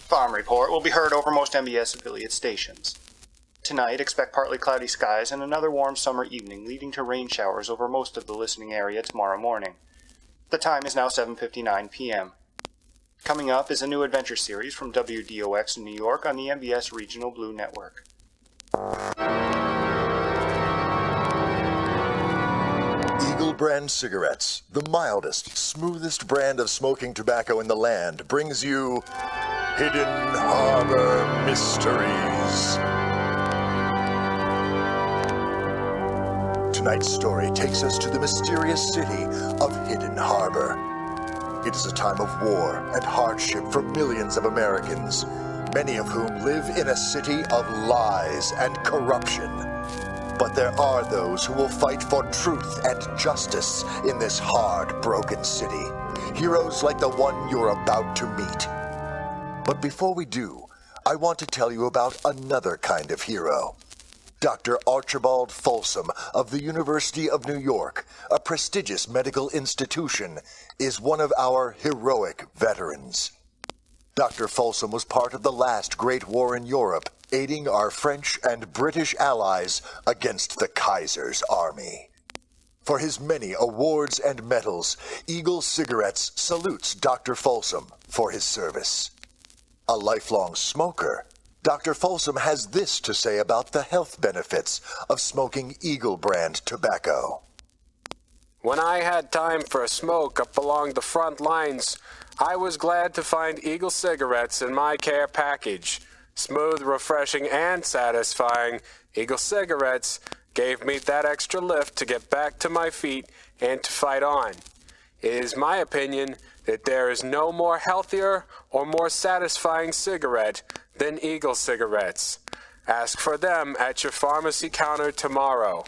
Farm Report will be heard over most MBS affiliate stations. Tonight, expect partly cloudy skies and another warm summer evening, leading to rain showers over most of the listening area tomorrow morning. The time is now 7:59 p.m. Coming up is a new adventure series from WDOX in New York on the MBS Regional Blue Network. Eagle brand cigarettes, the mildest, smoothest brand of smoking tobacco in the land, brings you Hidden Harbor Mysteries. Tonight's story takes us to the mysterious city of Hidden Harbor. It is a time of war and hardship for millions of Americans, many of whom live in a city of lies and corruption. But there are those who will fight for truth and justice in this hard, broken city. Heroes like the one you're about to meet. But before we do, I want to tell you about another kind of hero. Dr. Archibald Folsom of the University of New York, a prestigious medical institution, is one of our heroic veterans. Dr. Folsom was part of the last Great War in Europe, aiding our French and British allies against the Kaiser's army. For his many awards and medals, Eagle Cigarettes salutes Dr. Folsom for his service. A lifelong smoker, Dr. Folsom has this to say about the health benefits of smoking Eagle brand tobacco. When I had time for a smoke up along the front lines, I was glad to find Eagle cigarettes in my care package. Smooth, refreshing, and satisfying, Eagle cigarettes gave me that extra lift to get back to my feet and to fight on. It is my opinion that there is no more healthier or more satisfying cigarette than Eagle cigarettes. Ask for them at your pharmacy counter tomorrow.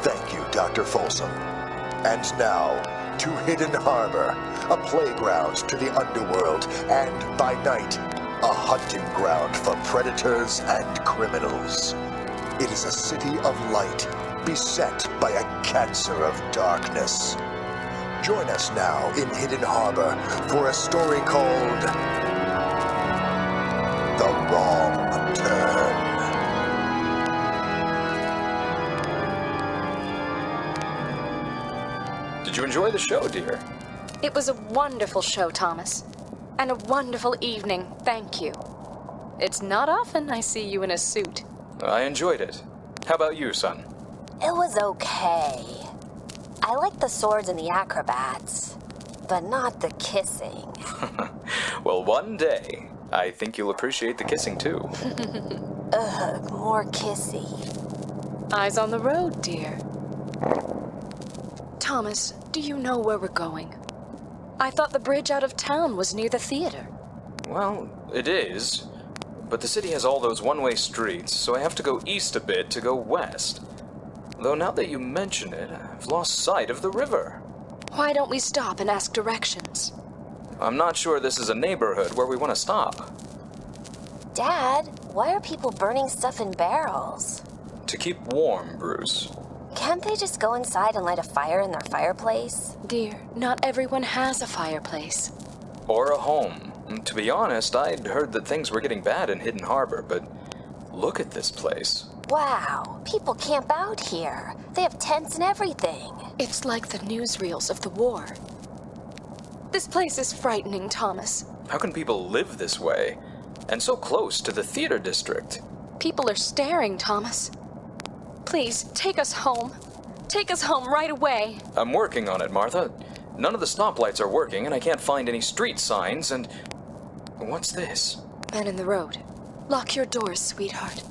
Thank you, Dr. Folsom. And now, to Hidden Harbor, a playground to the underworld, and by night, a hunting ground for predators and criminals. It is a city of light, beset by a cancer of darkness. Join us now in Hidden Harbor for a story called The Wrong Turn. Did you enjoy the show, dear? It was a wonderful show, Thomas. And a wonderful evening, thank you. It's not often I see you in a suit. I enjoyed it. How about you, son? It was okay. I like the swords and the acrobats, but not the kissing. Well, one day, I think you'll appreciate the kissing, too. Ugh, more kissy. Eyes on the road, dear. Thomas, do you know where we're going? I thought the bridge out of town was near the theater. Well, it is. But the city has all those one-way streets, so I have to go east a bit to go west. Though now that you mention it, I've lost sight of the river. Why don't we stop and ask directions? I'm not sure this is a neighborhood where we want to stop. Dad, why are people burning stuff in barrels? To keep warm, Bruce. Can't they just go inside and light a fire in their fireplace? Dear, not everyone has a fireplace. Or a home. To be honest, I'd heard that things were getting bad in Hidden Harbor, but look at this place. Wow, people camp out here. They have tents and everything. It's like the newsreels of the war. This place is frightening, Thomas. How can people live this way? And so close to the theater district? People are staring, Thomas. Please, take us home. Take us home right away. I'm working on it, Martha. None of the stoplights are working, and I can't find any street signs, and... What's this? Men in the road. Lock your doors, sweetheart.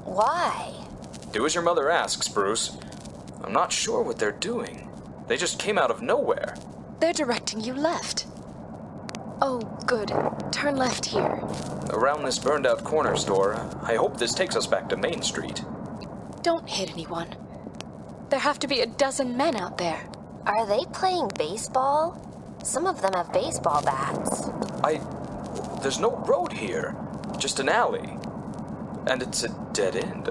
Why? Do as your mother asks, Bruce. I'm not sure what they're doing. They just came out of nowhere. They're directing you left. Oh, good. Turn left here. Around this burned-out corner store, I hope this takes us back to Main Street. Don't hit anyone. There have to be a dozen men out there. Are they playing baseball? Some of them have baseball bats. There's no road here. Just an alley. And it's a dead end.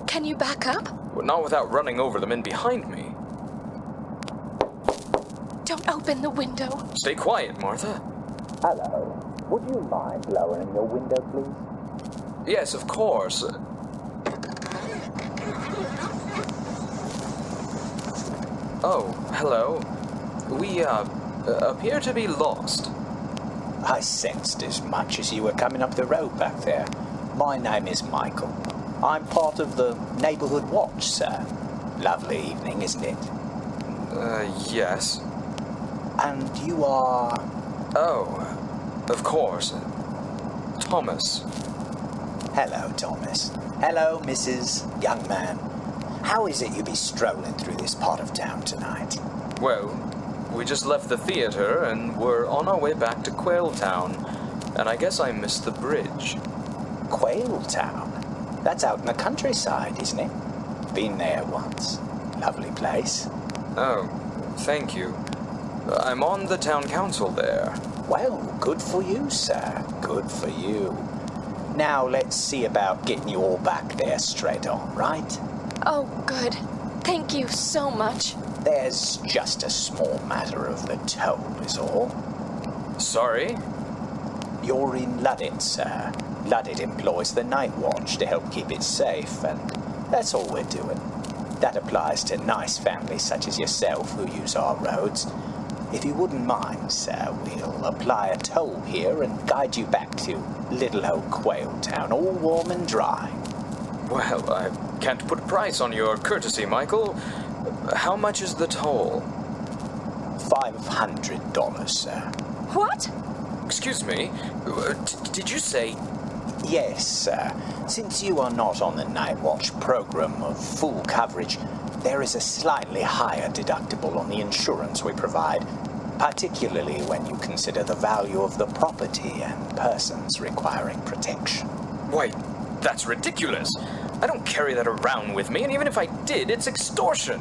Can you back up? Not without running over the men behind me. Don't open the window. Stay quiet, Martha. Hello. Would you mind lowering your window, please? Yes, of course. Oh, hello. We, appear to be lost. I sensed as much as you were coming up the road back there. My name is Michael. I'm part of the neighborhood watch, sir. Lovely evening, isn't it? Yes. And you are... Oh, of course. Thomas. Hello, Thomas. Hello, Mrs. Young Man. How is it you be strolling through this part of town tonight? Well, we just left the theater and we're on our way back to Quail Town, and I guess I missed the bridge. Quail Town? That's out in the countryside, isn't it? Been there once. Lovely place. Oh, thank you. I'm on the town council there. Well, good for you, sir. Good for you. Now let's see about getting you all back there straight on, right? Oh, good. Thank you so much. There's just a small matter of the toll is all. Sorry? You're in Luddet, sir. Luddet employs the night watch to help keep it safe, and that's all we're doing. That applies to nice families such as yourself who use our roads. If you wouldn't mind, sir, we'll apply a toll here and guide you back to little old Quail Town, all warm and dry. Well, I can't put a price on your courtesy, Michael. How much is the toll? $500, sir. What? Excuse me, did you say... Yes, sir. Since you are not on the Night Watch program of full coverage, there is a slightly higher deductible on the insurance we provide, particularly when you consider the value of the property and persons requiring protection. Why, that's ridiculous. I don't carry that around with me, and even if I did, it's extortion.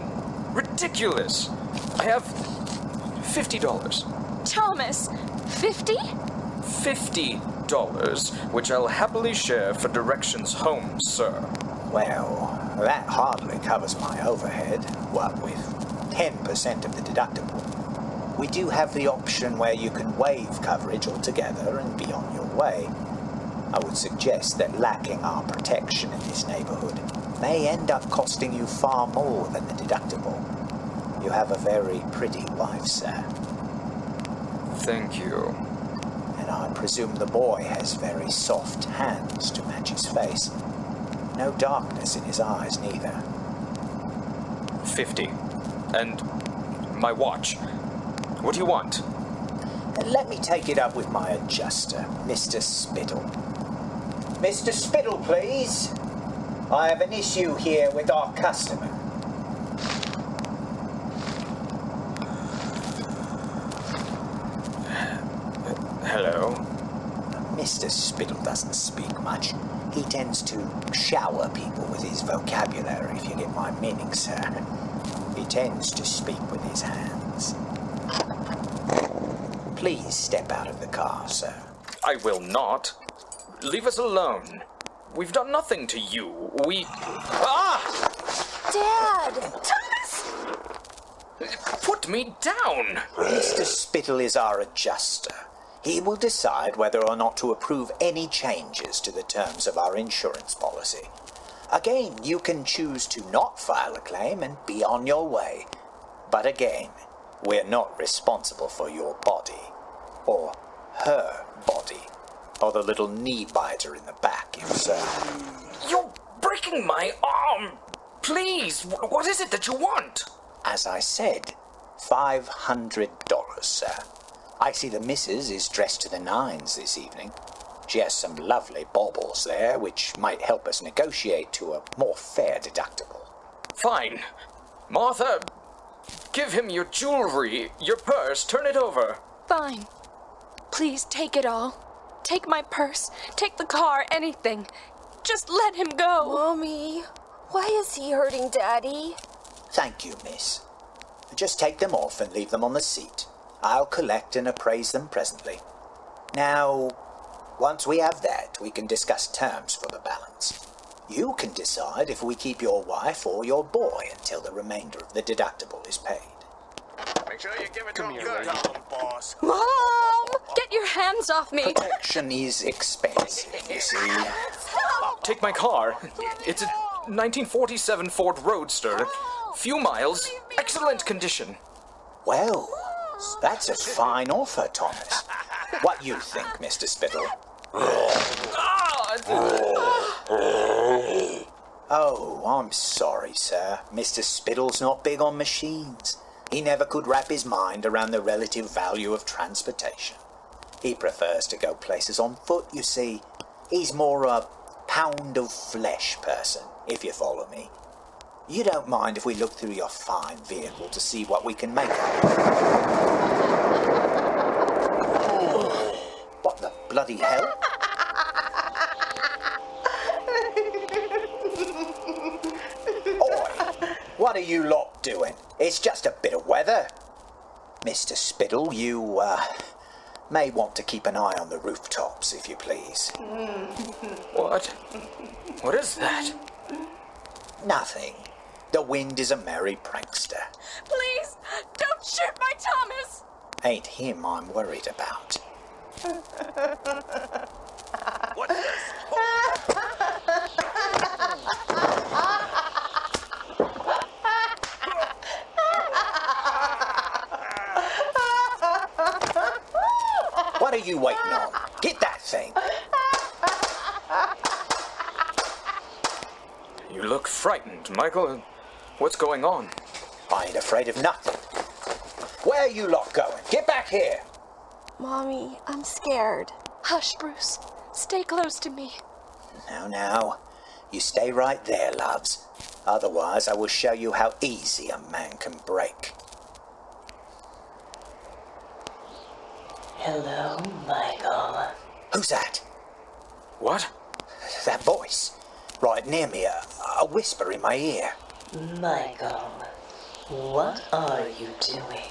Ridiculous. I have $50. Thomas, 50? $50, which I'll happily share for directions home, sir. Well, that hardly covers my overhead, what with 10% of the deductible. We do have the option where you can waive coverage altogether and be on your way. I would suggest that lacking our protection in this neighborhood may end up costing you far more than the deductible. You have a very pretty wife, sir. Thank you. And I presume the boy has very soft hands to match his face. No darkness in his eyes, neither. 50. And my watch. What do you want? Let me take it up with my adjuster, Mr. Spittle. Mr. Spittle, please. I have an issue here with our customer. Hello? Mr. Spittle doesn't speak much. He tends to shower people with his vocabulary, if you get my meaning, sir. He tends to speak with his hands. Please step out of the car, sir. I will not. Leave us alone. We've done nothing to you. Ah! Dad! Put me down! Mr. Spittle is our adjuster. He will decide whether or not to approve any changes to the terms of our insurance policy. Again, you can choose to not file a claim and be on your way. But again, we're not responsible for your body, or her body, or the little knee biter in the back, if so. You're breaking my arm! Please, what is it that you want? As I said, $500, sir. I see the missus is dressed to the nines this evening. She has some lovely baubles there, which might help us negotiate to a more fair deductible. Fine. Martha, give him your jewelry, your purse, turn it over. Fine. Please take it all. Take my purse. Take the car, anything. Just let him go. Mommy, why is he hurting Daddy? Thank you, miss. Just take them off and leave them on the seat. I'll collect and appraise them presently. Now, once we have that, we can discuss terms for the balance. You can decide if we keep your wife or your boy until the remainder of the deductible is paid. Make sure you give it Come to him here, good, lady. boss. Mom! Get your hands off me! Protection is expensive, you see. Take my car. It's a 1947 Ford Roadster. Few miles, excellent condition. Well, that's a fine offer, Thomas. What you think, Mr. Spittle? Oh, I'm sorry, sir. Mr. Spittle's not big on machines. He never could wrap his mind around the relative value of transportation. He prefers to go places on foot, you see. He's more a pound of flesh person, if you follow me. You don't mind if we look through your fine vehicle to see what we can make of it? What the bloody hell? Oi! What are you lot doing? It's just a bit of weather. Mr. Spittle, you, may want to keep an eye on the rooftops, if you please. What? What is that? Nothing. The wind is a merry prankster. Please, don't shoot my Thomas! Ain't him I'm worried about. What the? What are you waiting on? Get that thing. You look frightened, Michael. What's going on? I ain't afraid of nothing. Where are you lot going? Get back here. Mommy, I'm scared. Hush, Bruce. Stay close to me. Now. You stay right there, loves. Otherwise, I will show you how easy a man can break. Hello, Michael. Who's that? What? That voice. Right near me, a whisper in my ear. Michael, what are you doing?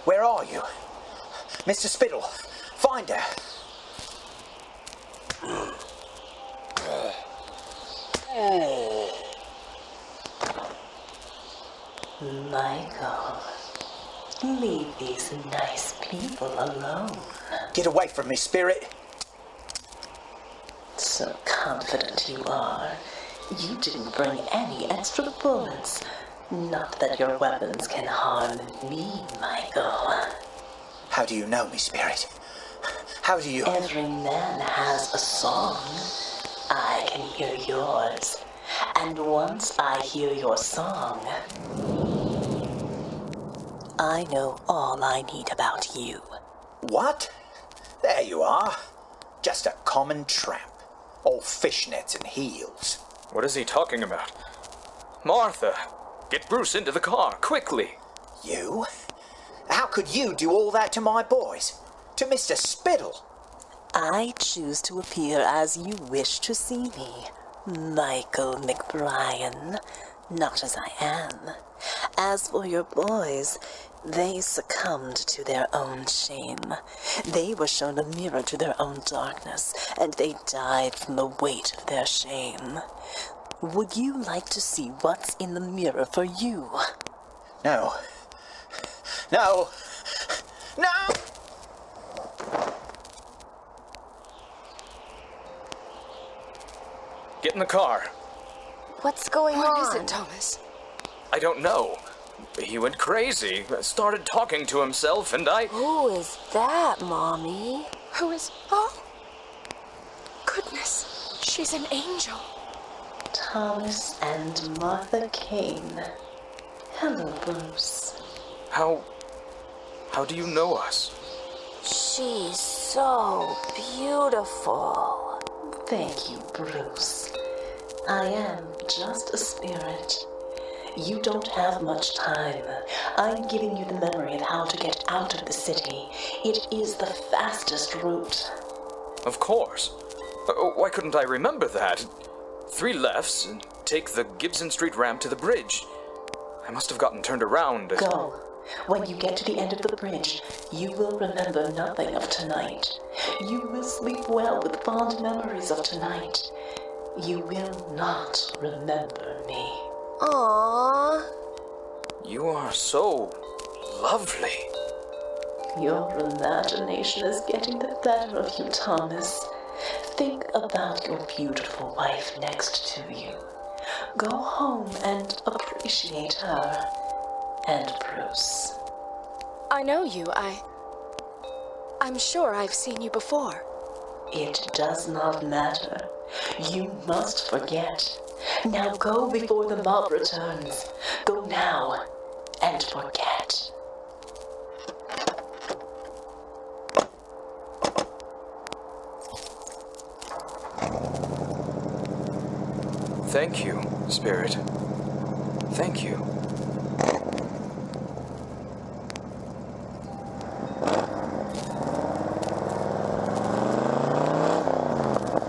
Where are you? Mr. Spittle, find her. Michael, leave these nice people alone. Get away from me, Spirit. So confident you are. You didn't bring any extra bullets. Not that your weapons can harm me, Michael. How do you know me, Spirit? How do you... Every man has a song. I can hear yours. And once I hear your song, I know all I need about you. What? There you are. Just a common tramp. All fishnets and heels. What is he talking about? Martha, get Bruce into the car, quickly. You? How could you do all that to my boys? To Mr. Spittle? I choose to appear as you wish to see me, Michael McBrien, not as I am. As for your boys, they succumbed to their own shame. They were shown a mirror to their own darkness, and they died from the weight of their shame. Would you like to see what's in the mirror for you? No. No! No! Get in the car. What's going on? What is it, Thomas? I don't know. He went crazy, started talking to himself, and I... Who is that, Mommy? Who is... Oh! Goodness, she's an angel. Thomas and Martha Kane. Hello, Bruce. How do you know us? She's so beautiful. Thank you, Bruce. I am just a spirit. You don't have much time. I'm giving you the memory of how to get out of the city. It is the fastest route. Of course. Why couldn't I remember that? 3 lefts, and take the Gibson Street ramp to the bridge. I must have gotten turned around. Go. When you get to the end of the bridge, you will remember nothing of tonight. You will sleep well with fond memories of tonight. You will not remember me. Aww. You are so lovely. Your imagination is getting the better of you, Thomas. Think about your beautiful wife next to you. Go home and appreciate her. And Bruce. I know you. I'm sure I've seen you before. It does not matter. You must forget. Now go before the mob returns. Go now and forget. Thank you, Spirit. Thank you.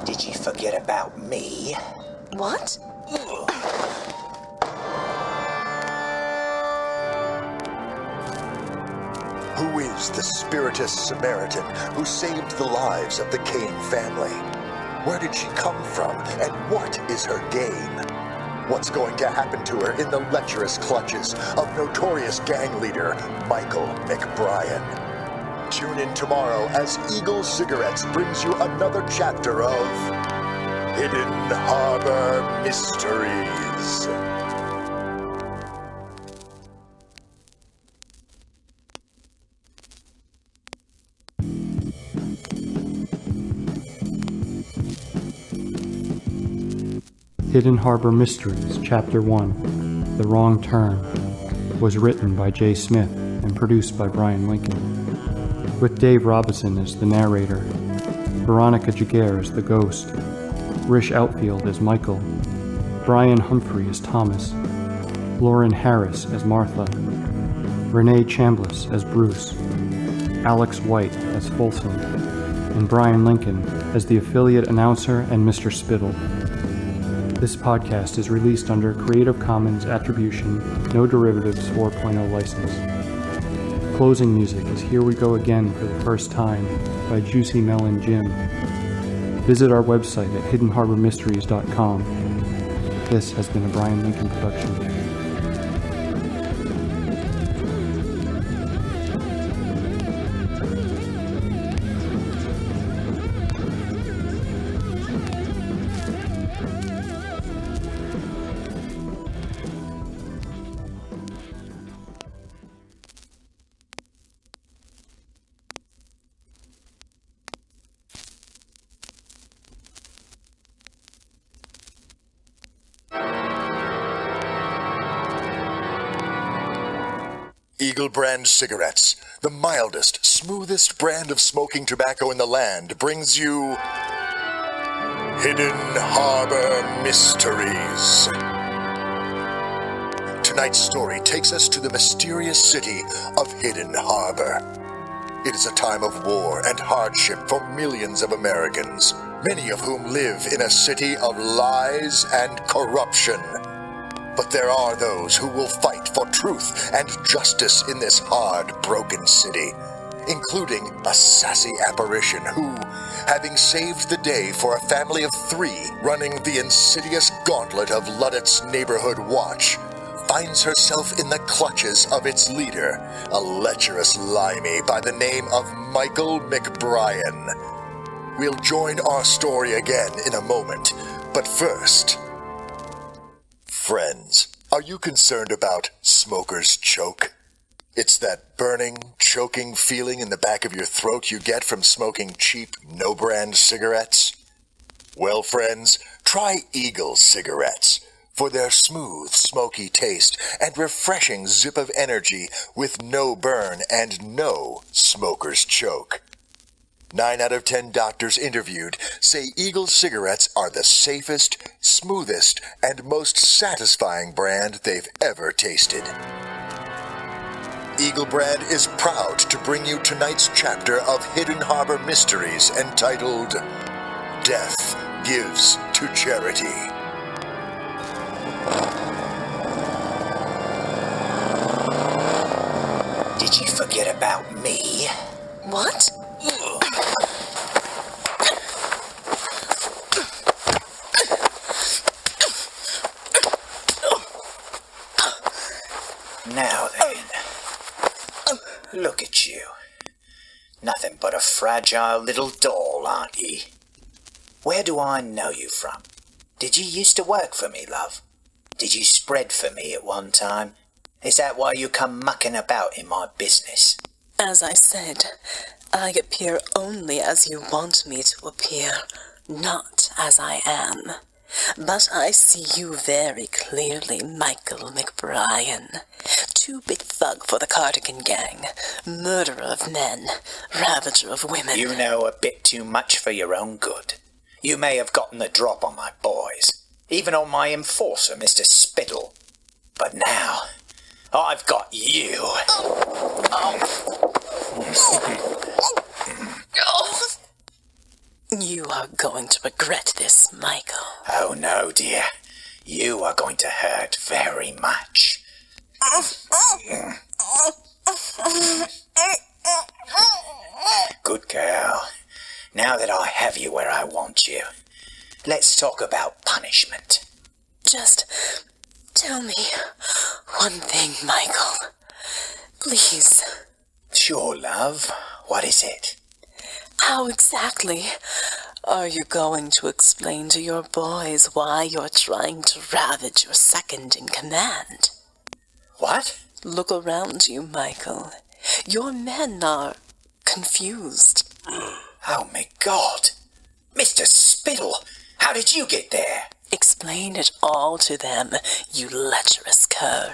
Did you forget about me? What? Who is the spiritus Samaritan who saved the lives of the Kane family? Where did she come from, and what is her game? What's going to happen to her in the lecherous clutches of notorious gang leader Michael McBryan? Tune in tomorrow as Eagle Cigarettes brings you another chapter of Hidden Harbor Mysteries. Hidden Harbor Mysteries, Chapter 1, The Wrong Turn, was written by J. Smith and produced by Bryan Lincoln, with Dave Robison as the narrator, Veronica Giguere as the ghost, Rish Outfield as Michael, Brian Humphrey as Thomas, Lauren Harris as Martha, Renee Chambliss as Bruce, Alex White as Folsom, and Bryan Lincoln as the affiliate announcer and Mr. Spittle. This podcast is released under Creative Commons Attribution, No Derivatives 4.0 license. Closing music is Here We Go Again for the First Time by Juicy Melon Jim. Visit our website at hiddenharbormysteries.com. This has been a Bryan Lincoln production. Eagle brand cigarettes, the mildest, smoothest brand of smoking tobacco in the land, brings you Hidden Harbor Mysteries. Tonight's story takes us to the mysterious city of Hidden Harbor. It is a time of war and hardship for millions of Americans, many of whom live in a city of lies and corruption. But there are those who will fight for truth and justice in this hard, broken city, including a sassy apparition who, having saved the day for a family of 3 running the insidious gauntlet of Luddett's Neighborhood Watch, finds herself in the clutches of its leader, a lecherous limey by the name of Michael McBryan. We'll join our story again in a moment, but first... Friends, are you concerned about smoker's choke? It's that burning, choking feeling in the back of your throat you get from smoking cheap, no-brand cigarettes? Well, friends, try Eagle cigarettes for their smooth, smoky taste and refreshing zip of energy with no burn and no smoker's choke. 9 out of 10 doctors interviewed say Eagle cigarettes are the safest, smoothest, and most satisfying brand they've ever tasted. Eagle brand is proud to bring you tonight's chapter of Hidden Harbor Mysteries entitled Death Gives to Charity. Did you forget about me? What? Now then, look at you. fragile little doll, aren't ye? Where do I know you from? Did you used to work for me, love? Did you spread for me at one time? Is that why you come mucking about in my business? As I said, I appear only as you want me to appear, not as I am. But I see you very clearly, Michael McBryan. Too big thug for the Cardigan gang, murderer of men, ravager of women. You know a bit too much for your own good. You may have gotten the drop on my boys, even on my enforcer, Mr. Spittle. But now, I've got you. You are going to regret this, Michael. Oh no, dear. You are going to hurt very much. Good girl. Now that I have you where I want you, let's talk about punishment. Just tell me one thing, Michael. Please. Sure, love. What is it? How exactly are you going to explain to your boys why you're trying to ravage your second in command? What? Look around you, Michael. Your men are confused. Oh, my God. Mr. Spittle, how did you get there? Explain it all to them, you lecherous cur.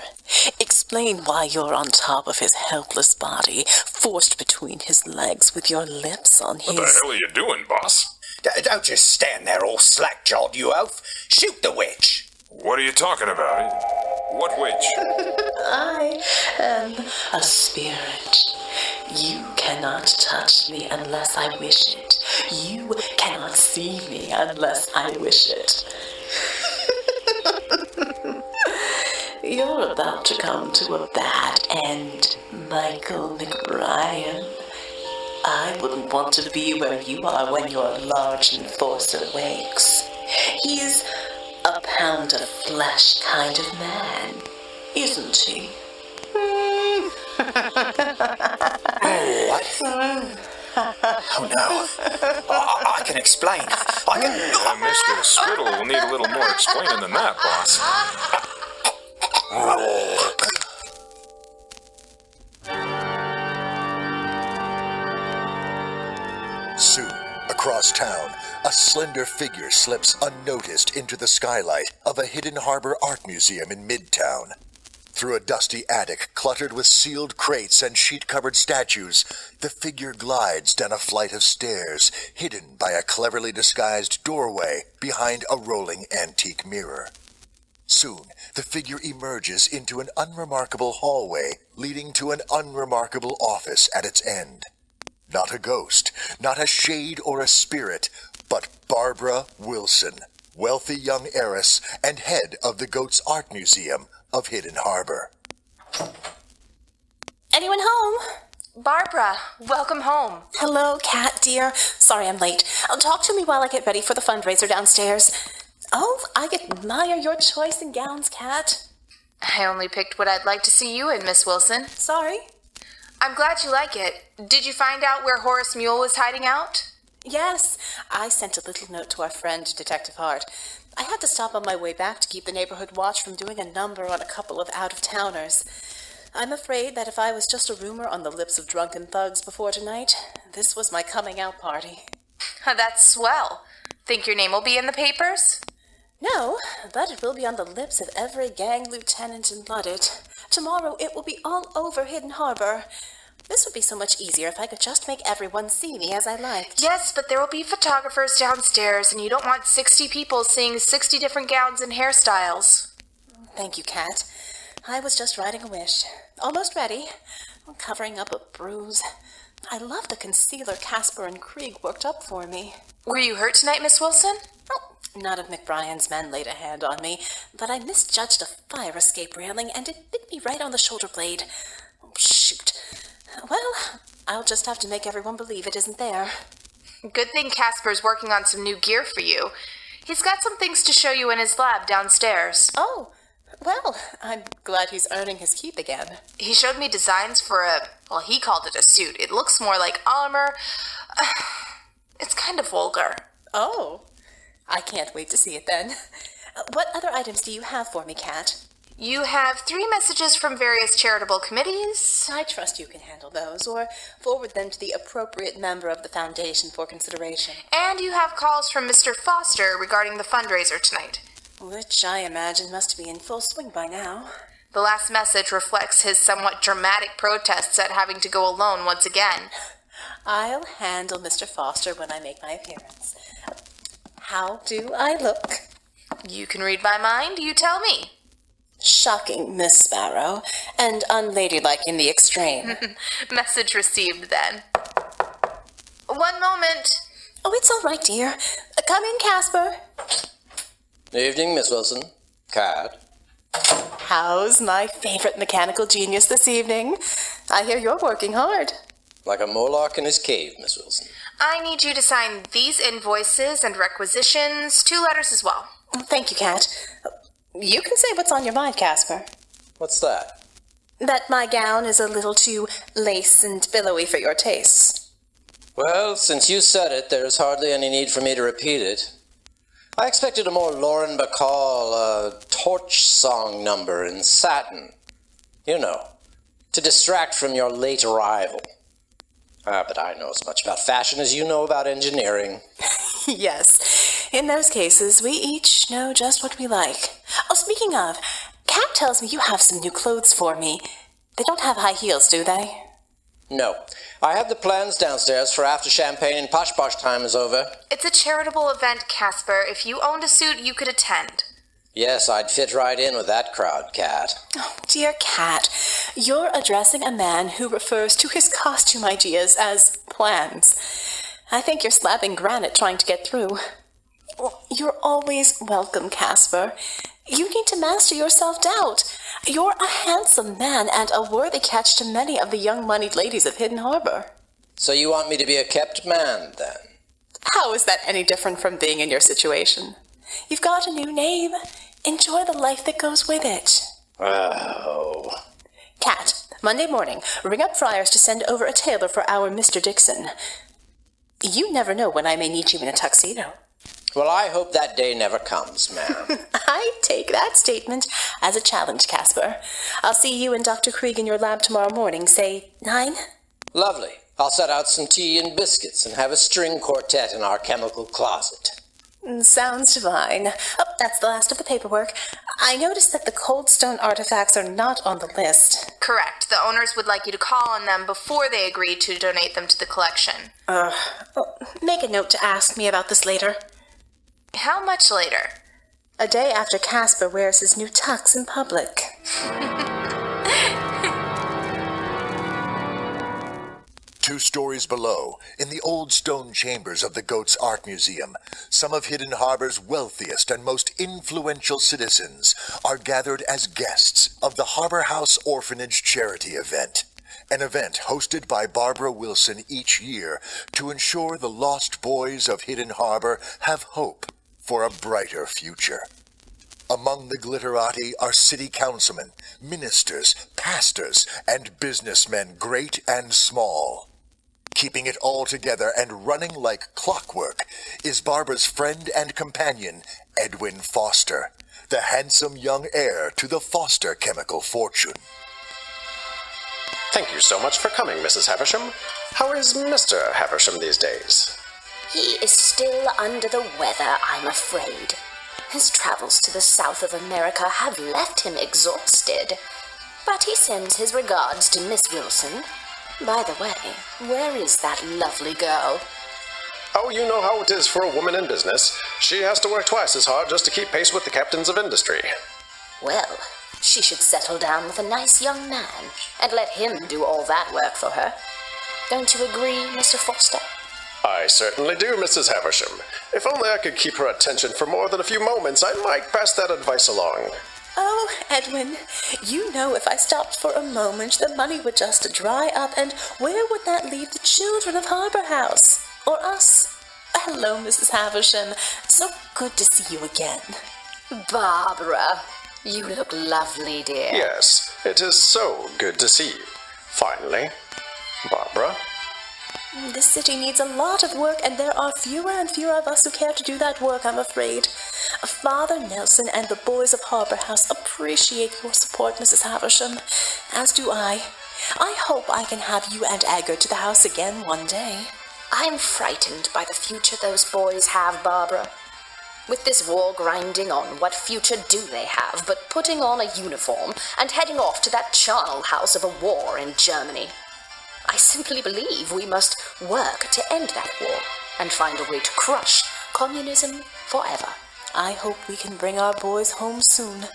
Explain why you're on top of his helpless body, forced between his legs with your lips on his... What the hell are you doing, boss? Don't just stand there all slack-jawed, you oaf. Shoot the witch. What are you talking about? What witch? I am a spirit. You cannot touch me unless I wish it. You cannot see me unless I wish it. You're about to come to a bad end, Michael McBryan. I wouldn't want to be where you are when your large enforcer wakes. He's a pound of flesh kind of man, isn't he? What? Oh no. I can explain. Mr. Spittle will need a little more explaining than that, boss. Soon, across town, a slender figure slips unnoticed into the skylight of a hidden harbor art museum in Midtown. Through a dusty attic cluttered with sealed crates and sheet-covered statues, the figure glides down a flight of stairs, hidden by a cleverly disguised doorway behind a rolling antique mirror. Soon, the figure emerges into an unremarkable hallway leading to an unremarkable office at its end. Not a ghost, not a shade or a spirit, but Barbara Wilson, wealthy young heiress and head of the Goats Art Museum of Hidden Harbor. Anyone home? Barbara, welcome home. Hello, Kat, dear. Sorry I'm late. Talk to me while I get ready for the fundraiser downstairs. Oh, I admire your choice in gowns, Kat. I only picked what I'd like to see you in, Miss Wilson. Sorry? I'm glad you like it. Did you find out where Horace Mule was hiding out? Yes, I sent a little note to our friend, Detective Hart. I had to stop on my way back to keep the neighborhood watch from doing a number on a couple of out-of-towners. I'm afraid that if I was just a rumor on the lips of drunken thugs before tonight, this was my coming-out party. That's swell. Think your name will be in the papers? No, but it will be on the lips of every gang lieutenant in Luddit. Tomorrow it will be all over Hidden Harbor. This would be so much easier if I could just make everyone see me as I liked. Yes, but there will be photographers downstairs, and you don't want 60 people seeing 60 different gowns and hairstyles. Thank you, Kat. I was just writing a wish. Almost ready. Covering up a bruise. I love the concealer Casper and Krieg worked up for me. Were you hurt tonight, Miss Wilson? Oh, none of McBryan's men laid a hand on me, but I misjudged a fire escape railing, and it bit me right on the shoulder blade. Oh, shoot. Well, I'll just have to make everyone believe it isn't there. Good thing Casper's working on some new gear for you. He's got some things to show you in his lab downstairs. Oh, well, I'm glad he's earning his keep again. He showed me designs for he called it a suit. It looks more like armor, It's kind of vulgar. Oh, I can't wait to see it then. What other items do you have for me, Kat? You have 3 messages from various charitable committees. I trust you can handle those, or forward them to the appropriate member of the Foundation for consideration. And you have calls from Mr. Foster regarding the fundraiser tonight. Which I imagine must be in full swing by now. The last message reflects his somewhat dramatic protests at having to go alone once again. I'll handle Mr. Foster when I make my appearance. How do I look? You can read my mind, you tell me. Shocking, Miss Sparrow, and unladylike in the extreme. Message received, then. One moment. Oh, it's all right, dear. Come in, Casper. Evening, Miss Wilson. Kat. How's my favorite mechanical genius this evening? I hear you're working hard. Like a Moloch in his cave, Miss Wilson. I need you to sign these invoices and requisitions, 2 letters as well. Thank you, Kat. You can say what's on your mind, Casper. What's that? That my gown is a little too lace and billowy for your tastes. Well, since you said it, there's hardly any need for me to repeat it. I expected a more Lauren Bacall, torch song number in satin. You know, to distract from your late arrival. But I know as much about fashion as you know about engineering. Yes, in those cases, we each know just what we like. Oh, speaking of, Kat tells me you have some new clothes for me. They don't have high heels, do they? No. I have the plans downstairs for after champagne and posh-posh time is over. It's a charitable event, Casper. If you owned a suit, you could attend. Yes, I'd fit right in with that crowd, Kat. Oh, dear Kat, you're addressing a man who refers to his costume ideas as plans. I think you're slapping granite trying to get through. Well, you're always welcome, Casper. You need to master your self-doubt. You're a handsome man and a worthy catch to many of the young moneyed ladies of Hidden Harbor. So you want me to be a kept man, then? How is that any different from being in your situation? You've got a new name. Enjoy the life that goes with it. Oh. Kat, Monday morning, ring up Friars to send over a tailor for our Mr. Dixon. You never know when I may need you in a tuxedo. Well, I hope that day never comes, ma'am. I take that statement as a challenge, Casper. I'll see you and Dr. Krieg in your lab tomorrow morning, say 9? Lovely. I'll set out some tea and biscuits and have a string quartet in our chemical closet. Sounds divine. Oh, that's the last of the paperwork. I noticed that the cold stone artifacts are not on the list. Correct. The owners would like you to call on them before they agree to donate them to the collection. Make a note to ask me about this later. How much later? A day after Casper wears his new tux in public. 2 stories below, in the old stone chambers of the Goat's Art Museum, some of Hidden Harbor's wealthiest and most influential citizens are gathered as guests of the Harbor House Orphanage Charity Event, an event hosted by Barbara Wilson each year to ensure the lost boys of Hidden Harbor have hope for a brighter future. Among the glitterati are city councilmen, ministers, pastors, and businessmen great and small. Keeping it all together and running like clockwork is Barbara's friend and companion, Edwin Foster, the handsome young heir to the Foster chemical fortune. Thank you so much for coming, Mrs. Havisham. How is Mr. Havisham these days? He is still under the weather, I'm afraid. His travels to the south of America have left him exhausted. But he sends his regards to Miss Wilson. By the way, where is that lovely girl? Oh, you know how it is for a woman in business. She has to work twice as hard just to keep pace with the captains of industry. Well, she should settle down with a nice young man and let him do all that work for her. Don't you agree, Mr. Foster? I certainly do, Mrs. Havisham. If only I could keep her attention for more than a few moments, I might pass that advice along. Oh, Edwin, you know if I stopped for a moment, the money would just dry up, and where would that leave the children of Harbor House? Or us? Hello, Mrs. Havisham. So good to see you again. Barbara, you look lovely, dear. Yes, it is so good to see you. Finally. Barbara? This city needs a lot of work, and there are fewer and fewer of us who care to do that work, I'm afraid. Father Nelson and the boys of Harbor House appreciate your support, Mrs. Havisham, as do I. I hope I can have you and Edgar to the house again one day. I'm frightened by the future those boys have, Barbara. With this war grinding on, what future do they have but putting on a uniform and heading off to that charnel house of a war in Germany? I simply believe we must work to end that war and find a way to crush communism forever. I hope we can bring our boys home soon.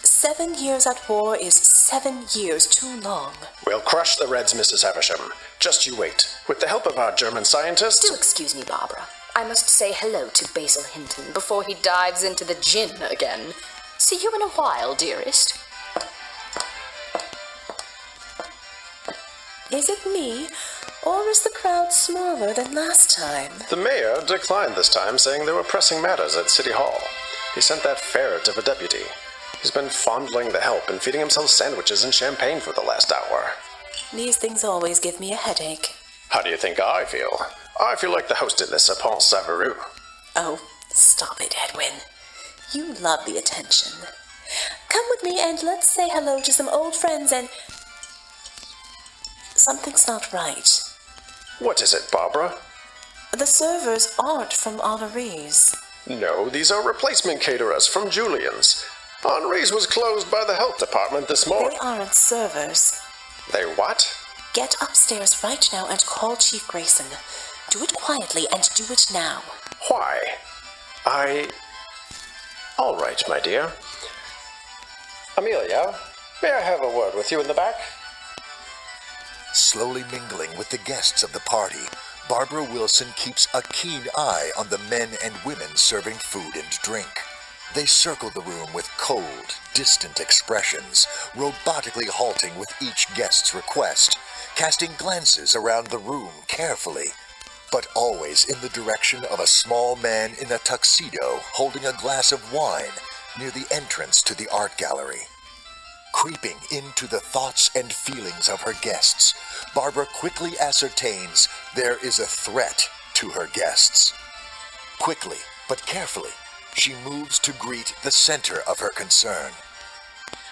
7 years at war is 7 years too long. We'll crush the Reds, Mrs. Havisham. Just you wait. With the help of our German scientists... Do excuse me, Barbara. I must say hello to Basil Hinton before he dives into the gin again. See you in a while, dearest. Is it me, or is the crowd smaller than last time? The mayor declined this time, saying there were pressing matters at City Hall. He sent that ferret of a deputy. He's been fondling the help and feeding himself sandwiches and champagne for the last hour. These things always give me a headache. How do you think I feel? I feel like the host in this Pont Savarou. Oh, stop it, Edwin. You love the attention. Come with me and let's say hello to some old friends and... Something's not right. What is it, Barbara? The servers aren't from Henri's. No, these are replacement caterers from Julian's. Henri's was closed by the health department this morning. They aren't servers. They what? Get upstairs right now and call Chief Grayson. Do it quietly and do it now. Why? All right, my dear. Amelia, may I have a word with you in the back? Slowly mingling with the guests of the party, Barbara Wilson keeps a keen eye on the men and women serving food and drink. They circle the room with cold, distant expressions, robotically halting with each guest's request, casting glances around the room carefully, but always in the direction of a small man in a tuxedo holding a glass of wine near the entrance to the art gallery. Creeping into the thoughts and feelings of her guests, Barbara quickly ascertains there is a threat to her guests. Quickly, but carefully, she moves to greet the center of her concern.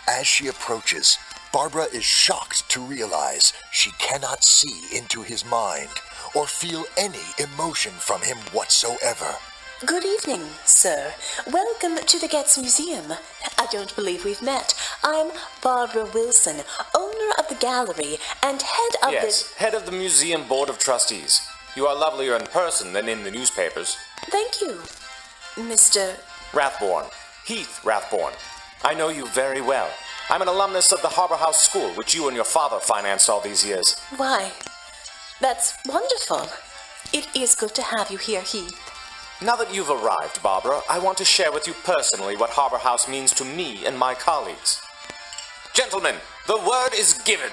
As she approaches, Barbara is shocked to realize she cannot see into his mind or feel any emotion from him whatsoever. Good evening, sir. Welcome to the Getz Museum. I don't believe we've met. I'm Barbara Wilson, owner of the gallery and head of Yes, head of the Museum Board of Trustees. You are lovelier in person than in the newspapers. Thank you, Mr. Rathborn. Heath Rathborn. I know you very well. I'm an alumnus of the Harbor House School, which you and your father financed all these years. Why, that's wonderful. It is good to have you here, Heath. Now that you've arrived, Barbara, I want to share with you personally what Harbor House means to me and my colleagues. Gentlemen, the word is given.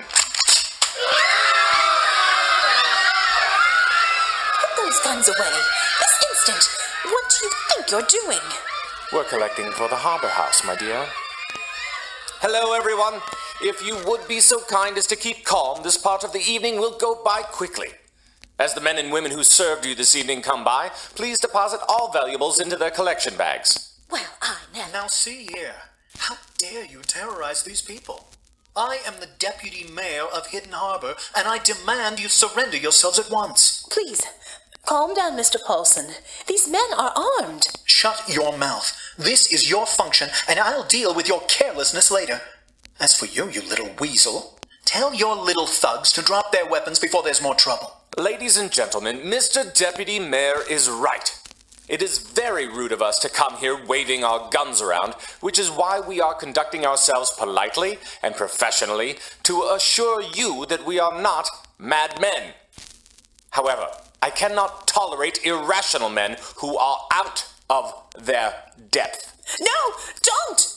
Put those guns away. This instant. What do you think you're doing? We're collecting for the Harbor House, my dear. Hello, everyone. If you would be so kind as to keep calm, this part of the evening will go by quickly. As the men and women who served you this evening come by, please deposit all valuables into their collection bags. Well, I never... Now see here. How dare you terrorize these people? I am the deputy mayor of Hidden Harbor, and I demand you surrender yourselves at once. Please, calm down, Mr. Paulson. These men are armed. Shut your mouth. This is your function, and I'll deal with your carelessness later. As for you, you little weasel, tell your little thugs to drop their weapons before there's more trouble. Ladies and gentlemen, Mr. Deputy Mayor is right. It is very rude of us to come here waving our guns around, which is why we are conducting ourselves politely and professionally to assure you that we are not madmen. However, I cannot tolerate irrational men who are out of their depth. No, don't!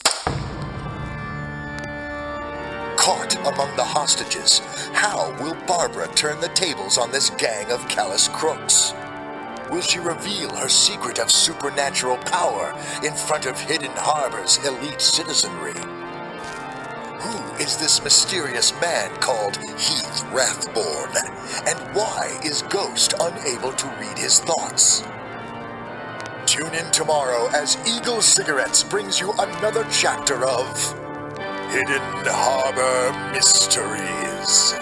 Caught among the hostages, how will Barbara turn the tables on this gang of callous crooks? Will she reveal her secret of supernatural power in front of Hidden Harbor's elite citizenry? Who is this mysterious man called Heath Wrathborn? And why is Ghost unable to read his thoughts? Tune in tomorrow as Eagle Cigarettes brings you another chapter of Hidden Harbor Mysteries.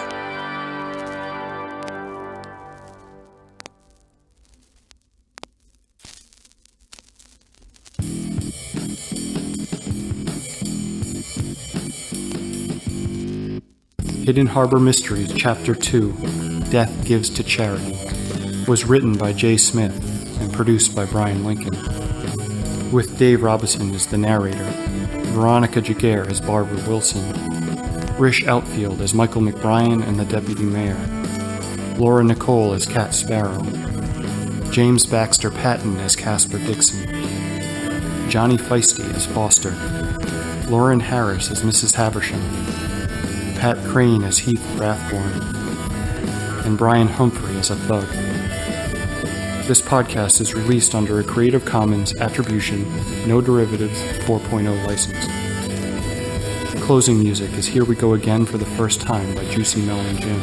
Hidden Harbor Mysteries Chapter 2, Death Gives to Charity, was written by J. Smith and produced by Bryan Lincoln, with Dave Robison as the narrator, Veronica Giguere as Barbara Wilson, Rish Outfield as Michael McBrien and the Deputy Mayor, Laura Nicole as Cat Sparrow, James Baxter Patton as Casper Dixon, Johnny Feisty as Foster, Lauren Harris as Mrs. Haversham, Pat Crane as Heath Wrathborn, and Brian Humphrey as a thug. This podcast is released under a Creative Commons Attribution, No Derivatives 4.0 license. Closing music is Here We Go Again for the First Time by Juicy Melon Jim.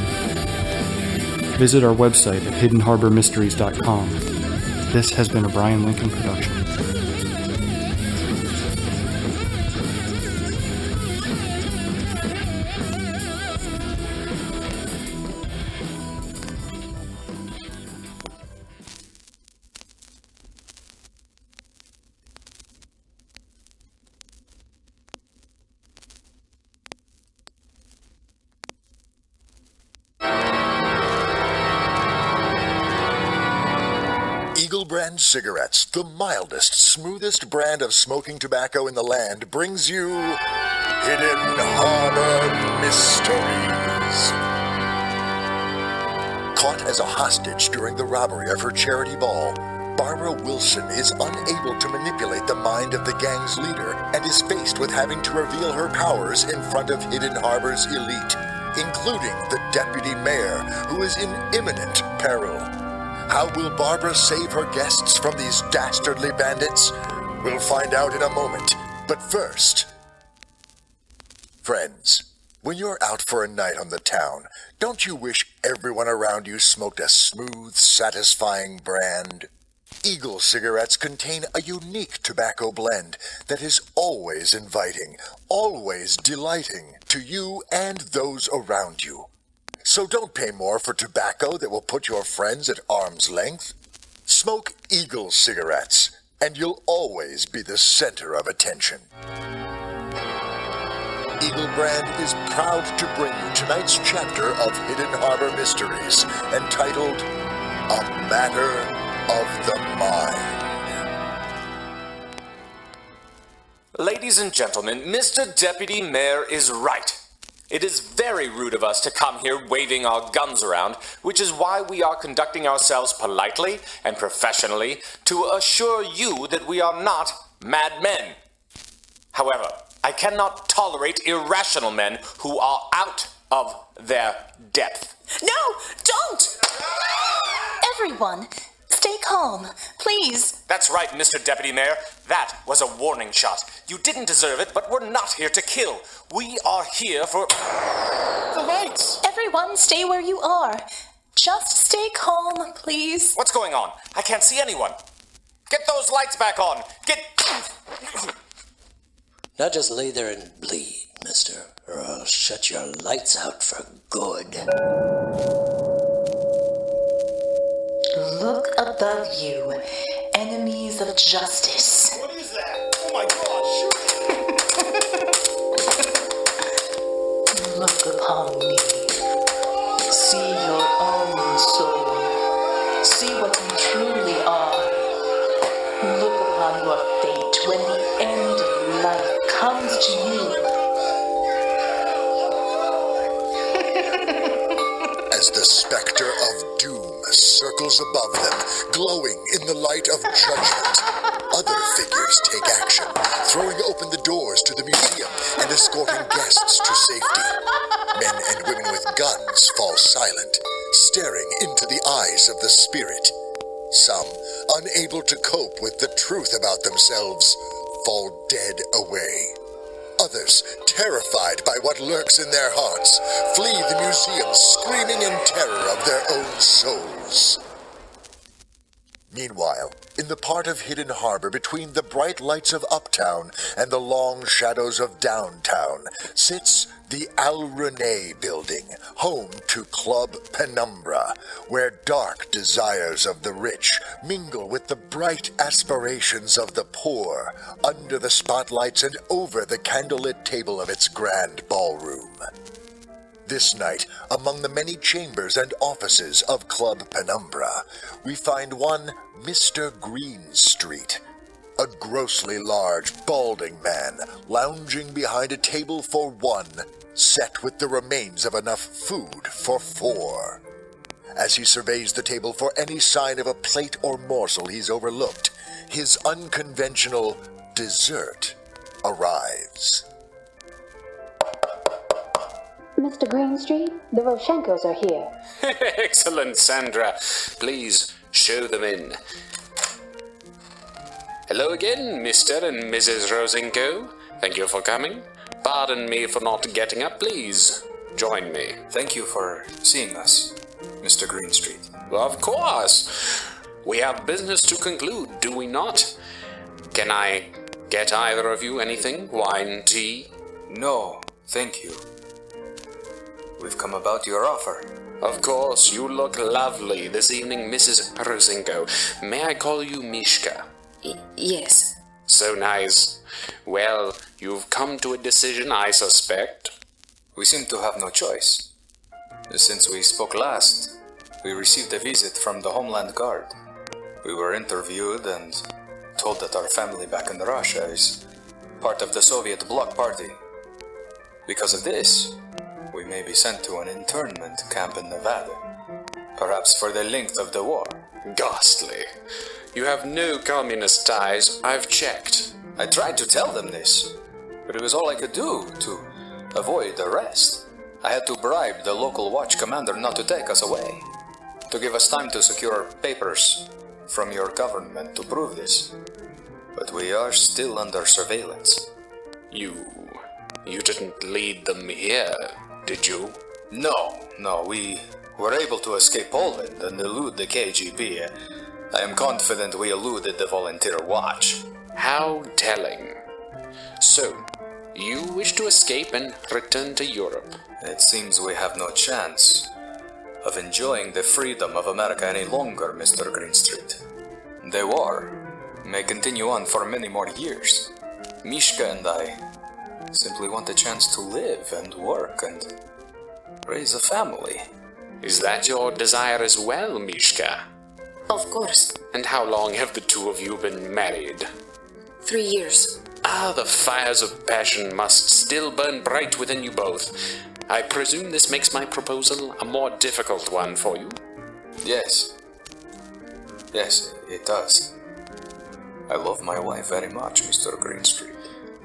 Visit our website at hiddenharbormysteries.com. This has been a Bryan Lincoln production. Brand Cigarettes, the mildest, smoothest brand of smoking tobacco in the land, brings you Hidden Harbor Mysteries. Caught as a hostage during the robbery of her charity ball, Barbara Wilson is unable to manipulate the mind of the gang's leader and is faced with having to reveal her powers in front of Hidden Harbor's elite, including the deputy mayor, who is in imminent peril. How will Barbara save her guests from these dastardly bandits? We'll find out in a moment. But first, friends, when you're out for a night on the town, don't you wish everyone around you smoked a smooth, satisfying brand? Eagle cigarettes contain a unique tobacco blend that is always inviting, always delighting to you and those around you. So don't pay more for tobacco that will put your friends at arm's length. Smoke Eagle cigarettes, and you'll always be the center of attention. Eagle Brand is proud to bring you tonight's chapter of Hidden Harbor Mysteries, entitled A Matter of the Mind. Ladies and gentlemen, Mr. Deputy Mayor is right. It is very rude of us to come here waving our guns around, which is why we are conducting ourselves politely and professionally to assure you that we are not madmen. However, I cannot tolerate irrational men who are out of their depth. No, don't! Everyone, stay calm, please. That's right, Mr. Deputy Mayor. That was a warning shot. You didn't deserve it, but we're not here to kill. We are here for the lights. Everyone, stay where you are. Just stay calm, please. What's going on? I can't see anyone. Get those lights back on. Get... Now just lay there and bleed, mister, or I'll shut your lights out for good. Look above you, enemies of justice. What is that? Oh my gosh! Look upon me. See your own soul. See what you truly are. Look upon your fate when the end of life comes to you. As the specter of doom circles above them, glowing in the light of judgment, other figures take action, throwing open the doors to the museum and escorting guests to safety. Men and women with guns fall silent, staring into the eyes of the spirit. Some, unable to cope with the truth about themselves, fall dead away. Others, terrified by what lurks in their hearts, flee the museum screaming in terror of their own souls. Meanwhile, in the part of Hidden Harbor between the bright lights of Uptown and the long shadows of Downtown sits the Al Renee Building, home to Club Penumbra, where dark desires of the rich mingle with the bright aspirations of the poor, under the spotlights and over the candlelit table of its grand ballroom. This night, among the many chambers and offices of Club Penumbra, we find one Mr. Greenstreet, a grossly large, balding man lounging behind a table for one, set with the remains of enough food for four. As he surveys the table for any sign of a plate or morsel he's overlooked, his unconventional dessert arrives. Mr. Greenstreet, the Roshenkos are here. Excellent, Sandra. Please show them in. Hello again, Mr. and Mrs. Rosenko. Thank you for coming. Pardon me for not getting up. Please join me. Thank you for seeing us, Mr. Greenstreet. Of course. We have business to conclude, do we not? Can I get either of you anything? Wine, tea? No, thank you. We've come about your offer. Of course, you look lovely this evening, Mrs. Rosenko. May I call you Miska? Yes. So nice. Well, you've come to a decision, I suspect. We seem to have no choice. Since we spoke last, we received a visit from the Homeland Guard. We were interviewed and told that our family back in Russia is part of the Soviet Bloc Party. Because of this, we may be sent to an internment camp in Nevada, perhaps for the length of the war. Ghastly. You have no communist ties, I've checked. I tried to tell them this, but it was all I could do to avoid arrest. I had to bribe the local watch commander not to take us away, to give us time to secure papers from your government to prove this. But we are still under surveillance. You didn't lead them here, did you? No, we were able to escape Poland and elude the KGB. I am confident we eluded the Volunteer Watch. How telling. So, you wish to escape and return to Europe? It seems we have no chance of enjoying the freedom of America any longer, Mr. Greenstreet. The war may continue on for many more years. Miska and I simply want a chance to live and work and raise a family. Is that your desire as well, Miska? Of course. And how long have the two of you been married? 3 years. The fires of passion must still burn bright within you both. I presume this makes my proposal a more difficult one for you? Yes, it does. I love my wife very much, Mr. Greenstreet.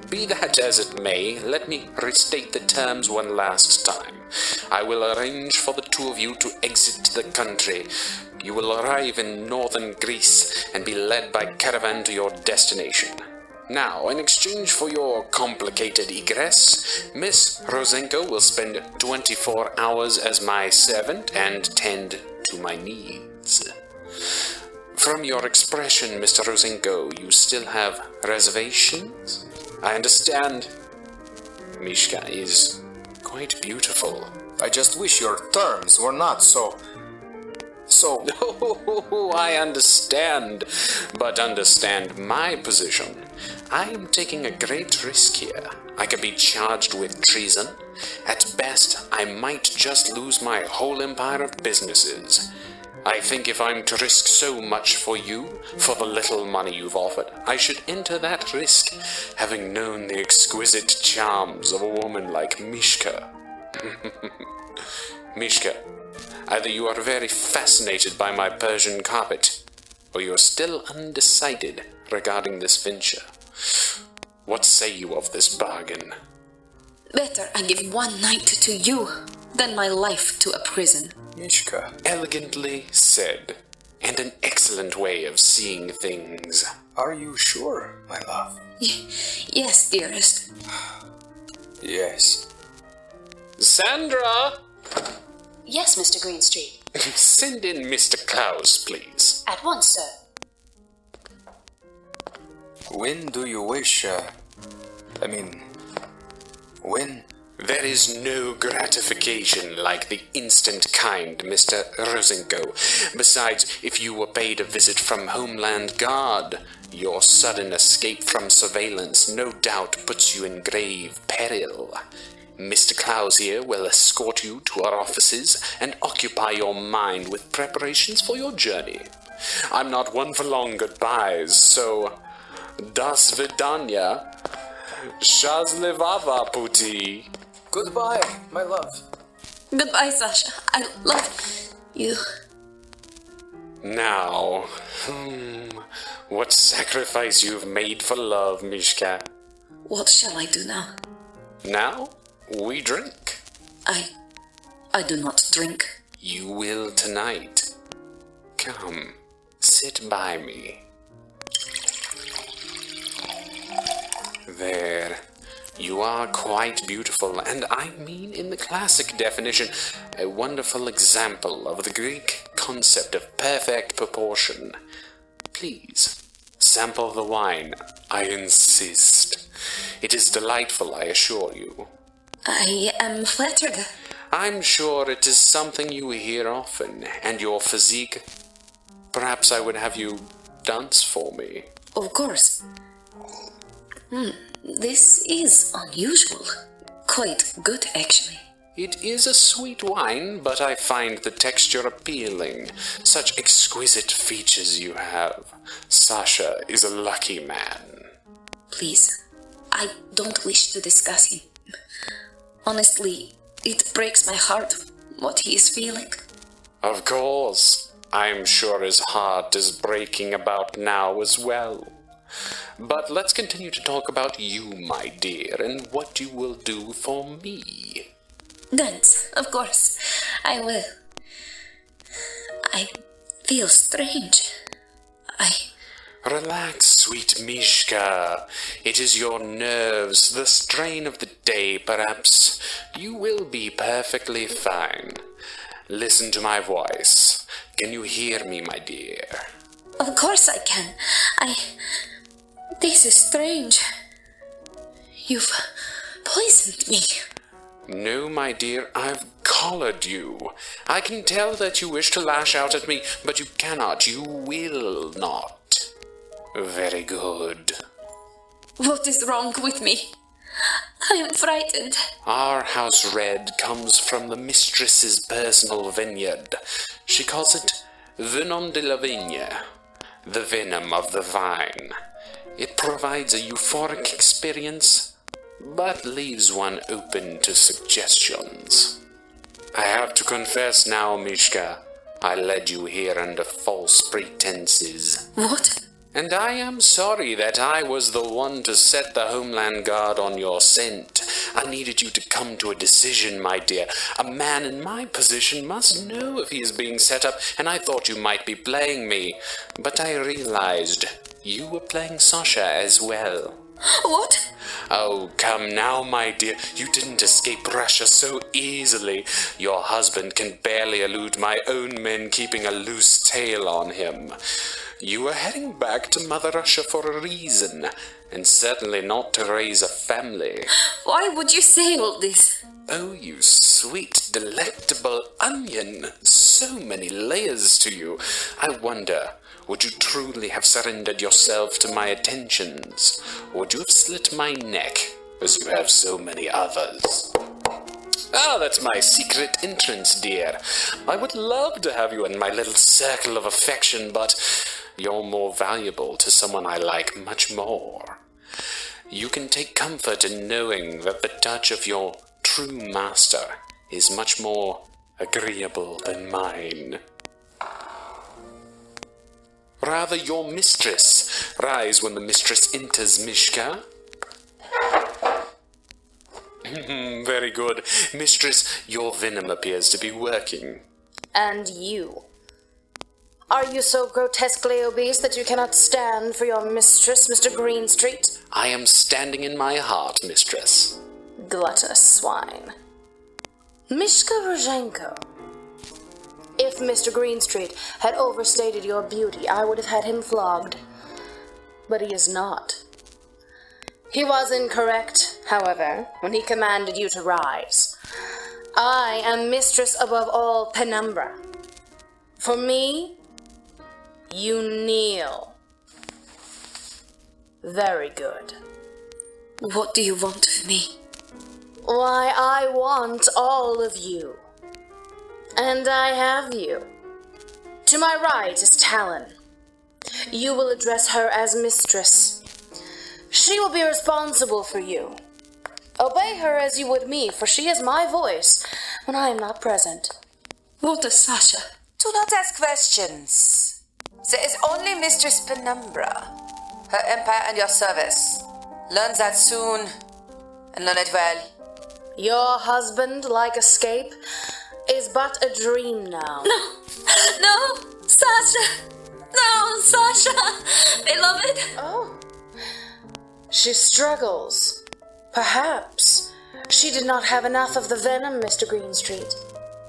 Be that as it may, let me restate the terms one last time. I will arrange for the two of you to exit the country. You will arrive in northern Greece and be led by caravan to your destination. Now, in exchange for your complicated egress, Miss Rosenko will spend 24 hours as my servant and tend to my needs. From your expression, Mr. Rosenko, you still have reservations? I understand. Miska is quite beautiful. I just wish your terms were not so... Oh, I understand. But understand my position. I am taking a great risk here. I could be charged with treason. At best, I might just lose my whole empire of businesses. I think if I'm to risk so much for you, for the little money you've offered, I should enter that risk, having known the exquisite charms of a woman like Miska. Miska, either you are very fascinated by my Persian carpet, or you are still undecided regarding this venture. What say you of this bargain? Better I give one night to you than my life to a prison. Miska. Elegantly said, and an excellent way of seeing things. Are you sure, my love? Yes, dearest. Yes. Sandra! Yes, Mr. Greenstreet. Send in Mr. Klaus, please. At once, sir. When do you wish, when? There is no gratification like the instant kind, Mr. Rosenko. Besides, if you were paid a visit from Homeland Guard, your sudden escape from surveillance no doubt puts you in grave peril. Mr. Klaus here will escort you to our offices and occupy your mind with preparations for your journey. I'm not one for long goodbyes, so das vidanya, shazlivava puti. Goodbye, my love. Goodbye, Sasha. I love you. Now, what sacrifice you've made for love, Miska. What shall I do now? Now, we drink. I do not drink. You will tonight. Come, sit by me. There. You are quite beautiful, and I mean in the classic definition, a wonderful example of the Greek concept of perfect proportion. Please, sample the wine. I insist. It is delightful, I assure you. I am flattered. I'm sure it is something you hear often, and your physique. Perhaps I would have you dance for me. Of course. This is unusual. Quite good, actually. It is a sweet wine, but I find the texture appealing. Such exquisite features you have. Sasha is a lucky man. Please, I don't wish to discuss him. Honestly, it breaks my heart what he is feeling. Of course. I'm sure his heart is breaking about now as well. But let's continue to talk about you, my dear, and what you will do for me. Dance, of course. I will. I feel strange. Relax, sweet Miska. It is your nerves, the strain of the day, perhaps. You will be perfectly fine. Listen to my voice. Can you hear me, my dear? Of course I can. This is strange. You've poisoned me. No, my dear, I've collared you. I can tell that you wish to lash out at me, but you cannot, you will not. Very good. What is wrong with me? I am frightened. Our house red comes from the Mistress's personal vineyard. She calls it Venom de la Vigne, the venom of the vine. It provides a euphoric experience, but leaves one open to suggestions. I have to confess now, Miska, I led you here under false pretenses. What? And I am sorry that I was the one to set the Homeland Guard on your scent. I needed you to come to a decision, my dear. A man in my position must know if he is being set up, and I thought you might be playing me. But I realized you were playing Sasha as well. What? Oh, come now, my dear. You didn't escape Russia so easily. Your husband can barely elude my own men keeping a loose tail on him. You were heading back to Mother Russia for a reason, and certainly not to raise a family. Why would you say all this? Oh, you sweet, delectable onion. So many layers to you. I wonder, would you truly have surrendered yourself to my attentions? Or would you have slit my neck, as you have so many others? Ah, that's my secret entrance, dear. I would love to have you in my little circle of affection, but you're more valuable to someone I like much more. You can take comfort in knowing that the touch of your true master is much more agreeable than mine. Rather your mistress. Rise when the mistress enters, Miska. Very good. Mistress, your venom appears to be working. And you? Are you so grotesquely obese that you cannot stand for your mistress, Mr. Greenstreet? I am standing in my heart, Mistress. Gluttonous swine. Miska Rozhenko. If Mr. Greenstreet had overstated your beauty, I would have had him flogged. But he is not. He was incorrect, however, when he commanded you to rise. I am mistress above all Penumbra. For me, you kneel. Very good. What do you want of me? Why, I want all of you. And I have you. To my right is Talon. You will address her as Mistress. She will be responsible for you. Obey her as you would me, for she is my voice when I am not present. What of Sasha? Do not ask questions. There is only Mistress Penumbra, her empire and your service. Learn that soon, and learn it well. Your husband-like escape is but a dream now. No, Sasha! No, Sasha! Beloved! Oh. She struggles. Perhaps she did not have enough of the venom, Mr. Greenstreet.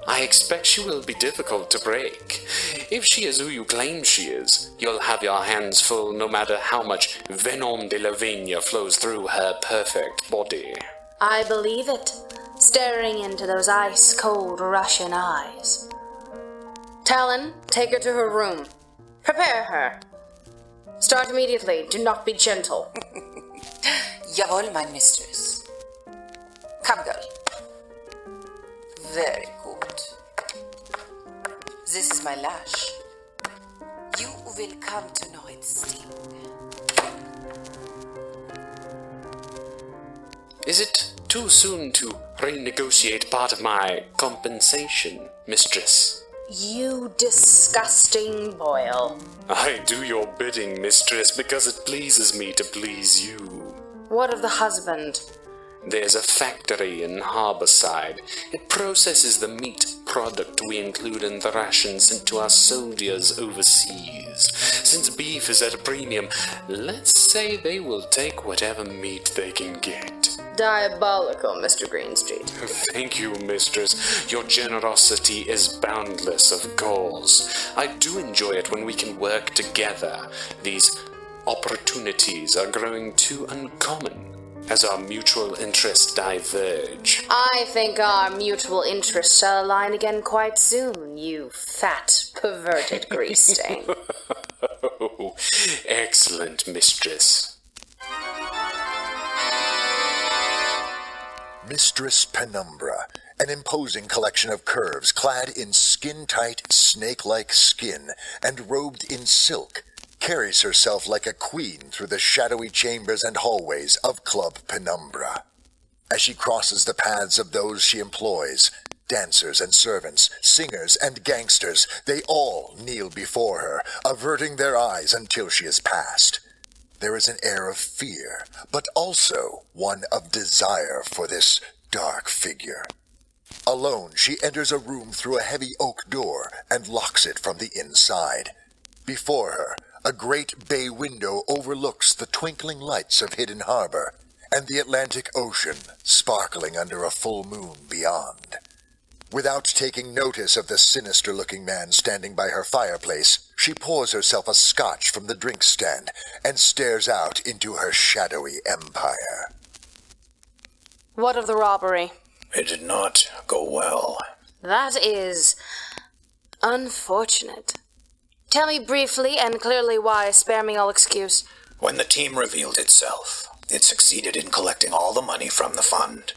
I expect she will be difficult to break. If she is who you claim she is, you'll have your hands full no matter how much venom de la vigne flows through her perfect body. I believe it, staring into those ice-cold Russian eyes. Talon, take her to her room. Prepare her. Start immediately. Do not be gentle. Jawohl, my mistress. Come, girl. Very good. This is my lash. You will come to know its sting. Is it too soon to renegotiate part of my compensation, Mistress? You disgusting boil. I do your bidding, Mistress, because it pleases me to please you. What of the husband? There's a factory in Harborside. It processes the meat product we include in the rations sent to our soldiers overseas. Since beef is at a premium, let's say they will take whatever meat they can get. Diabolical, Mr. Greenstreet. Thank you, Mistress. Your generosity is boundless, of course. I do enjoy it when we can work together. These opportunities are growing too uncommon as our mutual interests diverge. I think our mutual interests shall align again quite soon, you fat, perverted grease stain. Oh, excellent, Mistress. Mistress Penumbra, an imposing collection of curves clad in skin-tight, snake-like skin and robed in silk, carries herself like a queen through the shadowy chambers and hallways of Club Penumbra. As she crosses the paths of those she employs, dancers and servants, singers and gangsters, they all kneel before her, averting their eyes until she is past. There is an air of fear, but also one of desire for this dark figure. Alone, she enters a room through a heavy oak door and locks it from the inside. Before her, a great bay window overlooks the twinkling lights of Hidden Harbor and the Atlantic Ocean sparkling under a full moon beyond. Without taking notice of the sinister-looking man standing by her fireplace, she pours herself a scotch from the drink stand and stares out into her shadowy empire. What of the robbery? It did not go well. That is unfortunate. Tell me briefly and clearly why, spare me all excuse. When the team revealed itself, it succeeded in collecting all the money from the fund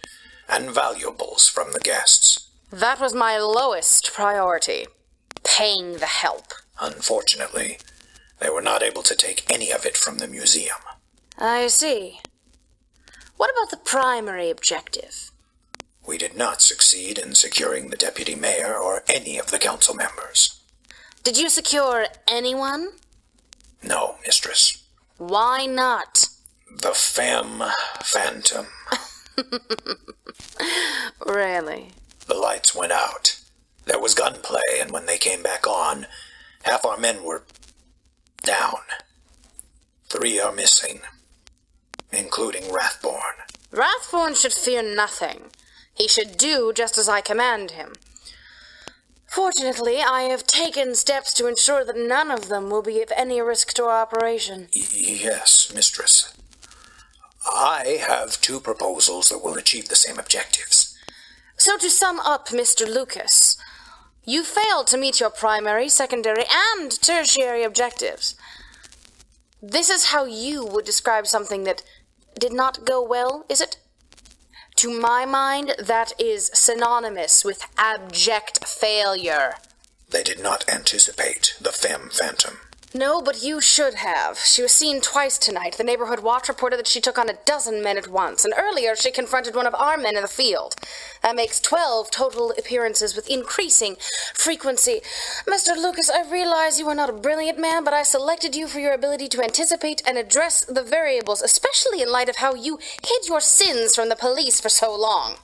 and valuables from the guests. That was my lowest priority. Paying the help. Unfortunately, they were not able to take any of it from the museum. I see. What about the primary objective? We did not succeed in securing the deputy mayor or any of the council members. Did you secure anyone? No, Mistress. Why not? The Femme Phantom. Really? The lights went out. There was gunplay, and when they came back on, half our men were down. 3 are missing, including Rathborn. Rathborn should fear nothing. He should do just as I command him. Fortunately, I have taken steps to ensure that none of them will be of any risk to our operation. Yes, Mistress. I have 2 proposals that will achieve the same objectives. So to sum up, Mr. Lucas, you failed to meet your primary, secondary, and tertiary objectives. This is how you would describe something that did not go well, is it? To my mind, that is synonymous with abject failure. They did not anticipate the Femme Phantom. No, but you should have. She was seen twice tonight. The neighborhood watch reported that she took on 12 men at once, and earlier she confronted one of our men in the field. That makes 12 total appearances with increasing frequency. Mr. Lucas, I realize you are not a brilliant man, but I selected you for your ability to anticipate and address the variables, especially in light of how you hid your sins from the police for so long.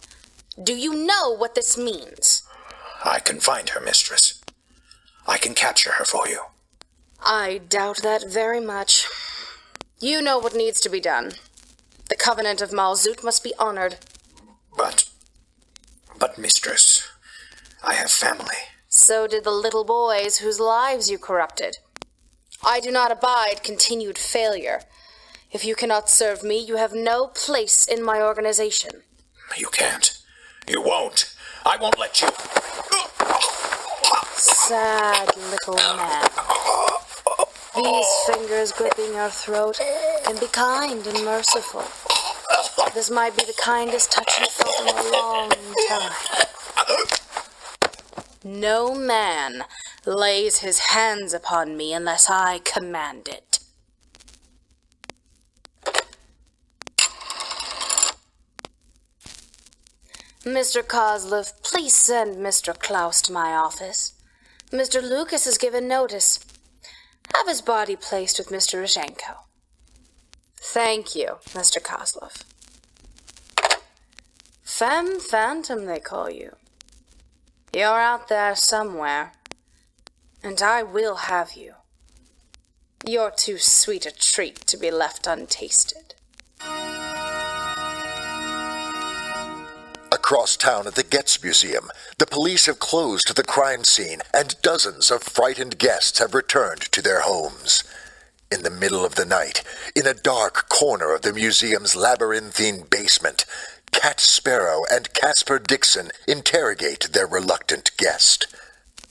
Do you know what this means? I can find her, Mistress. I can capture her for you. I doubt that very much. You know what needs to be done. The covenant of Malzut must be honored. But, Mistress, I have family. So did the little boys whose lives you corrupted. I do not abide continued failure. If you cannot serve me, you have no place in my organization. You can't. You won't. I won't let you. Sad little man. These fingers gripping your throat can be kind and merciful. This might be the kindest touch you've felt in a long time. No man lays his hands upon me unless I command it. Mr. Kozlov, please send Mr. Klaus to my office. Mr. Lucas has given notice. Have his body placed with Mr. Rozhenko. Thank you, Mr. Kozlov. Femme Phantom, they call you. You're out there somewhere, and I will have you. You're too sweet a treat to be left untasted. Across town at the Getz Museum, the police have closed the crime scene, and dozens of frightened guests have returned to their homes. In the middle of the night, in a dark corner of the museum's labyrinthine basement, Cat Sparrow and Casper Dixon interrogate their reluctant guest.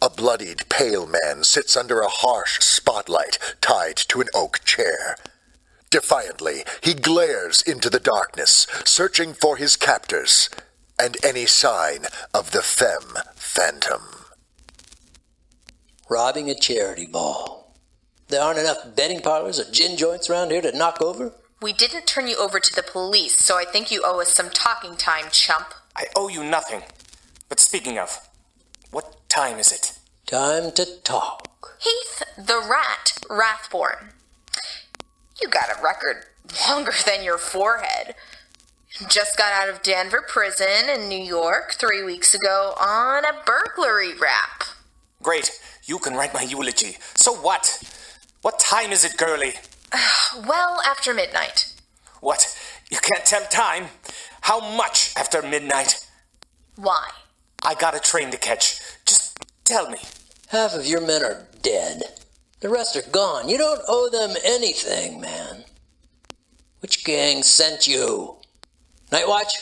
A bloodied, pale man sits under a harsh spotlight tied to an oak chair. Defiantly, he glares into the darkness, searching for his captors and any sign of the Femme Phantom. Robbing a charity ball. There aren't enough betting parlors or gin joints around here to knock over? We didn't turn you over to the police, so I think you owe us some talking time, chump. I owe you nothing. But speaking of, what time is it? Time to talk. Heath the Rat Rathborn. You got a record longer than your forehead. Just got out of Denver prison in New York 3 weeks ago on a burglary rap. Great. You can write my eulogy. So what? What time is it, girlie? Well, after midnight. What? You can't tell time? How much after midnight? Why? I got a train to catch. Just tell me. Half of your men are dead. The rest are gone. You don't owe them anything, man. Which gang sent you? Night Watch?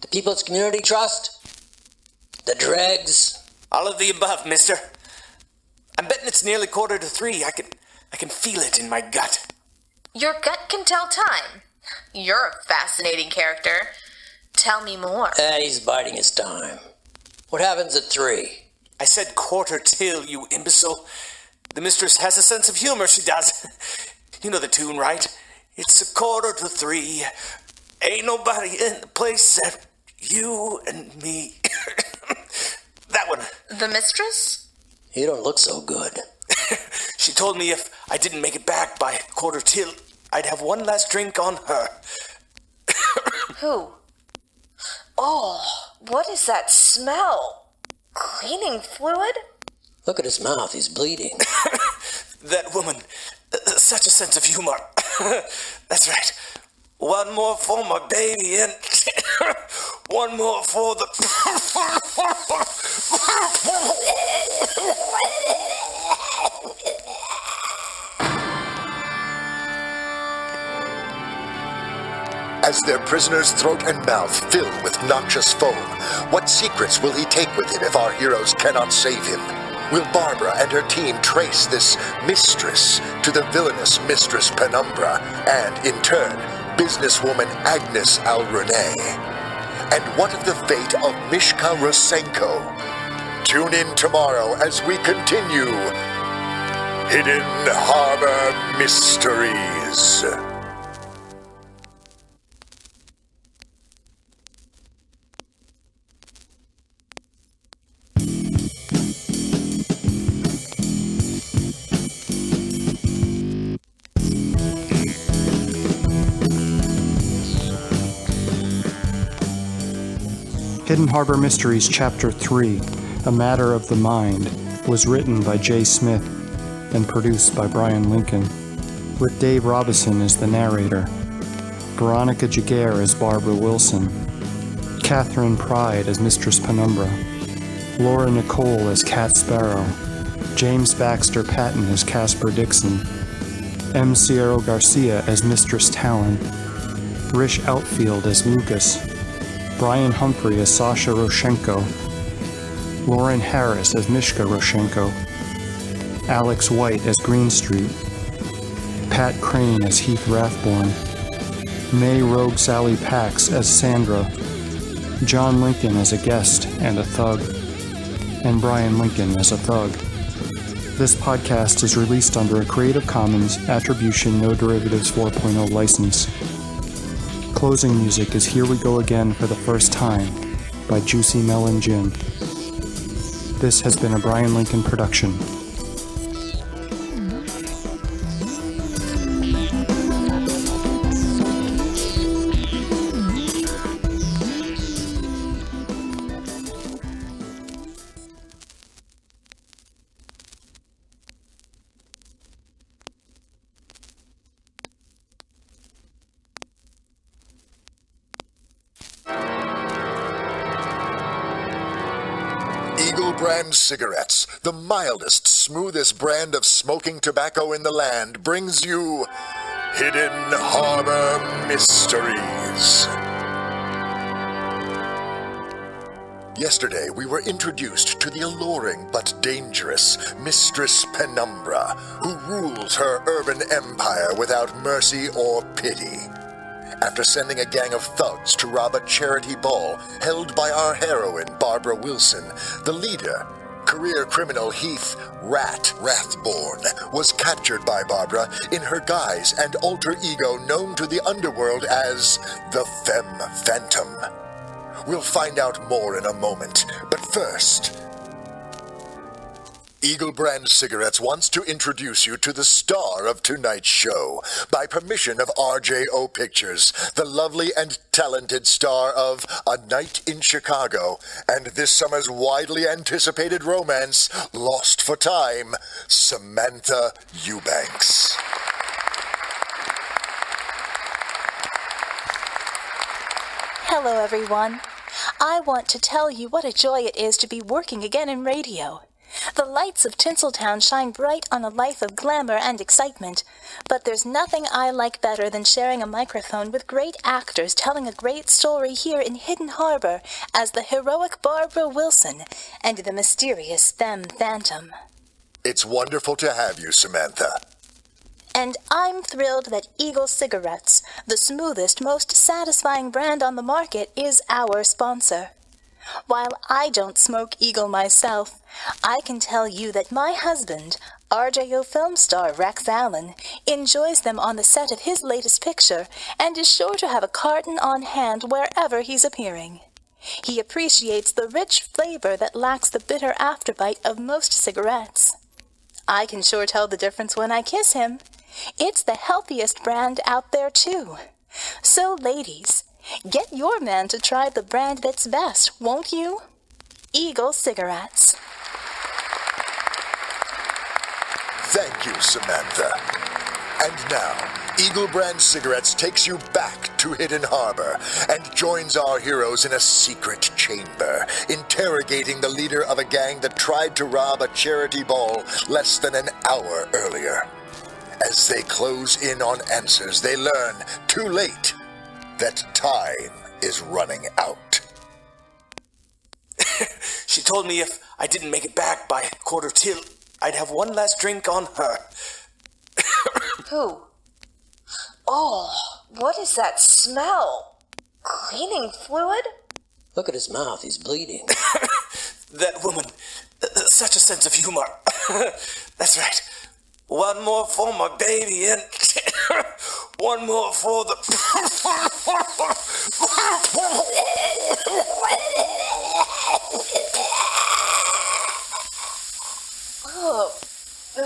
The People's Community Trust? The Dregs? All of the above, mister. I'm betting it's nearly 2:45. I can feel it in my gut. Your gut can tell time. You're a fascinating character. Tell me more. He's biding his time. What happens at 3? I said 2:45, you imbecile. The mistress has a sense of humor, she does. You know the tune, right? It's 2:45. Ain't nobody in the place except you and me. That one. The mistress? You don't look so good. She told me if I didn't make it back by 2:45, I'd have one last drink on her. Who? Oh, what is that smell? Cleaning fluid? Look at his mouth, he's bleeding. That woman, such a sense of humor. That's right. One more for my baby and one more for the... As their prisoner's throat and mouth fill with noxious foam, what secrets will he take with him if our heroes cannot save him? Will Barbara and her team trace this Mistress to the villainous Mistress Penumbra and, in turn, businesswoman Agnes Alrene? And what of the fate of Mishka Rosenko? Tune in tomorrow as we continue Hidden Harbor Mysteries. Hidden Harbor Mysteries Chapter 3, A Matter of the Mind, was written by J. Smith and produced by Bryan Lincoln, with Dave Robison as the narrator, Veronica Giguere as Barbara Wilson, Kathryn Pryde as Mistress Penumbra, Laura Nicole as Cat Sparrow, James Baxter Patton as Casper Dixon, M. Siero Garcia as Mistress Talon, Rish Outfield as Lucas, Brian Humphrey as Sasha Roshenko, Lauren Harris as Mishka Roshenko, Alex White as Greenstreet, Pat Crane as Heath Rathborn, May Rogue Sally Pax as Sandra, John Lincoln as a guest and a thug, and Bryan Lincoln as a thug. This podcast is released under a Creative Commons Attribution No Derivatives 4.0 license. Closing music is Here We Go Again for the First Time by Juicy Melon Gin. This has been a Bryan Lincoln production. Brand cigarettes, the mildest, smoothest brand of smoking tobacco in the land, brings you Hidden Harbor Mysteries. Yesterday, we were introduced to the alluring but dangerous Mistress Penumbra, who rules her urban empire without mercy or pity. After sending a gang of thugs to rob a charity ball held by our heroine, Barbara Wilson, the leader, career criminal Heath Rathborn, was captured by Barbara in her guise and alter ego known to the underworld as the Femme Phantom. We'll find out more in a moment, but first, Eagle Brand Cigarettes wants to introduce you to the star of tonight's show, by permission of RJO Pictures, the lovely and talented star of A Night in Chicago, and this summer's widely anticipated romance, Lost for Time, Samantha Eubanks. Hello, everyone. I want to tell you what a joy it is to be working again in radio. The lights of Tinseltown shine bright on a life of glamour and excitement, but there's nothing I like better than sharing a microphone with great actors telling a great story here in Hidden Harbor as the heroic Barbara Wilson and the mysterious Femme Phantom. It's wonderful to have you, Samantha. And I'm thrilled that Eagle Cigarettes, the smoothest, most satisfying brand on the market, is our sponsor. While I don't smoke Eagle myself, I can tell you that my husband, RJO film star Rex Allen, enjoys them on the set of his latest picture and is sure to have a carton on hand wherever he's appearing. He appreciates the rich flavor that lacks the bitter afterbite of most cigarettes. I can sure tell the difference when I kiss him. It's the healthiest brand out there, too. So, ladies, get your man to try the brand that's best, won't you? Eagle Cigarettes. Thank you, Samantha. And now, Eagle Brand Cigarettes takes you back to Hidden Harbor and joins our heroes in a secret chamber, interrogating the leader of a gang that tried to rob a charity ball less than an hour earlier. As they close in on answers, they learn, too late, that time is running out. She told me if I didn't make it back by 1:45, I'd have one last drink on her. Who? Oh, what is that smell? Cleaning fluid? Look at his mouth, he's bleeding. That woman, such a sense of humor. That's right. One more for my baby and one more for the...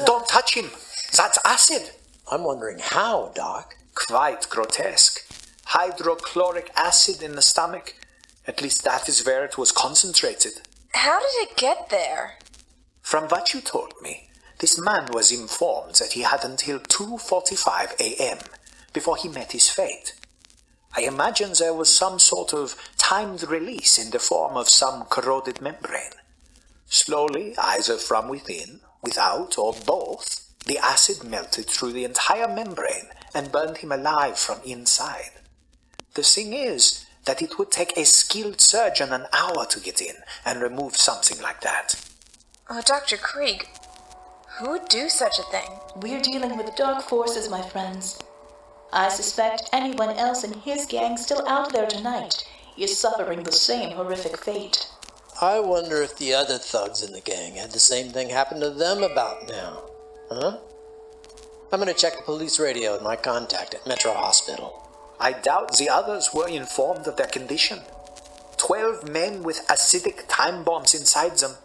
Don't touch him. That's acid. I'm wondering how, Doc. Quite grotesque. Hydrochloric acid in the stomach. At least that is where it was concentrated. How did it get there? From what you told me, this man was informed that he had until 2:45 a.m. before he met his fate. I imagine there was some sort of timed release in the form of some corroded membrane. Slowly, either from within, without, or both, the acid melted through the entire membrane and burned him alive from inside. The thing is that it would take a skilled surgeon an hour to get in and remove something like that. Oh, Dr. Krieg, who would do such a thing? We're dealing with dark forces, my friends. I suspect anyone else in his gang still out there tonight is suffering the same horrific fate. I wonder if the other thugs in the gang had the same thing happen to them about now. Huh? I'm gonna check the police radio with my contact at Metro Hospital. I doubt the others were informed of their condition. 12 men with acidic time bombs inside them.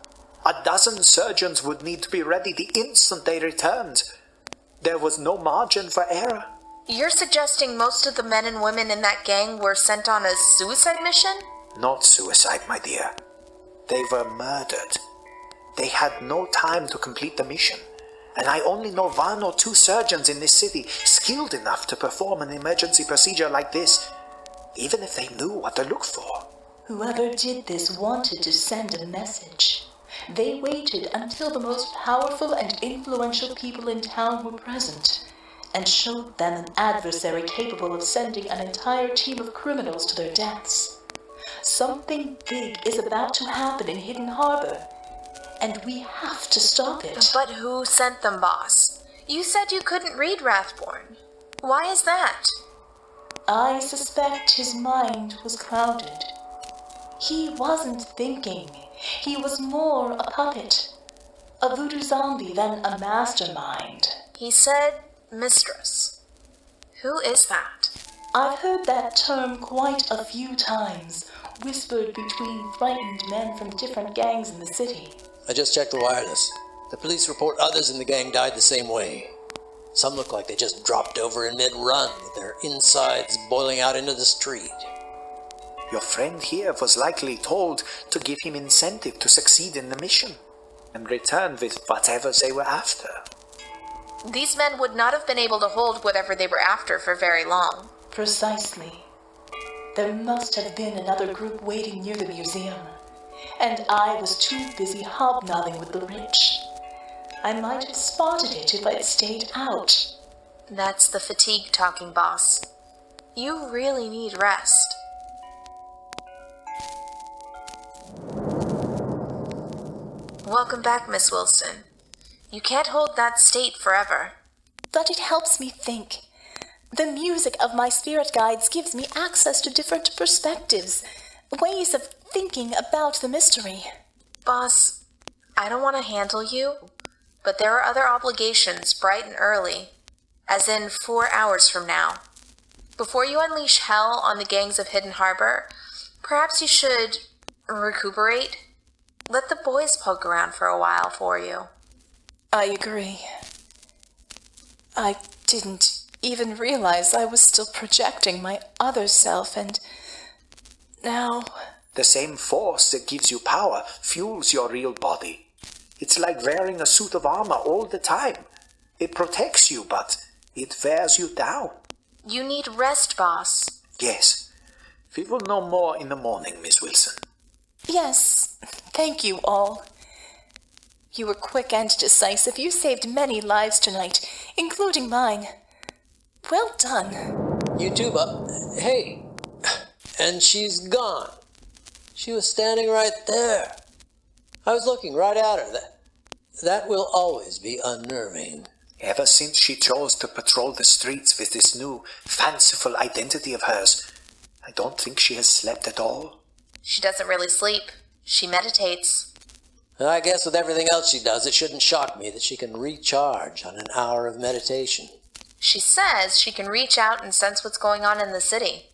A dozen surgeons would need to be ready the instant they returned. There was no margin for error. You're suggesting most of the men and women in that gang were sent on a suicide mission? Not suicide, my dear. They were murdered. They had no time to complete the mission. And I only know 1 or 2 surgeons in this city skilled enough to perform an emergency procedure like this, even if they knew what to look for. Whoever did this wanted to send a message. They waited until the most powerful and influential people in town were present, and showed them an adversary capable of sending an entire team of criminals to their deaths. Something big is about to happen in Hidden Harbor, and we have to stop it. But who sent them, boss? You said you couldn't read Rathborn. Why is that? I suspect his mind was clouded. He wasn't thinking. He was more a puppet. A voodoo zombie than a mastermind. He said Mistress. Who is that? I've heard that term quite a few times, whispered between frightened men from different gangs in the city. I just checked the wireless. The police report others in the gang died the same way. Some look like they just dropped over in mid-run with their insides boiling out into the street. Your friend here was likely told to give him incentive to succeed in the mission and return with whatever they were after. These men would not have been able to hold whatever they were after for very long. Precisely. There must have been another group waiting near the museum, and I was too busy hobnobbing with the rich. I might have spotted it if I'd stayed out. That's the fatigue talking, boss. You really need rest. Welcome back, Miss Wilson. You can't hold that state forever. But it helps me think. The music of my spirit guides gives me access to different perspectives, ways of thinking about the mystery. Boss, I don't want to handle you, but there are other obligations bright and early, as in 4 hours from now. Before you unleash hell on the gangs of Hidden Harbor, perhaps you should recuperate. Let the boys poke around for a while for you. I agree. I didn't even realize I was still projecting my other self, and now... The same force that gives you power fuels your real body. It's like wearing a suit of armor all the time. It protects you, but It wears you down. You need rest, boss. Yes. We will know more in the morning, Miss Wilson. Yes, thank you all. You were quick and decisive. You saved many lives tonight, including mine. Well done. You too, Bob. Hey, and she's gone. She was standing right there. I was looking right at her. That will always be unnerving. Ever since she chose to patrol the streets with this new, fanciful identity of hers, I don't think she has slept at all. She doesn't really sleep. She meditates. I guess with everything else she does, it shouldn't shock me that she can recharge on an hour of meditation. She says she can reach out and sense what's going on in the city.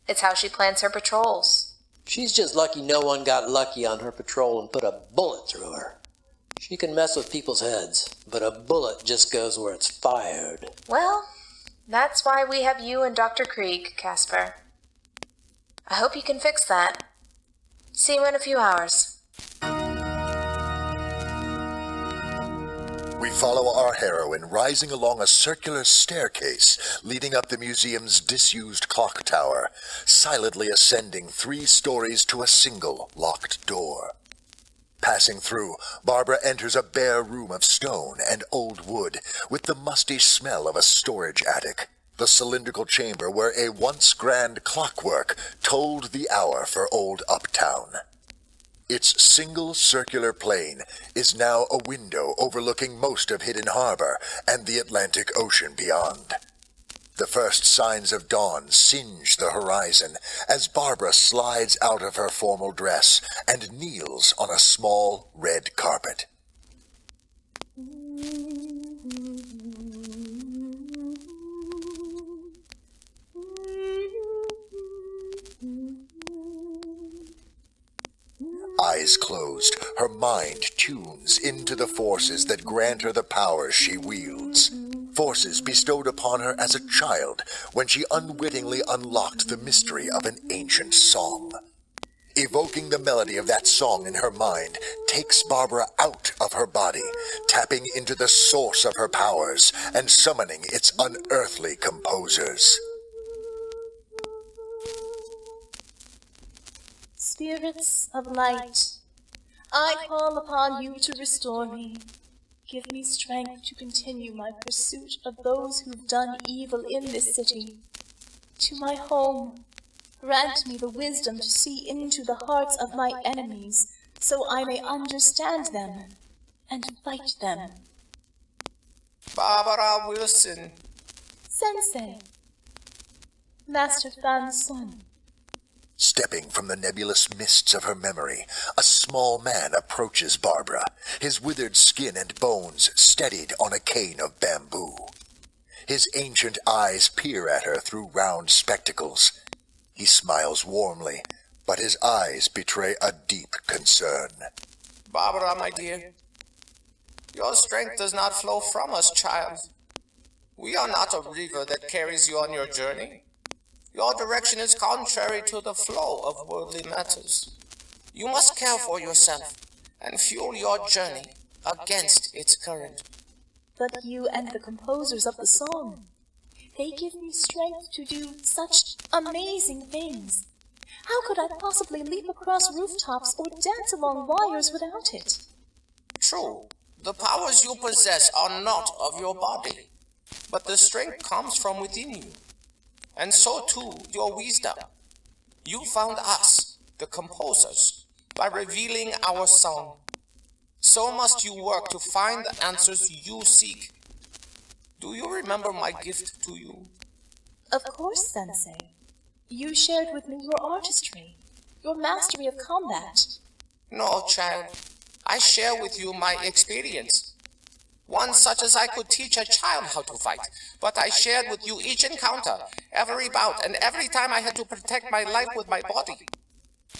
It's how she plans her patrols. She's just lucky no one got lucky on her patrol and put a bullet through her. She can mess with people's heads, but a bullet just goes where it's fired. Well, that's why we have you and Dr. Krieg, Casper. I hope you can fix that. See you in a few hours. We follow our heroine rising along a circular staircase leading up the museum's disused clock tower, silently ascending 3 stories to a single locked door. Passing through, Barbara enters a bare room of stone and old wood, with the musty smell of a storage attic. The cylindrical chamber where a once grand clockwork tolled the hour for old Uptown. Its single circular plane is now a window overlooking most of Hidden Harbor and the Atlantic Ocean beyond. The first signs of dawn singe the horizon as Barbara slides out of her formal dress and kneels on a small red carpet. Eyes closed, her mind tunes into the forces that grant her the powers she wields. Forces bestowed upon her as a child when she unwittingly unlocked the mystery of an ancient song. Evoking the melody of that song in her mind takes Barbara out of her body, tapping into the source of her powers and summoning its unearthly composers. Spirits of light, I call upon you to restore me. Give me strength to continue my pursuit of those who've done evil in this city. To my home, grant me the wisdom to see into the hearts of my enemies, so I may understand them and fight them. Barbara Wilson. Sensei. Master Fan's son. Stepping from the nebulous mists of her memory, a small man approaches Barbara, his withered skin and bones steadied on a cane of bamboo. His ancient eyes peer at her through round spectacles. He smiles warmly, but his eyes betray a deep concern. Barbara, my dear, your strength does not flow from us, child. We are not a river that carries you on your journey. Your direction is contrary to the flow of worldly matters. You must care for yourself and fuel your journey against its current. But you and the composers of the song, they give me strength to do such amazing things. How could I possibly leap across rooftops or dance along wires without it? True, the powers you possess are not of your body, but the strength comes from within you. And so too your wisdom. You found us, the composers, by revealing our song. So must you work to find the answers you seek. Do you remember my gift to you? Of course, Sensei. You shared with me your artistry, your mastery of combat. No, child. I share with you my experience. One such as I could teach a child how to fight, but I shared with you each encounter, every bout, and every time I had to protect my life with my body.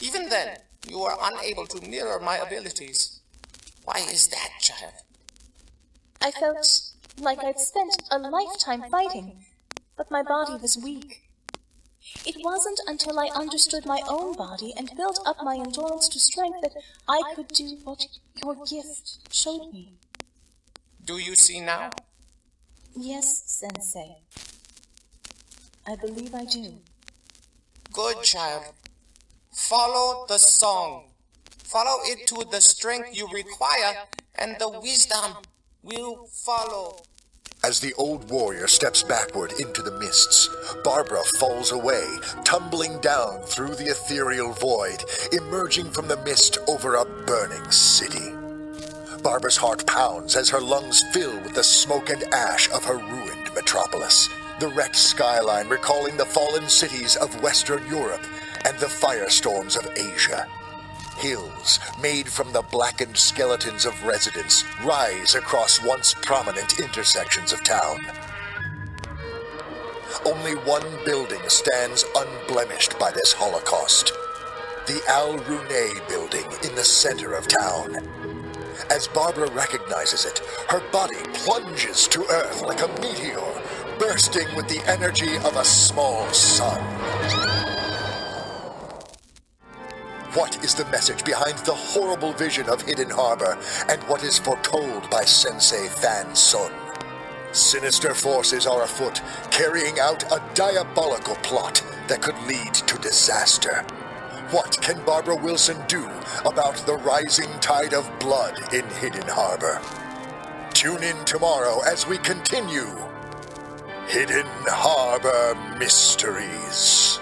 Even then, you were unable to mirror my abilities. Why is that, child? I felt like I'd spent a lifetime fighting, but my body was weak. It wasn't until I understood my own body and built up my endurance to strength that I could do what your gift showed me. Do you see now? Yes, Sensei. I believe I do. Good, child. Follow the song. Follow it to the strength you require, and the wisdom will follow. As the old warrior steps backward into the mists, Barbara falls away, tumbling down through the ethereal void, emerging from the mist over a burning city. Barbara's heart pounds as her lungs fill with the smoke and ash of her ruined metropolis, the wrecked skyline recalling the fallen cities of Western Europe and the firestorms of Asia. Hills, made from the blackened skeletons of residents, rise across once prominent intersections of town. Only one building stands unblemished by this holocaust. The Al Rooney building in the center of town. As Barbara recognizes it, her body plunges to Earth like a meteor, bursting with the energy of a small sun. What is the message behind the horrible vision of Hidden Harbor, and what is foretold by Sensei Fan Sun? Sinister forces are afoot, carrying out a diabolical plot that could lead to disaster. What can Barbara Wilson do about the rising tide of blood in Hidden Harbor? Tune in tomorrow as we continue Hidden Harbor Mysteries.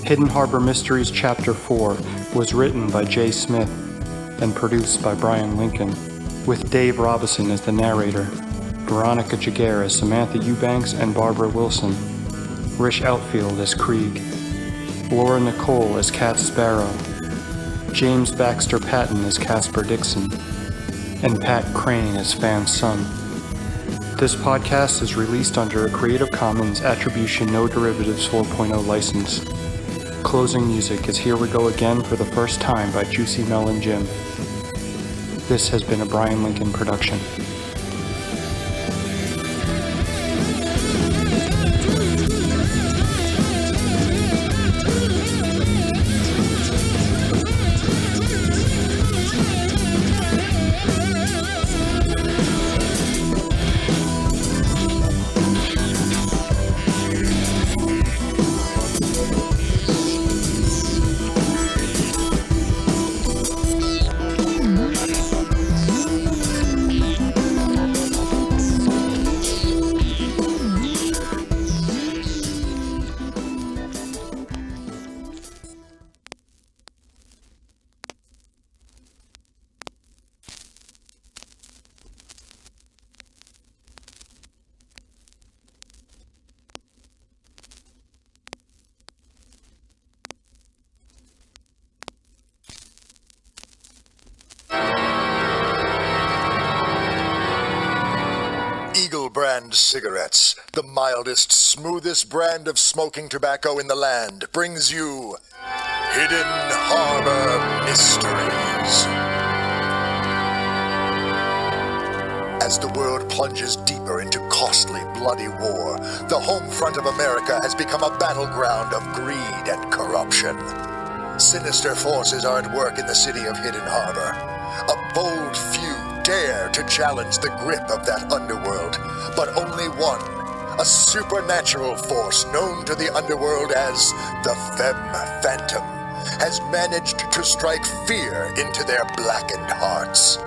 Hidden Harbor Mysteries Chapter 4 was written by J. Smith and produced by Bryan Lincoln, with Dave Robison as the narrator, Veronica Giguere as Samantha Eubanks and Barbara Wilson, Rish Outfield as Krieg, Laura Nicole as Cat Sparrow, James Baxter Patton as Casper Dixon, and Pat Crane as Fan Sun. This podcast is released under a Creative Commons Attribution No Derivatives 4.0 license. Closing music is Here We Go Again for the First Time by Juicy Melon Jim. This has been a Bryan Lincoln production. Brand cigarettes, the mildest, smoothest brand of smoking tobacco in the land, brings you Hidden Harbor Mysteries. As the world plunges deeper into costly, bloody war, the home front of America has become a battleground of greed and corruption. Sinister forces are at work in the city of Hidden Harbor. A bold few dare to challenge the grip of that underworld, but only one, a supernatural force known to the underworld as the Femme Phantom, has managed to strike fear into their blackened hearts.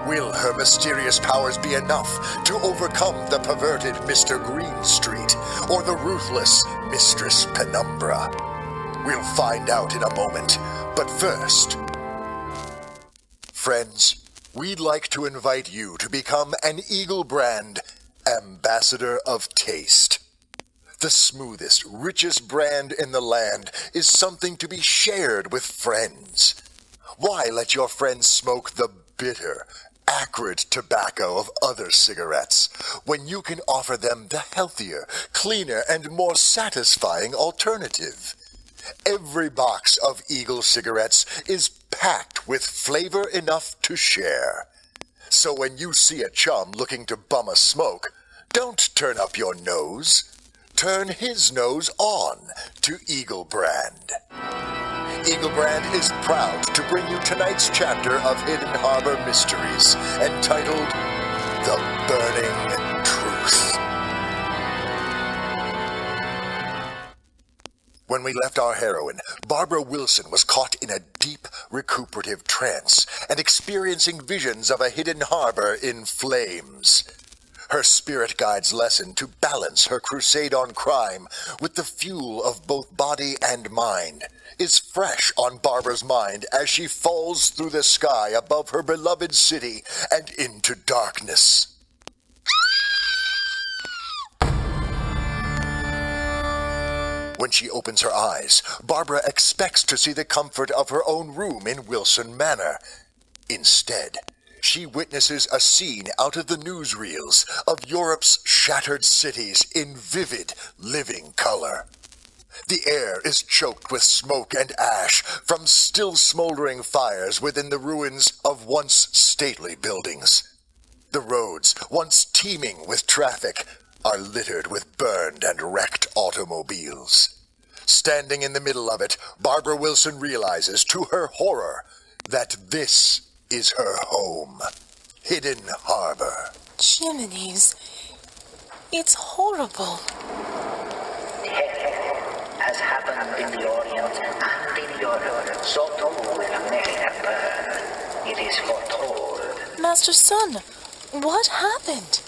Will her mysterious powers be enough to overcome the perverted Mr. Greenstreet or the ruthless Mistress Penumbra? We'll find out in a moment, but first, friends, we'd like to invite you to become an Eagle Brand Ambassador of Taste. The smoothest, richest brand in the land is something to be shared with friends. Why let your friends smoke the bitter, acrid tobacco of other cigarettes when you can offer them the healthier, cleaner, and more satisfying alternative? Every box of Eagle cigarettes is packed with flavor enough to share. So when you see a chum looking to bum a smoke, don't turn up your nose. Turn his nose on to Eagle Brand. Eagle Brand is proud to bring you tonight's chapter of Hidden Harbor Mysteries, entitled The Burning Truth. When we left our heroine, Barbara Wilson was caught in a deep, recuperative trance and experiencing visions of a hidden harbor in flames. Her spirit guide's lesson to balance her crusade on crime with the fuel of both body and mind is fresh on Barbara's mind as she falls through the sky above her beloved city and into darkness. When she opens her eyes, Barbara expects to see the comfort of her own room in Wilson Manor. Instead, she witnesses a scene out of the newsreels of Europe's shattered cities in vivid, living color. The air is choked with smoke and ash from still smoldering fires within the ruins of once stately buildings. The roads, once teeming with traffic, are littered with burned and wrecked automobiles. Standing in the middle of it, Barbara Wilson realizes, to her horror, that this is her home, Hidden Harbor. Jiminy's. It's horrible. As happened in the Orient and in Europe, so too in America. It is foretold. Master Sun, what happened?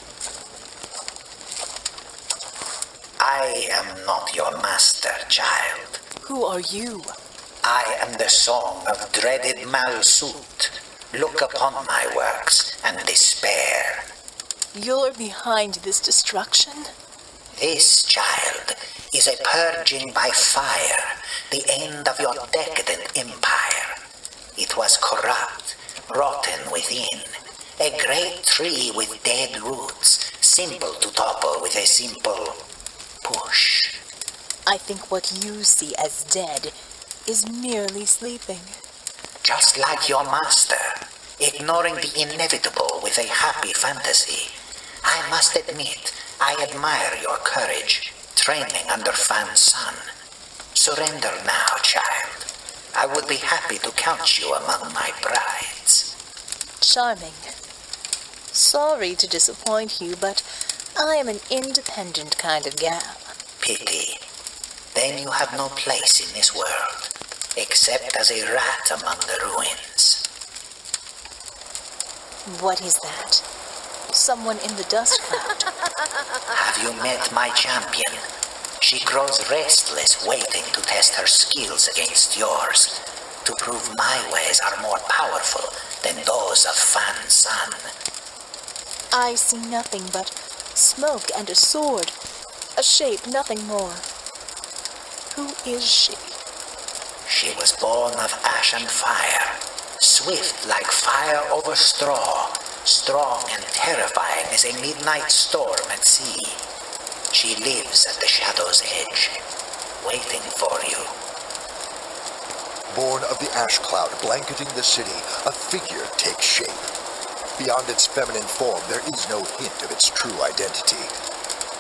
I am not your master, child. Who are you? I am the song of dreaded Malsut. Look upon my works and despair. You're behind this destruction? This, child, is a purging by fire, the end of your decadent empire. It was corrupt, rotten within, a great tree with dead roots, simple to topple with a simple push. I think what you see as dead is merely sleeping. Just like your master, ignoring the inevitable with a happy fantasy. I must admit, I admire your courage, training under Fan's son. Surrender now, child. I would be happy to count you among my brides. Charming. Sorry to disappoint you, but I am an independent kind of gal. Pity. Then you have no place in this world, except as a rat among the ruins. What is that? Someone in the dust cloud. Have you met my champion? She grows restless, waiting to test her skills against yours, to prove my ways are more powerful than those of Fan's son. I see nothing but smoke and a sword, a shape, nothing more. Who is she? She was born of ash and fire, swift like fire over straw, strong and terrifying as a midnight storm at sea. She lives at the shadow's edge, waiting for you. Born of the ash cloud blanketing the city, a figure takes shape. Beyond its feminine form, there is no hint of its true identity.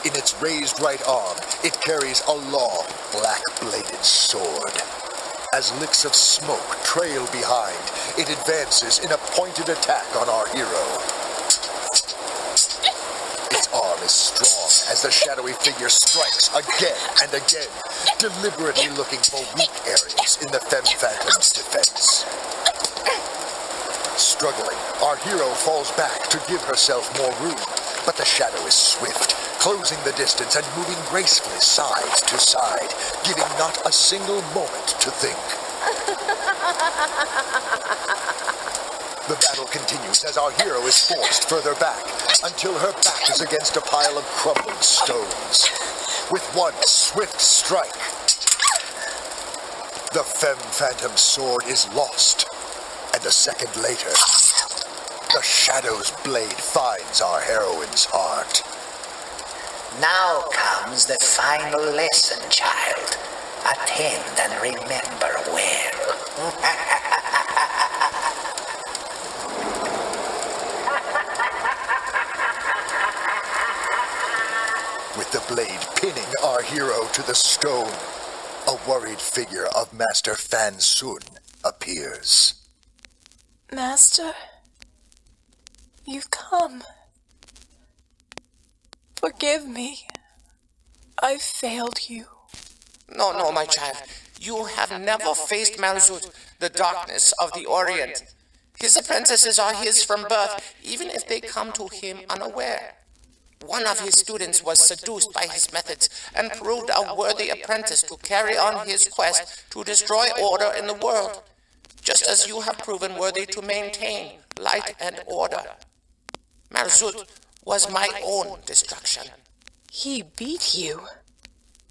In its raised right arm, it carries a long, black-bladed sword. As licks of smoke trail behind, it advances in a pointed attack on our hero. Its arm is strong as the shadowy figure strikes again and again, deliberately looking for weak areas in the Femme Phantom's defense. Struggling, our hero falls back to give herself more room, but the shadow is swift, closing the distance and moving gracefully side to side, giving not a single moment to think. The battle continues as our hero is forced further back, until her back is against a pile of crumbled stones. With one swift strike, the Femme Phantom's sword is lost, and a second later, the shadow's blade finds our heroine's heart. Now comes the final lesson, child. Attend and remember well. With the blade pinning our hero to the stone, a worried figure of Master Fan Sun appears. Master, you've come. Forgive me. I've failed you. No, my child. You have never faced Malzut, the darkness of the Orient. His apprentices are his from birth, even if they come to him unaware. One of his students was seduced by his methods and proved a worthy apprentice to carry on his quest to destroy order in the world, just as you have proven worthy to maintain light and order. Malzut was my own destruction. He beat you?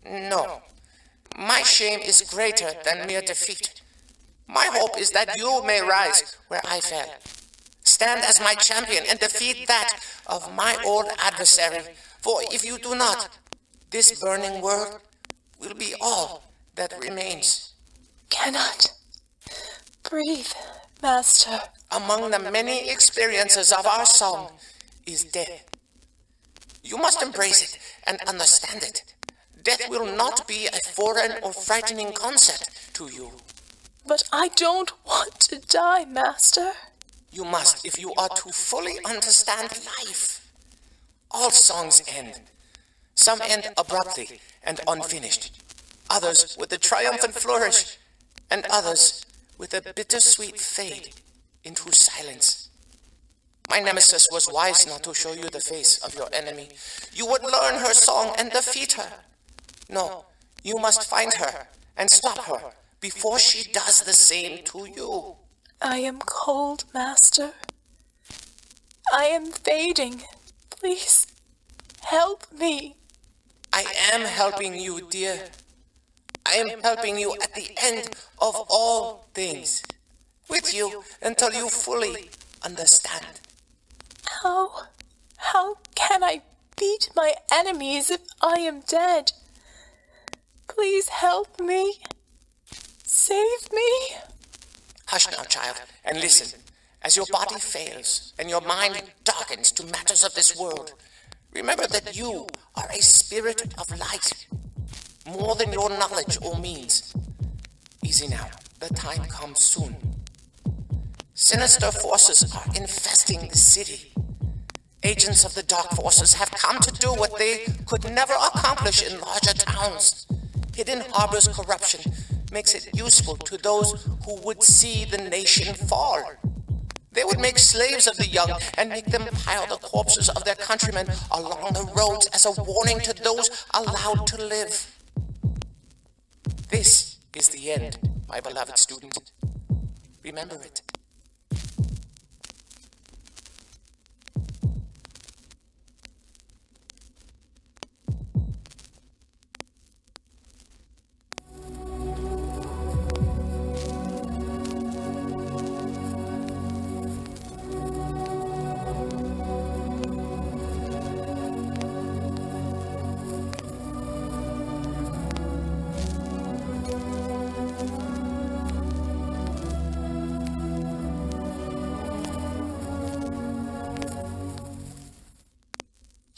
No. My shame is greater than mere defeat. My hope is that you may rise where I fell. Stand as my champion and defeat that of my old adversary. For if you do not, this burning world will be all that remains. Cannot breathe, Master. Among the many experiences of our song is death. You must embrace it and understand it. Death will not be a foreign or frightening concept to you. But I don't want to die, Master. You must if you are to fully understand life. All songs end. Some end abruptly and unfinished. Others with a triumphant flourish. And others with a bittersweet fade into silence. My nemesis was wise not to show you the face of your enemy. You would learn her song and defeat her. No, you must find her and stop her before she does the same to you. I am cold, Master. I am fading. Please, help me. I am helping you, dear. I am helping you at the end of all things. With you until you fully understand. How can I beat my enemies if I am dead? Please help me. Save me. Hush now, child, and listen. As your body fails and your mind darkens to matters of this world, remember that you are a spirit of light, more than your knowledge or means. Easy now, the time comes soon. Sinister forces are infesting the city. Agents of the dark forces have come to do what they could never accomplish in larger towns. Hidden Harbor's corruption makes it useful to those who would see the nation fall. They would make slaves of the young and make them pile the corpses of their countrymen along the roads as a warning to those allowed to live. This is the end, my beloved student. Remember it.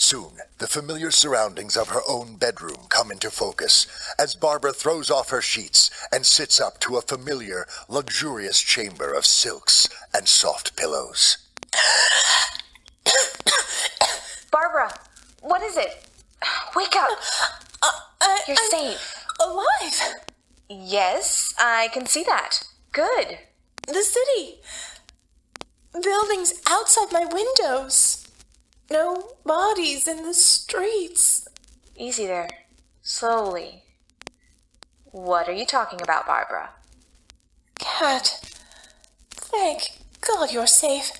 Soon, the familiar surroundings of her own bedroom come into focus as Barbara throws off her sheets and sits up to a familiar, luxurious chamber of silks and soft pillows. Barbara, what is it? Wake up. You're safe. Alive. Yes, I can see that. Good. The city. Buildings outside my windows. No bodies in the streets. Easy there. Slowly. What are you talking about, Barbara? Cat. Thank God you're safe.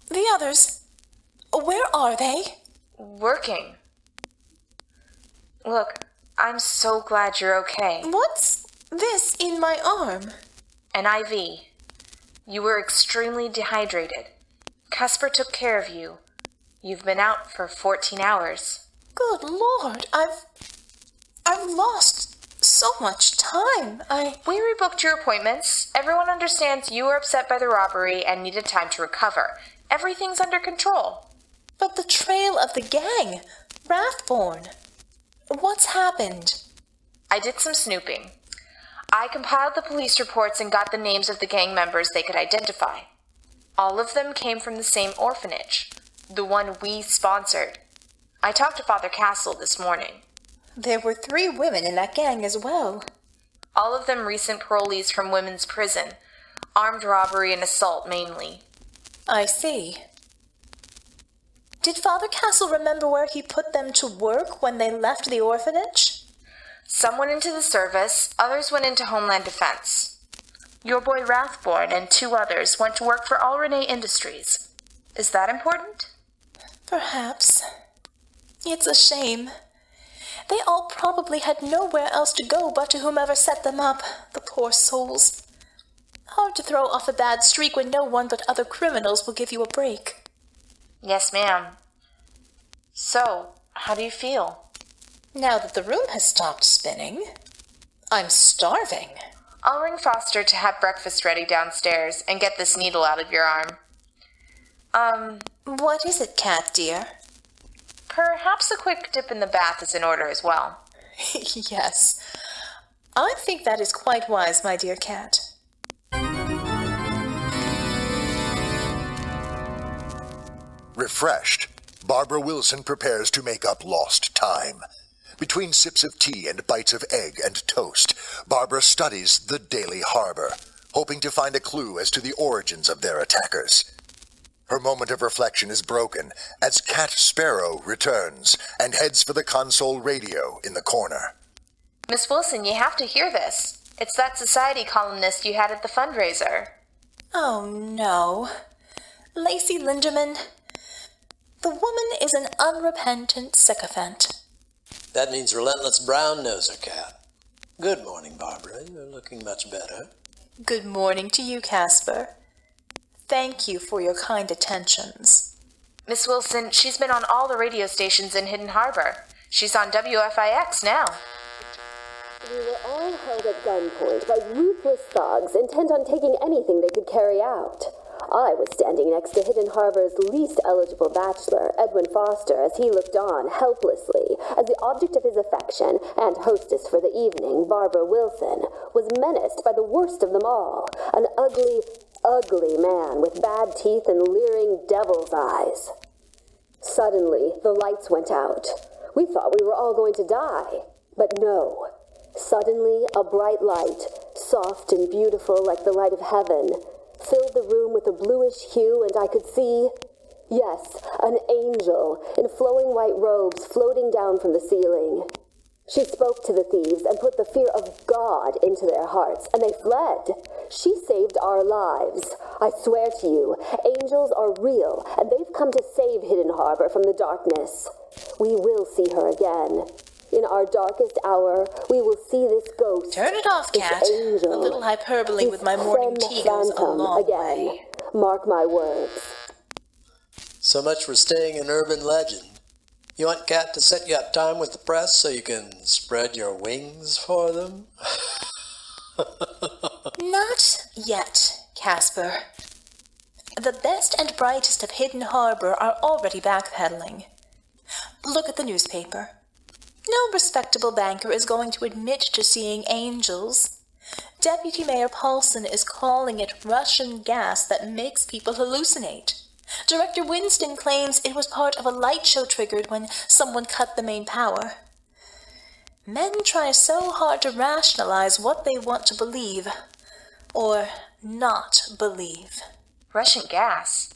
The others, where are they? Working. Look, I'm so glad you're okay. What's this in my arm? An IV. You were extremely dehydrated. Casper took care of you. You've been out for 14 hours. Good Lord, I've lost so much time. We rebooked your appointments. Everyone understands you were upset by the robbery and needed time to recover. Everything's under control. But the trail of the gang, Rathborn. What's happened? I did some snooping. I compiled the police reports and got the names of the gang members they could identify. All of them came from the same orphanage, the one we sponsored. I talked to Father Castle this morning. There were 3 women in that gang as well. All of them recent parolees from women's prison. Armed robbery and assault mainly. I see. Did Father Castle remember where he put them to work when they left the orphanage? Some went into the service, others went into Homeland Defense. Your boy Rathborn and 2 others went to work for All Renee Industries. Is that important? Perhaps. It's a shame. They all probably had nowhere else to go but to whomever set them up, the poor souls. Hard to throw off a bad streak when no one but other criminals will give you a break. Yes, ma'am. So, how do you feel? Now that the room has stopped spinning, I'm starving. I'll ring Foster to have breakfast ready downstairs and get this needle out of your arm. What is it, Cat, dear? Perhaps a quick dip in the bath is in order as well. Yes. I think that is quite wise, my dear Cat. Refreshed, Barbara Wilson prepares to make up lost time. Between sips of tea and bites of egg and toast, Barbara studies the Daily Harbor, hoping to find a clue as to the origins of their attackers. Her moment of reflection is broken as Cat Sparrow returns and heads for the console radio in the corner. Miss Wilson, you have to hear this. It's that society columnist you had at the fundraiser. Oh, no. Lacey Linderman. The woman is an unrepentant sycophant. That means relentless brown-noser, Cat. Good morning, Barbara. You're looking much better. Good morning to you, Casper. Thank you for your kind attentions. Miss Wilson, she's been on all the radio stations in Hidden Harbor. She's on WFIX now. We were all held at gunpoint by ruthless thugs intent on taking anything they could carry out. I was standing next to Hidden Harbor's least eligible bachelor, Edwin Foster, as he looked on helplessly as the object of his affection and hostess for the evening, Barbara Wilson, was menaced by the worst of them all, an ugly man with bad teeth and leering devil's eyes. Suddenly, the lights went out. We thought we were all going to die, but no. Suddenly, a bright light, soft and beautiful like the light of heaven, filled the room with a bluish hue, and I could see, yes, an angel in flowing white robes floating down from the ceiling. She spoke to the thieves and put the fear of God into their hearts, and they fled. She saved our lives. I swear to you, angels are real, and they've come to save Hidden Harbor from the darkness. We will see her again. In our darkest hour, we will see this ghost. Turn it off, Cat. Angel, a little hyperbole with my morning tea goes a long way. Mark my words. So much for staying an urban legend. You want Cat to set you up time with the press so you can spread your wings for them? Not yet, Casper. The best and brightest of Hidden Harbor are already backpedaling. Look at the newspaper. No respectable banker is going to admit to seeing angels. Deputy Mayor Paulson is calling it Russian gas that makes people hallucinate. Director Winston claims it was part of a light show triggered when someone cut the main power. Men try so hard to rationalize what they want to believe, or not believe. Russian gas?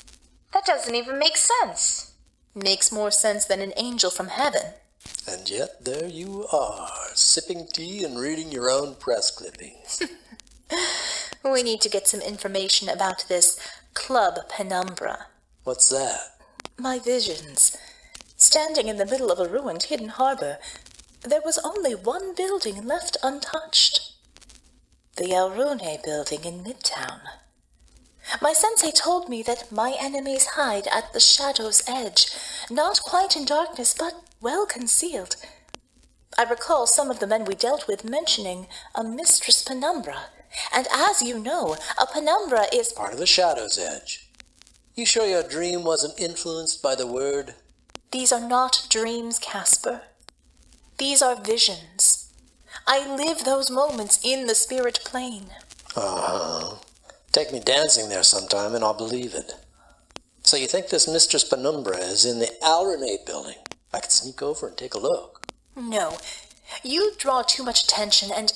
That doesn't even make sense. Makes more sense than an angel from heaven. And yet there you are, sipping tea and reading your own press clippings. We need to get some information about this Club Penumbra. What's that? My visions. Standing in the middle of a ruined Hidden Harbor, there was only one building left untouched. The El Rune building in Midtown. My sensei told me that my enemies hide at the shadow's edge, not quite in darkness, but well concealed. I recall some of the men we dealt with mentioning a Mistress Penumbra. And as you know, a Penumbra is part of the Shadow's Edge. You sure your dream wasn't influenced by the word? These are not dreams, Casper. These are visions. I live those moments in the spirit plane. Uh-huh. Take me dancing there sometime and I'll believe it. So you think this Mistress Penumbra is in the Alrenate building? I could sneak over and take a look. No. You draw too much attention, and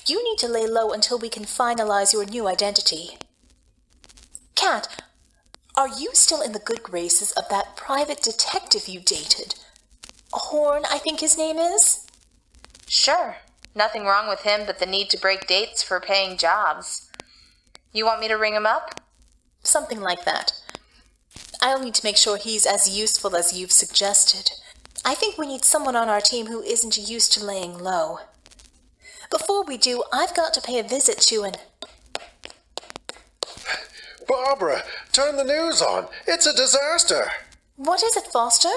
you need to lay low until we can finalize your new identity. Kat, are you still in the good graces of that private detective you dated? Horn, I think his name is? Sure. Nothing wrong with him but the need to break dates for paying jobs. You want me to ring him up? Something like that. I'll need to make sure he's as useful as you've suggested. I think we need someone on our team who isn't used to laying low. Before we do, I've got to pay a visit to an... Barbara, turn the news on. It's a disaster. What is it, Foster?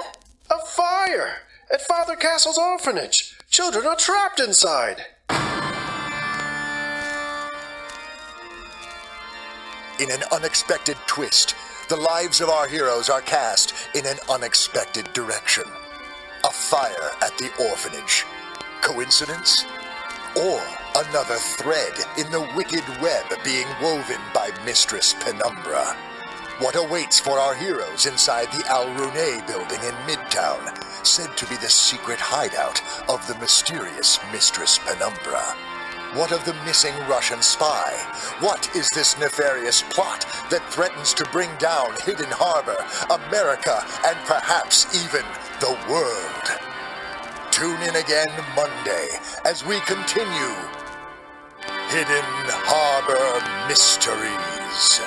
A fire at Father Castle's orphanage. Children are trapped inside. In an unexpected twist, the lives of our heroes are cast in an unexpected direction. A fire at the orphanage. Coincidence? Or another thread in the wicked web being woven by Mistress Penumbra? What awaits for our heroes inside the Alrenate building in Midtown, said to be the secret hideout of the mysterious Mistress Penumbra? What of the missing Russian spy? What is this nefarious plot that threatens to bring down Hidden Harbor, America, and perhaps even the world? Tune in again Monday as we continue Hidden Harbor Mysteries.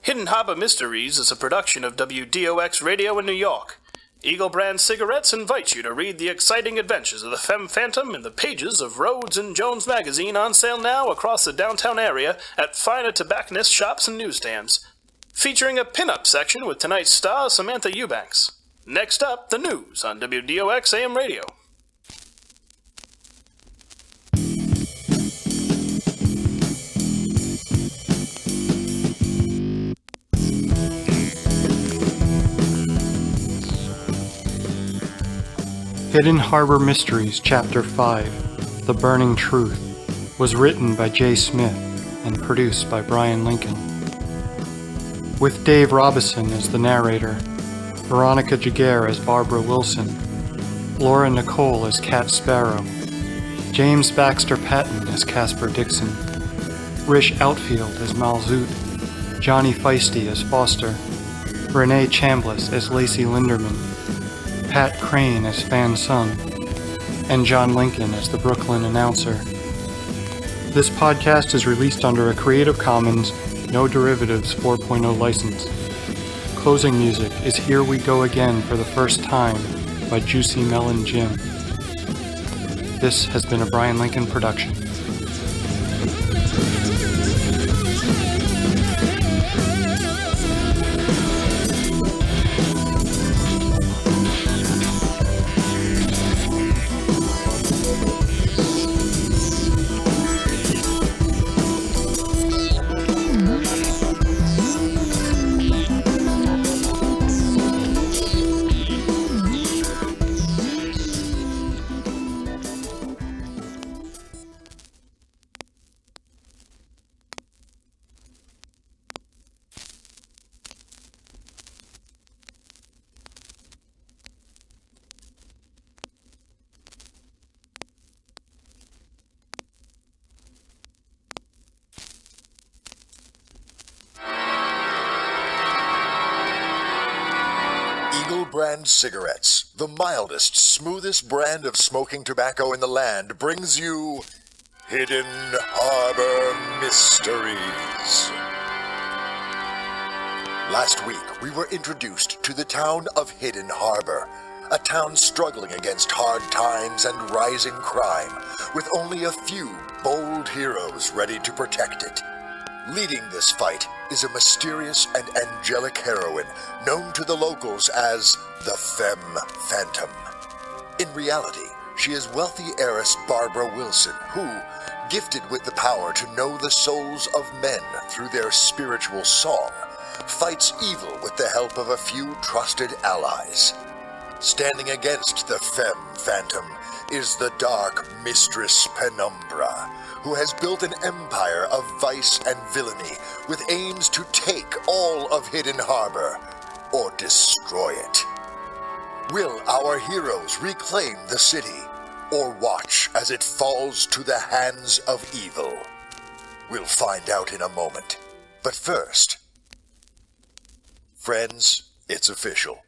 Hidden Harbor Mysteries is a production of WDOX Radio in New York. Eagle Brand Cigarettes invites you to read the exciting adventures of the Femme Phantom in the pages of Rhodes and Jones magazine, on sale now across the downtown area at finer tobacconist shops and newsstands. Featuring a pin-up section with tonight's star Samantha Eubanks. Next up, the news on WDOX AM Radio. Hidden Harbor Mysteries, Chapter 5, The Burning Truth, was written by J. Smith and produced by Bryan Lincoln. With Dave Robison as the narrator, Veronica Giguere as Barbara Wilson, Laura Nicole as Cat Sparrow, James Baxter Patton as Casper Dixon, Rish Outfield as Malzoot, Johnny Feisty as Foster, Renee Chambliss as Lacey Linderman, Pat Crane as Fan Sung, and John Lincoln as the Brooklyn announcer. This podcast is released under a Creative Commons, No Derivatives 4.0 license. Closing music is Here We Go Again for the First Time by Juicy Melon Jim. This has been a Bryan Lincoln production. Brand Cigarettes, the mildest, smoothest brand of smoking tobacco in the land, brings you Hidden Harbor Mysteries. Last week, we were introduced to the town of Hidden Harbor, a town struggling against hard times and rising crime, with only a few bold heroes ready to protect it. Leading this fight is a mysterious and angelic heroine known to the locals as the Femme Phantom. In reality, she is wealthy heiress Barbara Wilson, who, gifted with the power to know the souls of men through their spiritual song, fights evil with the help of a few trusted allies. Standing against the Femme Phantom is the dark Mistress Penumbra, who has built an empire of vice and villainy with aims to take all of Hidden Harbor or destroy it. Will our heroes reclaim the city or watch as it falls to the hands of evil? We'll find out in a moment. But first, friends, it's official.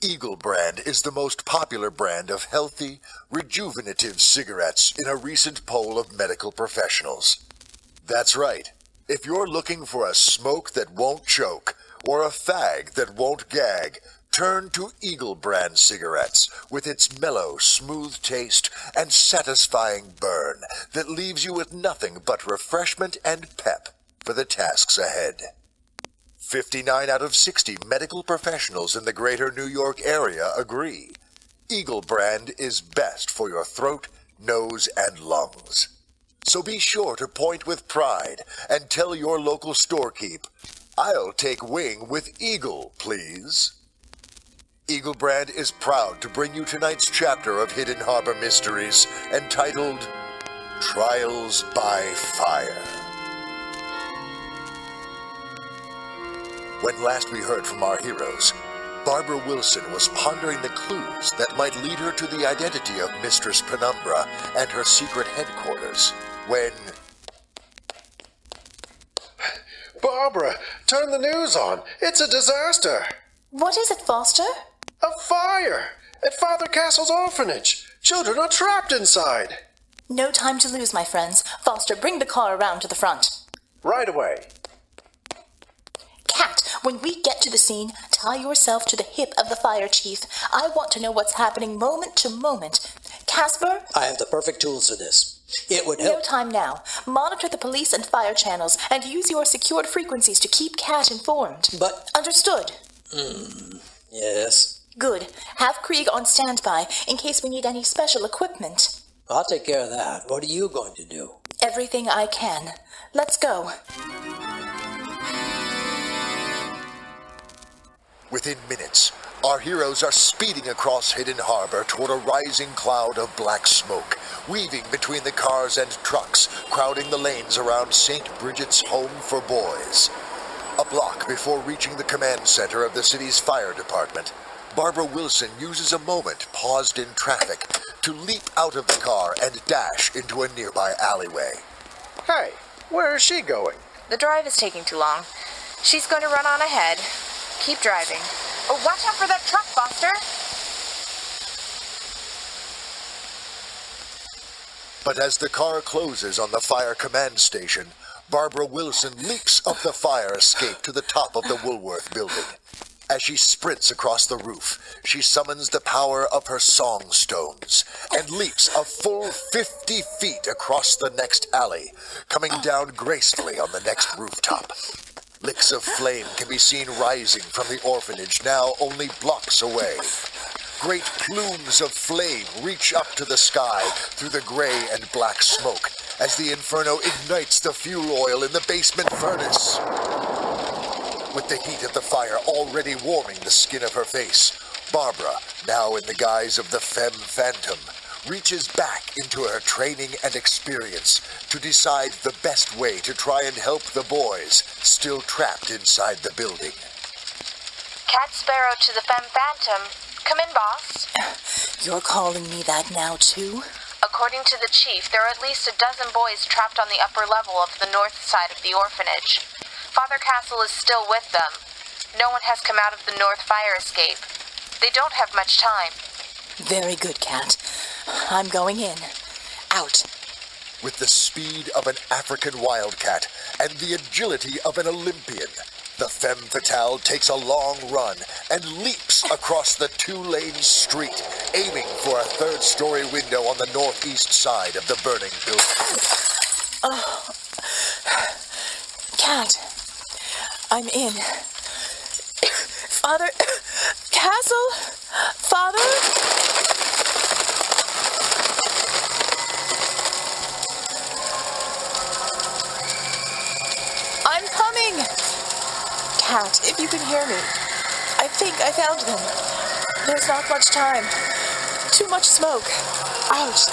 Eagle Brand is the most popular brand of healthy, rejuvenative cigarettes in a recent poll of medical professionals. That's right. If you're looking for a smoke that won't choke, or a fag that won't gag, turn to Eagle Brand cigarettes with its mellow, smooth taste and satisfying burn that leaves you with nothing but refreshment and pep for the tasks ahead. 59 out of 60 medical professionals in the greater New York area agree. Eagle Brand is best for your throat, nose, and lungs. So be sure to point with pride and tell your local storekeep, "I'll take wing with Eagle, please." Eagle Brand is proud to bring you tonight's chapter of Hidden Harbor Mysteries, entitled Trials by Fire. When last we heard from our heroes, Barbara Wilson was pondering the clues that might lead her to the identity of Mistress Penumbra and her secret headquarters, when... Barbara, turn the news on. It's a disaster. What is it, Foster? A fire at Father Castle's orphanage. Children are trapped inside. No time to lose, my friends. Foster, bring the car around to the front. Right away. Cat, when we get to the scene, tie yourself to the hip of the fire chief. I want to know what's happening moment to moment. Casper? I have the perfect tools for this. It would help. No time now. Monitor the police and fire channels and use your secured frequencies to keep Cat informed. But... Understood? Yes. Good. Have Krieg on standby in case we need any special equipment. I'll take care of that. What are you going to do? Everything I can. Let's go. Within minutes, our heroes are speeding across Hidden Harbor toward a rising cloud of black smoke, weaving between the cars and trucks, crowding the lanes around St. Bridget's Home for Boys. A block before reaching the command center of the city's fire department, Barbara Wilson uses a moment paused in traffic to leap out of the car and dash into a nearby alleyway. Hey, where is she going? The drive is taking too long. She's going to run on ahead. Keep driving. Oh, watch out for that truck, Foster! But as the car closes on the fire command station, Barbara Wilson leaps up the fire escape to the top of the Woolworth building. As she sprints across the roof, she summons the power of her song stones and leaps a full 50 feet across the next alley, coming down gracefully on the next rooftop. Licks of flame can be seen rising from the orphanage, now only blocks away. Great plumes of flame reach up to the sky through the gray and black smoke as the inferno ignites the fuel oil in the basement furnace. With the heat of the fire already warming the skin of her face, Barbara, now in the guise of the Femme Phantom, reaches back into her training and experience to decide the best way to try and help the boys still trapped inside the building. Cat Sparrow to the Femme Phantom. Come in, boss. You're calling me that now, too? According to the chief, there are at least a dozen boys trapped on the upper level of the north side of the orphanage. Father Castle is still with them. No one has come out of the north fire escape. They don't have much time. Very good, Cat. I'm going in. Out. With the speed of an African wildcat and the agility of an Olympian, the Femme Fatale takes a long run and leaps across the two-lane street, aiming for a third-story window on the northeast side of the burning building. Oh. Cat, I'm in. Father, Castle? Father? I'm coming! Cat, if you can hear me. I think I found them. There's not much time. Too much smoke. Ouch.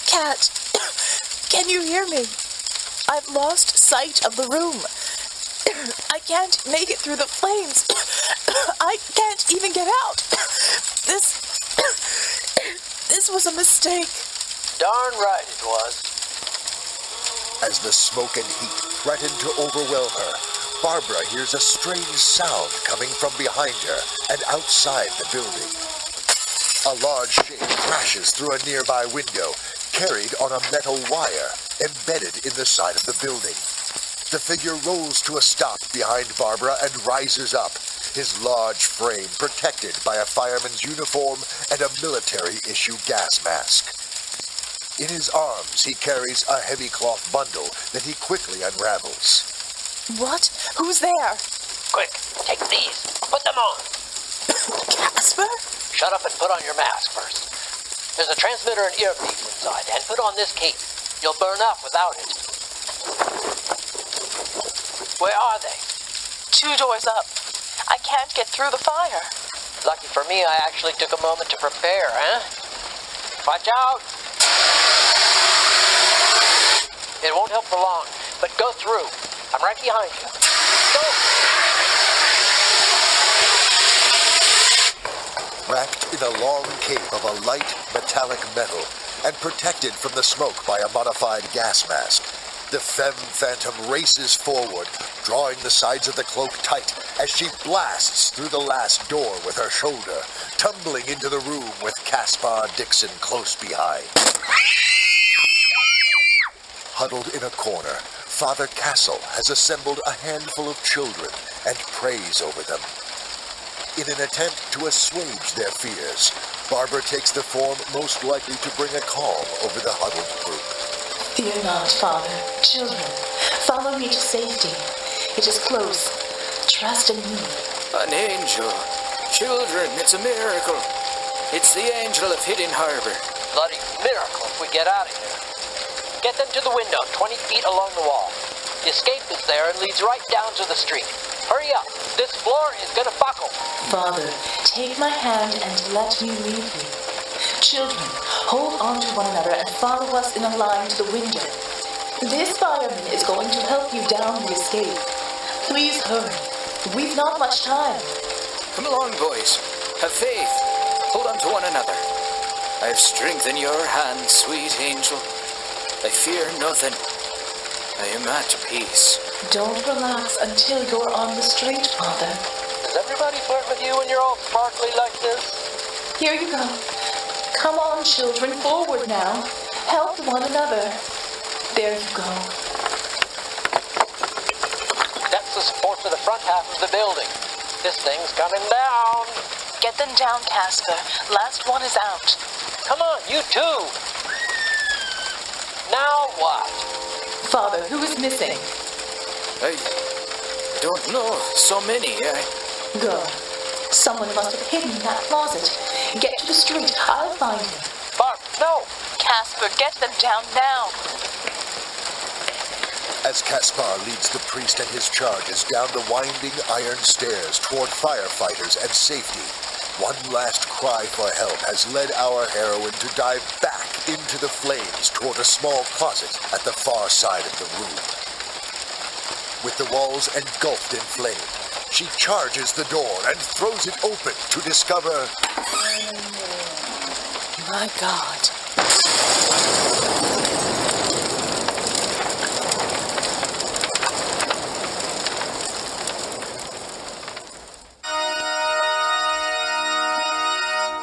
Cat, can you hear me? I've lost sight of the room. I can't make it through the flames. I can't even get out. This was a mistake. Darn right it was. As the smoke and heat threaten to overwhelm her, Barbara hears a strange sound coming from behind her and outside the building. A large shape crashes through a nearby window, carried on a metal wire embedded in the side of the building. The figure rolls to a stop behind Barbara and rises up, his large frame protected by a fireman's uniform and a military-issue gas mask. In his arms, he carries a heavy cloth bundle that he quickly unravels. What? Who's there? Quick, take these. Put them on. Casper? Shut up and put on your mask first. There's a transmitter and earpiece inside, and put on this cape. You'll burn up without it. Where are they? 2 doors up. I can't get through the fire. Lucky for me, I actually took a moment to prepare, huh? Watch out! It won't help for long, but go through. I'm right behind you. Go! Wrapped in a long cape of a light metallic metal and protected from the smoke by a modified gas mask, the Femme Phantom races forward, drawing the sides of the cloak tight as she blasts through the last door with her shoulder, tumbling into the room with Caspar Dixon close behind. Huddled in a corner, Father Castle has assembled a handful of children and prays over them. In an attempt to assuage their fears, Barbara takes the form most likely to bring a calm over the huddled group. Fear not, Father. Children, follow me to safety. It is close. Trust in me. An angel. Children, it's a miracle. It's the angel of Hidden Harbor. Bloody miracle if we get out of here. Get them to the window, 20 feet along the wall. The escape is there and leads right down to the street. Hurry up. This floor is gonna buckle. Father, take my hand and let me lead you. Children, hold on to one another and follow us in a line to the window. This fireman is going to help you down the escape. Please hurry. We've not much time. Come along, boys. Have faith. Hold on to one another. I have strength in your hands, sweet angel. I fear nothing. I am at peace. Don't relax until you're on the street, Father. Does everybody flirt with you when you're all sparkly like this? Here you go. Come on, children, forward now. Help one another. There you go. That's the support for the front half of the building. This thing's coming down. Get them down, Casper. Last one is out. Come on, you too. Now what? Father, who is missing? I don't know. So many. Good. Someone must have hidden in that closet. Get to the street. I'll find him. Barb, no! Casper, get them down now. As Caspar leads the priest and his charges down the winding iron stairs toward firefighters and safety, one last cry for help has led our heroine to dive back into the flames toward a small closet at the far side of the room. With the walls engulfed in flame, she charges the door and throws it open to discover... My God.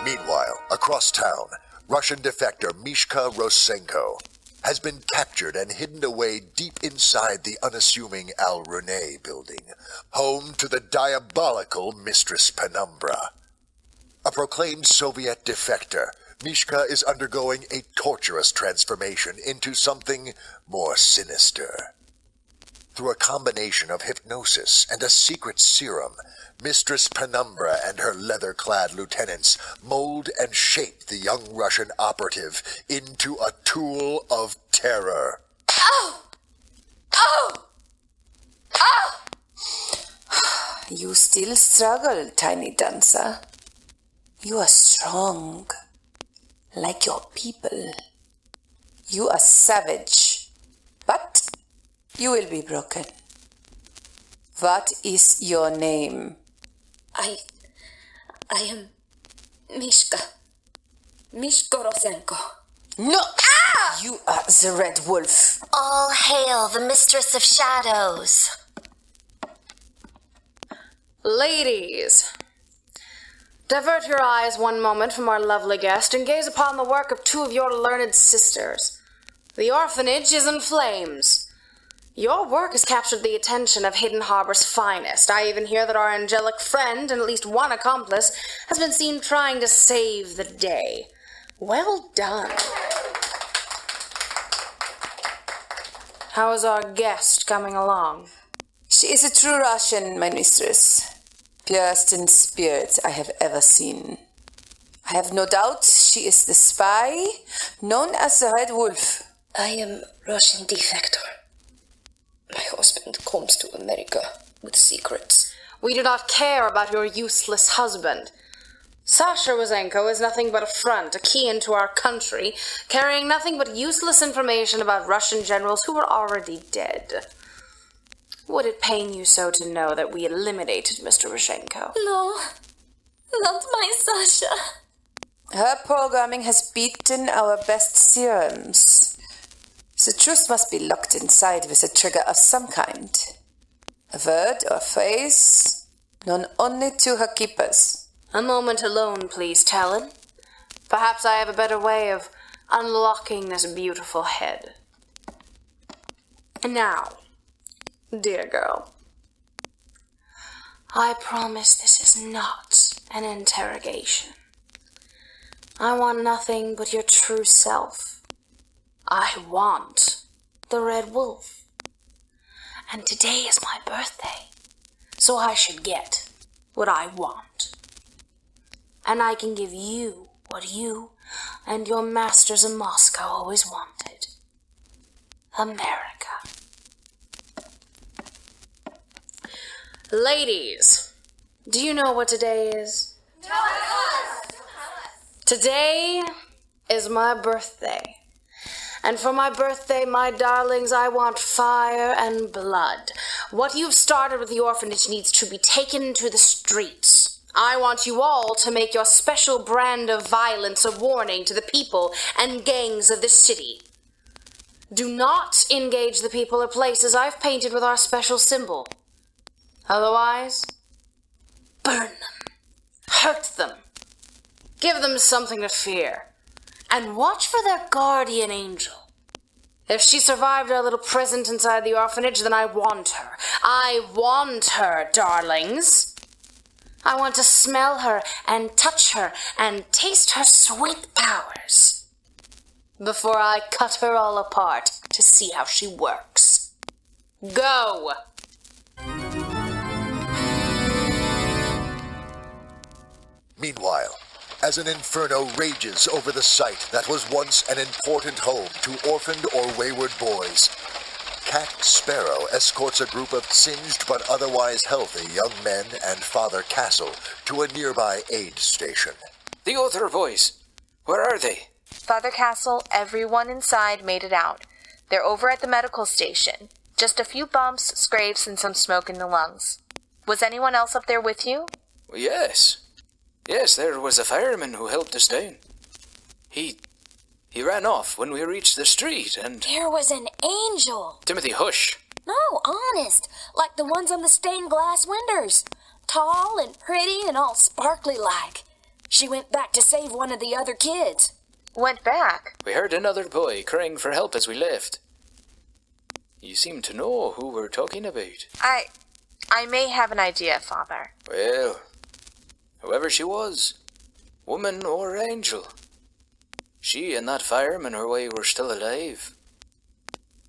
Meanwhile, across town, Russian defector Mishka Rosenko has been captured and hidden away deep inside the unassuming Al Rene building, home to the diabolical Mistress Penumbra. A proclaimed Soviet defector, Miska is undergoing a torturous transformation into something more sinister. Through a combination of hypnosis and a secret serum, Mistress Penumbra and her leather-clad lieutenants mold and shape the young Russian operative into a tool of terror. Ow! Ow! Ow! You still struggle, tiny dancer. You are strong, like your people. You are savage, but you will be broken. What is your name? I am Miska. Miska Rosenko. No! Ah! You are the Red Wolf. All hail the Mistress of Shadows. Ladies, divert your eyes one moment from our lovely guest and gaze upon the work of two of your learned sisters. The orphanage is in flames. Your work has captured the attention of Hidden Harbor's finest. I even hear that our angelic friend and at least one accomplice has been seen trying to save the day. Well done. How is our guest coming along? She is a true Russian, my mistress. Purest in spirit I have ever seen. I have no doubt she is the spy known as the Red Wolf. I am Russian defector. My husband comes to America with secrets. We do not care about your useless husband. Sasha Rosenko is nothing but a front, a key into our country, carrying nothing but useless information about Russian generals who were already dead. Would it pain you so to know that we eliminated Mr. Rosenko? No, not my Sasha. Her programming has beaten our best serums. The truth must be locked inside with a trigger of some kind. A word or phrase known only to her keepers. A moment alone, please, Talon. Perhaps I have a better way of unlocking this beautiful head. Now, dear girl, I promise this is not an interrogation. I want nothing but your true self. I want the Red Wolf. And today is my birthday, so I should get what I want. And I can give you what you and your masters in Moscow always wanted. America. Ladies, do you know what today is? Tell us! Today is my birthday. And for my birthday, my darlings, I want fire and blood. What you've started with the orphanage needs to be taken to the streets. I want you all to make your special brand of violence a warning to the people and gangs of this city. Do not engage the people or places I've painted with our special symbol. Otherwise, burn them, hurt them, give them something to fear. And watch for their guardian angel. If she survived our little present inside the orphanage, then I want her. I want her, darlings. I want to smell her and touch her and taste her sweet powers before I cut her all apart to see how she works. Go! Meanwhile, as an inferno rages over the site that was once an important home to orphaned or wayward boys, Cat Sparrow escorts a group of singed but otherwise healthy young men and Father Castle to a nearby aid station. The other boys, where are they? Father Castle, everyone inside made it out. They're over at the medical station. Just a few bumps, scrapes, and some smoke in the lungs. Was anyone else up there with you? Yes. Yes, there was a fireman who helped us down. He ran off when we reached the street, and... There was an angel. Timothy, hush. No, honest. Like the ones on the stained glass windows. Tall and pretty and all sparkly like. She went back to save one of the other kids. went back. We heard another boy crying for help as we left. You seem to know who we're talking about. I may have an idea, Father. Well, whoever she was, woman or angel, she and that fireman her way were still alive.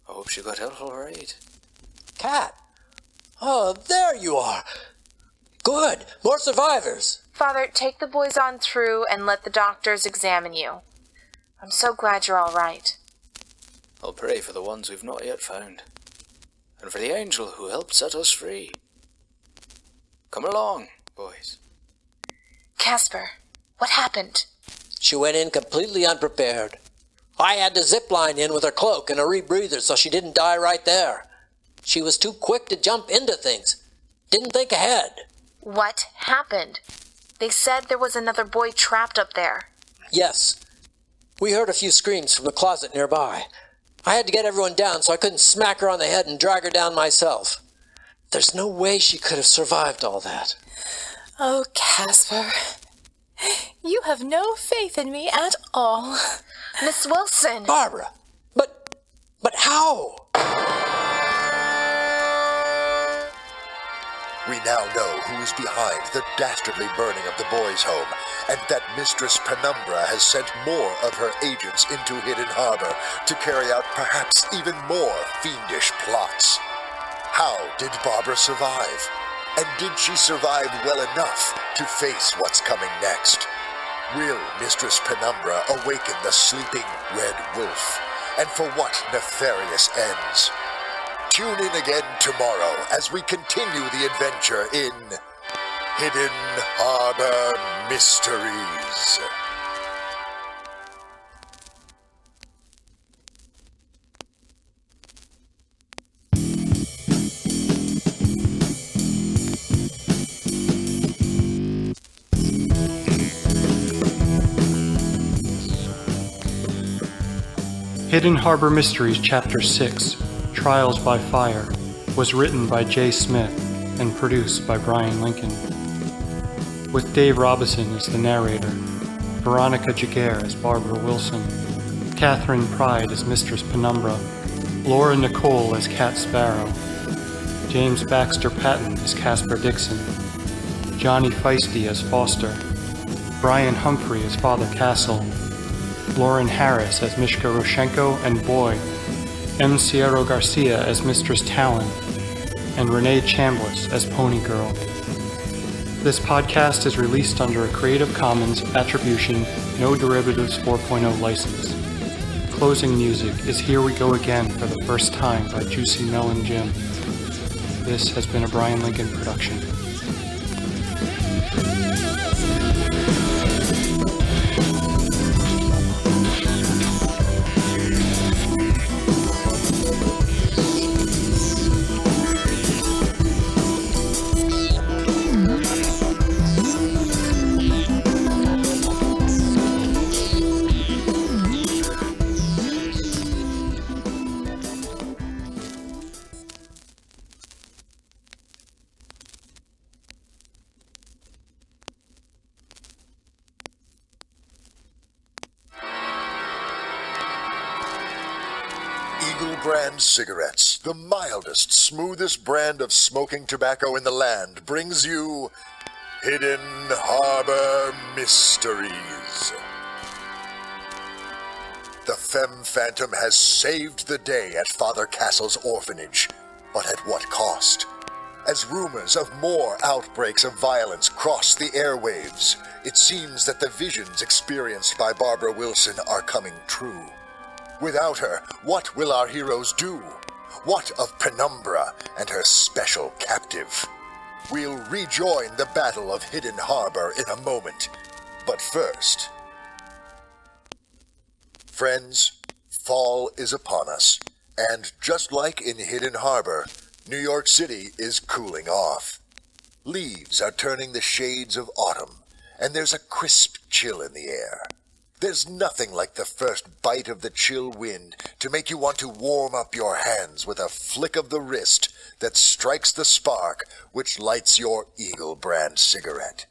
I hope she got help all right. Cat! Oh, there you are! Good! More survivors! Father, take the boys on through and let the doctors examine you. I'm so glad you're all right. I'll pray for the ones we've not yet found, and for the angel who helped set us free. Come along, boys. Casper, what happened? She went in completely unprepared. I had to zip line in with her cloak and a rebreather so she didn't die right there. She was too quick to jump into things. Didn't think ahead. What happened? They said there was another boy trapped up there. Yes. We heard a few screams from the closet nearby. I had to get everyone down so I couldn't smack her on the head and drag her down myself. There's no way she could have survived all that. Oh, Casper. You have no faith in me at all. Miss Wilson! Barbara! But how? We now know who is behind the dastardly burning of the boys' home, and that Mistress Penumbra has sent more of her agents into Hidden Harbor to carry out perhaps even more fiendish plots. How did Barbara survive? And did she survive well enough to face what's coming next? Will Mistress Penumbra awaken the sleeping Red Wolf? And for what nefarious ends? Tune in again tomorrow as we continue the adventure in Hidden Harbor Mysteries. Hidden Harbor Mysteries Chapter 6, Trials by Fire, was written by J. Smith and produced by Bryan Lincoln. With Dave Robison as the narrator, Veronica Giguere as Barbara Wilson, Kathryn Pryde as Mistress Penumbra, Laura Nicole as Cat Sparrow, James Baxter Patton as Casper Dixon, Johnny Feisty as Foster, Brian Humphrey as Father Castle, Lauren Harris as Mishka Roshenko and Boy, M. Siero Garcia as Mistress Talon, and Renee Chambliss as Pony Girl. This podcast is released under a Creative Commons Attribution, No Derivatives 4.0 license. Closing music is Here We Go Again for the First Time by Juicy Melon Jim. This has been a Bryan Lincoln production. Eagle Brand Cigarettes, the mildest, smoothest brand of smoking tobacco in the land, brings you Hidden Harbor Mysteries. The Femme Phantom has saved the day at Father Castle's orphanage, but at what cost? As rumors of more outbreaks of violence cross the airwaves, it seems that the visions experienced by Barbara Wilson are coming true. Without her, what will our heroes do? What of Penumbra and her special captive? We'll rejoin the Battle of Hidden Harbor in a moment. But first... Friends, fall is upon us, and just like in Hidden Harbor, New York City is cooling off. Leaves are turning the shades of autumn, and there's a crisp chill in the air. There's nothing like the first bite of the chill wind to make you want to warm up your hands with a flick of the wrist that strikes the spark which lights your Eagle Brand cigarette.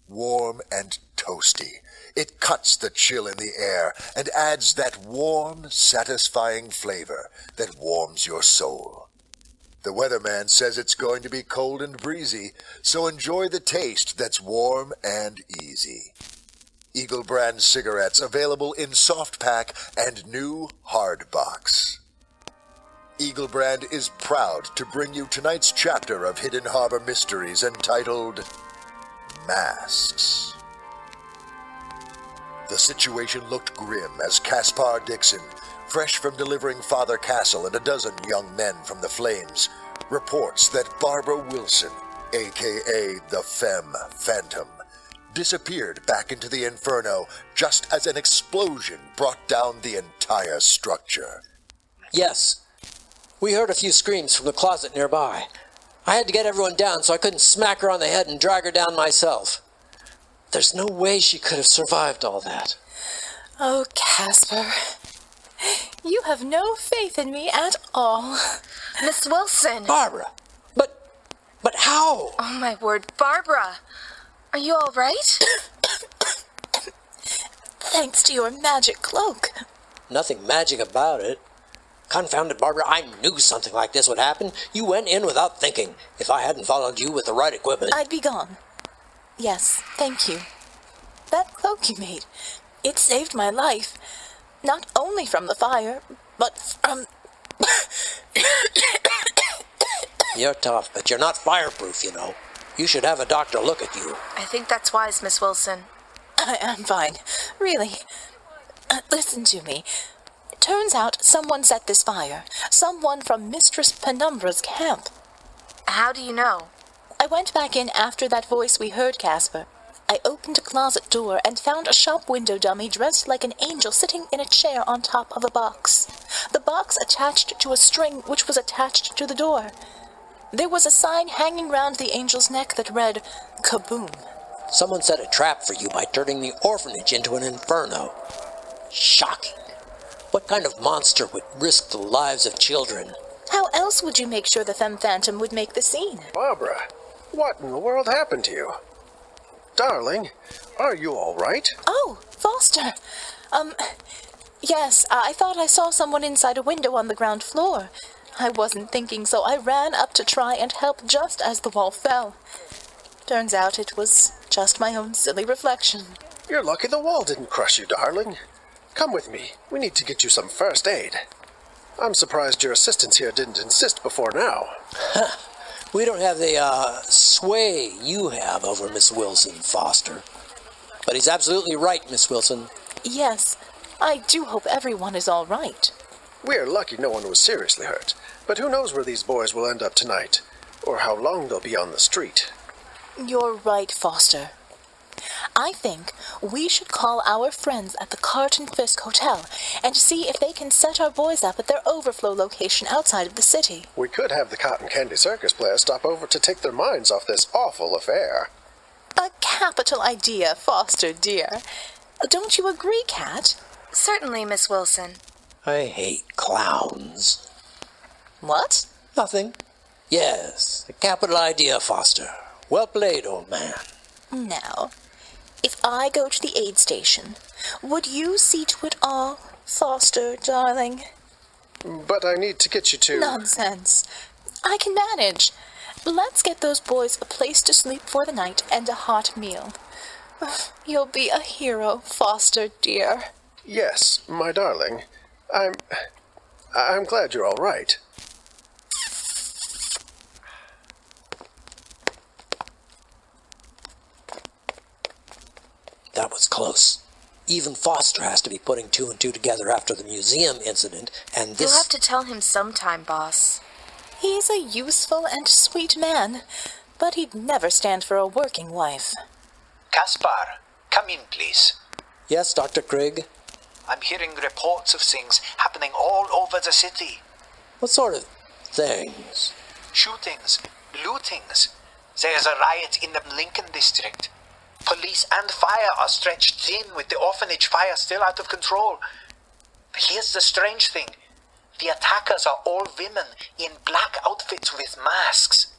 Warm and toasty, It cuts the chill in the air and adds that warm, satisfying flavor that warms your soul. The weatherman says it's going to be cold and breezy, so enjoy the taste that's warm and easy. Eagle brand cigarettes available in soft pack and new hard box. Eagle brand is proud to bring you tonight's chapter of Hidden Harbor Mysteries entitled Masks. The situation looked grim as Caspar Dixon, fresh from delivering Father Castle and a dozen young men from the flames, reports that Barbara Wilson, a.k.a. the Femme Phantom, disappeared back into the inferno just as an explosion brought down the entire structure. Yes. We heard a few screams from the closet nearby. I had to get everyone down so I couldn't smack her on the head and drag her down myself. There's no way she could have survived all that. Oh, Casper. You have no faith in me at all. Miss Wilson! Barbara! But how? Oh, my word. Barbara! Are you all right? Thanks to your magic cloak. Nothing magic about it. Confound it, Barbara, I knew something like this would happen. You went in without thinking. If I hadn't followed you with the right equipment... I'd be gone. Yes, thank you. That cloak you made, it saved my life. Not only from the fire, but from... You're tough, but you're not fireproof, you know. You should have a doctor look at you. I think that's wise, Miss Wilson. I am fine. Really. Listen to me. Turns out someone set this fire. Someone from Mistress Penumbra's camp. How do you know? I went back in after that voice we heard, Casper. I opened a closet door and found a shop window dummy dressed like an angel sitting in a chair on top of a box. The box attached to a string which was attached to the door. There was a sign hanging round the angel's neck that read, Kaboom. Someone set a trap for you by turning the orphanage into an inferno. Shocking. What kind of monster would risk the lives of children? How else would you make sure the Femme Phantom would make the scene? Barbara, what in the world happened to you? Darling, are you all right? Oh, Foster. Yes, I thought I saw someone inside a window on the ground floor. I wasn't thinking, so I ran up to try and help just as the wall fell. Turns out it was just my own silly reflection. You're lucky the wall didn't crush you, darling. Come with me. We need to get you some first aid. I'm surprised your assistants here didn't insist before now. We don't have the sway you have over Miss Wilson, Foster. But he's absolutely right, Miss Wilson. Yes, I do hope everyone is all right. We're lucky no one was seriously hurt, but who knows where these boys will end up tonight, or how long they'll be on the street. You're right, Foster. I think we should call our friends at the Cart and Fisk Hotel and see if they can set our boys up at their overflow location outside of the city. We could have the Cotton Candy Circus players stop over to take their minds off this awful affair. A capital idea, Foster, dear. Don't you agree, Kat? Certainly, Miss Wilson. I hate clowns. What? Nothing. Yes, a capital idea, Foster. Well played, old man. Now, if I go to the aid station, would you see to it all, Foster, darling? But I need to get you to... Nonsense. I can manage. Let's get those boys a place to sleep for the night and a hot meal. You'll be a hero, Foster, dear. Yes, my darling. I'm glad you're all right. That was close. Even Foster has to be putting two and two together after the museum incident, and this... You'll have to tell him sometime, boss. He's a useful and sweet man, but he'd never stand for a working wife. Caspar, come in, please. Yes, Dr. Krieg? I'm hearing reports of things happening all over the city. What sort of things? Shootings, lootings. There's a riot in the Lincoln district. Police and fire are stretched thin with the orphanage fire still out of control. But here's the strange thing. The attackers are all women in black outfits with masks.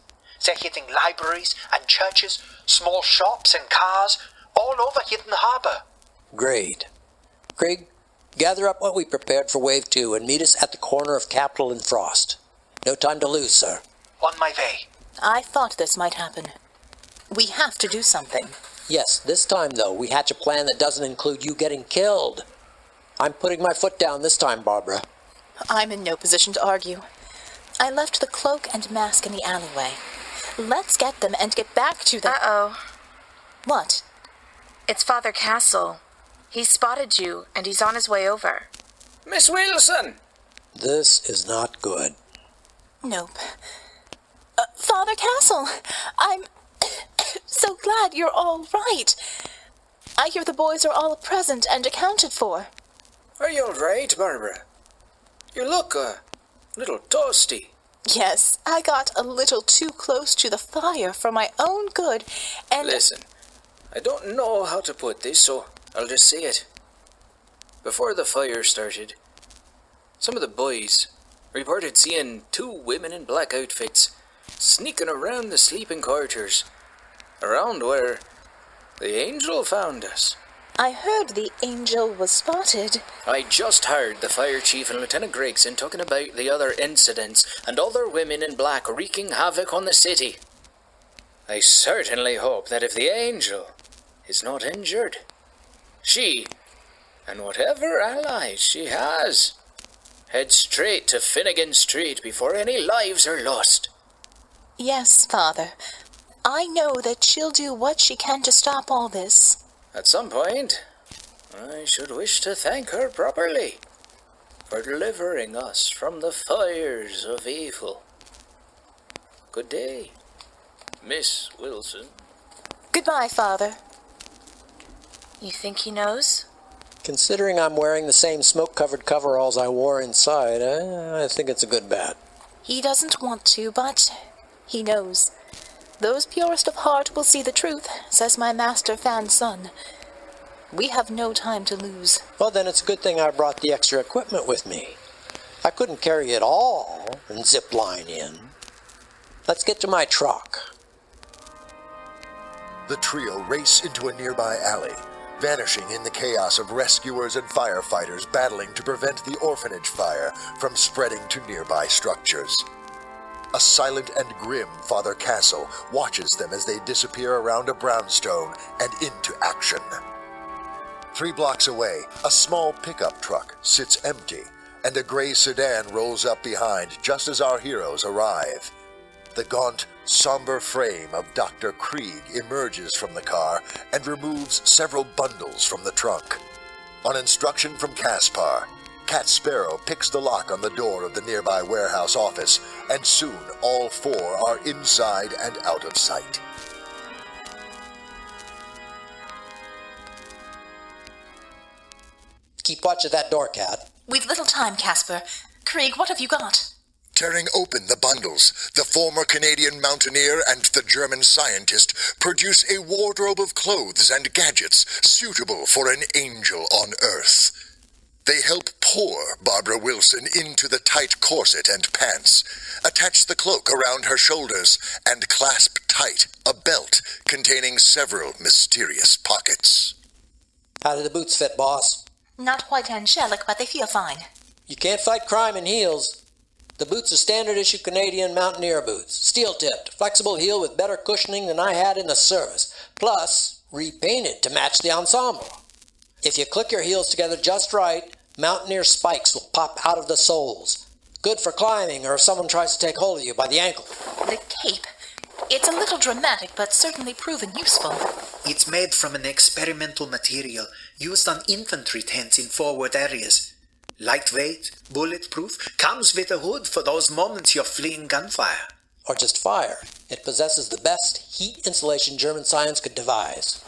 They're hitting libraries and churches, small shops and cars, all over Hidden Harbor. Great. Krieg, gather up what we prepared for Wave 2 and meet us at the corner of Capitol and Frost. No time to lose, sir. On my way. I thought this might happen. We have to do something. Yes, this time, though, we hatch a plan that doesn't include you getting killed. I'm putting my foot down this time, Barbara. I'm in no position to argue. I left the cloak and mask in the alleyway. Let's get them and get back to them. Uh-oh. What? It's Father Castle. He spotted you, and he's on his way over. Miss Wilson! This is not good. Nope. Father Castle, I'm so glad you're all right. I hear the boys are all present and accounted for. Are you all right, Barbara? You look a little toasty. Yes, I got a little too close to the fire for my own good, and... Listen, I don't know how to put this, so I'll just say it. Before the fire started, some of the boys reported seeing 2 women in black outfits sneaking around the sleeping quarters, around where the angel found us. I heard the angel was spotted. I just heard the fire chief and Lieutenant Gregson talking about the other incidents and other women in black wreaking havoc on the city. I certainly hope that if the angel is not injured, she, and whatever allies she has, head straight to Finnegan Street before any lives are lost. Yes, Father. I know that she'll do what she can to stop all this. At some point, I should wish to thank her properly for delivering us from the fires of evil. Good day, Miss Wilson. Goodbye, Father. You think he knows? Considering I'm wearing the same smoke-covered coveralls I wore inside, I think it's a good bet. He doesn't want to, but he knows. Those purest of heart will see the truth, says my master Fan's son. We have no time to lose. Well, then it's a good thing I brought the extra equipment with me. I couldn't carry it all and zip line in. Let's get to my truck. The trio race into a nearby alley, vanishing in the chaos of rescuers and firefighters battling to prevent the orphanage fire from spreading to nearby structures. A silent and grim Father Castle watches them as they disappear around a brownstone and into action. 3 blocks away, a small pickup truck sits empty, and a gray sedan rolls up behind just as our heroes arrive. The gaunt, somber frame of Dr. Krieg emerges from the car and removes several bundles from the trunk. On instruction from Caspar, Cat Sparrow picks the lock on the door of the nearby warehouse office, and soon all 4 are inside and out of sight. Keep watch at that door, Cat. We've little time, Casper. Krieg, what have you got? Tearing open the bundles, the former Canadian mountaineer and the German scientist produce a wardrobe of clothes and gadgets suitable for an angel on Earth. They help pour Barbara Wilson into the tight corset and pants, attach the cloak around her shoulders, and clasp tight a belt containing several mysterious pockets. How do the boots fit, boss? Not quite angelic, but they feel fine. You can't fight crime in heels. The boots are standard-issue Canadian mountaineer boots, steel-tipped, flexible heel with better cushioning than I had in the service, plus repainted to match the ensemble. If you click your heels together just right, mountaineer spikes will pop out of the soles. Good for climbing or if someone tries to take hold of you by the ankle. The cape. It's a little dramatic, but certainly proven useful. It's made from an experimental material used on infantry tents in forward areas. Lightweight, bulletproof, comes with a hood for those moments you're fleeing gunfire. Or just fire. It possesses the best heat insulation German science could devise.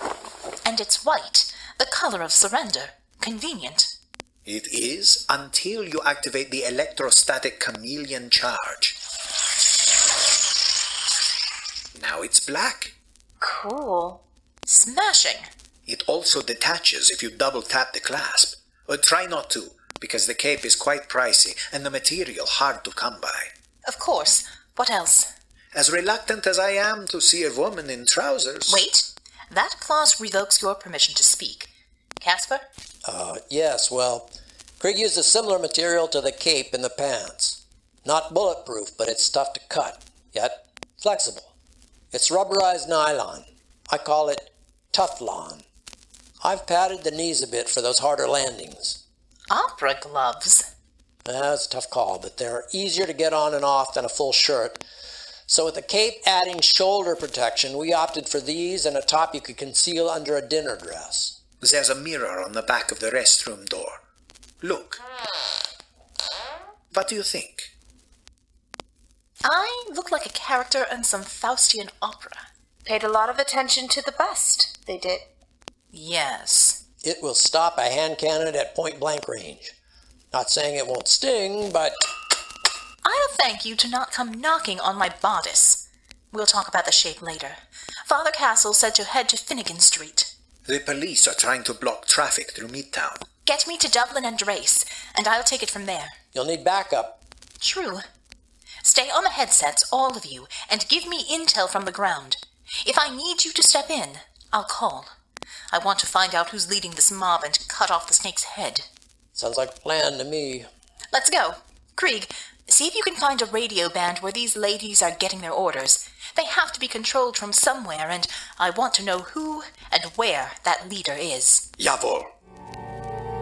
And it's white, the color of surrender. Convenient. It is until you activate the electrostatic chameleon charge. Now it's black. Cool. Smashing. It also detaches if you double tap the clasp. Or try not to, because the cape is quite pricey and the material hard to come by. Of course. What else? As reluctant as I am to see a woman in trousers... Wait. That clause revokes your permission to speak. Casper? Yes, well, Krieg used a similar material to the cape in the pants. Not bulletproof, but it's tough to cut, yet flexible. It's rubberized nylon. I call it Teflon. I've padded the knees a bit for those harder landings. Opera gloves? That's a tough call, but they're easier to get on and off than a full shirt. So with the cape adding shoulder protection, we opted for these and a top you could conceal under a dinner dress. There's a mirror on the back of the restroom door. Look. What do you think? I look like a character in some Faustian opera. Paid a lot of attention to the bust, they did. Yes. It will stop a hand cannon at point-blank range. Not saying it won't sting, but... I'll thank you to not come knocking on my bodice. We'll talk about the shape later. Father Castle said to head to Finnegan Street. The police are trying to block traffic through Midtown. Get me to Dublin and Race, and I'll take it from there. You'll need backup. True. Stay on the headsets, all of you, and give me intel from the ground. If I need you to step in, I'll call. I want to find out who's leading this mob and cut off the snake's head. Sounds like a plan to me. Let's go. Krieg, see if you can find a radio band where these ladies are getting their orders. They have to be controlled from somewhere, and I want to know who and where that leader is. Jawohl.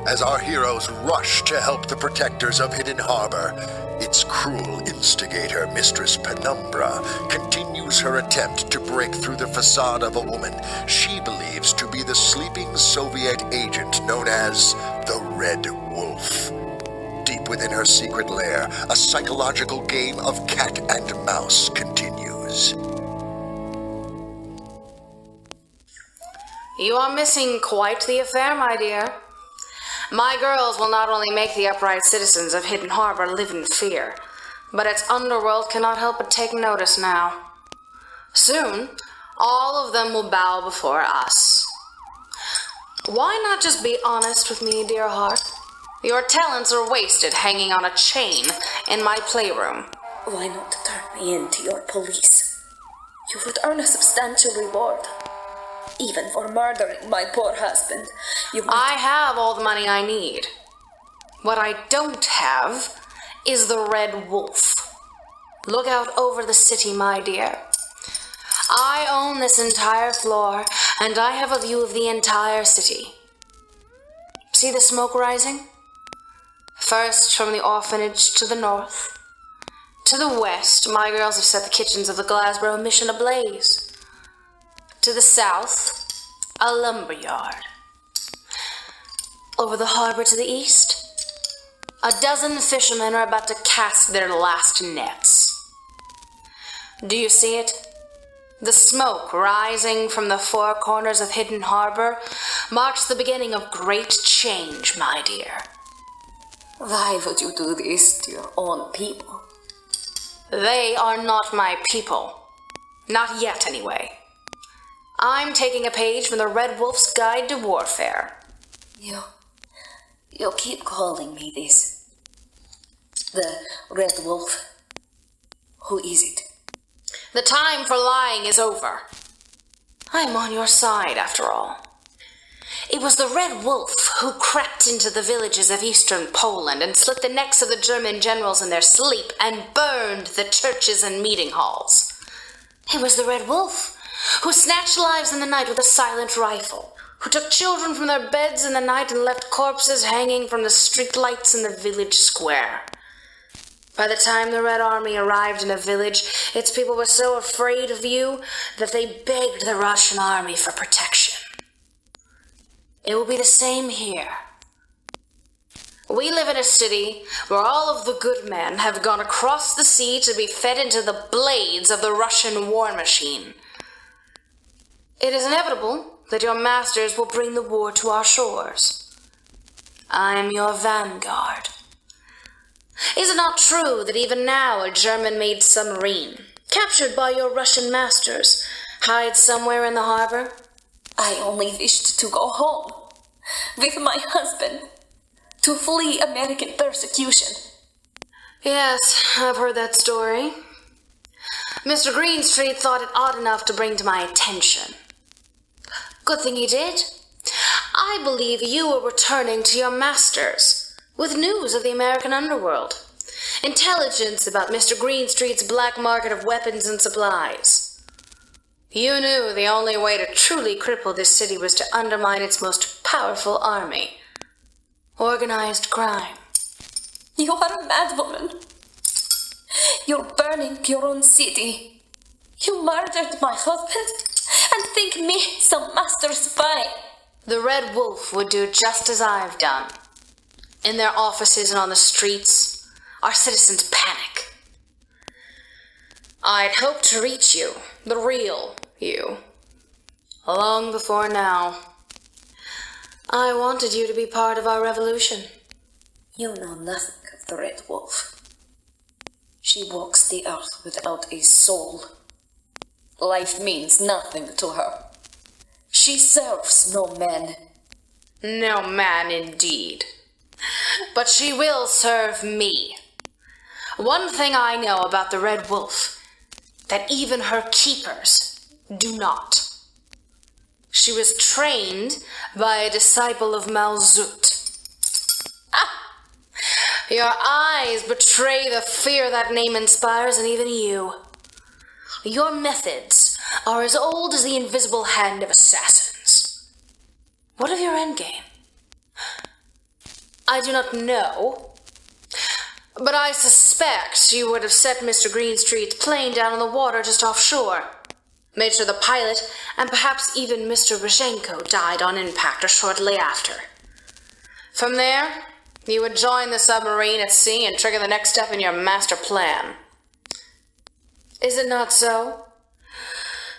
As our heroes rush to help the protectors of Hidden Harbor, its cruel instigator, Mistress Penumbra, continues her attempt to break through the facade of a woman she believes to be the sleeping Soviet agent known as the Red Wolf. Deep within her secret lair, a psychological game of cat and mouse continues. You are missing quite the affair, my dear. My girls will not only make the upright citizens of Hidden Harbor live in fear, but its underworld cannot help but take notice now. Soon, all of them will bow before us. Why not just be honest with me, dear heart? Your talents are wasted hanging on a chain in my playroom. Why not turn me in to your police? You would earn a substantial reward. Even for murdering my poor husband, you might... I have all the money I need. What I don't have is the Red Wolf. Look out over the city, my dear. I own this entire floor, and I have a view of the entire city. See the smoke rising? First from the orphanage to the north. To the west, my girls have set the kitchens of the Glasborough Mission ablaze. To the south, a lumber yard. Over the harbor to the east, a dozen fishermen are about to cast their last nets. Do you see it? The smoke rising from the four corners of Hidden Harbor marks the beginning of great change, my dear. Why would you do this to your own people? They are not my people. Not yet, anyway. I'm taking a page from the Red Wolf's Guide to Warfare. You keep calling me this. The Red Wolf. Who is it? The time for lying is over. I'm on your side, after all. It was the Red Wolf who crept into the villages of eastern Poland and slit the necks of the German generals in their sleep and burned the churches and meeting halls. It was the Red Wolf who snatched lives in the night with a silent rifle, who took children from their beds in the night and left corpses hanging from the street lights in the village square. By the time the Red Army arrived in a village, its people were so afraid of you that they begged the Russian army for protection. It will be the same here. We live in a city where all of the good men have gone across the sea to be fed into the blades of the Russian war machine. It is inevitable that your masters will bring the war to our shores. I am your vanguard. Is it not true that even now a German-made submarine, captured by your Russian masters, hides somewhere in the harbor? I only wished to go home with my husband, to flee American persecution. Yes, I've heard that story. Mr. Greenstreet thought it odd enough to bring to my attention. Good thing he did. I believe you were returning to your masters with news of the American underworld. Intelligence about Mr. Greenstreet's black market of weapons and supplies. You knew the only way to truly cripple this city was to undermine its most powerful army. Organized crime. You are a madwoman. You're burning your own city. You murdered my husband and think me some master spy. The Red Wolf would do just as I've done. In their offices and on the streets, our citizens panic. I'd hoped to reach you, the real you, long before now. I wanted you to be part of our revolution. You know nothing of the Red Wolf. She walks the earth without a soul. Life means nothing to her. She serves no man. No man, indeed. But she will serve me. One thing I know about the Red Wolf, that even her keepers do not. She was trained by a disciple of Malzut. Your eyes betray the fear that name inspires in even you. Your methods are as old as the invisible hand of assassins. What of your endgame? I do not know, but I suspect you would have set Mr. Greenstreet's plane down on the water just offshore, made sure the pilot and perhaps even Mr. Rozhenko died on impact or shortly after. From there, you would join the submarine at sea and trigger the next step in your master plan. Is it not so?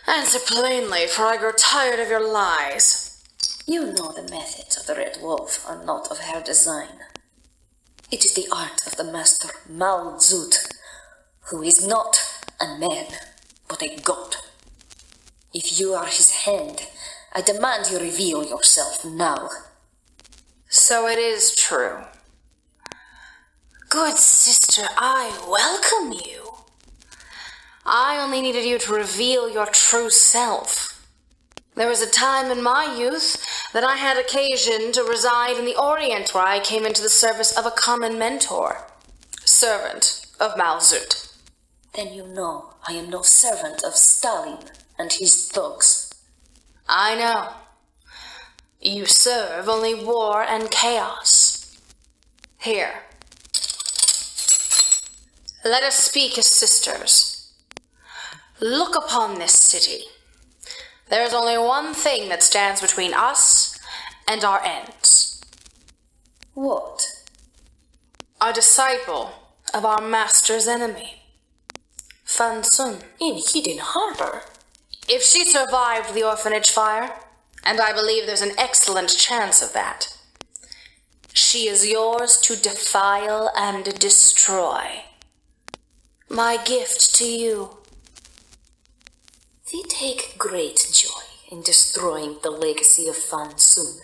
Answer plainly, for I grow tired of your lies. You know the methods of the Red Wolf are not of her design. It is the art of the master Malzut, who is not a man, but a god. If you are his hand, I demand you reveal yourself now. So it is true. Good sister, I welcome you. I only needed you to reveal your true self. There was a time in my youth that I had occasion to reside in the Orient, where I came into the service of a common mentor, servant of Malzut. Then you know I am no servant of Stalin and his thugs. I know. You serve only war and chaos. Here. Let us speak as sisters. Look upon this city. There is only one thing that stands between us and our ends. What? A disciple of our master's enemy, Fansun. In Hidden Harbor? If she survived the orphanage fire, and I believe there's an excellent chance of that, she is yours to defile and destroy. My gift to you. We take great joy in destroying the legacy of Fansun,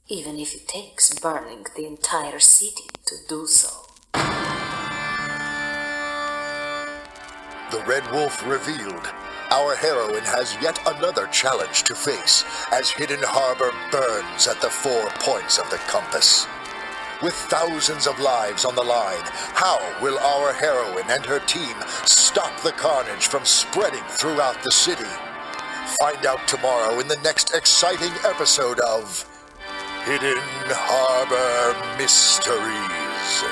even if it takes burning the entire city to do so. The Red Wolf revealed. Our heroine has yet another challenge to face as Hidden Harbor burns at the 4 points of the compass. With thousands of lives on the line, how will our heroine and her team stop the carnage from spreading throughout the city? Find out tomorrow in the next exciting episode of Hidden Harbor Mysteries.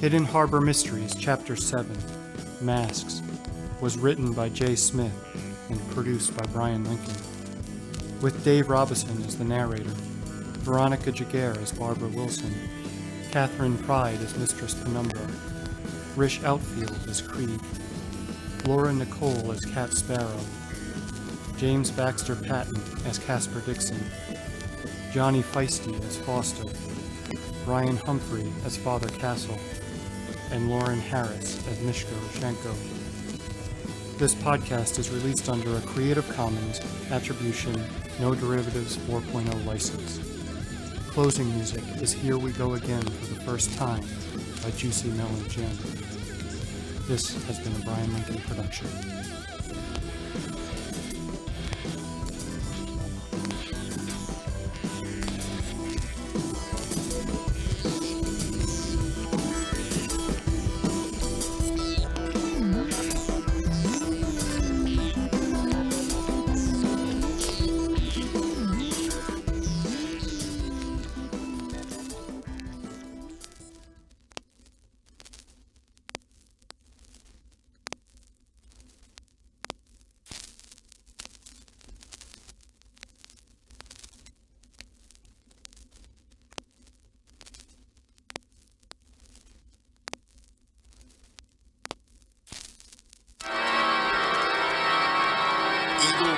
Hidden Harbor Mysteries, Chapter 7, Masks, was written by J. Smith and produced by Bryan Lincoln, with Dave Robison as the narrator, Veronica Giguere as Barbara Wilson, Kathryn Pryde as Mistress Penumbra, Rish Outfield as Krieg, Laura Nicole as Cat Sparrow, James Baxter Patton as Casper Dixon, Johnny Feisty as Foster, Brian Humphrey as Father Castle, and Lauren Harris as Mishka Roshenko. This podcast is released under a Creative Commons Attribution, No Derivatives 4.0 license. Closing music is Here We Go Again for the First Time by Juicy Melon Jim. This has been a Bryan Lincoln production.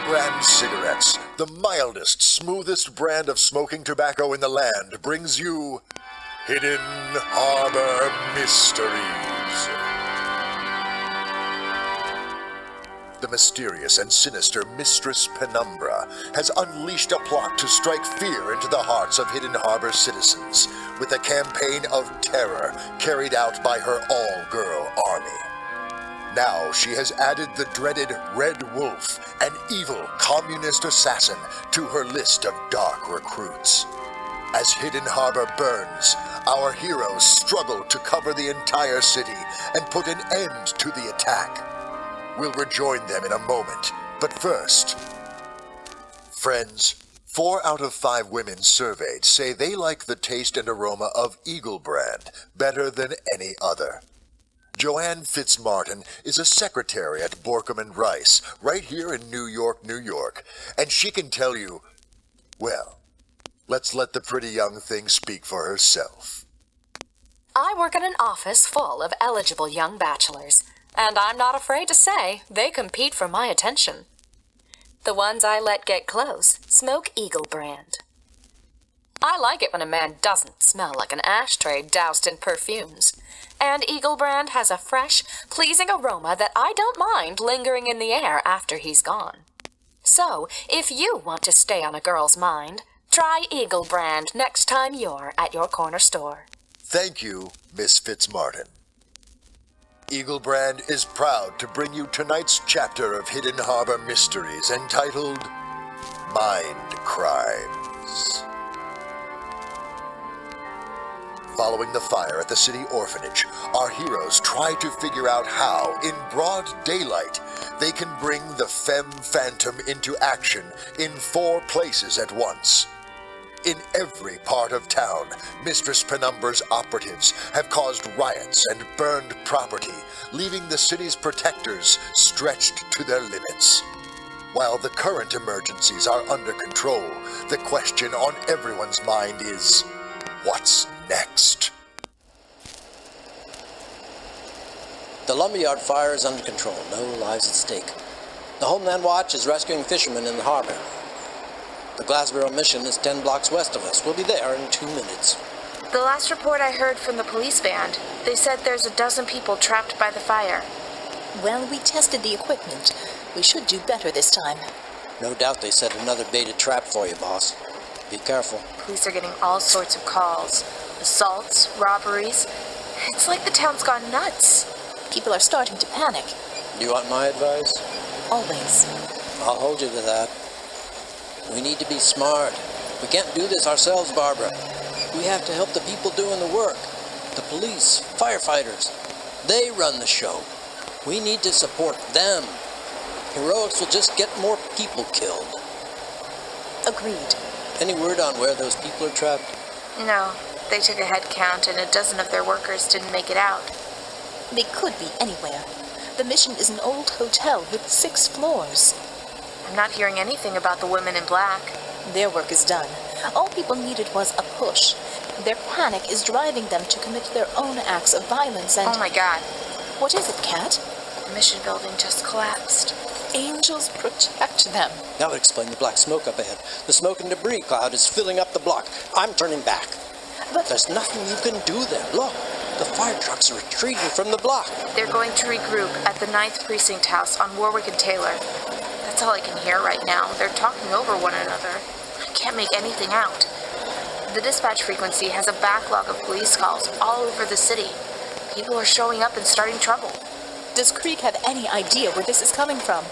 Brand cigarettes, the mildest, smoothest brand of smoking tobacco in the land, brings you Hidden Harbor Mysteries. The mysterious and sinister Mistress Penumbra has unleashed a plot to strike fear into the hearts of Hidden Harbor citizens with a campaign of terror carried out by her all-girl army. Now she has added the dreaded Red Wolf, an evil communist assassin, to her list of dark recruits. As Hidden Harbor burns, our heroes struggle to cover the entire city and put an end to the attack. We'll rejoin them in a moment, but first... Friends, 4 out of 5 women surveyed say they like the taste and aroma of Eagle Brand better than any other. Joanne Fitzmartin is a secretary at Borkum and Rice, right here in New York, New York, and she can tell you, well, let's let the pretty young thing speak for herself. I work in an office full of eligible young bachelors, and I'm not afraid to say they compete for my attention. The ones I let get close smoke Eagle Brand. I like it when a man doesn't smell like an ashtray doused in perfumes. And Eagle Brand has a fresh, pleasing aroma that I don't mind lingering in the air after he's gone. So, if you want to stay on a girl's mind, try Eagle Brand next time you're at your corner store. Thank you, Miss Fitzmartin. Eagle Brand is proud to bring you tonight's chapter of Hidden Harbor Mysteries entitled Mind Crimes. Following the fire at the city orphanage, our heroes try to figure out how, in broad daylight, they can bring the Femme Phantom into action in 4 places at once. In every part of town, Mistress Penumbra's operatives have caused riots and burned property, leaving the city's protectors stretched to their limits. While the current emergencies are under control, the question on everyone's mind is, what's next? The lumberyard fire is under control. No lives at stake. The Homeland Watch is rescuing fishermen in the harbor. The Glassboro mission is 10 blocks west of us. We'll be there in 2 minutes. The last report I heard from the police band, they said there's a dozen people trapped by the fire. Well, we tested the equipment. We should do better this time. No doubt they set another baited trap for you, boss. Be careful. Police are getting all sorts of calls. Assaults, robberies. It's like the town's gone nuts. People are starting to panic. Do you want my advice? Always. I'll hold you to that. We need to be smart. We can't do this ourselves, Barbara. We have to help the people doing the work. The police, firefighters. They run the show. We need to support them. Heroics will just get more people killed. Agreed. Any word on where those people are trapped? No. They took a head count and a dozen of their workers didn't make it out. They could be anywhere. The mission is an old hotel with 6 floors. I'm not hearing anything about the women in black. Their work is done. All people needed was a push. Their panic is driving them to commit their own acts of violence and... Oh my God. What is it, Kat? The mission building just collapsed. Angels protect them. That would explain the black smoke up ahead. The smoke and debris cloud is filling up the block. I'm turning back. But there's nothing you can do there. Look, The fire trucks are retreating from the block. They're going to regroup at the 9th Precinct House on Warwick and Taylor. That's all I can hear right now. They're talking over one another. I can't make anything out. The dispatch frequency has a backlog of police calls all over the city. People are showing up and starting trouble. Does Creek have any idea where this is coming from?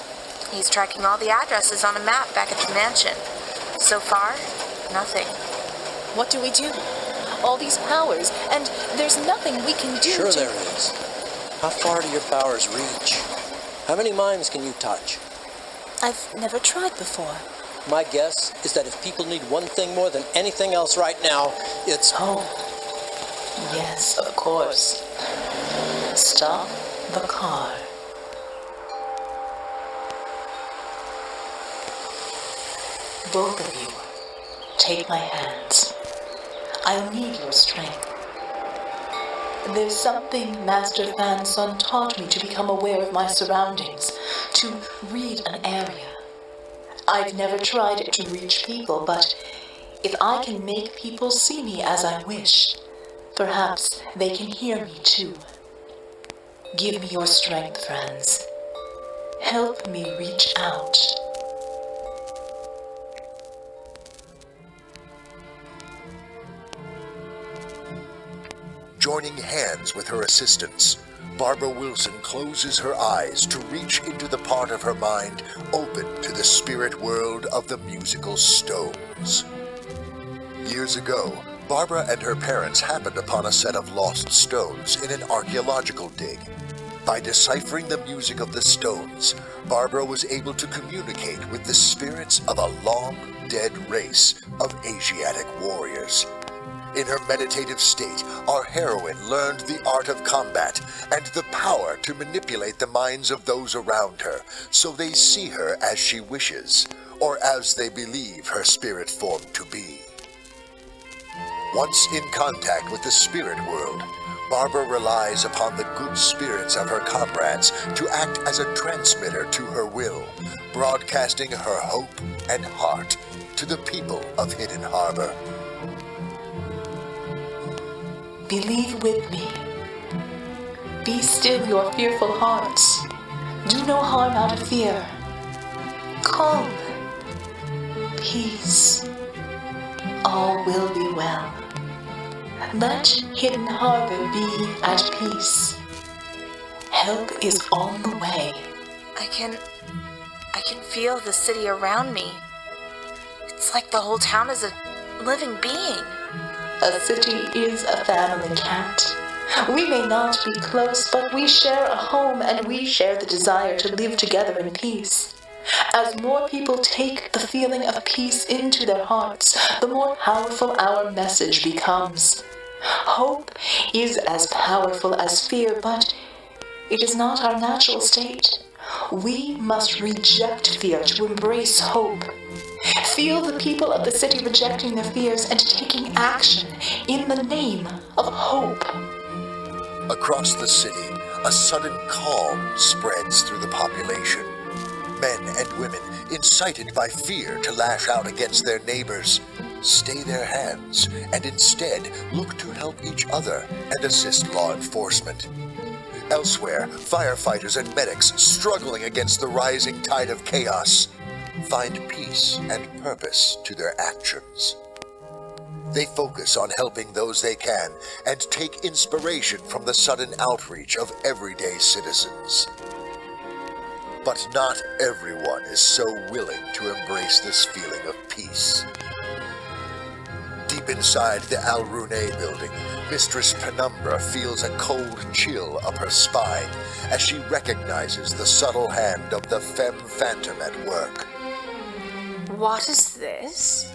He's tracking all the addresses on a map back at the mansion. So far, nothing. What do we do? All these powers, and there's nothing we can do. Sure there is. How far do your powers reach? How many minds can you touch? I've never tried before. My guess is that if people need one thing more than anything else right now, it's hope. Yes, of course. Stop the car. Both of you, take my hands. I'll need your strength. There's something Master Phantom taught me to become aware of my surroundings, to read an area. I've never tried it to reach people, but if I can make people see me as I wish, perhaps they can hear me too. Give me your strength, friends. Help me reach out. Joining hands with her assistants, Barbara Wilson closes her eyes to reach into the part of her mind open to the spirit world of the musical stones. Years ago, Barbara and her parents happened upon a set of lost stones in an archaeological dig. By deciphering the music of the stones, Barbara was able to communicate with the spirits of a long-dead race of Asiatic warriors. In her meditative state, our heroine learned the art of combat and the power to manipulate the minds of those around her so they see her as she wishes, or as they believe her spirit form to be. Once in contact with the spirit world, Barbara relies upon the good spirits of her comrades to act as a transmitter to her will, broadcasting her hope and heart to the people of Hidden Harbor. Believe with me. Be still your fearful hearts. Do no harm out of fear. Calm. Peace. All will be well. Let Hidden Harbor be at peace. Help is on the way. I can feel the city around me. It's like the whole town is a living being. A city is a family, Cat. We may not be close, but we share a home and we share the desire to live together in peace. As more people take the feeling of peace into their hearts, the more powerful our message becomes. Hope is as powerful as fear, but it is not our natural state. We must reject fear to embrace hope. Feel the people of the city rejecting their fears and taking action in the name of hope. Across the city, a sudden calm spreads through the population. Men and women, incited by fear to lash out against their neighbors, stay their hands and instead look to help each other and assist law enforcement. Elsewhere, firefighters and medics struggling against the rising tide of chaos find peace and purpose to their actions. They focus on helping those they can and take inspiration from the sudden outreach of everyday citizens. But not everyone is so willing to embrace this feeling of peace. Deep inside the Al Rune building, Mistress Penumbra feels a cold chill up her spine as she recognizes the subtle hand of the Femme Phantom at work. What is this?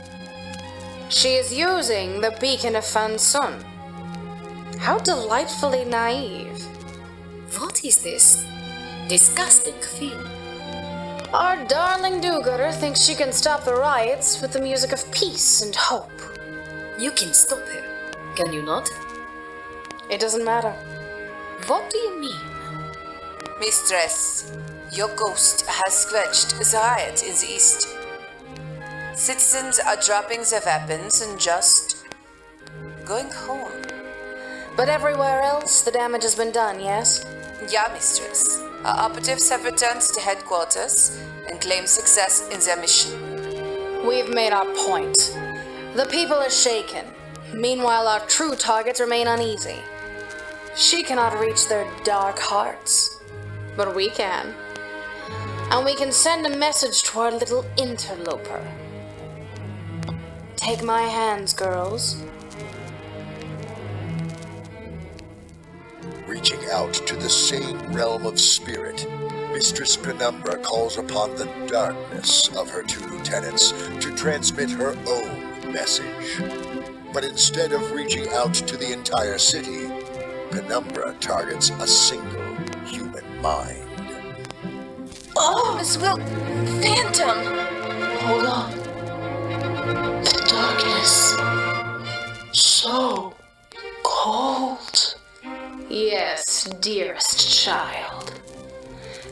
She is using the beacon of Fansun. How delightfully naive. What is this disgusting thing? Our darling do-gooder thinks she can stop the riots with the music of peace and hope. You can stop her, can you not? It doesn't matter. What do you mean? Mistress, your ghost has quenched the riot in the east. Citizens are dropping their weapons and just going home. But everywhere else, the damage has been done, yes? Yeah, Mistress. Our operatives have returned to headquarters and claimed success in their mission. We've made our point. The people are shaken. Meanwhile, our true targets remain uneasy. She cannot reach their dark hearts, but we can. And we can send a message to our little interloper. Take my hands, girls. Reaching out to the same realm of spirit, Mistress Penumbra calls upon the darkness of her two lieutenants to transmit her own message. But instead of reaching out to the entire city, Penumbra targets a single human mind. Oh, Miss Phantom! Hold on. The darkness. So cold. Yes, dearest child.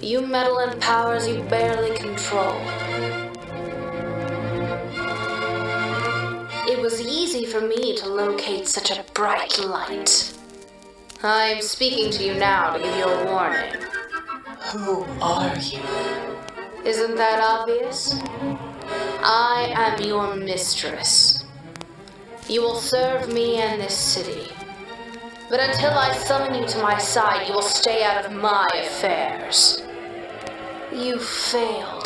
You meddle in powers you barely control. It was easy for me to locate such a bright light. I am speaking to you now to give you a warning. Who are you? Isn't that obvious? I am your mistress. You will serve me and this city. But until I summon you to my side, you will stay out of my affairs. You failed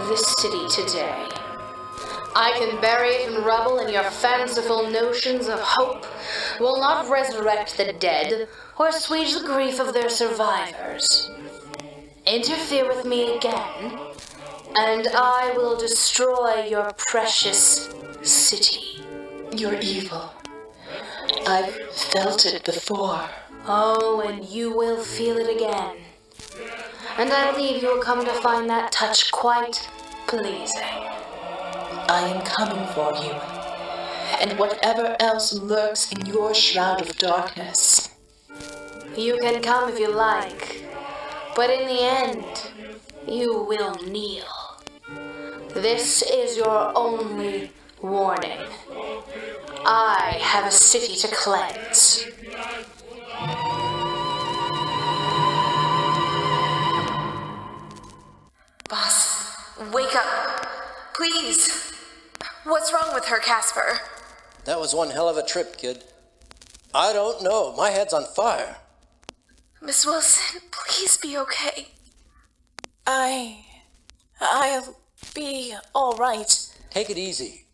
this city today. I can bury it in rubble, and your fanciful notions of hope will not resurrect the dead or assuage the grief of their survivors. Interfere with me again, and I will destroy your precious city. You're evil. I've felt it before. Oh, and you will feel it again. And I believe you will come to find that touch quite pleasing. I am coming for you, and whatever else lurks in your shroud of darkness. You can come if you like, but in the end, you will kneel. This is your only warning. I have a city to cleanse. Boss, wake up. Please. What's wrong with her, Casper? That was one hell of a trip, kid. I don't know. My head's on fire. Miss Wilson, please be okay. I'll be all right. Take it easy.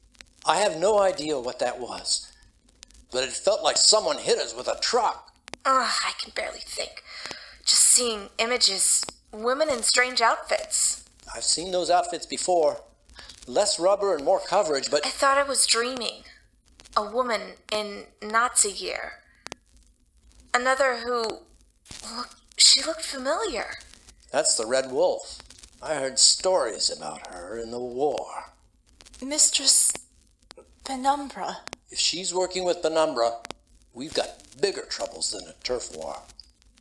I have no idea what that was, but it felt like someone hit us with a truck. I can barely think. Just seeing images, women in strange outfits. I've seen those outfits before. Less rubber and more coverage, but... I thought I was dreaming. A woman in Nazi gear. Another who... she looked familiar. That's the Red Wolf. I heard stories about her in the war. Mistress Penumbra. If she's working with Penumbra, we've got bigger troubles than a turf war.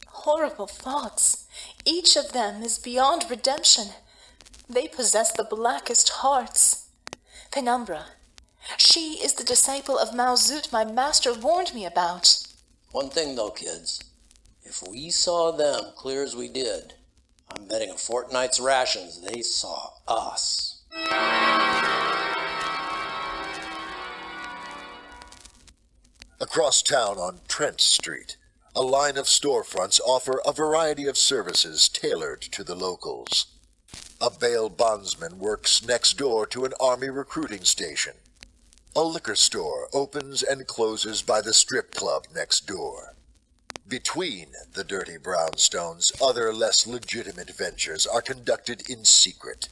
Horrible thoughts. Each of them is beyond redemption. They possess the blackest hearts. Penumbra. She is the disciple of Mao Zut my master warned me about. One thing though, kids. If we saw them clear as we did, I'm betting a fortnight's rations they saw us. Across town on Trent Street, a line of storefronts offer a variety of services tailored to the locals. A bail bondsman works next door to an army recruiting station. A liquor store opens and closes by the strip club next door. Between the dirty brownstones, other less legitimate ventures are conducted in secret.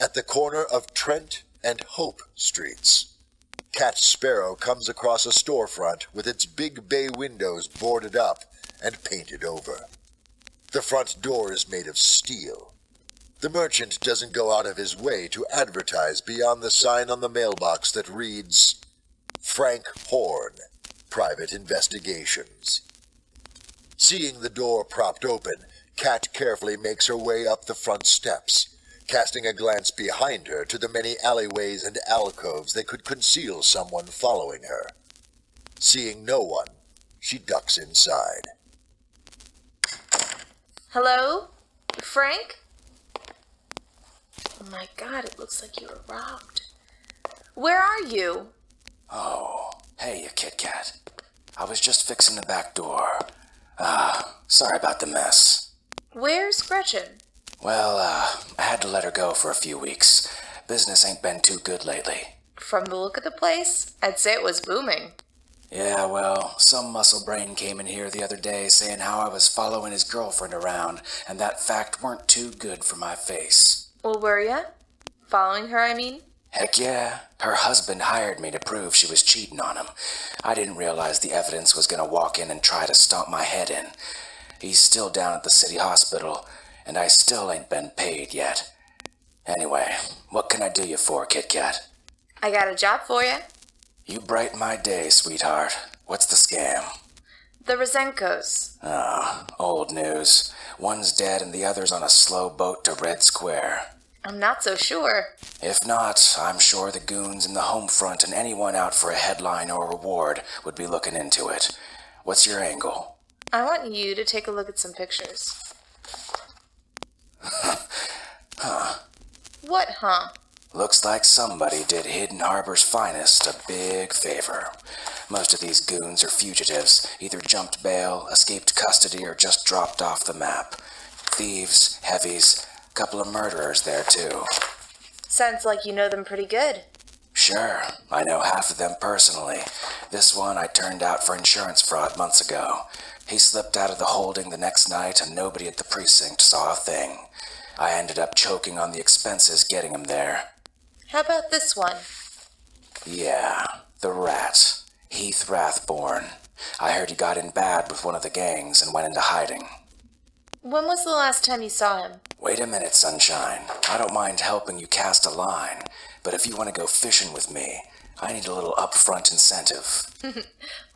At the corner of Trent and Hope Streets, Cat Sparrow comes across a storefront with its big bay windows boarded up and painted over. The front door is made of steel. The merchant doesn't go out of his way to advertise beyond the sign on the mailbox that reads, Frank Horn, Private Investigations. Seeing the door propped open, Cat carefully makes her way up the front steps, casting a glance behind her to the many alleyways and alcoves that could conceal someone following her. Seeing no one, She ducks inside. Hello? Frank? Oh my god, it looks like you were robbed. Where are you? Oh, hey, you Kit Kat. I was just fixing the back door. Sorry about the mess. Where's Gretchen? Well, I had to let her go for a few weeks. Business ain't been too good lately. From the look of the place, I'd say it was booming. Yeah, well, some muscle brain came in here the other day saying how I was following his girlfriend around, and that fact weren't too good for my face. Well, were ya? Following her, I mean? Heck yeah. Her husband hired me to prove she was cheating on him. I didn't realize the evidence was gonna walk in and try to stomp my head in. He's still down at the city hospital, and I still ain't been paid yet. Anyway, what can I do you for, Kit Kat? I got a job for you. You brighten my day, sweetheart. What's the scam? The Rosenkos. Old news. One's dead and the other's on a slow boat to Red Square. I'm not so sure. If not, I'm sure the goons in the home front and anyone out for a headline or reward would be looking into it. What's your angle? I want you to take a look at some pictures. Huh. What, huh? Looks like somebody did Hidden Harbor's finest a big favor. Most of these goons are fugitives, either jumped bail, escaped custody, or just dropped off the map. Thieves, heavies, couple of murderers there too. Sounds like you know them pretty good. Sure, I know half of them personally. This one I turned out for insurance fraud months ago. He slipped out of the holding the next night and nobody at the precinct saw a thing. I ended up choking on the expenses getting him there. How about this one? Yeah, the rat. Heath Rathborn. I heard he got in bad with one of the gangs and went into hiding. When was the last time you saw him? Wait a minute, Sunshine. I don't mind helping you cast a line, but if you want to go fishing with me, I need a little upfront incentive.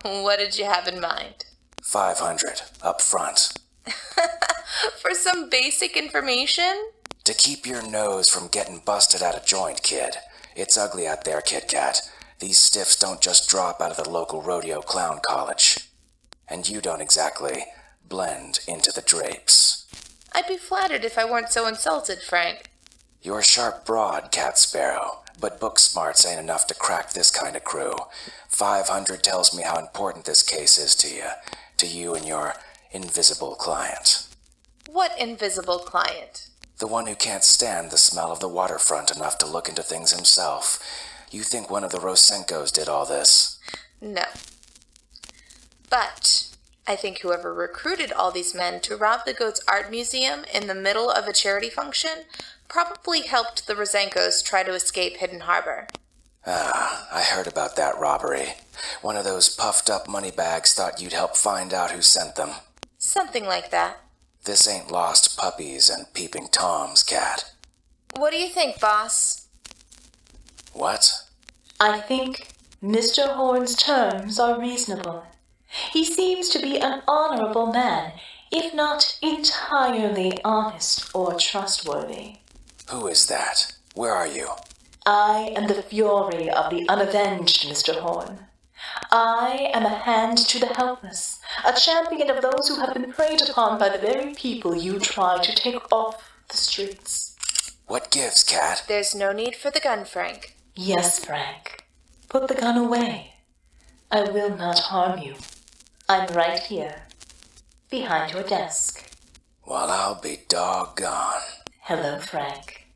What did you have in mind? 500 up front. For some basic information? To keep your nose from getting busted out of joint, kid. It's ugly out there, Kit Kat. These stiffs don't just drop out of the local rodeo clown college. And you don't exactly blend into the drapes. I'd be flattered if I weren't so insulted, Frank. You're a sharp broad, Cat Sparrow, but book smarts ain't enough to crack this kind of crew. 500 tells me how important this case is to you and your invisible client. What invisible client? The one who can't stand the smell of the waterfront enough to look into things himself. You think one of the Rosenkos did all this? No. But I think whoever recruited all these men to rob the Goat's Art Museum in the middle of a charity function probably helped the Rosenkos try to escape Hidden Harbor. I heard about that robbery. One of those puffed-up moneybags thought you'd help find out who sent them. Something like that. This ain't lost puppies and peeping toms, Cat. What do you think, boss? What? I think Mr. Horn's terms are reasonable. He seems to be an honorable man, if not entirely honest or trustworthy. Who is that? Where are you? I am the fury of the unavenged, Mr. Horn. I am a hand to the helpless, a champion of those who have been preyed upon by the very people you try to take off the streets. What gives, Cat? There's no need for the gun, Frank. Yes, Frank. Put the gun away. I will not harm you. I'm right here, behind your desk. Well, I'll be doggone. Hello, Frank.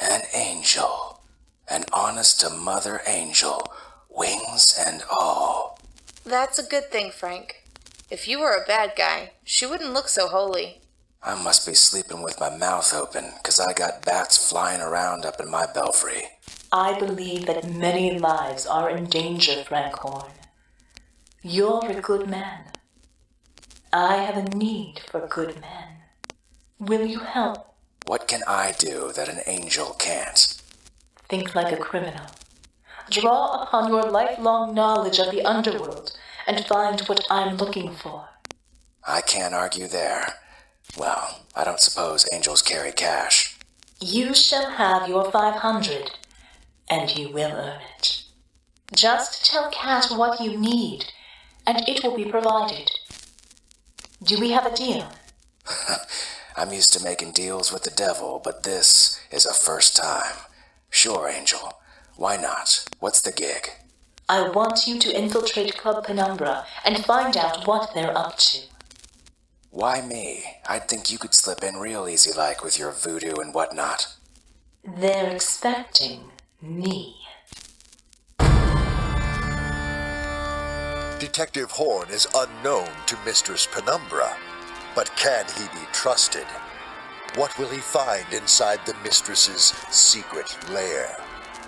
An angel. An honest-to-mother angel. Wings and all. That's a good thing, Frank. If you were a bad guy, she wouldn't look so holy. I must be sleeping with my mouth open, 'cause I got bats flying around up in my belfry. I believe that many lives are in danger, Frank Horn. You're a good man. I have a need for good men. Will you help? What can I do that an angel can't? Think like a criminal. Draw upon your lifelong knowledge of the underworld and find what I'm looking for. I can't argue there. Well, I don't suppose angels carry cash. You shall have your 500, and you will earn it. Just tell Cat what you need, and it will be provided. Do we have a deal? I'm used to making deals with the devil, but this is a first time. Sure, Angel. Why not? What's the gig? I want you to infiltrate Club Penumbra and find out what they're up to. Why me? I'd think you could slip in real easy-like with your voodoo and whatnot. They're expecting me. Detective Horn is unknown to Mistress Penumbra, but can he be trusted? What will he find inside the Mistress's secret lair?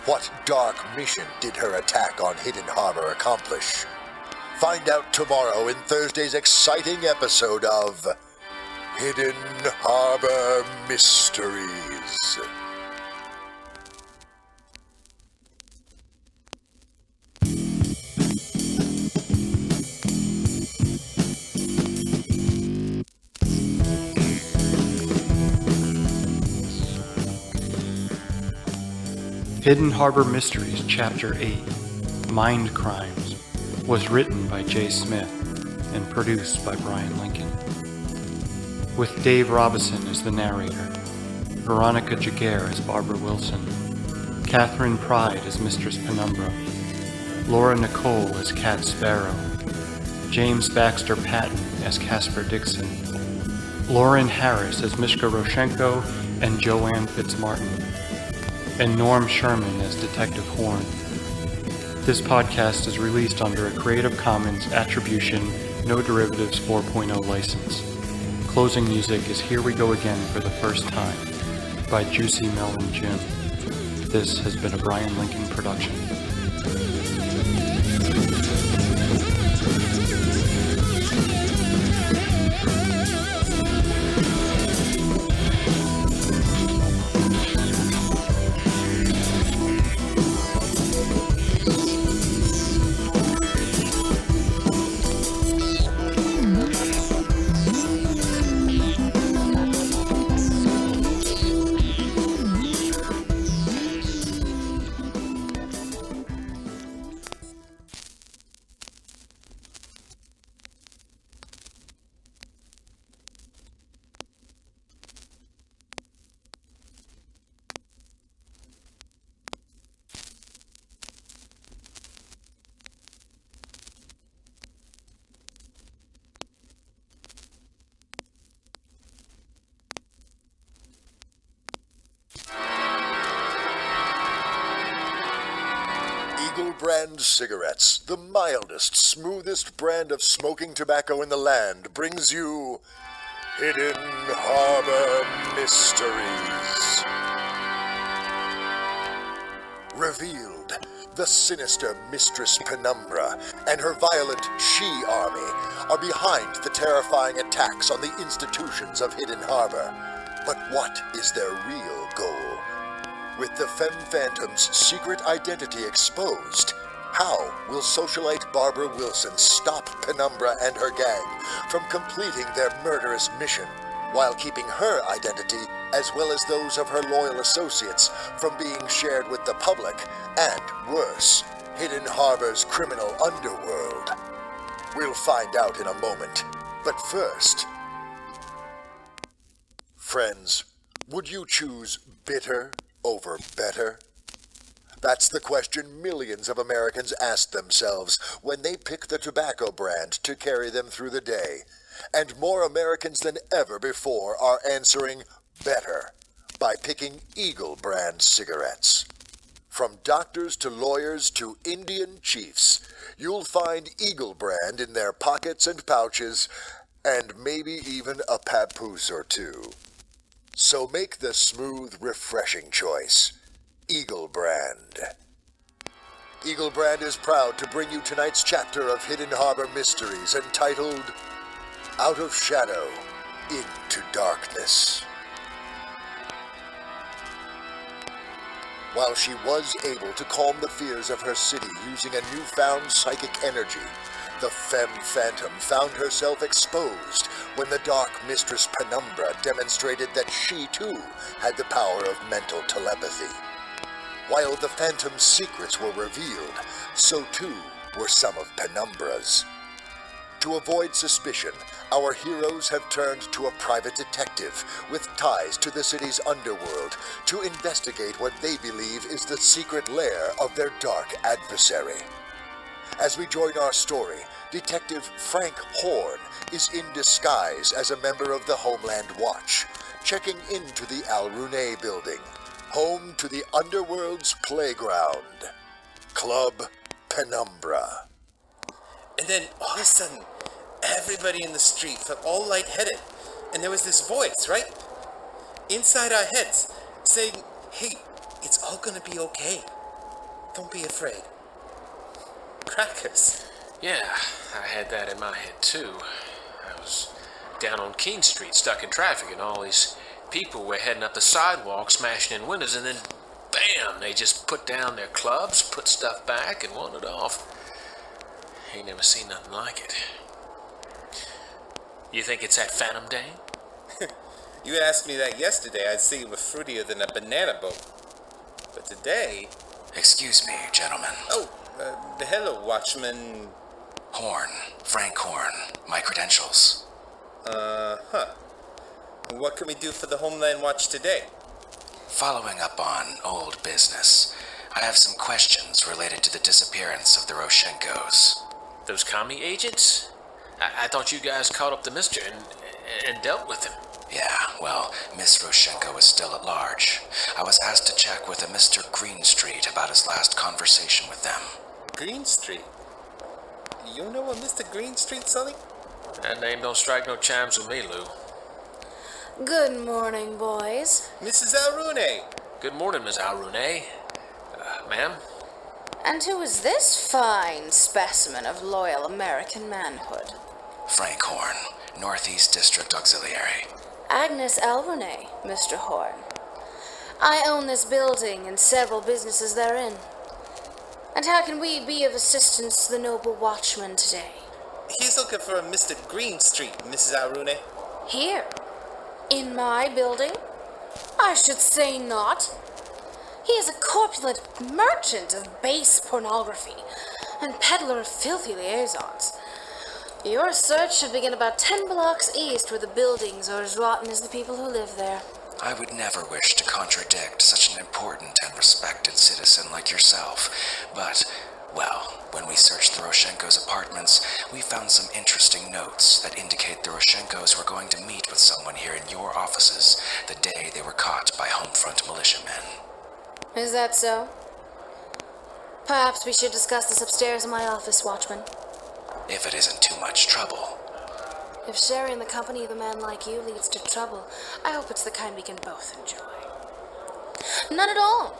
What dark mission did her attack on Hidden Harbor accomplish? Find out tomorrow in Thursday's exciting episode of Hidden Harbor Mysteries. Hidden Harbor Mysteries, Chapter 8, Mind Crimes, was written by J. Smith and produced by Bryan Lincoln. With Dave Robison as the narrator, Veronica Giguere as Barbara Wilson, Kathryn Pryde as Mistress Penumbra, Laura Nicole as Cat Sparrow, James Baxter Patton as Casper Dixon, Lauren Harris as Miska Roshenko and Joanne Fitzmartin, and Norm Sherman as Detective Horn. This podcast is released under a Creative Commons Attribution, No Derivatives 4.0 license. Closing music is Here We Go Again for the First Time by Juicy Melon Jim. This has been a Bryan Lincoln production. Brand cigarettes, the mildest, smoothest brand of smoking tobacco in the land, brings you Hidden Harbor Mysteries. Revealed, the sinister Mistress Penumbra and her violent she-army are behind the terrifying attacks on the institutions of Hidden Harbor. But what is their real goal? With the Femme Phantom's secret identity exposed, how will socialite Barbara Wilson stop Penumbra and her gang from completing their murderous mission, while keeping her identity, as well as those of her loyal associates, from being shared with the public, and, worse, Hidden Harbor's criminal underworld? We'll find out in a moment, but first... Friends, would you choose bitter over better? That's the question millions of Americans ask themselves when they pick the tobacco brand to carry them through the day. And more Americans than ever before are answering better by picking Eagle brand cigarettes. From doctors to lawyers to Indian chiefs, you'll find Eagle brand in their pockets and pouches, and maybe even a papoose or two. So make the smooth, refreshing choice. Eagle brand. Eagle brand is proud to bring you tonight's chapter of Hidden Harbor Mysteries, entitled Out of Shadow into Darkness. While she was able to calm the fears of her city using a newfound psychic energy, the Femme Phantom found herself exposed when the dark Mistress Penumbra demonstrated that she, too, had the power of mental telepathy. While the Phantom's secrets were revealed, so too were some of Penumbra's. To avoid suspicion, our heroes have turned to a private detective with ties to the city's underworld to investigate what they believe is the secret lair of their dark adversary. As we join our story, Detective Frank Horn is in disguise as a member of the Homeland Watch, checking into the Al Rune building, home to the underworld's playground, Club Penumbra. And then, all of a sudden, everybody in the street felt all lightheaded, and there was this voice, right? Inside our heads, saying, hey, it's all gonna be okay. Don't be afraid. Crackers. Yeah, I had that in my head too. I was down on King Street, stuck in traffic, and all these people were heading up the sidewalk, smashing in windows, and then, bam, they just put down their clubs, put stuff back, and wandered off. Ain't never seen nothing like it. You think it's that Phantom Day? You asked me that yesterday, I'd say it was fruitier than a banana boat. But today... Excuse me, gentlemen. Oh, hello, Watchman... Horn. Frank Horn. My credentials. What can we do for the Homeland Watch today? Following up on old business, I have some questions related to the disappearance of the Roshenkos. Those commie agents? I thought you guys caught up to Mister and dealt with him. Yeah, well, Miss Roshenko is still at large. I was asked to check with a Mr. Greenstreet about his last conversation with them. Greenstreet? You know a Mr. Greenstreet, Sully? That name don't strike no chimes with me, Lou. Good morning, boys. Mrs. Alrune. Good morning, Miss Alrune. Ma'am? And who is this fine specimen of loyal American manhood? Frank Horn, Northeast District Auxiliary. Agnes Alrune, Mr. Horn. I own this building and several businesses therein. And how can we be of assistance to the noble watchman today? He's looking for a Mr. Greenstreet, Mrs. Alrune. Here? In my building? I should say not. He is a corpulent merchant of base pornography and peddler of filthy liaisons. Your search should begin about 10 blocks east, where the buildings are as rotten as the people who live there. I would never wish to contradict such an important and respected citizen like yourself, but, well, when we searched the Roshenko's apartments, we found some interesting notes that indicate the Roshenkos were going to meet with someone here in your offices the day they were caught by Homefront militiamen. Is that so? Perhaps we should discuss this upstairs in my office, Watchman. If it isn't too much trouble. If sharing the company of a man like you leads to trouble, I hope it's the kind we can both enjoy. None at all.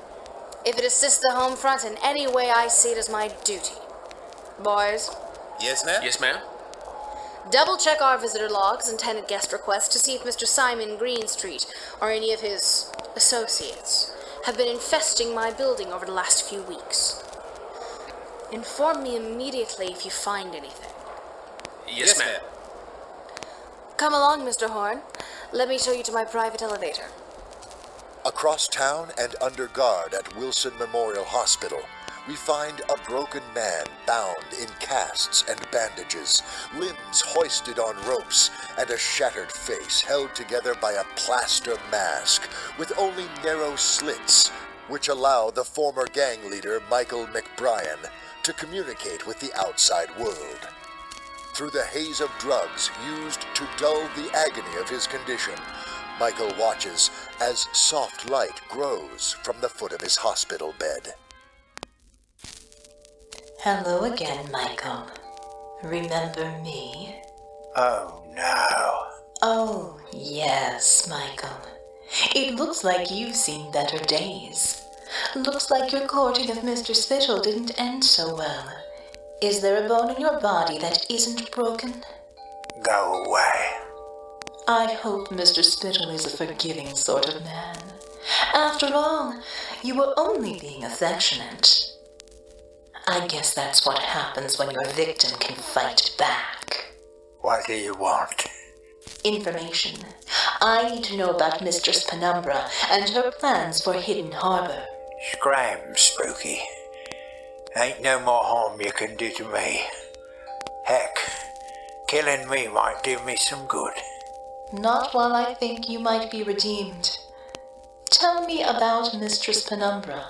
If it assists the home front in any way, I see it as my duty. Boys? Yes, ma'am? Yes, ma'am. Double-check our visitor logs and tenant guest requests to see if Mr. Simon Greenstreet or any of his associates have been infesting my building over the last few weeks. Inform me immediately if you find anything. Yes, ma'am. Come along, Mr. Horn. Let me show you to my private elevator. Across town and under guard at Wilson Memorial Hospital, we find a broken man bound in casts and bandages, limbs hoisted on ropes, and a shattered face held together by a plaster mask with only narrow slits, which allow the former gang leader Michael McBryan to communicate with the outside world. Through the haze of drugs used to dull the agony of his condition, Michael watches as soft light grows from the foot of his hospital bed. Hello again, Michael. Remember me? Oh, no. Oh, yes, Michael. It looks like you've seen better days. Looks like your courting of Mr. Spittle didn't end so well. Is there a bone in your body that isn't broken? Go away. I hope Mr. Spittle is a forgiving sort of man. After all, you were only being affectionate. I guess that's what happens when your victim can fight back. What do you want? Information. I need to know about Mistress Penumbra and her plans for Hidden Harbor. Scram, Spooky. Ain't no more harm you can do to me. Heck, Killing me might do me some good. Not while I think you might be redeemed. Tell me about Mistress Penumbra.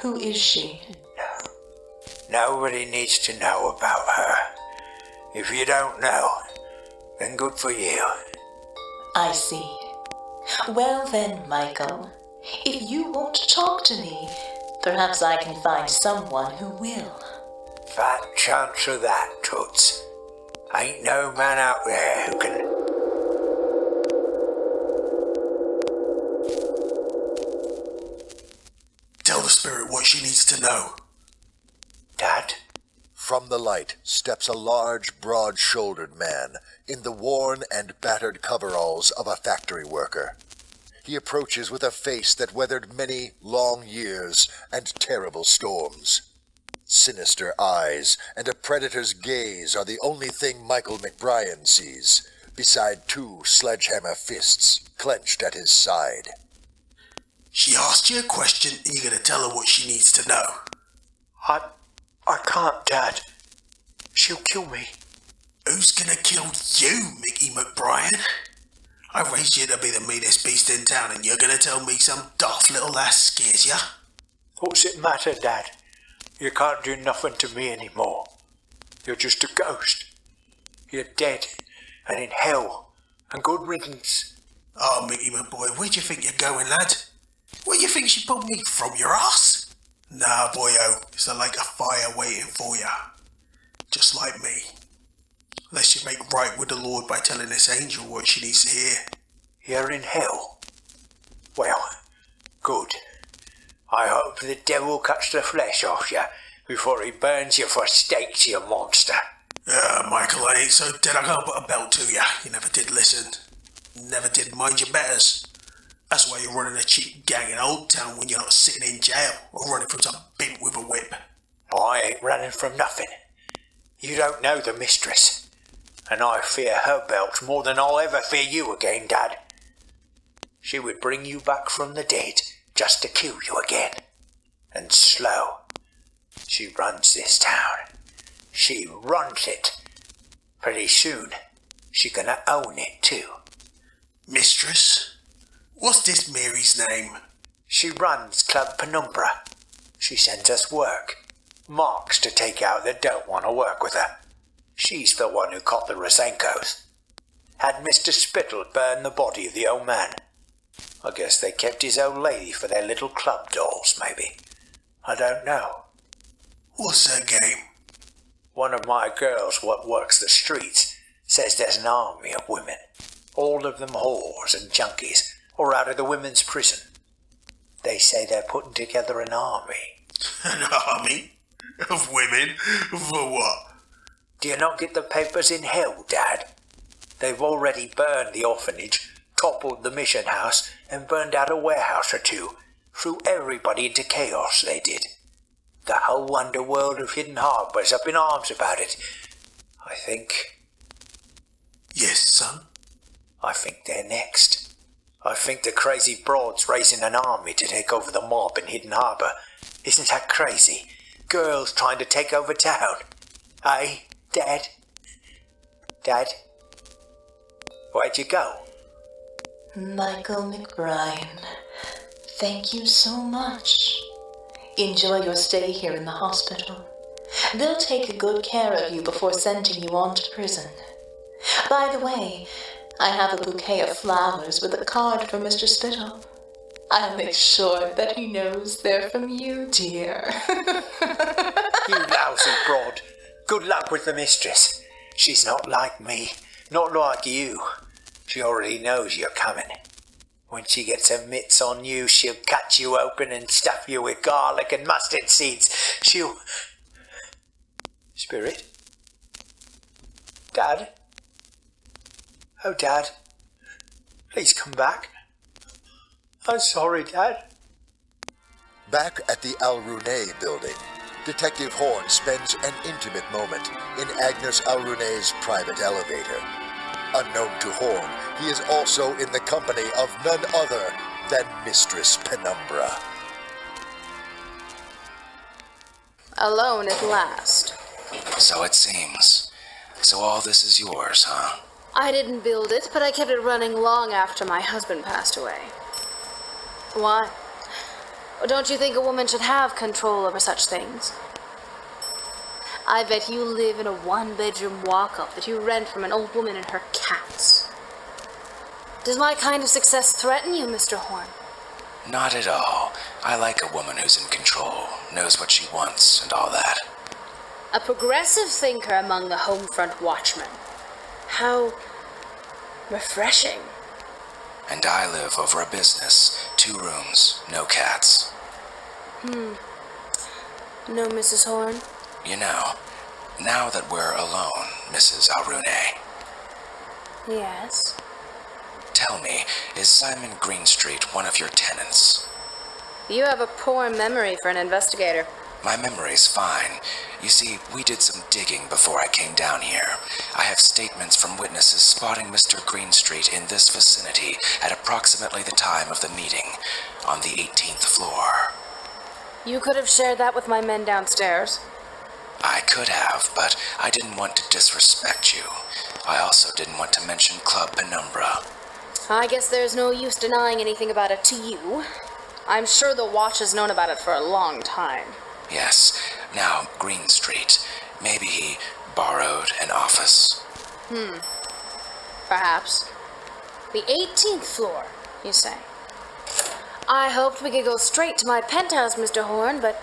Who is she? Nobody needs to know about her. If you don't know, then good for you. I see. Well then, Michael, if you won't talk to me, perhaps I can find someone who will. Fat chance of that, Toots. Ain't no man out there who can... Tell the spirit what she needs to know. Dad? From the light steps a large, broad-shouldered man in the worn and battered coveralls of a factory worker. He approaches with a face that weathered many long years and terrible storms. Sinister eyes and a predator's gaze are the only thing Michael McBryan sees, beside two sledgehammer fists clenched at his side. She asked you a question and you're gonna tell her what she needs to know. I can't, Dad. She'll kill me. Who's gonna kill you, Mickey McBryan? I raised you to be the meanest beast in town and you're gonna tell me some daft little lass scares ya? What's it matter, Dad? You can't do nothing to me anymore. You're just a ghost. You're dead and in hell, and good riddance. Oh, Mickey, my boy, where do you think you're going, lad? Where do you think she pulled me from, your ass? Nah, boyo, it's a lake of fire waiting for ya. Just like me. Unless you make right with the Lord by telling this angel what she needs to hear. You're in hell? Well, good. I hope the devil cuts the flesh off you before he burns you for steaks, you monster. Michael, I ain't so dead I can't put a belt to ya. You never did listen. Never did mind your betters. That's why you're running a cheap gang in Old Town when you're not sitting in jail or running from some bint with a whip. I ain't running from nothing. You don't know the Mistress, and I fear her belt more than I'll ever fear you again, Dad. She would bring you back from the dead just to kill you again. And slow. She runs this town. She runs it. Pretty soon, she's gonna own it too. Mistress? What's this Mary's name? She runs Club Penumbra. She sends us work. Marks to take out that don't want to work with her. She's the one who caught the Rosenkos. Had Mr. Spittle burn the body of the old man. I guess they kept his old lady for their little club dolls, maybe. I don't know. What's her game? One of my girls what works the streets says there's an army of women. All of them whores and junkies, or out of the women's prison. They say they're putting together an army. An army? Of women? For what? Do you not get the papers in hell, Dad? They've already burned the orphanage, toppled the mission house, and burned out a warehouse or two. Threw everybody into chaos, they did. The whole underworld of Hidden Harbor's up in arms about it. I think... Yes, son? I think they're next. I think the crazy broad's raising an army to take over the mob in Hidden Harbor. Isn't that crazy? Girls trying to take over town. Aye, Dad? Dad? Where'd you go? Michael McBryan, thank you so much. Enjoy your stay here in the hospital. They'll take good care of you before sending you on to prison. By the way, I have a bouquet of flowers with a card from Mr. Spittle. I'll make sure that he knows they're from you, dear. You lousy broad. Good luck with the Mistress. She's not like me, not like you. She already knows you're coming. When she gets her mitts on you, she'll cut you open and stuff you with garlic and mustard seeds. She'll... Spirit? Dad? Oh, Dad. Please come back. I'm sorry, Dad. Back at the Alrune building, Detective Horn spends an intimate moment in Agnes Alrune's private elevator. Unknown to Horn, he is also in the company of none other than Mistress Penumbra. Alone at last. So it seems. So all this is yours, huh? I didn't build it, but I kept it running long after my husband passed away. Why? Don't you think a woman should have control over such things? I bet you live in a one-bedroom walk-up that you rent from an old woman and her cats. Does my kind of success threaten you, Mr. Horn? Not at all. I like a woman who's in control, knows what she wants, and all that. A progressive thinker among the home front watchmen. How refreshing. And I live over a business, 2 rooms, no cats. No, Mrs. Horn? You know, now that we're alone, Mrs. Arune, Yes? tell me, is Simon Greenstreet one of your tenants? You have a poor memory for an investigator. My memory's fine. You see, we did some digging before I came down here. I have statements from witnesses spotting Mr. Greenstreet in this vicinity at approximately the time of the meeting, on the 18th floor. You could have shared that with my men downstairs. I could have, but I didn't want to disrespect you. I also didn't want to mention Club Penumbra. I guess there's no use denying anything about it to you. I'm sure the Watch has known about it for a long time. Yes. Now, Greenstreet. Maybe he borrowed an office? Perhaps. The 18th floor, you say? I hoped we could go straight to my penthouse, Mr. Horn, but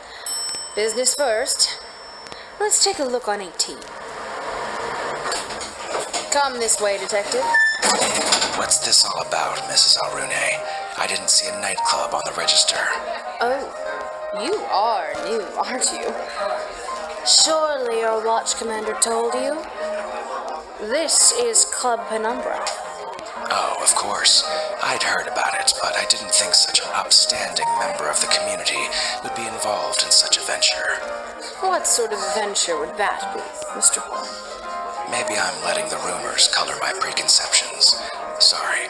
business first. Let's take a look on 18. Come this way, Detective. What's this all about, Mrs. Arune? I didn't see a nightclub on the register. Oh, you are new, aren't you? Surely your watch commander told you? This is Club Penumbra. Oh, of course. I'd heard about it, but I didn't think such an upstanding member of the community would be involved in such a venture. What sort of venture would that be, Mr. Horn? Maybe I'm letting the rumors color my preconceptions. Sorry.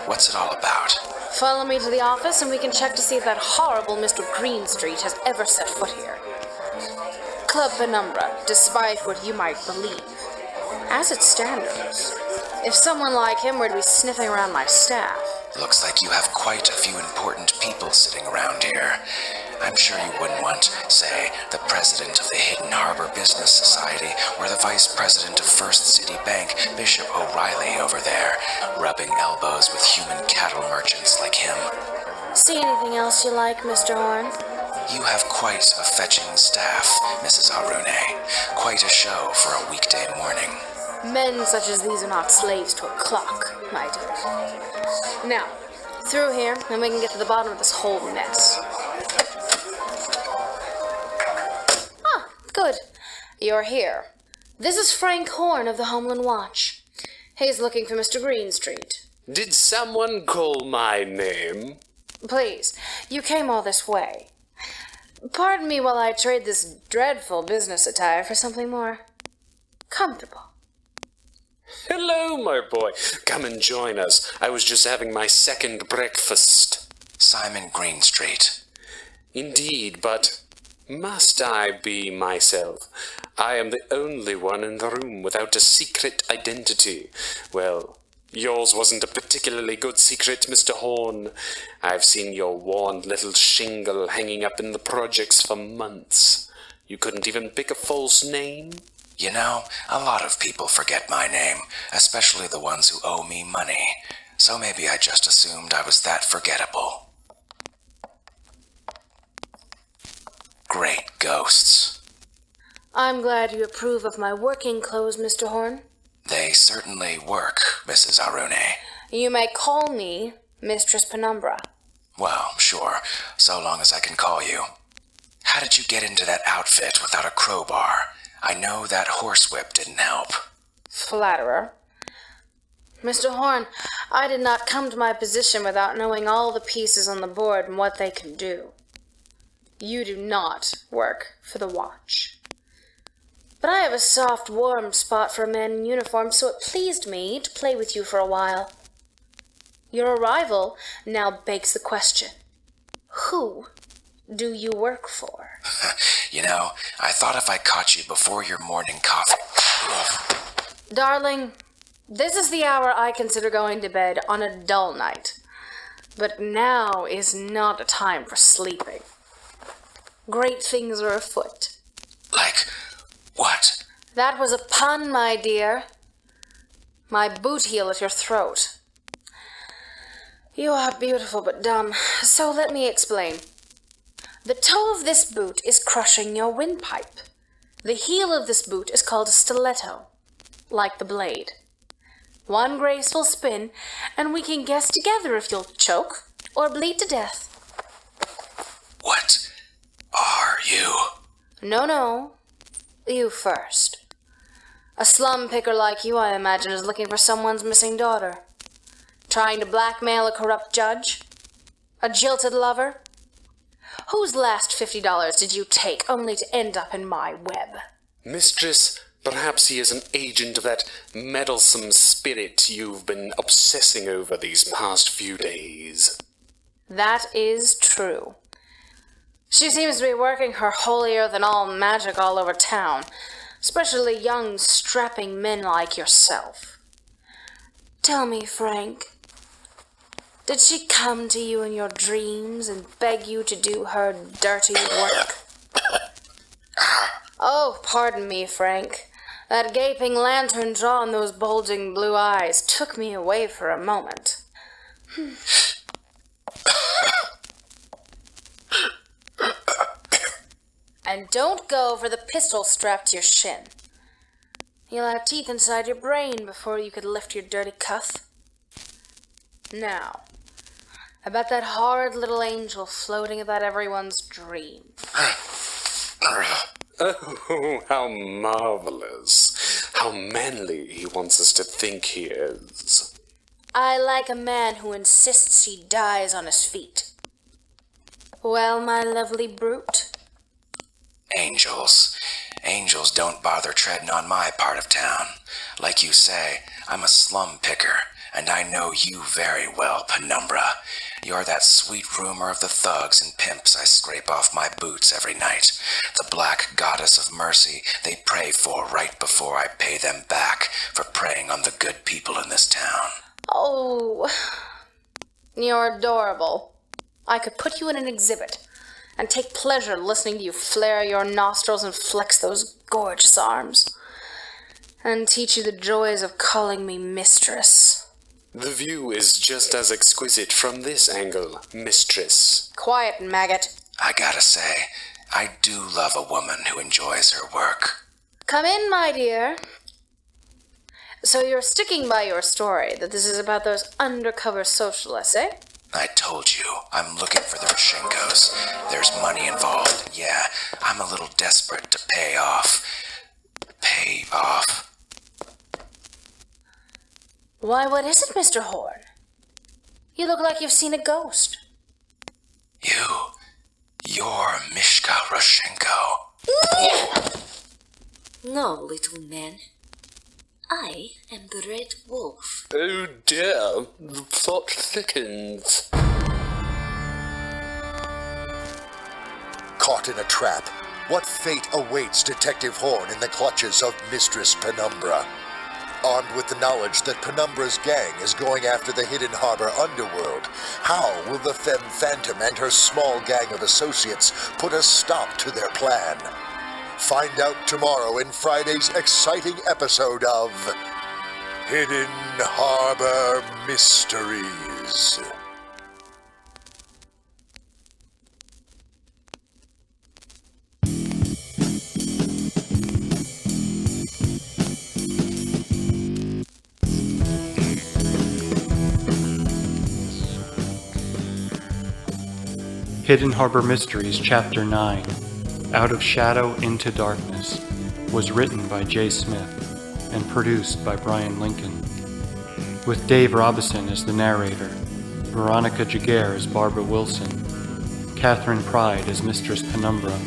What's it all about? Follow me to the office and we can check to see if that horrible Mr. Greenstreet has ever set foot here. Club Penumbra, despite what you might believe, as it stands, if someone like him were to be sniffing around my staff... Looks like you have quite a few important people sitting around here. I'm sure you wouldn't want, say, the president of the Hidden Harbor Business Society or the vice president of First City Bank, Bishop O'Reilly, over there, rubbing elbows with human cattle merchants like him. See anything else you like, Mr. Horn? You have quite a fetching staff, Mrs. Arune. Quite a show for a weekday morning. Men such as these are not slaves to a clock, my dear. Now, through here, and we can get to the bottom of this whole mess. Ah, good. You're here. This is Frank Horn of the Homeland Watch. He's looking for Mr. Greenstreet. Did someone call my name? Please, you came all this way. Pardon me while I trade this dreadful business attire for something more comfortable. Hello, my boy. Come and join us. I was just having my second breakfast. Simon Greenstreet. Indeed, but must I be myself? I am the only one in the room without a secret identity. Well, yours wasn't a particularly good secret, Mr. Horn. I've seen your worn little shingle hanging up in the projects for months. You couldn't even pick a false name? You know, a lot of people forget my name, especially the ones who owe me money. So maybe I just assumed I was that forgettable. Great ghosts. I'm glad you approve of my working clothes, Mr. Horn. They certainly work, Mrs. Arune. You may call me Mistress Penumbra. Well, sure, so long as I can call you. How did you get into that outfit without a crowbar? I know that horsewhip didn't help. Flatterer. Mr. Horn, I did not come to my position without knowing all the pieces on the board and what they can do. You do not work for the Watch. But I have a soft, warm spot for a man in uniform, so it pleased me to play with you for a while. Your arrival now begs the question, who do you work for? You know, I thought if I caught you before your morning coffee... Darling, this is the hour I consider going to bed on a dull night. But now is not a time for sleeping. Great things are afoot. Like what? That was a pun, my dear. My boot heel at your throat. You are beautiful but dumb, so let me explain. The toe of this boot is crushing your windpipe. The heel of this boot is called a stiletto, like the blade. One graceful spin, and we can guess together if you'll choke or bleed to death. What are you? No. You first. A slum picker like you, I imagine, is looking for someone's missing daughter. Trying to blackmail a corrupt judge? A jilted lover? Whose last $50 did you take only to end up in my web? Mistress, perhaps he is an agent of that meddlesome spirit you've been obsessing over these past few days. That is true. She seems to be working her holier-than-all magic all over town, especially young, strapping men like yourself. Tell me, Frank, did she come to you in your dreams and beg you to do her dirty work? Oh, pardon me, Frank. That gaping lantern jaw and those bulging blue eyes took me away for a moment. And don't go for the pistol strapped to your shin. You'll have teeth inside your brain before you could lift your dirty cuff. Now, about that horrid little angel floating about everyone's dream. Oh, how marvelous. How manly he wants us to think he is. I like a man who insists he dies on his feet. Well, my lovely brute? Angels. Angels don't bother treading on my part of town. Like you say, I'm a slum picker, and I know you very well, Penumbra. You're that sweet rumor of the thugs and pimps I scrape off my boots every night. The black goddess of mercy they pray for right before I pay them back for preying on the good people in this town. Oh, you're adorable. I could put you in an exhibit and take pleasure listening to you flare your nostrils and flex those gorgeous arms, and teach you the joys of calling me mistress. The view is just as exquisite from this angle, mistress. Quiet, maggot. I gotta say, I do love a woman who enjoys her work. Come in, my dear. So you're sticking by your story that this is about those undercover socialists, eh? I told you, I'm looking for the Rashenkos. There's money involved. Yeah, I'm a little desperate to pay off. Pay off. Why, what is it, Mr. Horn? You look like you've seen a ghost. You're Miska Rashenko. No, little man. I am the Red Wolf. Oh dear, the plot thickens. Caught in a trap, what fate awaits Detective Horn in the clutches of Mistress Penumbra? Armed with the knowledge that Penumbra's gang is going after the Hidden Harbor underworld, how will the Femme Phantom and her small gang of associates put a stop to their plan? Find out tomorrow in Friday's exciting episode of Hidden Harbor Mysteries. Hidden Harbor Mysteries, Chapter 9, Out of Shadow into Darkness, was written by J. Smith and produced by Bryan Lincoln, with Dave Robison as the narrator, Veronica Giguere as Barbara Wilson, Kathryn Pryde as Mistress Penumbra,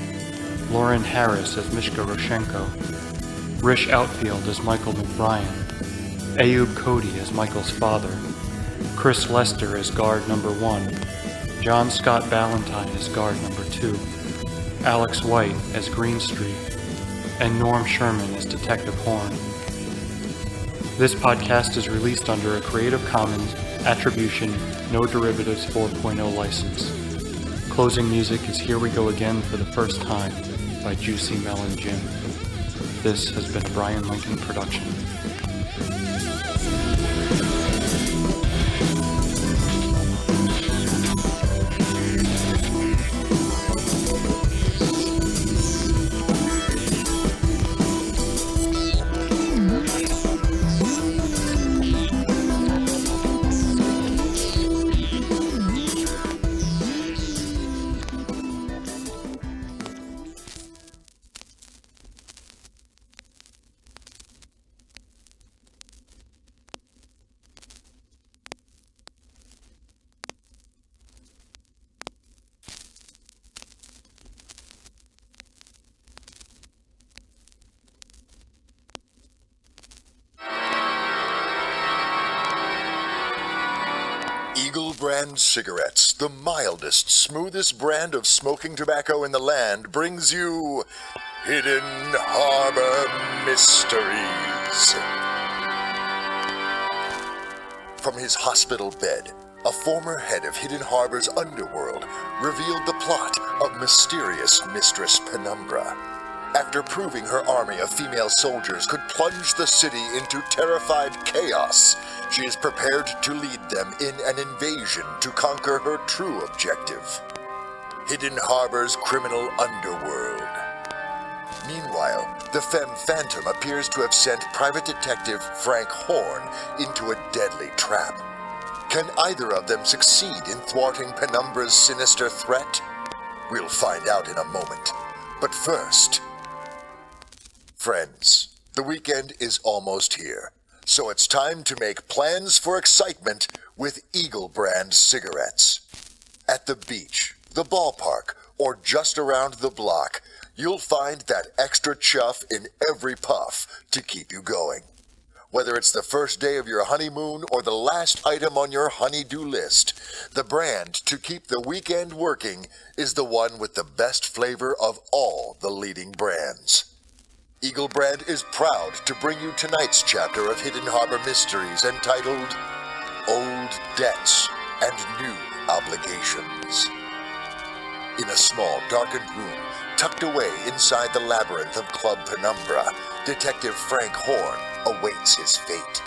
Lauren Harris as Mishka Roshenko, Rish Outfield as Michael McBrien, Ayub Cody as Michael's father, Chris Lester as Guard Number 1, John Scott Ballantyne as Guard Number 2, Alex White as Greenstreet, and Norm Sherman as Detective Horn. This podcast is released under a Creative Commons Attribution, No Derivatives 4.0 license. Closing music is Here We Go Again for the First Time by Juicy Melon Jim. This has been a Bryan Lincoln production. Eagle brand cigarettes, the mildest, smoothest brand of smoking tobacco in the land, brings you Hidden Harbor Mysteries. From his hospital bed, a former head of Hidden Harbor's underworld revealed the plot of mysterious Mistress Penumbra. After proving her army of female soldiers could plunge the city into terrified chaos, she is prepared to lead them in an invasion to conquer her true objective: Hidden Harbor's criminal underworld. Meanwhile, the Femme Phantom appears to have sent private detective Frank Horn into a deadly trap. Can either of them succeed in thwarting Penumbra's sinister threat? We'll find out in a moment. But first, friends, the weekend is almost here, so it's time to make plans for excitement with Eagle brand cigarettes. At the beach, the ballpark, or just around the block, you'll find that extra chuff in every puff to keep you going. Whether it's the first day of your honeymoon or the last item on your honey-do list, the brand to keep the weekend working is the one with the best flavor of all the leading brands. Eagle brand is proud to bring you tonight's chapter of Hidden Harbor Mysteries entitled Old Debts and New Obligations. In a small, darkened room, tucked away inside the labyrinth of Club Penumbra, Detective Frank Horn awaits his fate.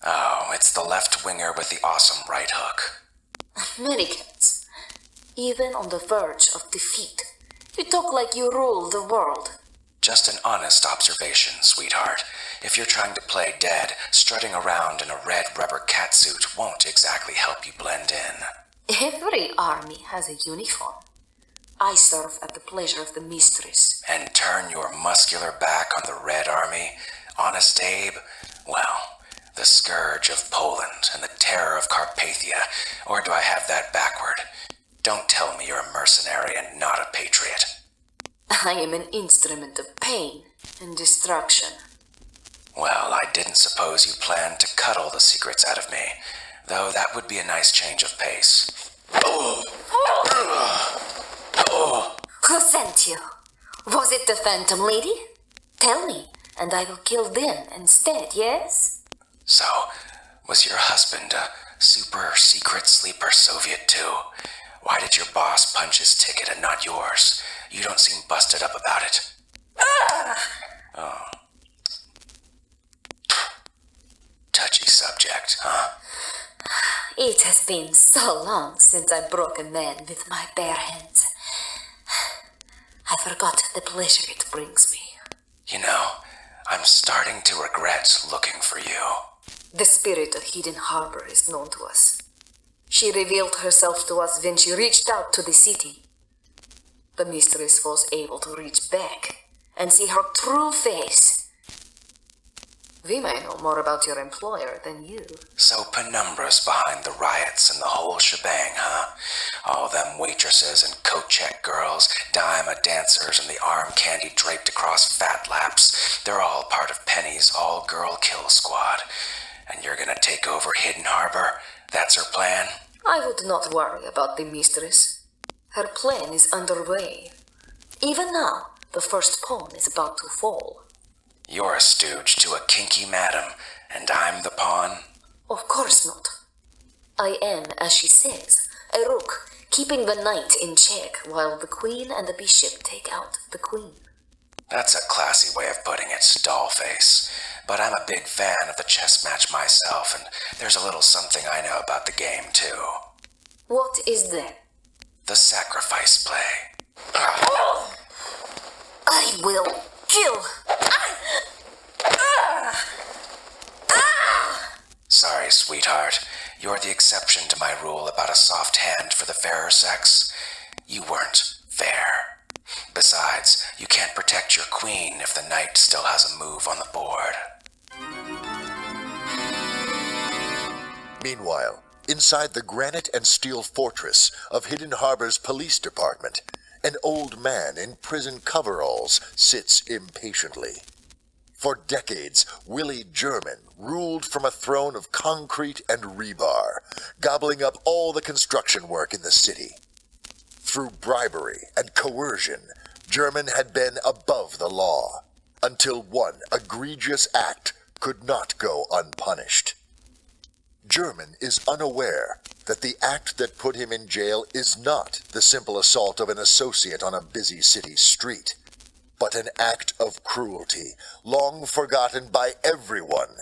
Oh, it's the left winger with the awesome right hook. Americans, even on the verge of defeat, you talk like you rule the world. Just an honest observation, sweetheart. If you're trying to play dead, strutting around in a red rubber catsuit won't exactly help you blend in. Every army has a uniform. I serve at the pleasure of the Mistress. And turn your muscular back on the Red Army? Honest Abe? Well, the scourge of Poland and the terror of Carpathia. Or do I have that backward? Don't tell me you're a mercenary and not a patriot. I am an instrument of pain and destruction. Well, I didn't suppose you planned to cut all the secrets out of me, though that would be a nice change of pace. Who sent you? Was it the Phantom Lady? Tell me, and I will kill them instead, yes? So, was your husband a super secret sleeper Soviet too? Why did your boss punch his ticket and not yours? You don't seem busted up about it. Oh. Touchy subject, huh? It has been so long since I broke a man with my bare hands. I forgot the pleasure it brings me. You know, I'm starting to regret looking for you. The spirit of Hidden Harbor is known to us. She revealed herself to us when she reached out to the city. The Mistress was able to reach back and see her true face. We may know more about your employer than you. So Penumbra's behind the riots and the whole shebang, huh? All them waitresses and coat check girls, dime dancers, and the arm candy draped across fat laps. They're all part of Penny's all-girl kill squad. And you're gonna take over Hidden Harbor? That's her plan? I would not worry about the Mistress. Her plan is underway. Even now, The first pawn is about to fall. You're a stooge to a kinky madam, and I'm the pawn? Of course not. I am, as she says, a rook, keeping the knight in check while the queen and the bishop take out the queen. That's a classy way of putting it, Dollface. But I'm a big fan of the chess match myself, and there's a little something I know about the game, too. What is that? The sacrifice play. I will kill. Sorry, sweetheart. You're the exception to my rule about a soft hand for the fairer sex. You weren't fair. Besides, you can't protect your queen if the knight still has a move on the board. Meanwhile, inside the granite and steel fortress of Hidden Harbor's police department, an old man in prison coveralls sits impatiently. For decades, Willie German ruled from a throne of concrete and rebar, gobbling up all the construction work in the city. Through bribery and coercion, German had been above the law, until one egregious act could not go unpunished. German is unaware that the act that put him in jail is not the simple assault of an associate on a busy city street, but an act of cruelty, long forgotten by everyone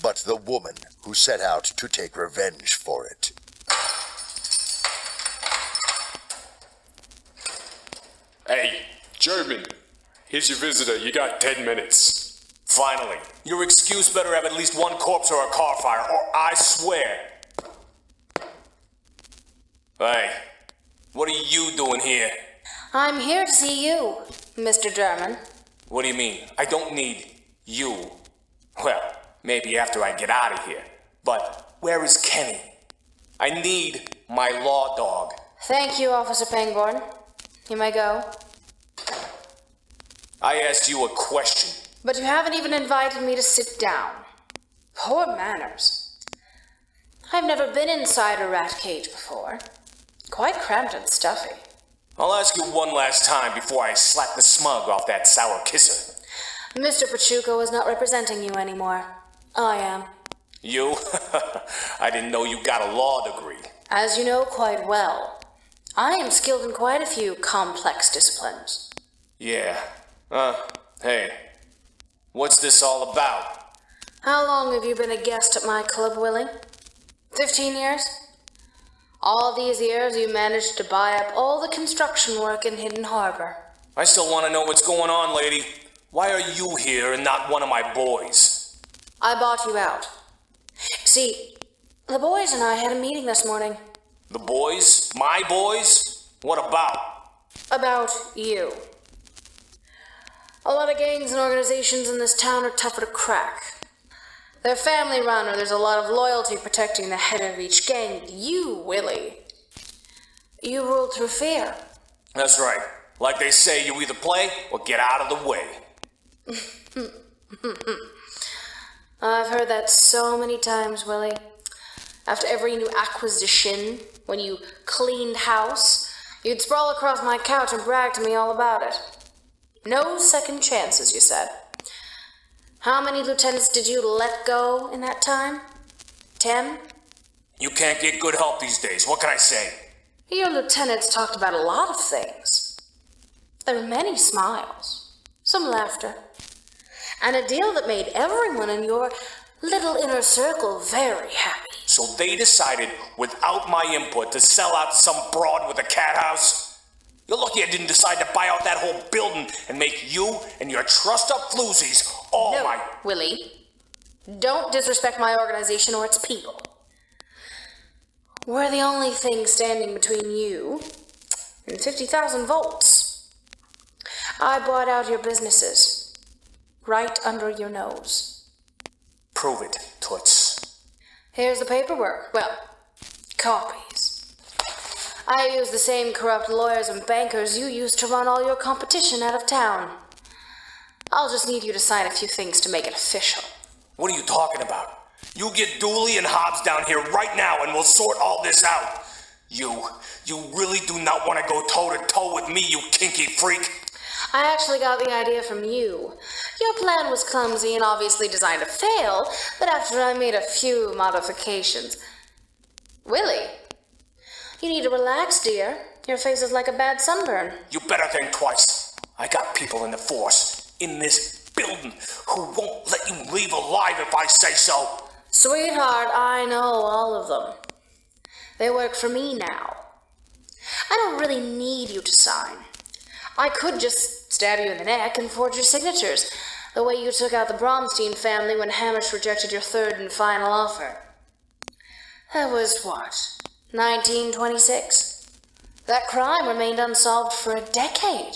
but the woman who set out to take revenge for it. Hey, German, here's your visitor. You got 10 minutes. Finally. Your excuse better have at least one corpse or a car fire, or I swear. Hey, what are you doing here? I'm here to see you, Mr. German. What do you mean? I don't need you. Well, maybe after I get out of here. But where is Kenny? I need my law dog. Thank you, Officer Pangborn. You may go. I asked you a question. But you haven't even invited me to sit down. Poor manners. I've never been inside a rat cage before. Quite cramped and stuffy. I'll ask you one last time before I slap the smug off that sour kisser. Mr. Pachuco is not representing you anymore. I am. You? I didn't know you got a law degree. As you know quite well, I am skilled in quite a few complex disciplines. Yeah. Hey. What's this all about? How long have you been a guest at my club, Willie? 15 years? All these years you managed to buy up all the construction work in Hidden Harbor. I still want to know what's going on, lady. Why are you here and not one of my boys? I bought you out. See, the boys and I had a meeting this morning. The boys? My boys? What about? About you. A lot of gangs and organizations in this town are tougher to crack. They're family run, or there's a lot of loyalty protecting the head of each gang. You, Willie, you rule through fear. That's right. Like they say, you either play or get out of the way. I've heard that so many times, Willie. After every new acquisition, when you cleaned house, you'd sprawl across my couch and brag to me all about it. No second chances, you said. How many lieutenants did you let go in that time? 10? You can't get good help these days. What can I say? Your lieutenants talked about a lot of things. There were many smiles, some laughter, and a deal that made everyone in your little inner circle very happy. So they decided, without my input, to sell out to some broad with a cat house? You're lucky I didn't decide to buy out that whole building and make you and your trussed-up floozies all No, my... Willie. Don't disrespect my organization or its people. We're the only thing standing between you and 50,000 volts. I bought out your businesses. Right under your nose. Prove it, Toots. Here's the paperwork. Well, copies. I use the same corrupt lawyers and bankers you used to run all your competition out of town. I'll just need you to sign a few things to make it official. What are you talking about? You get Dooley and Hobbs down here right now and we'll sort all this out. You really do not want to go toe-to-toe with me, you kinky freak. I actually got the idea from you. Your plan was clumsy and obviously designed to fail, but after I made a few modifications... Willie, you need to relax, dear. Your face is like a bad sunburn. You better think twice. I got people in the force, in this building, who won't let you leave alive if I say so. Sweetheart, I know all of them. They work for me now. I don't really need you to sign. I could just stab you in the neck and forge your signatures, the way you took out the Bromstein family when Hamish rejected your third and final offer. That was what, 1926? That crime remained unsolved for a decade.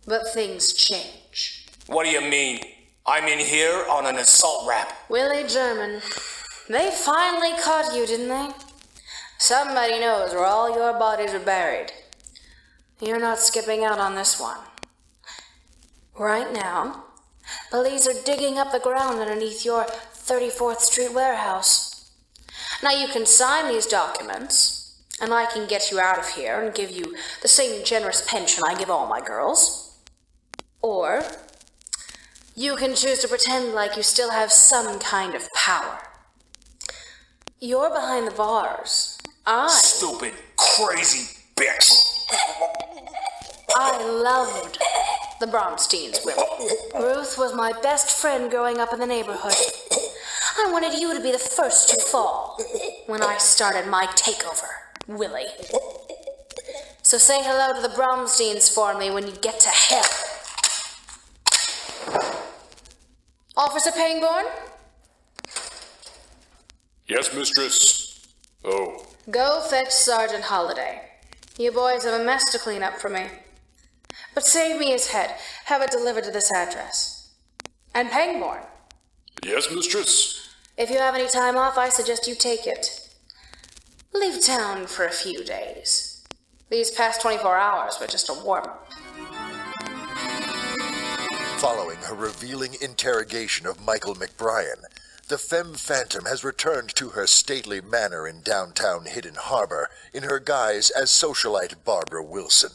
But things change. What do you mean? I'm in here on an assault rap. Willie German, they finally caught you, didn't they? Somebody knows where all your bodies are buried. You're not skipping out on this one. Right now, police are digging up the ground underneath your 34th Street warehouse. Now you can sign these documents, and I can get you out of here and give you the same generous pension I give all my girls. Or you can choose to pretend like you still have some kind of power. You're behind the bars. Stupid, crazy bitch. I loved the Bromsteins women. Ruth was my best friend growing up in the neighborhood. I wanted you to be the first to fall when I started my takeover, Willie. So say hello to the Bromsteins for me when you get to hell. Officer Pangborn? Yes, Mistress. Oh. Go fetch Sergeant Holliday. You boys have a mess to clean up for me. But save me his head. Have it delivered to this address. And Pangborn. Yes, Mistress. If you have any time off, I suggest you take it. Leave town for a few days. These past 24 hours were just a warm-up. Following her revealing interrogation of Michael McBryan, the Femme Phantom has returned to her stately manor in downtown Hidden Harbor in her guise as socialite Barbara Wilson.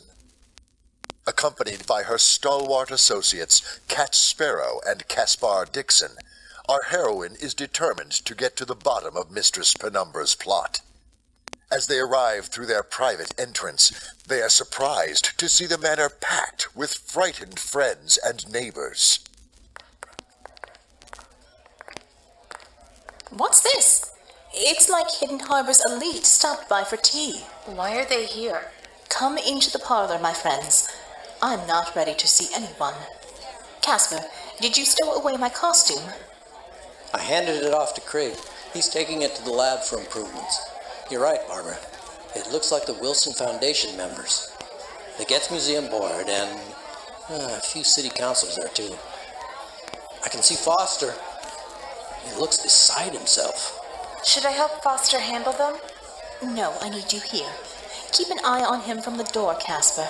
Accompanied by her stalwart associates, Cat Sparrow and Caspar Dixon, our heroine is determined to get to the bottom of Mistress Penumbra's plot. As they arrive through their private entrance, they are surprised to see the manor packed with frightened friends and neighbors. What's this? It's like Hidden Harbor's elite stopped by for tea. Why are they here? Come into the parlor, my friends. I'm not ready to see anyone. Casper, did you stow away my costume? I handed it off to Craig. He's taking it to the lab for improvements. You're right, Barbara. It looks like the Wilson Foundation members. The Getz Museum Board and a few city councils there, too. I can see Foster. He looks beside himself. Should I help Foster handle them? No, I need you here. Keep an eye on him from the door, Casper.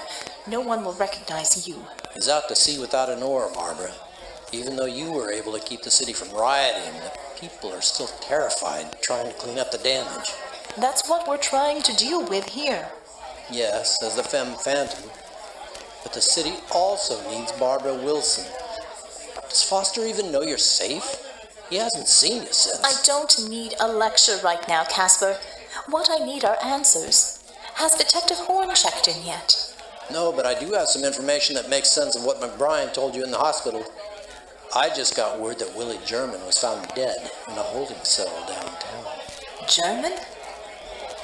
No one will recognize you. He's out to sea without an oar, Barbara. Even though you were able to keep the city from rioting, the people are still terrified, trying to clean up the damage. That's what we're trying to deal with here. Yes, as the Femme Phantom. But the city also needs Barbara Wilson. Does Foster even know you're safe? He hasn't seen you since. I don't need a lecture right now, Casper. What I need are answers. Has Detective Horn checked in yet? No, but I do have some information that makes sense of what McBryan told you in the hospital. I just got word that Willie German was found dead in a holding cell downtown. German?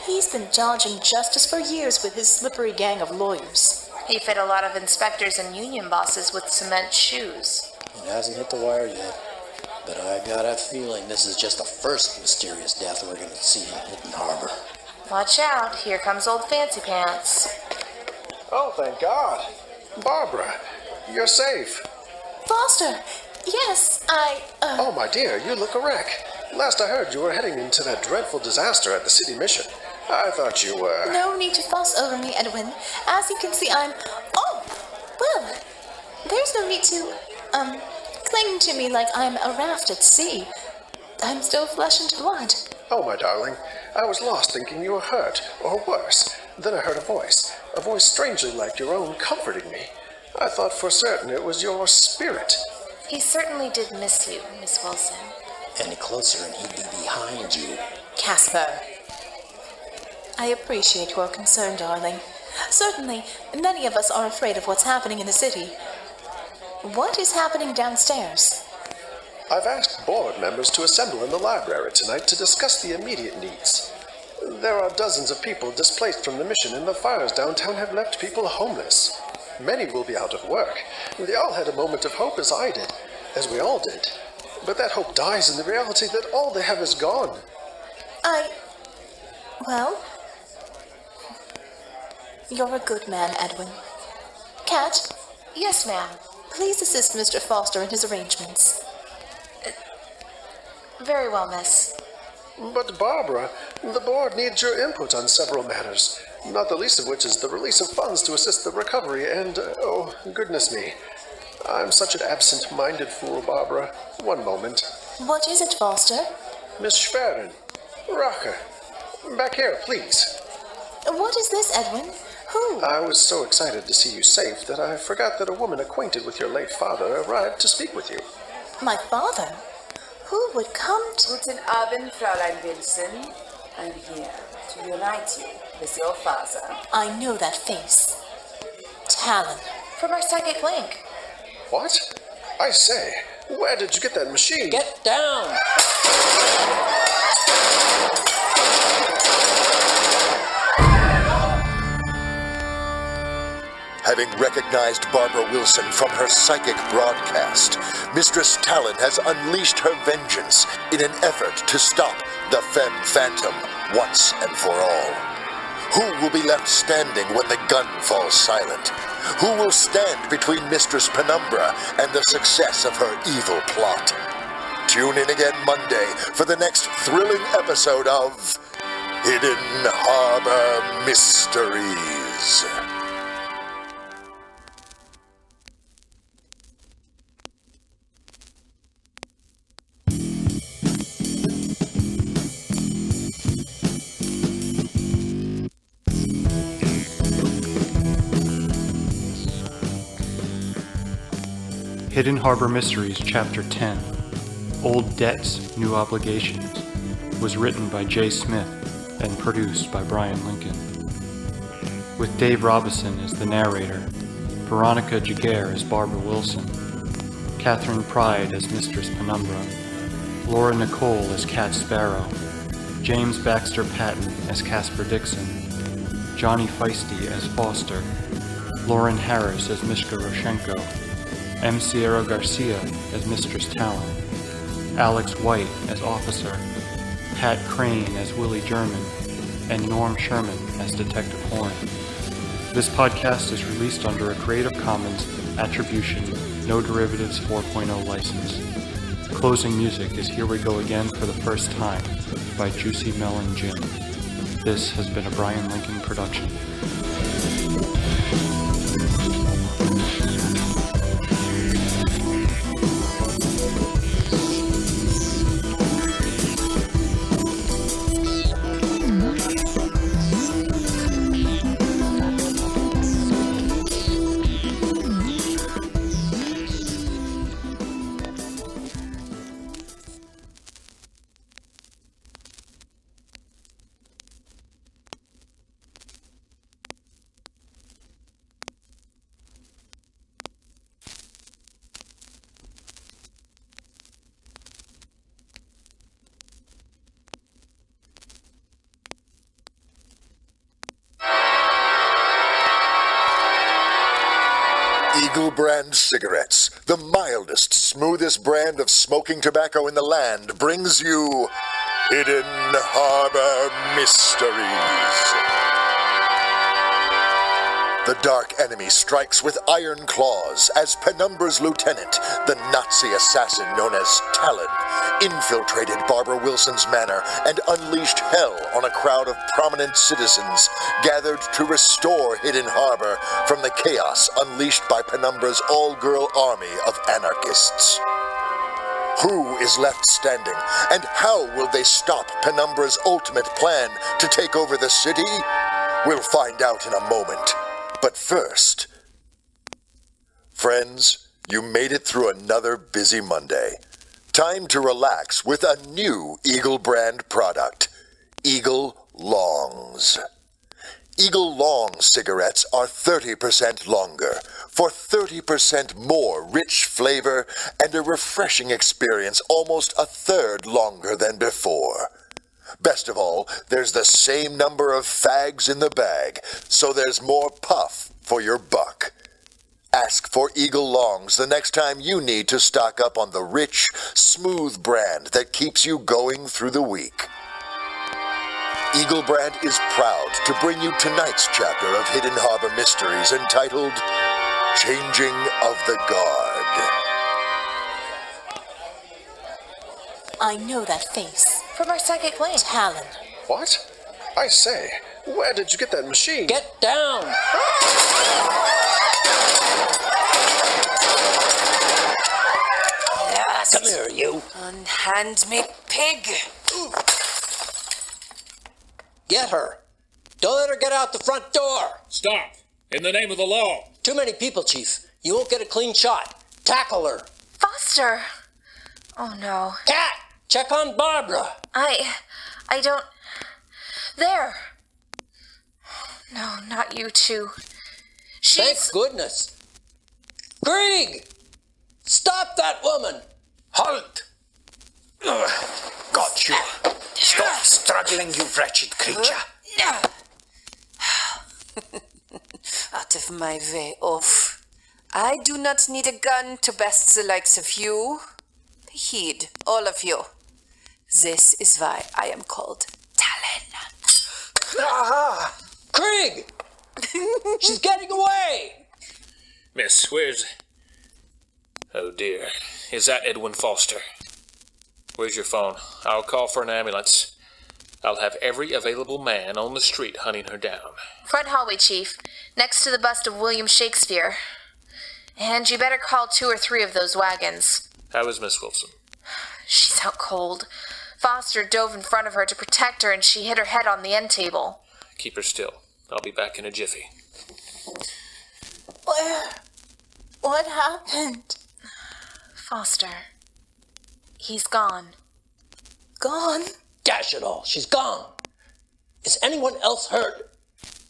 He's been dodging justice for years with his slippery gang of lawyers. He fed a lot of inspectors and union bosses with cement shoes. It hasn't hit the wire yet, but I got a feeling this is just the first mysterious death we're going to see in Hidden Harbor. Watch out, here comes old Fancy Pants. Oh, thank God. Barbara, you're safe. Foster! Yes, Oh, my dear, you look a wreck. Last I heard, you were heading into that dreadful disaster at the city mission. I thought you were... No need to fuss over me, Edwin. As you can see, I'm... Oh! Well, there's no need to, cling to me like I'm a raft at sea. I'm still flesh and blood. Oh, my darling. I was lost thinking you were hurt, or worse. Then I heard a voice strangely like your own, comforting me. I thought for certain it was your spirit. He certainly did miss you, Miss Wilson. Any closer and he'd be behind you. Casper. I appreciate your concern, darling. Certainly, many of us are afraid of what's happening in the city. What is happening downstairs? I've asked board members to assemble in the library tonight to discuss the immediate needs. There are dozens of people displaced from the mission, and the fires downtown have left people homeless. Many will be out of work. They all had a moment of hope, as I did, as we all did. But that hope dies in the reality that all they have is gone. Well, you're a good man, Edwin. Kat? Yes, ma'am. Please assist Mr. Foster in his arrangements. Very well, miss. But Barbara, the board needs your input on several matters, not the least of which is the release of funds to assist the recovery and, oh, goodness me. I'm such an absent-minded fool, Barbara. One moment. What is it, Foster? Miss Schwerin. Rocker. Back here, please. What is this, Edwin? Who? I was so excited to see you safe that I forgot that a woman acquainted with your late father arrived to speak with you. My father? Who would come to... Guten Abend, Fräulein Wilson. I'm here to unite you with your father. I know that face. Talon. From our psychic link. What? I say, where did you get that machine? Get down! Having recognized Barbara Wilson from her psychic broadcast, Mistress Talon has unleashed her vengeance in an effort to stop the Femme Phantom once and for all. Who will be left standing when the gun falls silent? Who will stand between Mistress Penumbra and the success of her evil plot? Tune in again Monday for the next thrilling episode of Hidden Harbor Mysteries. Hidden Harbor Mysteries, Chapter 10, Old Debts, New Obligations, was written by J. Smith and produced by Bryan Lincoln. With Dave Robison as the narrator, Veronica Giguere as Barbara Wilson, Kathryn Pryde as Mistress Penumbra, Laura Nicole as Cat Sparrow, James Baxter Patton as Casper Dixon, Johnny Feisty as Foster, Lauren Harris as Mishka Roshenko, M. Siero Garcia as Mistress Talon, Alex White as Officer, Pat Crane as Willie German, and Norm Sherman as Detective Horn. This podcast is released under a Creative Commons Attribution, No Derivatives 4.0 license. Closing music is Here We Go Again for the First Time by Juicy Melon Jim. This has been a Bryan Lincoln production. Eagle brand cigarettes, the mildest, smoothest brand of smoking tobacco in the land, brings you Hidden Harbor Mysteries. The dark enemy strikes with iron claws as Penumbra's lieutenant, the Nazi assassin known as Talon, infiltrated Barbara Wilson's manor and unleashed hell on a crowd of prominent citizens gathered to restore Hidden Harbor from the chaos unleashed by Penumbra's all-girl army of anarchists. Who is left standing, and how will they stop Penumbra's ultimate plan to take over the city? We'll find out in a moment. But first, Friends, you made it through another busy Monday. Time to relax with a new Eagle brand product, Eagle Longs. Eagle Long cigarettes are 30% longer, for 30% more rich flavor and a refreshing experience almost a third longer than before. Best of all, there's the same number of fags in the bag, so there's more puff for your buck. Ask for Eagle Longs the next time you need to stock up on the rich, smooth brand that keeps you going through the week. Eagle Brand is proud to bring you tonight's chapter of Hidden Harbor Mysteries entitled Changing of the Guard. I know that face. From our psychic link. Talon. What? I say, where did you get that machine? Get down! Yes. Come here, you. Unhand me, pig. Get her. Don't let her get out the front door. Stop. In the name of the law. Too many people, Chief. You won't get a clean shot. Tackle her. Foster! Oh no. Cat! Check on Barbara. I don't... There! No, not you two. Thank goodness. Krieg! Stop that woman! Halt! Got you. Stop struggling, you wretched creature. Out of my way, off. I do not need a gun to best the likes of you. Heed, all of you. This is why I am called Talon. Aha! Krieg! She's getting away! Miss, where's... Oh dear. Is that Edwin Foster? Where's your phone? I'll call for an ambulance. I'll have every available man on the street hunting her down. Front hallway, Chief. Next to the bust of William Shakespeare. And you better call 2 or 3 of those wagons. How is Miss Wilson? She's out cold. Foster dove in front of her to protect her and she hit her head on the end table. Keep her still. I'll be back in a jiffy. What happened? Foster. He's gone. Gone? Dash it all, she's gone. Is anyone else hurt?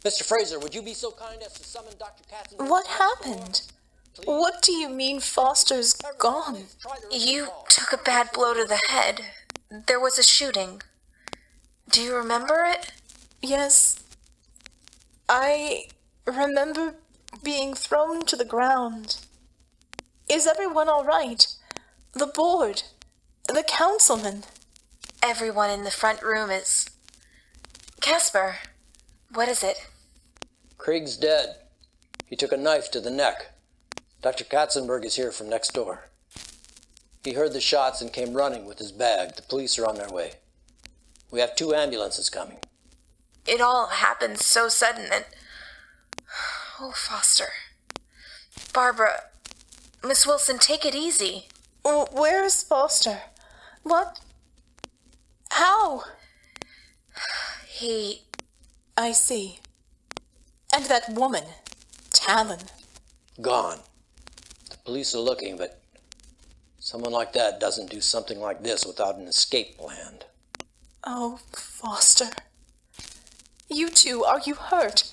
Mr. Fraser, would you be so kind as to summon Dr. Kathryn? What happened? What do you mean Foster's gone? You took a bad blow to the head. There was a shooting. Do you remember it? Yes. I remember being thrown to the ground. Is everyone all right? The board? The councilman? Everyone in the front room is... Casper, what is it? Krieg's dead. He took a knife to the neck. Dr. Katzenberg is here from next door. He heard the shots and came running with his bag. The police are on their way. We have 2 ambulances coming. It all happened so sudden and... Oh, Foster. Barbara, Miss Wilson, take it easy. Where is Foster? What? How? He... I see. And that woman, Talon. Gone. The police are looking, but someone like that doesn't do something like this without an escape plan. Oh, Foster. You two, are you hurt?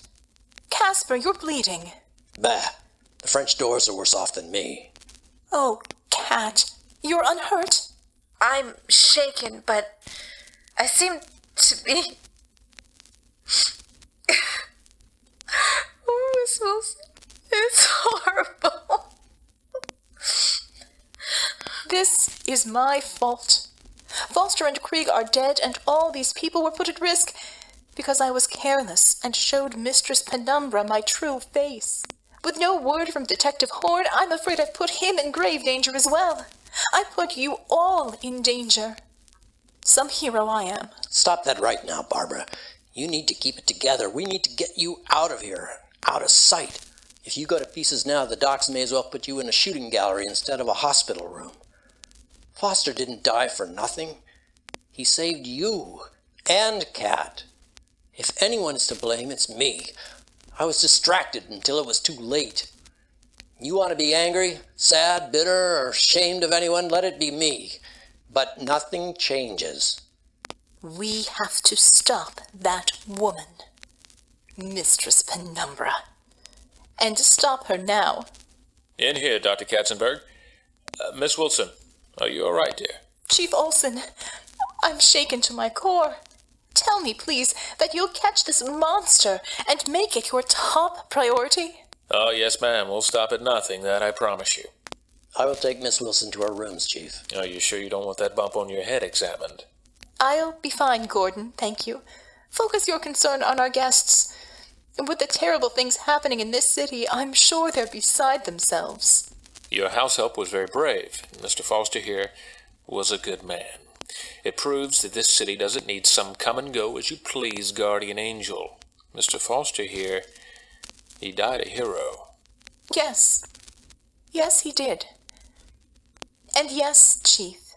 Casper, you're bleeding. Bah. The French doors are worse off than me. Oh, Cat, you're unhurt? I'm shaken, but I seem to be... Oh, Miss Wilson, it's horrible. This is my fault. Foster and Krieg are dead, and all these people were put at risk because I was careless and showed Mistress Penumbra my true face. With no word from Detective Horn, I'm afraid I've put him in grave danger as well. I put you all in danger. Some hero I am. Stop that right now, Barbara. You need to keep it together. We need to get you out of here, out of sight. If you go to pieces now, the docs may as well put you in a shooting gallery instead of a hospital room. Foster didn't die for nothing. He saved you and Kat. If anyone is to blame, it's me. I was distracted until it was too late. You want to be angry, sad, bitter, or ashamed of anyone, let it be me. But nothing changes. We have to stop that woman, Mistress Penumbra. And to stop her now. In here, Dr. Katzenberg. Miss Wilson, are you all right, dear? Chief Olson, I'm shaken to my core. Tell me, please, that you'll catch this monster and make it your top priority. Oh, yes, ma'am. We'll stop at nothing, that I promise you. I will take Miss Wilson to her rooms, Chief. Are you sure you don't want that bump on your head examined? I'll be fine, Gordon, thank you. Focus your concern on our guests. With the terrible things happening in this city, I'm sure they're beside themselves. Your house help was very brave. Mr. Foster here was a good man. It proves that this city doesn't need some come-and-go-as-you-please guardian angel. Mr. Foster here, he died a hero. Yes. Yes, he did. And yes, Chief,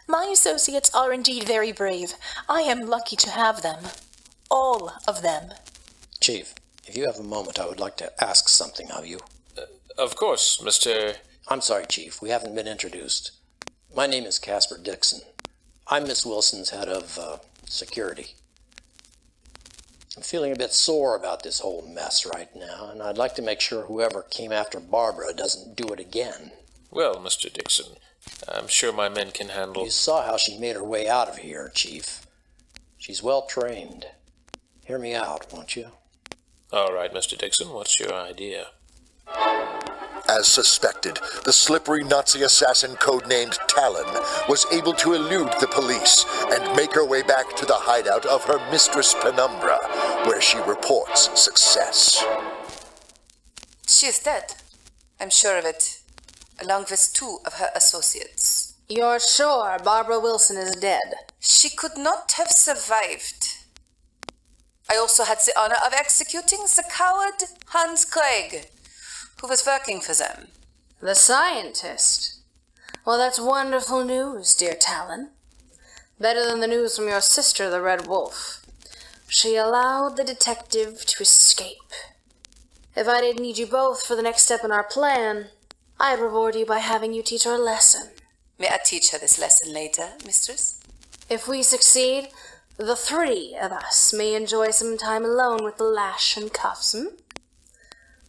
my associates are indeed very brave. I am lucky to have them. All of them. Chief, if you have a moment, I would like to ask something of you. Of course, Mr. I'm sorry, Chief, we haven't been introduced. My name is Casper Dixon. I'm Miss Wilson's head of security. I'm feeling a bit sore about this whole mess right now, and I'd like to make sure whoever came after Barbara doesn't do it again. Well, Mr. Dixon, I'm sure my men can handle... You saw how she made her way out of here, Chief. She's well trained. Hear me out, won't you? All right, Mr. Dixon, what's your idea? As suspected, the slippery Nazi assassin codenamed Talon was able to elude the police and make her way back to the hideout of her Mistress Penumbra, where she reports success. She is dead. I'm sure of it, along with 2 of her associates. You're sure Barbara Wilson is dead? She could not have survived. I also had the honor of executing the coward Hans Craig, who was working for them. The scientist? Well, that's wonderful news, dear Talon. Better than the news from your sister, the Red Wolf. She allowed the detective to escape. If I didn't need you both for the next step in our plan, I'd reward you by having you teach her a lesson. May I teach her this lesson later, Mistress? If we succeed, the 3 of us may enjoy some time alone with the lash and cuffs,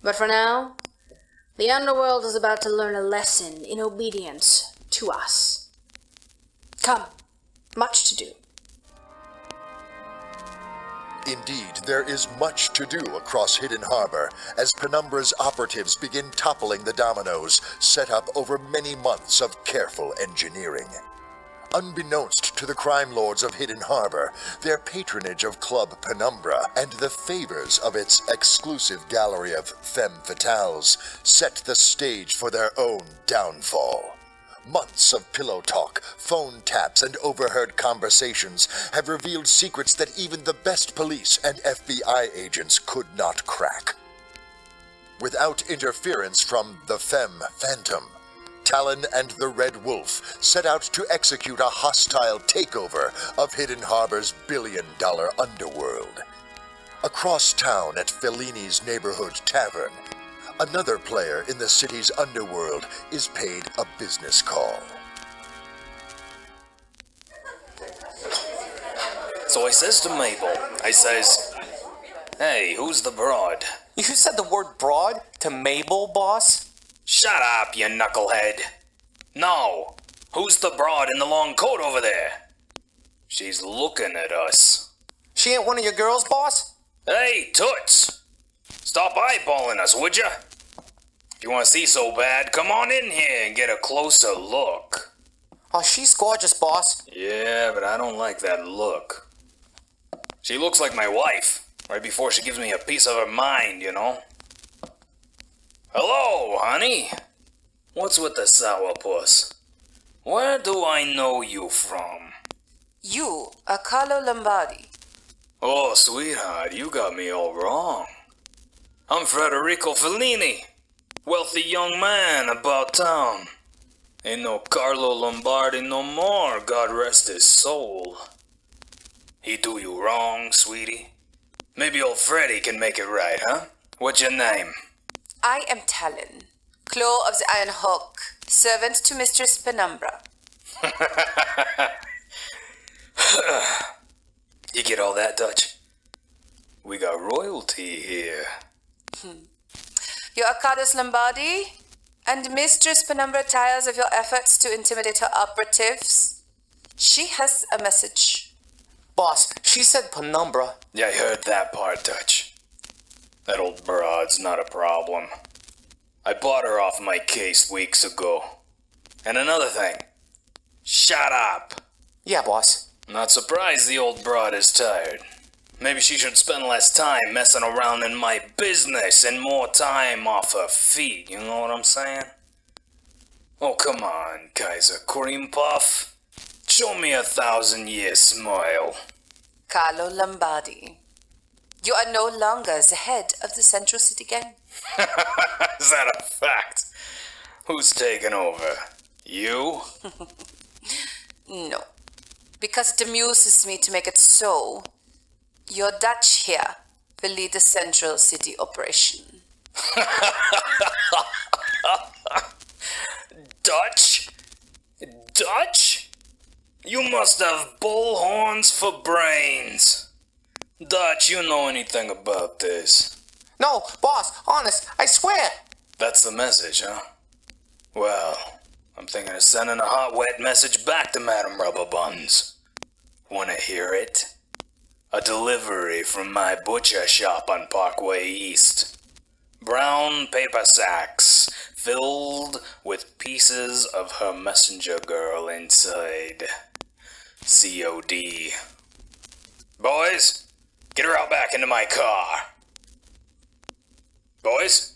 But for now, the underworld is about to learn a lesson in obedience to us. Come, much to do. Indeed, there is much to do across Hidden Harbor as Penumbra's operatives begin toppling the dominoes set up over many months of careful engineering. Unbeknownst to the crime lords of Hidden Harbor, their patronage of Club Penumbra and the favors of its exclusive gallery of Femme Fatales set the stage for their own downfall. Months of pillow talk, phone taps, and overheard conversations have revealed secrets that even the best police and FBI agents could not crack. Without interference from the Femme Phantom, Talon and the Red Wolf set out to execute a hostile takeover of Hidden Harbor's billion-dollar underworld. Across town at Fellini's neighborhood tavern, another player in the city's underworld is paid a business call. So I says to Mabel, I says, "Hey, who's the broad?" You said the word broad to Mabel, boss? Shut up, you knucklehead. No. Who's the broad in the long coat over there? She's looking at us. She ain't one of your girls, boss? Hey, Toots. Stop eyeballing us, would ya? If you want to see so bad, come on in here and get a closer look. Oh, she's gorgeous, boss. Yeah, but I don't like that look. She looks like my wife, right before she gives me a piece of her mind, you know? Hello, honey. What's with the sourpuss? Where do I know you from? You are Carlo Lombardi. Oh, sweetheart, you got me all wrong. I'm Federico Fellini, wealthy young man about town. Ain't no Carlo Lombardi no more, God rest his soul. He do you wrong, sweetie? Maybe old Freddy can make it right, huh? What's your name? I am Talon. Claw of the Iron Hawk, servant to Mistress Penumbra. You get all that, Dutch? We got royalty here. Your Arcados Lombardi and Mistress Penumbra tires of your efforts to intimidate her operatives. She has a message. Boss, she said Penumbra. Yeah, I heard that part, Dutch. That old broad's not a problem. I bought her off my case weeks ago. And another thing. Shut up. Yeah, boss. Not surprised the old broad is tired. Maybe she should spend less time messing around in my business and more time off her feet, you know what I'm saying? Oh, come on, Kaiser Cream Puff. Show me 1,000-year smile. Carlo Lombardi. You are no longer the head of the Central City Gang. Is that a fact? Who's taking over? You? No. Because it amuses me to make it so. Your Dutch here will lead the Central City operation. Dutch? Dutch? You must have bullhorns for brains. Dutch, you know anything about this? No, boss, honest, I swear. That's the message, huh? Well, I'm thinking of sending a hot, wet message back to Madame Rubber Buns. Wanna hear it? A delivery from my butcher shop on Parkway East. Brown paper sacks filled with pieces of her messenger girl inside. COD. Boys, get her out back into my car. Boys?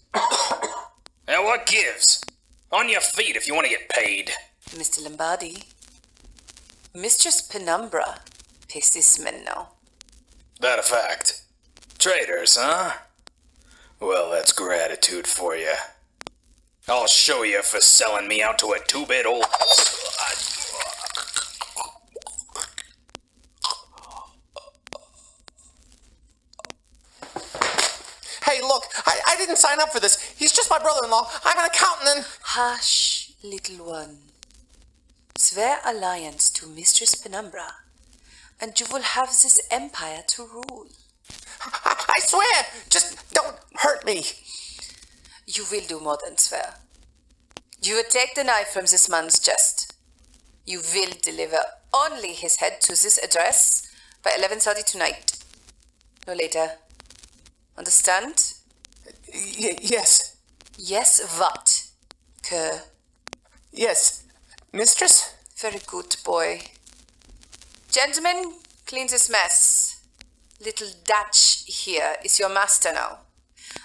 Now what gives? On your feet if you want to get paid. Mr. Lombardi. Mistress Penumbra pays these men now. That a fact? Traitors, huh? Well, that's gratitude for you. I'll show you for selling me out to a two-bit old... Hey, look, I didn't sign up for this. He's just my brother-in-law. I'm an accountant and... Hush, little one. Swear alliance to Mistress Penumbra, and you will have this empire to rule. I swear! Just don't hurt me. You will do more than swear. You will take the knife from this man's chest. You will deliver only his head to this address by 11:30 tonight. No later. Understand? Yes. Yes, what? Cur. Yes. Mistress? Very good, boy. Gentlemen, clean this mess. Little Dutch here is your master now,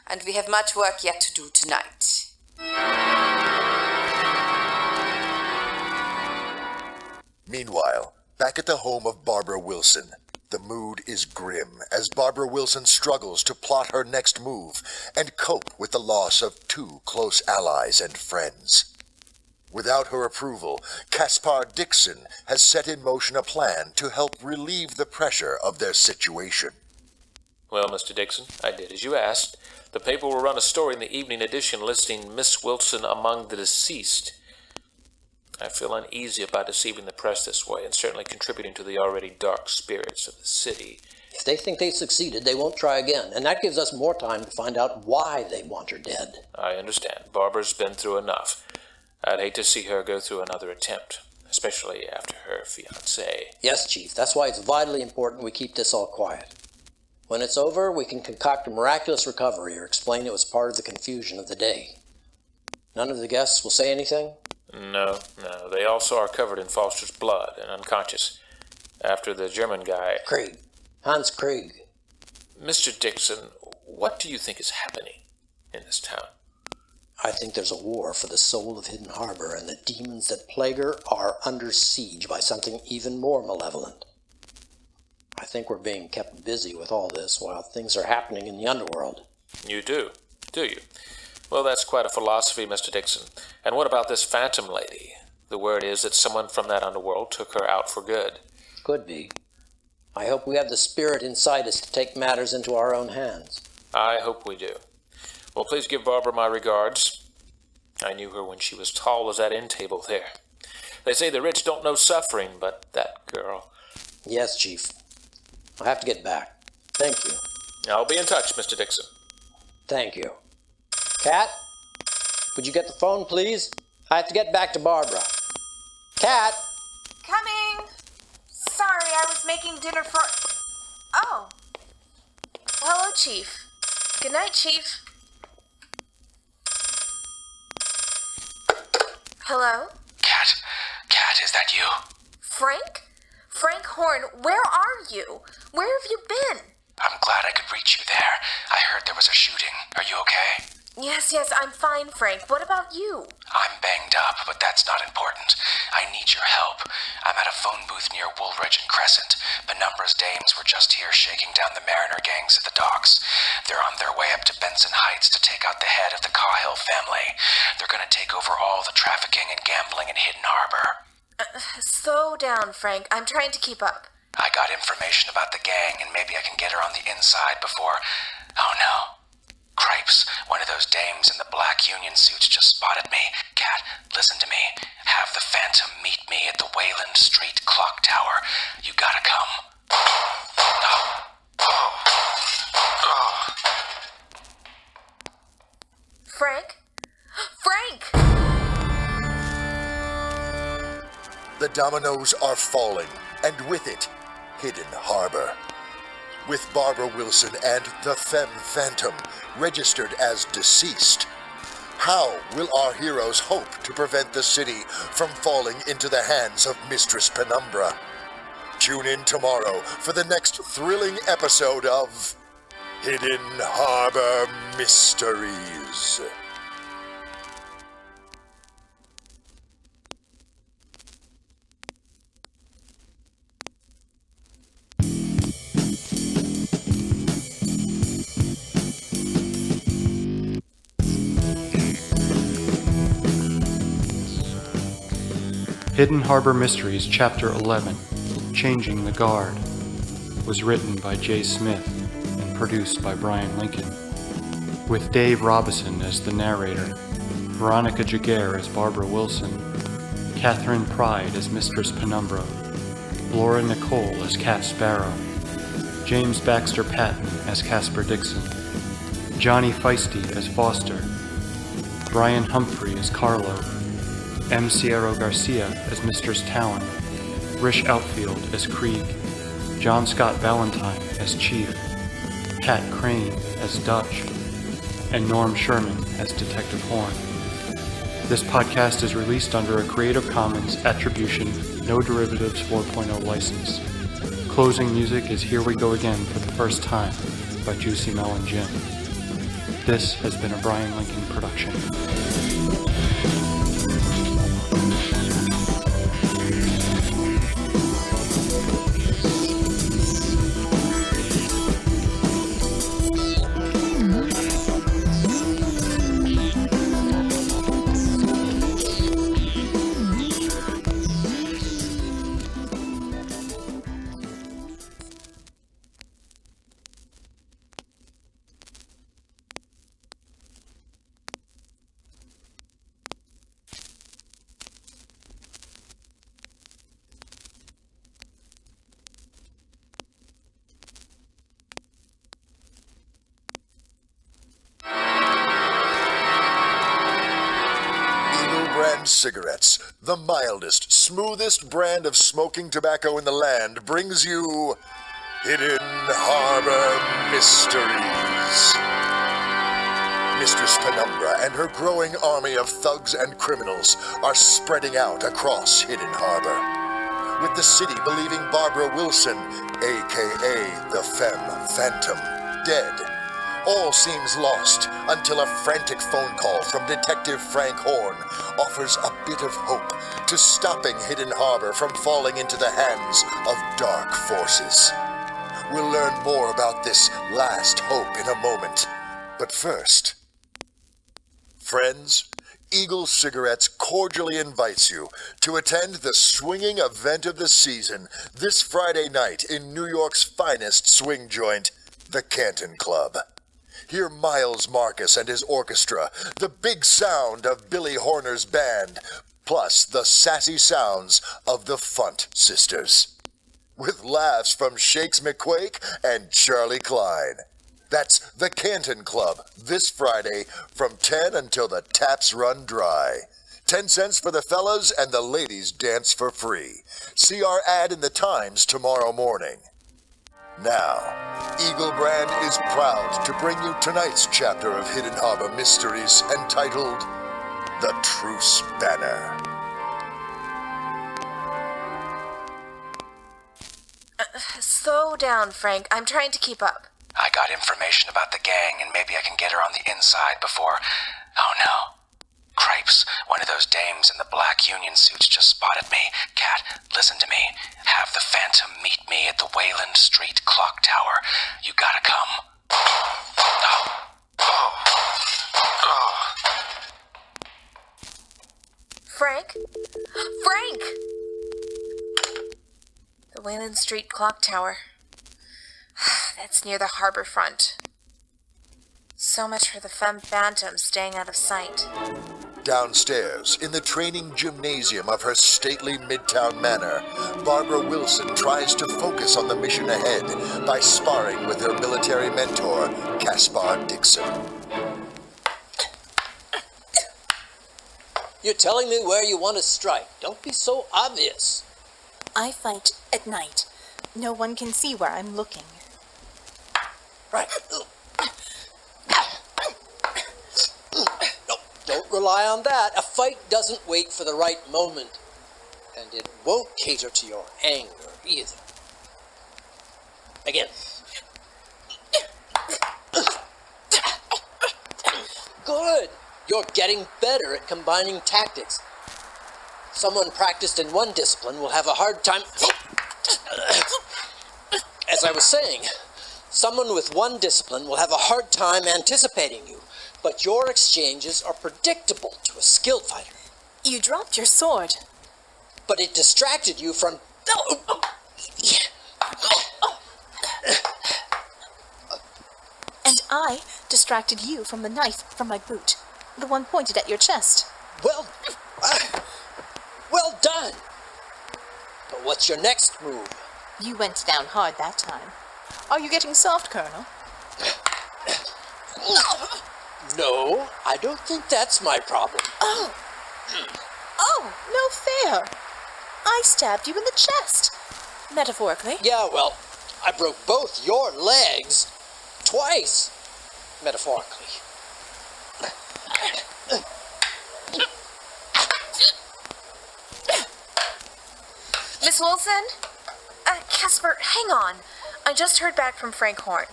and we have much work yet to do tonight. Meanwhile, back at the home of Barbara Wilson, the mood is grim as Barbara Wilson struggles to plot her next move and cope with the loss of two close allies and friends. Without her approval, Caspar Dixon has set in motion a plan to help relieve the pressure of their situation. Well, Mr. Dixon, I did as you asked. The paper will run a story in the evening edition listing Miss Wilson among the deceased. I feel uneasy about deceiving the press this way and certainly contributing to the already dark spirits of the city. If they think they succeeded, they won't try again, and that gives us more time to find out why they want her dead. I understand. Barbara's been through enough. I'd hate to see her go through another attempt, especially after her fiancé. Yes, Chief. That's why it's vitally important we keep this all quiet. When it's over, we can concoct a miraculous recovery or explain it was part of the confusion of the day. None of the guests will say anything? No. They also are covered in Foster's blood and unconscious. After the German guy... Krieg. Hans Krieg. Mr. Dixon, what do you think is happening in this town? I think there's a war for the soul of Hidden Harbor, and the demons that plague her are under siege by something even more malevolent. I think we're being kept busy with all this while things are happening in the underworld. You do you? Well, that's quite a philosophy, Mr. Dixon. And what about this Phantom lady? The word is that someone from that underworld took her out for good. Could be. I hope we have the spirit inside us to take matters into our own hands. I hope we do. Well, please give Barbara my regards. I knew her when she was tall as that end table there. They say the rich don't know suffering, but that girl... Yes, Chief. I have to get back. Thank you. I'll be in touch, Mr. Dixon. Thank you. Kat, would you get the phone, please? I have to get back to Barbara. Kat! Coming! Sorry, I was making dinner for... Oh. Hello, Chief. Good night, Chief. Hello? Kat, is that you? Frank? Frank Horn, where are you? Where have you been? I'm glad I could reach you there. I heard there was a shooting. Are you okay? Yes, I'm fine, Frank. What about you? I'm banged up, but that's not important. I need your help. I'm at a phone booth near Woolridge and Crescent. Penumbra's dames were just here shaking down the mariner gangs at the docks. They're on their way up to Benson Heights to take out the head of the Cahill family. They're going to take over all the trafficking and gambling in Hidden Harbor. Slow down, Frank. I'm trying to keep up. I got information about the gang, and maybe I can get her on the inside before... Oh no. Cripes, one of those dames in the black union suits just spotted me. Kat, listen to me. Have the Phantom meet me at the Wayland Street clock tower. You gotta come. Frank? Frank! The dominoes are falling, and with it, Hidden Harbor. With Barbara Wilson and the Femme Phantom registered as deceased, how will our heroes hope to prevent the city from falling into the hands of Mistress Penumbra? Tune in tomorrow for the next thrilling episode of Hidden Harbor Mysteries. Hidden Harbor Mysteries Chapter 11, Changing the Guard, was written by J. Smith and produced by Bryan Lincoln, with Dave Robison as the narrator, Veronica Giguere as Barbara Wilson, Kathryn Pryde as Mistress Penumbra, Laura Nicole as Cat Sparrow, James Baxter Patton as Casper Dixon, Johnny Feisty as Foster, Brian Humphrey as Carlo, M. Siero Garcia as Mistress Talon, Rish Outfield as Krieg, John Scott Valentine as Chief, Pat Crane as Dutch, and Norm Sherman as Detective Horn. This podcast is released under a Creative Commons Attribution, No Derivatives 4.0 license. Closing music is Here We Go Again for the First Time by Juicy Melon Jim. This has been a Bryan Lincoln production. Cigarettes, the mildest, smoothest brand of smoking tobacco in the land, brings you Hidden Harbor Mysteries. Mistress Penumbra and her growing army of thugs and criminals are spreading out across Hidden Harbor, with the city believing Barbara Wilson, a.k.a. the Femme Phantom, dead. All seems lost until a frantic phone call from Detective Frank Horn offers a bit of hope to stopping Hidden Harbor from falling into the hands of dark forces. We'll learn more about this last hope in a moment. But first, friends, Eagle Cigarettes cordially invites you to attend the swinging event of the season this Friday night in New York's finest swing joint, the Canton Club. Hear Miles Marcus and his orchestra, the big sound of Billy Horner's band, plus the sassy sounds of the Funt sisters. With laughs from Shakes McQuake and Charlie Klein. That's the Canton Club, this Friday from 10 until the taps run dry. 10 cents for the fellas and the ladies dance for free. See our ad in the Times tomorrow morning. Now, Eagle Brand is proud to bring you tonight's chapter of Hidden Harbor Mysteries entitled The Truce Banner. Slow down, Frank. I'm trying to keep up. I got information about the gang, and maybe I can get her on the inside before... Oh no. Cripes, one of those dames in the black union suits just spotted me. Kat, listen to me. Have the Phantom meet me at the Wayland Street clock tower. You gotta come. Frank? Frank! The Wayland Street clock tower. That's near the harbor front. So much for the Femme Phantom staying out of sight. Downstairs, in the training gymnasium of her stately Midtown manor, Barbara Wilson tries to focus on the mission ahead by sparring with her military mentor, Caspar Dixon. You're telling me where you want to strike. Don't be so obvious. I fight at night. No one can see where I'm looking. Right. Don't rely on that. A fight doesn't wait for the right moment. And it won't cater to your anger either. Again. Good. You're getting better at combining tactics. Someone practiced in one discipline will have a hard time... As I was saying, someone with one discipline will have a hard time anticipating you. But your exchanges are predictable to a skilled fighter. You dropped your sword. But it distracted you from... And I distracted you from the knife from my boot. The one pointed at your chest. Well done! But what's your next move? You went down hard that time. Are you getting soft, Colonel? No, I don't think that's my problem. Oh, no fair. I stabbed you in the chest. Metaphorically. Yeah, well, I broke both your legs twice. Metaphorically. Miss Wilson? Casper, hang on. I just heard back from Frank Horn.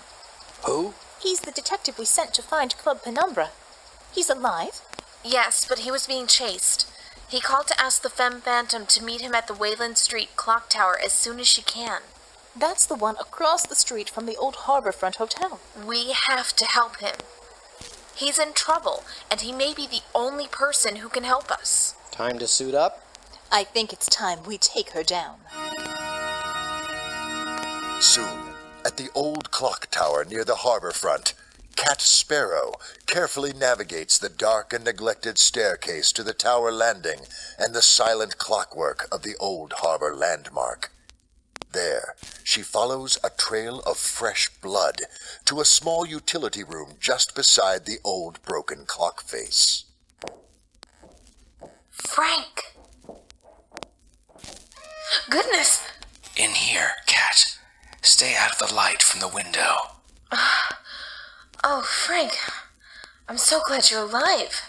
Who? He's the detective we sent to find Club Penumbra. He's alive? Yes, but he was being chased. He called to ask the Femme Phantom to meet him at the Wayland Street clock tower as soon as she can. That's the one across the street from the old Harborfront Hotel. We have to help him. He's in trouble, and he may be the only person who can help us. Time to suit up? I think it's time we take her down. Soon, at the old clock tower near the harbor front, Cat Sparrow carefully navigates the dark and neglected staircase to the tower landing and the silent clockwork of the old harbor landmark. There, she follows a trail of fresh blood to a small utility room just beside the old broken clock face. Frank! Goodness! In here, Cat. Stay out of the light from the window. Oh, Frank. I'm so glad you're alive.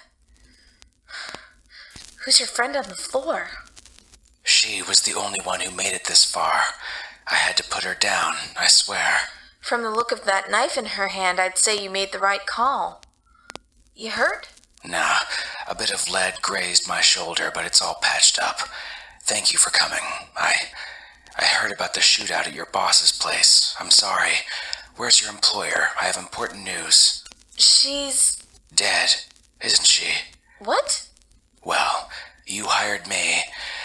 Who's your friend on the floor? She was the only one who made it this far. I had to put her down, I swear. From the look of that knife in her hand, I'd say you made the right call. You hurt? Nah, a bit of lead grazed my shoulder, but it's all patched up. Thank you for coming. I heard about the shootout at your boss's place. I'm sorry. Where's your employer? I have important news. She's... dead, isn't she? What? Well, you hired me.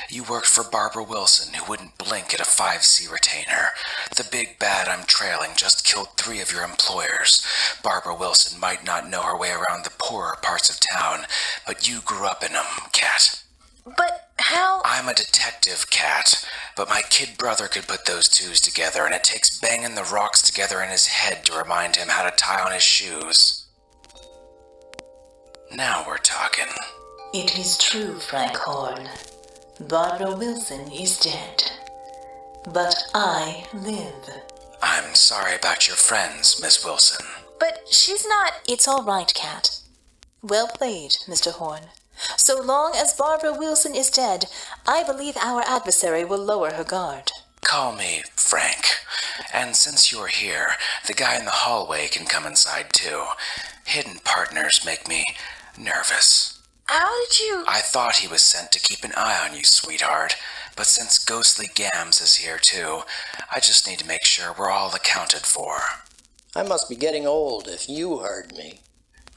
You worked for Barbara Wilson, who wouldn't blink at a 5C retainer. The big bad I'm trailing just killed 3 of your employers. Barbara Wilson might not know her way around the poorer parts of town, but you grew up in them, Kat. But how? I'm a detective, Kat, but my kid brother could put those twos together, and it takes banging the rocks together in his head to remind him how to tie on his shoes. Now we're talking. It is true, Frank Horn. Barbara Wilson is dead. But I live. I'm sorry about your friends, Miss Wilson. But she's not... It's all right, Kat. Well played, Mr. Horn. So long as Barbara Wilson is dead, I believe our adversary will lower her guard. Call me Frank. And since you're here, the guy in the hallway can come inside too. Hidden partners make me nervous. How did you... I thought he was sent to keep an eye on you, sweetheart. But since Ghostly Gams is here too, I just need to make sure we're all accounted for. I must be getting old if you heard me.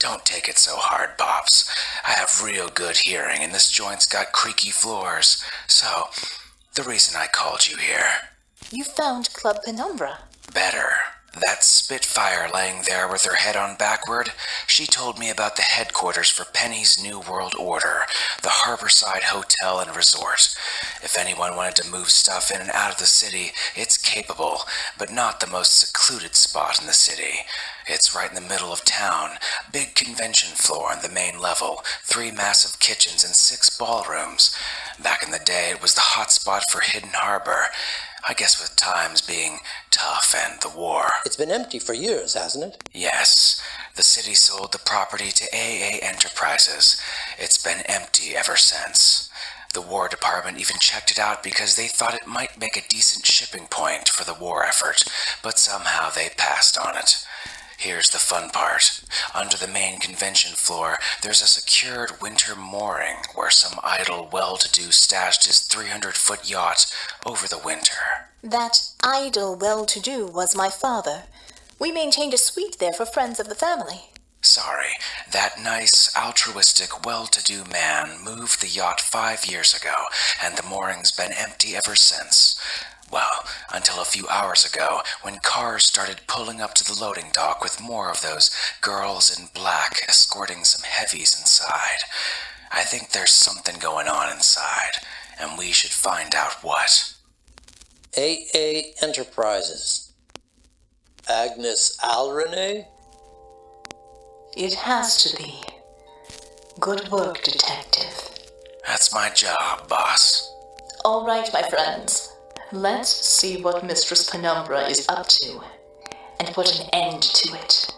Don't take it so hard, Pops. I have real good hearing, and this joint's got creaky floors. So, the reason I called you here. You found Club Penumbra. Better. That Spitfire laying there with her head on backward, she told me about the headquarters for Penny's New World Order, the Harborside Hotel and Resort. If anyone wanted to move stuff in and out of the city, it's capable, but not the most secluded spot in the city. It's right in the middle of town, big convention floor on the main level, 3 massive kitchens and 6 ballrooms. Back in the day, it was the hot spot for Hidden Harbor. I guess with times being tough and the war. It's been empty for years, hasn't it? Yes. The city sold the property to AA Enterprises. It's been empty ever since. The War Department even checked it out because they thought it might make a decent shipping point for the war effort, but somehow they passed on it. Here's the fun part. Under the main convention floor, there's a secured winter mooring where some idle well-to-do stashed his 300-foot yacht over the winter. That idle well-to-do was my father. We maintained a suite there for friends of the family. Sorry, that nice, altruistic, well-to-do man moved the yacht 5 years ago, and the mooring's been empty ever since. Well, until a few hours ago, when cars started pulling up to the loading dock with more of those girls in black escorting some heavies inside. I think there's something going on inside, and we should find out what. AA Enterprises. Agnes Alrene? It has to be. Good work, detective. That's my job, boss. All right, my friends. Let's see what Mistress Penumbra is up to, and put an end to it.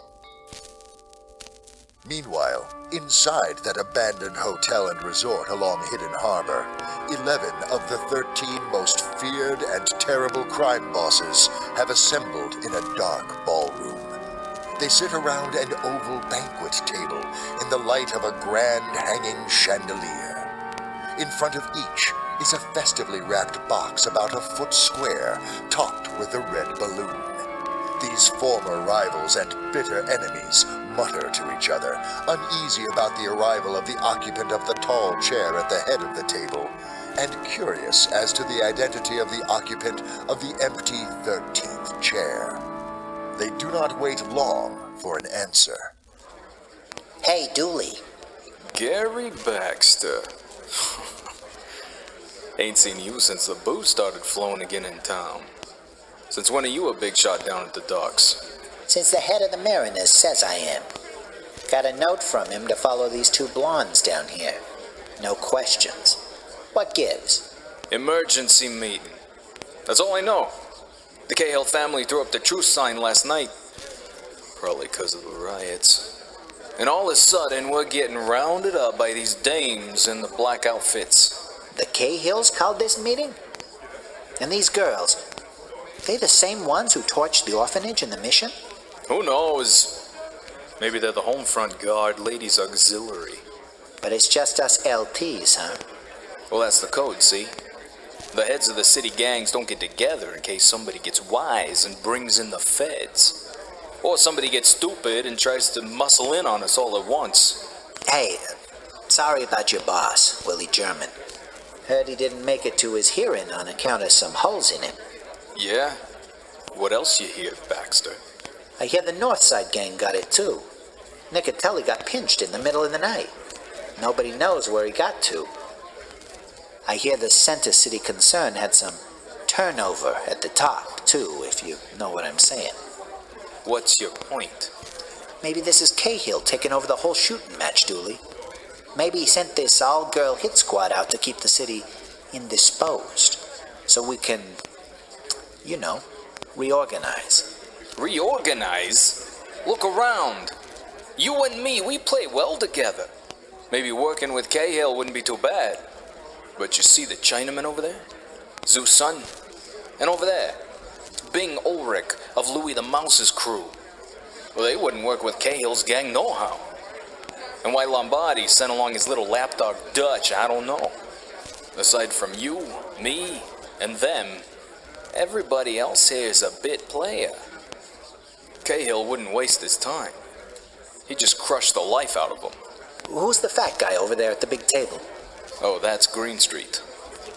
Meanwhile, inside that abandoned hotel and resort along Hidden Harbor, 11 of the 13 most feared and terrible crime bosses have assembled in a dark ballroom. They sit around an oval banquet table in the light of a grand hanging chandelier. In front of each is a festively wrapped box about a foot square, topped with a red balloon. These former rivals and bitter enemies mutter to each other, uneasy about the arrival of the occupant of the tall chair at the head of the table, and curious as to the identity of the occupant of the empty 13th chair. They do not wait long for an answer. Hey, Dooley. Gary Baxter. Ain't seen you since the booze started flowing again in town. Since when are you a big shot down at the docks? Since the head of the Mariners says I am. Got a note from him to follow these 2 blondes down here. No questions. What gives? Emergency meeting. That's all I know. The Cahill family threw up the truce sign last night. Probably because of the riots. And all of a sudden, we're getting rounded up by these dames in the black outfits. The Cahills called this meeting? And these girls, they the same ones who torched the orphanage in the mission? Who knows? Maybe they're the Homefront Guard Ladies Auxiliary. But it's just us LPs, huh? Well, that's the code, see? The heads of the city gangs don't get together in case somebody gets wise and brings in the feds. Or somebody gets stupid and tries to muscle in on us all at once. Hey, sorry about your boss, Willie German. Heard he didn't make it to his hearing on account of some holes in him. Yeah? What else you hear, Baxter? I hear the Northside gang got it too. Nicatelli got pinched in the middle of the night. Nobody knows where he got to. I hear the Center City concern had some turnover at the top too, if you know what I'm saying. What's your point? Maybe this is Cahill taking over the whole shooting match, Dooley. Maybe he sent this all-girl hit squad out to keep the city indisposed, so we can, reorganize. Reorganize? Look around. You and me, we play well together. Maybe working with Cahill wouldn't be too bad. But you see the Chinaman over there? Zhu's son? And over there, Bing Ulrich of Louis the Mouse's crew. Well, they wouldn't work with Cahill's gang no-how. And why Lombardi sent along his little lapdog Dutch, I don't know. Aside from you, me, and them, everybody else here is a bit player. Cahill wouldn't waste his time. He'd just crush the life out of them. Who's the fat guy over there at the big table? Oh, that's Greenstreet.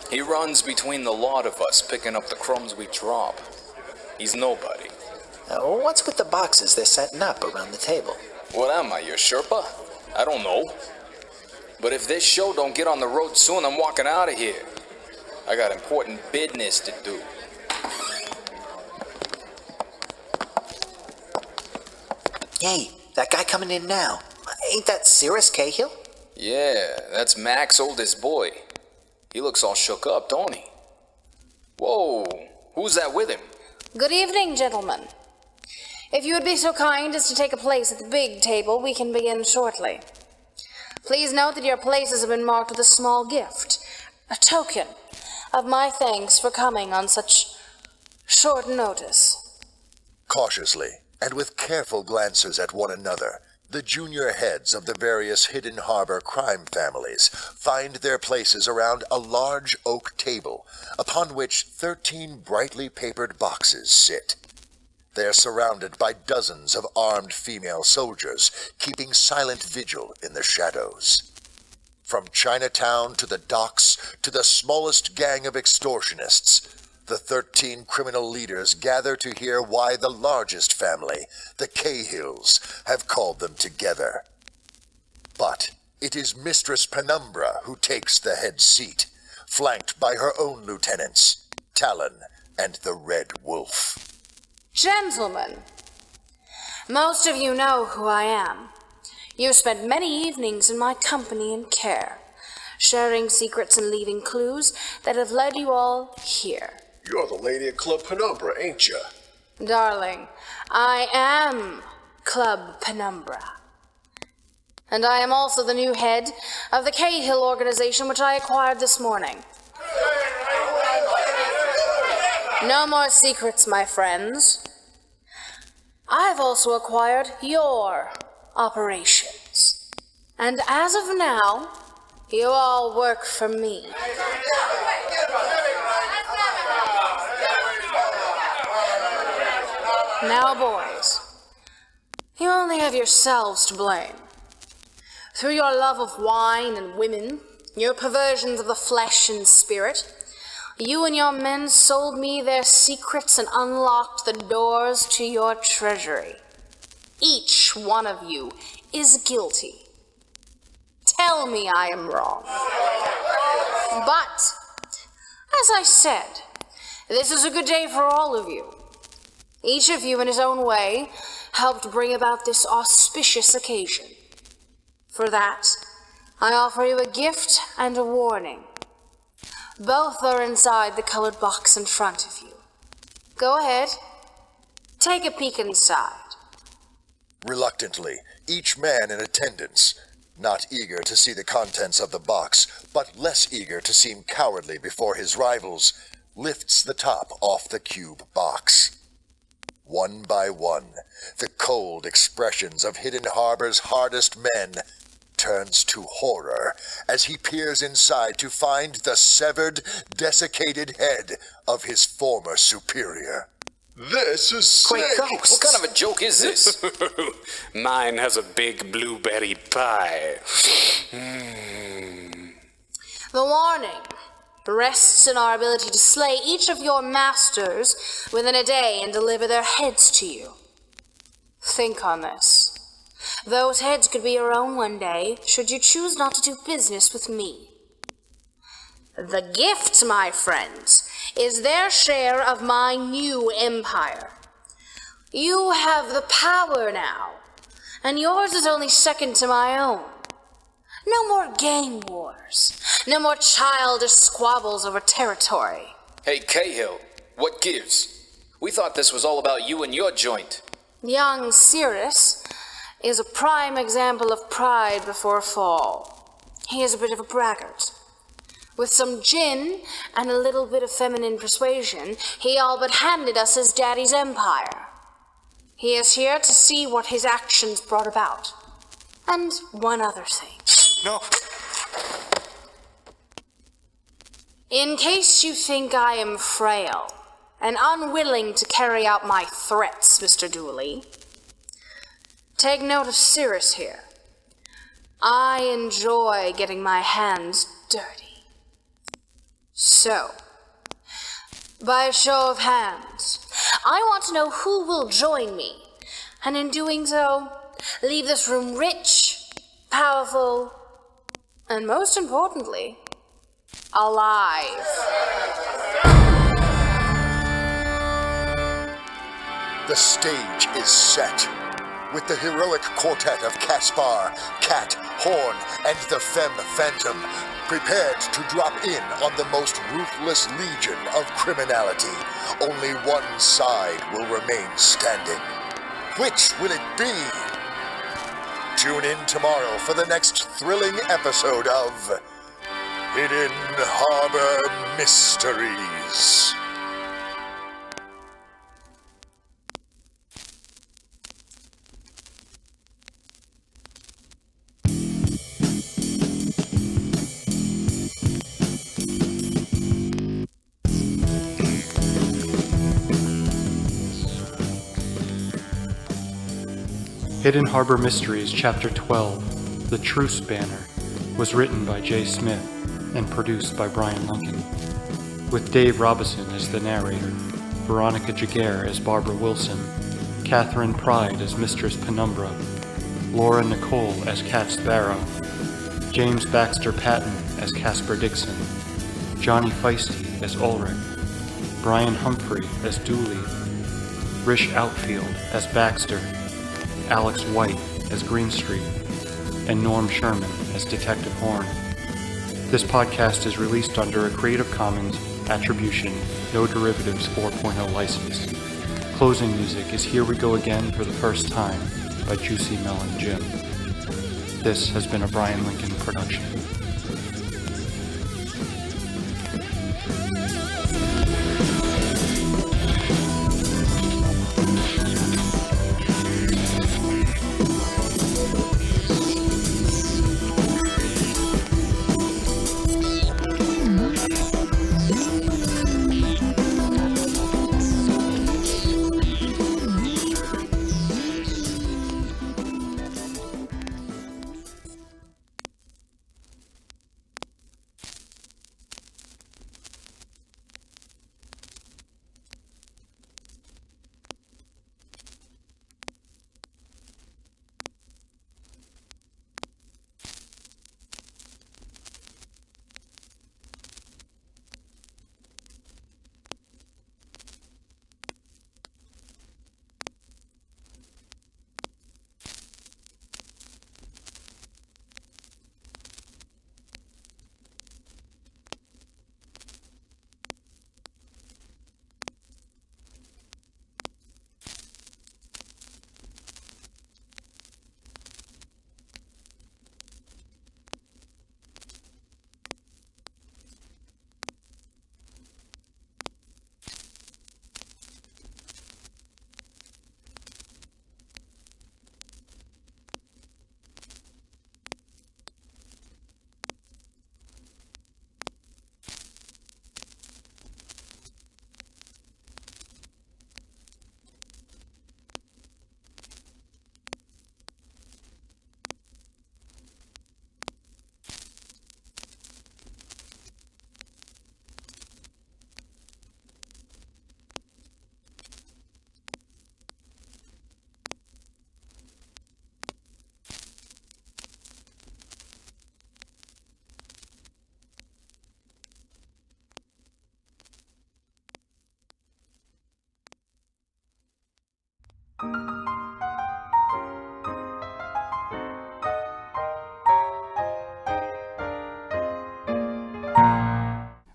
He runs between the lot of us, picking up the crumbs we drop. He's nobody. What's with the boxes they're setting up around the table? What am I, your Sherpa? I don't know. But if this show don't get on the road soon, I'm walking out of here. I got important business to do. Hey, that guy coming in now. Ain't that Cirrus Cahill? Yeah, that's Mac's oldest boy. He looks all shook up, don't he? Whoa, who's that with him? Good evening, gentlemen. If you would be so kind as to take a place at the big table, we can begin shortly. Please note that your places have been marked with a small gift, a token of my thanks for coming on such short notice. Cautiously, and with careful glances at one another, the junior heads of the various Hidden Harbor crime families find their places around a large oak table, upon which 13 brightly papered boxes sit. They are surrounded by dozens of armed female soldiers, keeping silent vigil in the shadows. From Chinatown to the docks to the smallest gang of extortionists, the 13 criminal leaders gather to hear why the largest family, the Cahills, have called them together. But it is Mistress Penumbra who takes the head seat, flanked by her own lieutenants, Talon and the Red Wolf. Gentlemen, most of you know who I am. You've spent many evenings in my company and care, sharing secrets and leaving clues that have led you all here. You're the lady at Club Penumbra, ain't you? Darling, I am Club Penumbra. And I am also the new head of the Cahill organization, which I acquired this morning. No more secrets, my friends. I've also acquired your operations. And as of now, you all work for me. Now, boys, you only have yourselves to blame. Through your love of wine and women, your perversions of the flesh and spirit, you and your men sold me their secrets and unlocked the doors to your treasury. Each one of you is guilty. Tell me I am wrong. But, as I said, this is a good day for all of you. Each of you in his own way helped bring about this auspicious occasion. For that, I offer you a gift and a warning. Both are inside the colored box in front of you. Go ahead. Take a peek inside. Reluctantly, each man in attendance, not eager to see the contents of the box, but less eager to seem cowardly before his rivals, lifts the top off the cube box. One by one, the cold expressions of Hidden Harbor's hardest men turns to horror as he peers inside to find the severed, desiccated head of his former superior. This is sick. What kind of a joke is this? Mine has a big blueberry pie. The warning rests in our ability to slay each of your masters within a day and deliver their heads to you. Think on this. Those heads could be your own one day, should you choose not to do business with me. The gift, my friends, is their share of my new empire. You have the power now, and yours is only second to my own. No more gang wars. No more childish squabbles over territory. Hey, Cahill, what gives? We thought this was all about you and your joint. Young Cyrus is a prime example of pride before a fall. He is a bit of a braggart. With some gin and a little bit of feminine persuasion, he all but handed us his daddy's empire. He is here to see what his actions brought about. And one other thing. No. In case you think I am frail and unwilling to carry out my threats, Mr. Dooley, take note of Cyrus here. I enjoy getting my hands dirty. So, by a show of hands, I want to know who will join me, and in doing so, leave this room rich, powerful, and most importantly, alive. The stage is set. With the heroic quartet of Caspar, Cat, Horn, and the Femme Phantom prepared to drop in on the most ruthless legion of criminality, only one side will remain standing. Which will it be? Tune in tomorrow for the next thrilling episode of Hidden Harbor Mysteries. Hidden Harbor Mysteries Chapter 12, The Truce Banner, was written by J. Smith and produced by Bryan Lincoln, with Dave Robison as the narrator, Veronica Giguere as Barbara Wilson, Kathryn Pryde as Mistress Penumbra, Laura Nicole as Cat Sparrow, James Baxter Patton as Casper Dixon, Johnny Feisty as Ulrich, Brian Humphrey as Dooley, Rish Outfield as Baxter, Alex White as Greenstreet, and Norm Sherman as Detective Horn. This podcast is released under a Creative Commons Attribution, No Derivatives 4.0 license. Closing music is Here We Go Again for the First Time by Juicy Melon Jim. This has been a Bryan Lincoln production.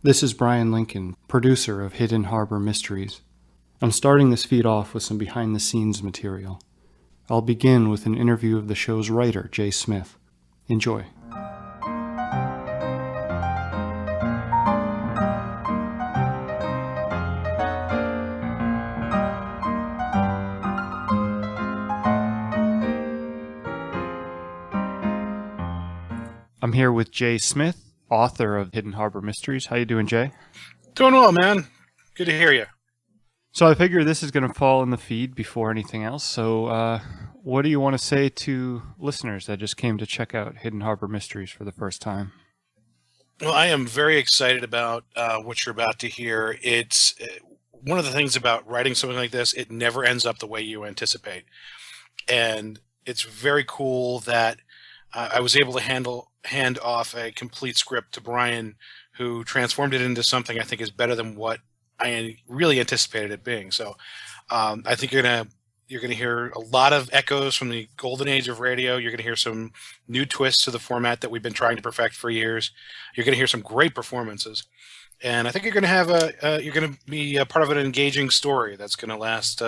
This is Bryan Lincoln, producer of Hidden Harbor Mysteries. I'm starting this feed off with some behind-the-scenes material. I'll begin with an interview of the show's writer, Jay Smith. Enjoy. I'm here with Jay Smith, author of Hidden Harbor Mysteries. How you doing, Jay? Doing well, man. Good to hear you. So I figure this is going to fall in the feed before anything else. So what do you want to say to listeners that just came to check out Hidden Harbor Mysteries for the first time? Well, I am very excited about what you're about to hear. It's one of the things about writing something like this, it never ends up the way you anticipate. And it's very cool that I was able to hand off a complete script to Bryan, who transformed it into something I think is better than what I really anticipated it being. So I think you're gonna hear a lot of echoes from the golden age of radio. You're gonna hear some new twists to the format that we've been trying to perfect for years. You're gonna hear some great performances, and I think you're gonna be a part of an engaging story that's gonna last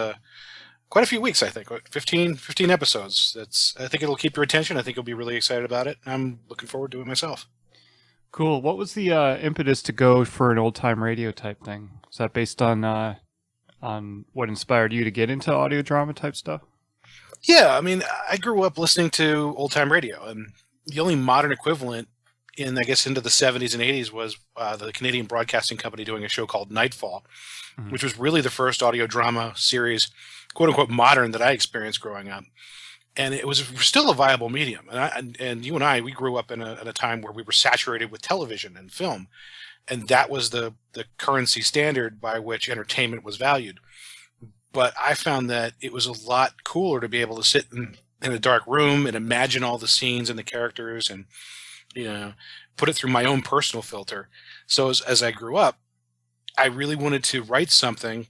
quite a few weeks. I think 15 episodes. I think it'll keep your attention. I think you'll be really excited about it. I'm looking forward to it myself. Cool. What was the impetus to go for an old-time radio type thing? Is that based on what inspired you to get into audio drama type stuff? Yeah, I mean, I grew up listening to old-time radio, and the only modern equivalent into the 70s and 80s was the Canadian Broadcasting Company doing a show called Nightfall, which was really the first audio drama series, quote-unquote modern, that I experienced growing up. And it was still a viable medium. And you and I, we grew up in a time where we were saturated with television and film. And that was the currency standard by which entertainment was valued. But I found that it was a lot cooler to be able to sit in a dark room and imagine all the scenes and the characters and, put it through my own personal filter. So as I grew up, I really wanted to write something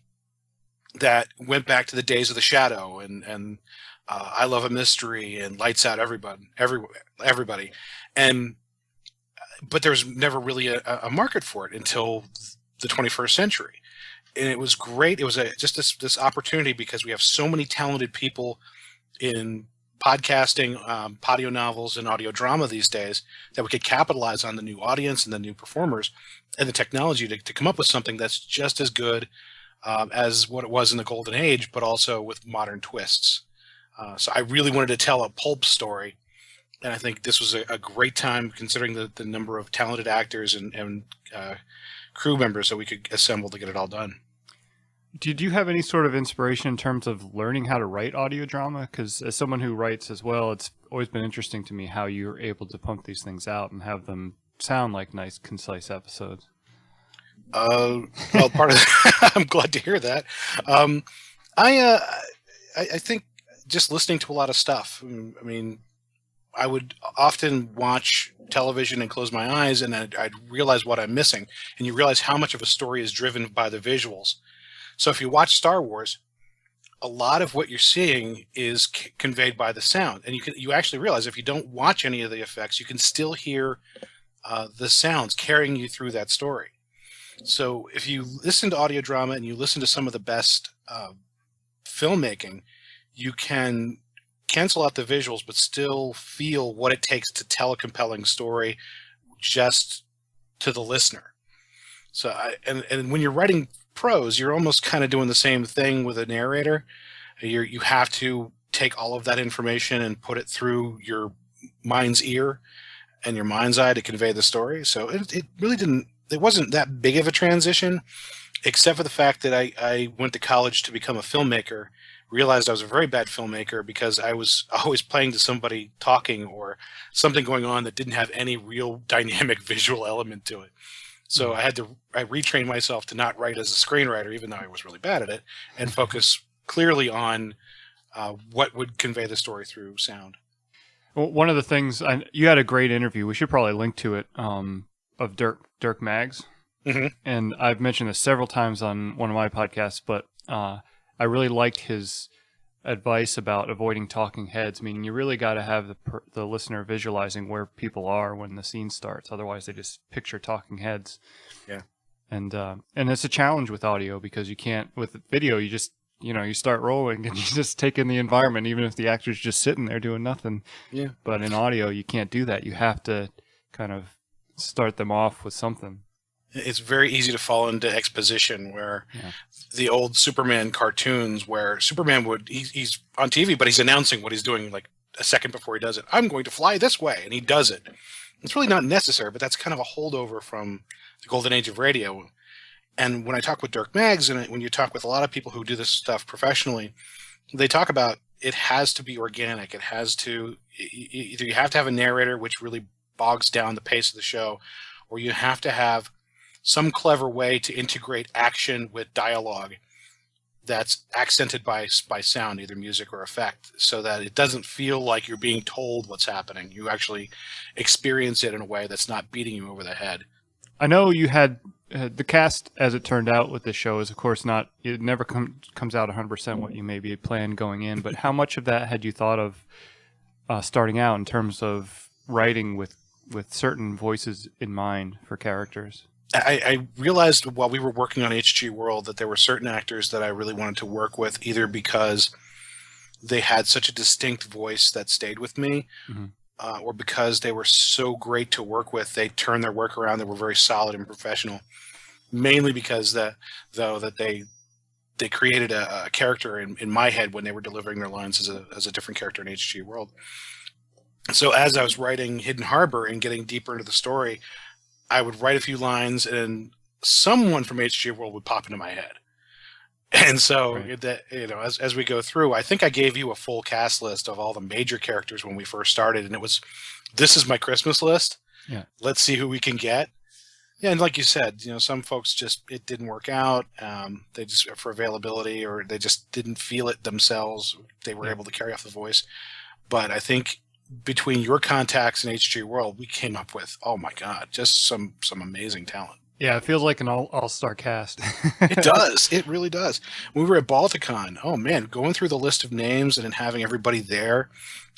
that went back to the days of the Shadow and I Love a Mystery and Lights Out everybody. But there's never really a market for it until the 21st century. And it was great. It was just this opportunity because we have so many talented people in podcasting, audio novels, and audio drama these days that we could capitalize on the new audience and the new performers and the technology to come up with something that's just as good as what it was in the golden age, but also with modern twists. So I really wanted to tell a pulp story, and I think this was a great time considering the number of talented actors and crew members that we could assemble to get it all done. Did you have any sort of inspiration in terms of learning how to write audio drama? Because as someone who writes as well, it's always been interesting to me how you're able to pump these things out and have them sound like nice, concise episodes. Well, part of I'm glad to hear that. I think just listening to a lot of stuff. I mean, I would often watch television and close my eyes, and I'd realize what I'm missing. And you realize how much of a story is driven by the visuals. So if you watch Star Wars, a lot of what you're seeing is conveyed by the sound. And you actually realize if you don't watch any of the effects, you can still hear the sounds carrying you through that story. So if you listen to audio drama and you listen to some of the best filmmaking, you can cancel out the visuals but still feel what it takes to tell a compelling story just to the listener. So and when you're writing prose, you're almost kind of doing the same thing with a narrator. You have to take all of that information and put it through your mind's ear and your mind's eye to convey the story. So it wasn't that big of a transition, except for the fact that I went to college to become a filmmaker, realized I was a very bad filmmaker because I was always playing to somebody talking or something going on that didn't have any real dynamic visual element to it. So I retrained myself to not write as a screenwriter, even though I was really bad at it, and focus clearly on what would convey the story through sound. Well, one of the things, you had a great interview, we should probably link to it, of Dirk Maggs. Mm-hmm. And I've mentioned this several times on one of my podcasts, but I really liked his advice about avoiding talking heads, meaning you really got to have the listener visualizing where people are when the scene starts. Otherwise, they just picture talking heads. Yeah. And it's a challenge with audio because you can't, with video, you just, you start rolling and you just take in the environment, even if the actor's just sitting there doing nothing. Yeah. But in audio, you can't do that. You have to kind of start them off with something. It's very easy to fall into exposition where the old Superman cartoons where Superman he's on TV, but he's announcing what he's doing like a second before he does it. I'm going to fly this way. And he does it. It's really not necessary, but that's kind of a holdover from the golden age of radio. And when I talk with Dirk Maggs, and when you talk with a lot of people who do this stuff professionally, they talk about it has to be organic. It has to, either you have to have a narrator, which really bogs down the pace of the show, or you have to have some clever way to integrate action with dialogue that's accented by sound, either music or effect, so that it doesn't feel like you're being told what's happening. You actually experience it in a way that's not beating you over the head. I know you had the cast, as it turned out with this show, is of course not, it never comes out 100% what you maybe had planned going in, but how much of that had you thought of starting out in terms of writing with certain voices in mind for characters? I realized while we were working on HG World that there were certain actors that I really wanted to work with, either because they had such a distinct voice that stayed with me, or because they were so great to work with, they turned their work around. They were very solid and professional. Mainly because they created a character in my head when they were delivering their lines as a different character in HG World. So as I was writing Hidden Harbor and getting deeper into the story, I would write a few lines and someone from HG World would pop into my head. And so as we go through, I think I gave you a full cast list of all the major characters when we first started, and it was, this is my Christmas list. Yeah. Let's see who we can get. Yeah, and like you said, some folks it didn't work out. They just, for availability, or they just didn't feel it themselves. They were able to carry off the voice. But I think between your contacts and HG World, we came up with, oh my God, just some amazing talent. Yeah, it feels like an all-star cast. It does. It really does. When we were at Balticon, oh man, going through the list of names and then having everybody there,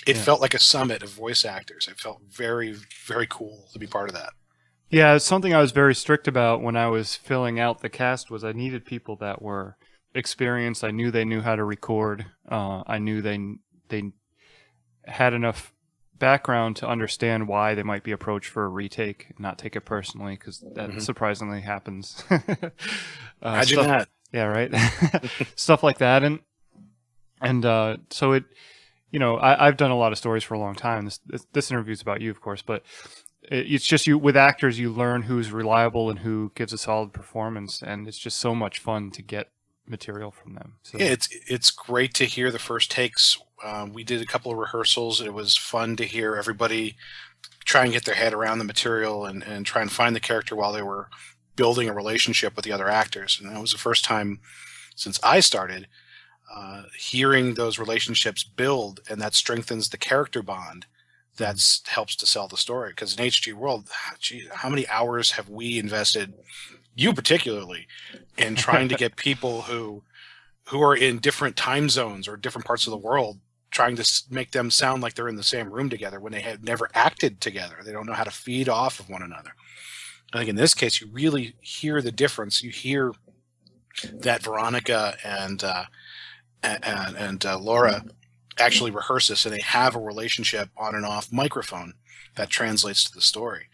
it felt like a summit of voice actors. It felt very, very cool to be part of that. Yeah, something I was very strict about when I was filling out the cast was I needed people that were experienced. I knew they knew how to record. I knew they had enough background to understand why they might be approached for a retake and not take it personally, because that surprisingly happens. Imagine that. Yeah, right. Stuff like that. And so it, I've done a lot of stories for a long time. This interview is about you, of course, but it's just with actors, you learn who's reliable and who gives a solid performance, and it's just so much fun to get material from them. So. Yeah, it's great to hear the first takes. We did a couple of rehearsals. It was fun to hear everybody try and get their head around the material and try and find the character while they were building a relationship with the other actors. And that was the first time since I started hearing those relationships build, and that strengthens the character bond. That helps to sell the story. Because in HG World, how many hours have we invested, you particularly, in trying to get people who are in different time zones or different parts of the world, trying to make them sound like they're in the same room together when they have never acted together. They don't know how to feed off of one another. I think in this case, you really hear the difference. You hear that Veronica and Laura actually rehearse this, and they have a relationship on and off microphone that translates to the story.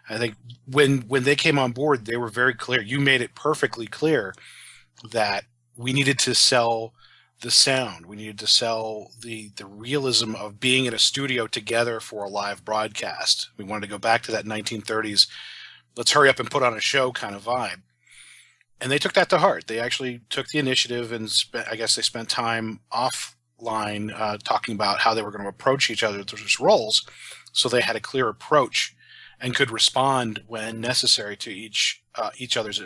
I think when they came on board, they were very clear. You made it perfectly clear that we needed to sell the sound. We needed to sell the realism of being in a studio together for a live broadcast. We wanted to go back to that 1930s, let's hurry up and put on a show kind of vibe. And they took that to heart. They actually took the initiative, and I guess they spent time offline talking about how they were going to approach each other's roles, so they had a clear approach and could respond when necessary to each other's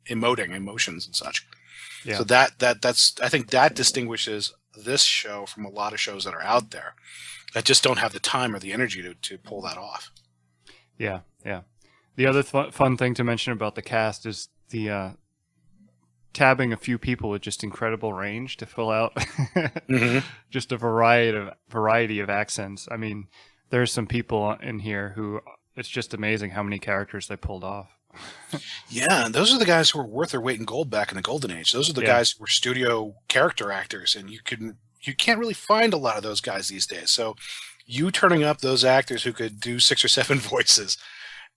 emoting emotions and such. Yeah. So that's I think that distinguishes this show from a lot of shows that are out there that just don't have the time or the energy to pull that off. Yeah, yeah. The other fun thing to mention about the cast is the tabbing a few people with just incredible range to fill out just a variety of accents. I mean, there's some people in here who it's just amazing how many characters they pulled off. Yeah, those are the guys who were worth their weight in gold back in the golden age. Those are the guys who were studio character actors, and you can't really find a lot of those guys these days. So you turning up those actors who could do 6 or 7 voices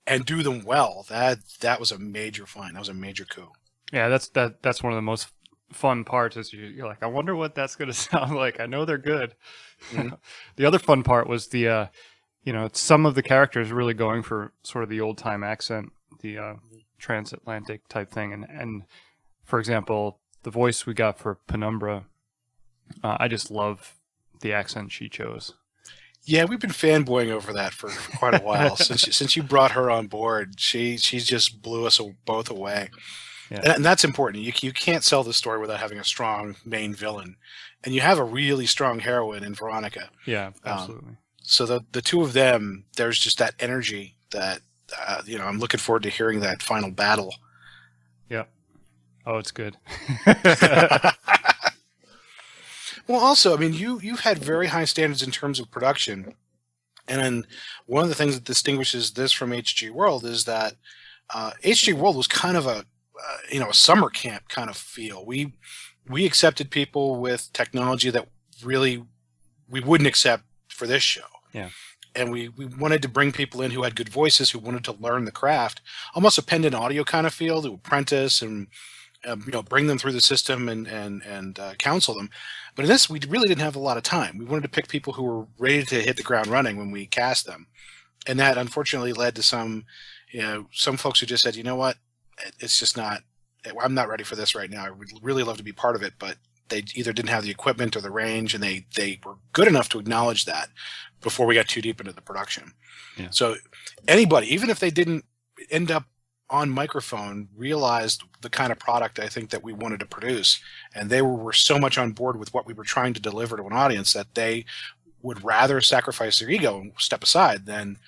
and do them well, that was a major find. That was a major coup. Yeah, that's one of the most fun parts is you're like, I wonder what that's going to sound like. I know they're good. Mm-hmm. The other fun part was the some of the characters really going for sort of the old time accent, the transatlantic type thing, and for example, the voice we got for Penumbra, I just love the accent she chose. Yeah, we've been fanboying over that for quite a while. since you brought her on board, she just blew us both away. Yeah. And that's important. You can't sell the story without having a strong main villain, and you have a really strong heroine in Veronica. Yeah, absolutely. So the two of them, there's just that energy that I'm looking forward to hearing that final battle. Yeah. Oh, it's good. Well, also, I mean, you've had very high standards in terms of production, and one of the things that distinguishes this from HG World is that HG World was kind of a summer camp kind of feel. We accepted people with technology that really we wouldn't accept for this show. Yeah. And we wanted to bring people in who had good voices, who wanted to learn the craft, almost a pendant audio kind of feel, to apprentice and bring them through the system and counsel them. But in this, we really didn't have a lot of time. We wanted to pick people who were ready to hit the ground running when we cast them, and that unfortunately led to some folks who just said, you know what, it's just not. I'm not ready for this right now. I would really love to be part of it, but they either didn't have the equipment or the range, and they were good enough to acknowledge that before we got too deep into the production. Yeah. So anybody, even if they didn't end up on microphone, realized the kind of product I think that we wanted to produce, and they were so much on board with what we were trying to deliver to an audience that they would rather sacrifice their ego and step aside than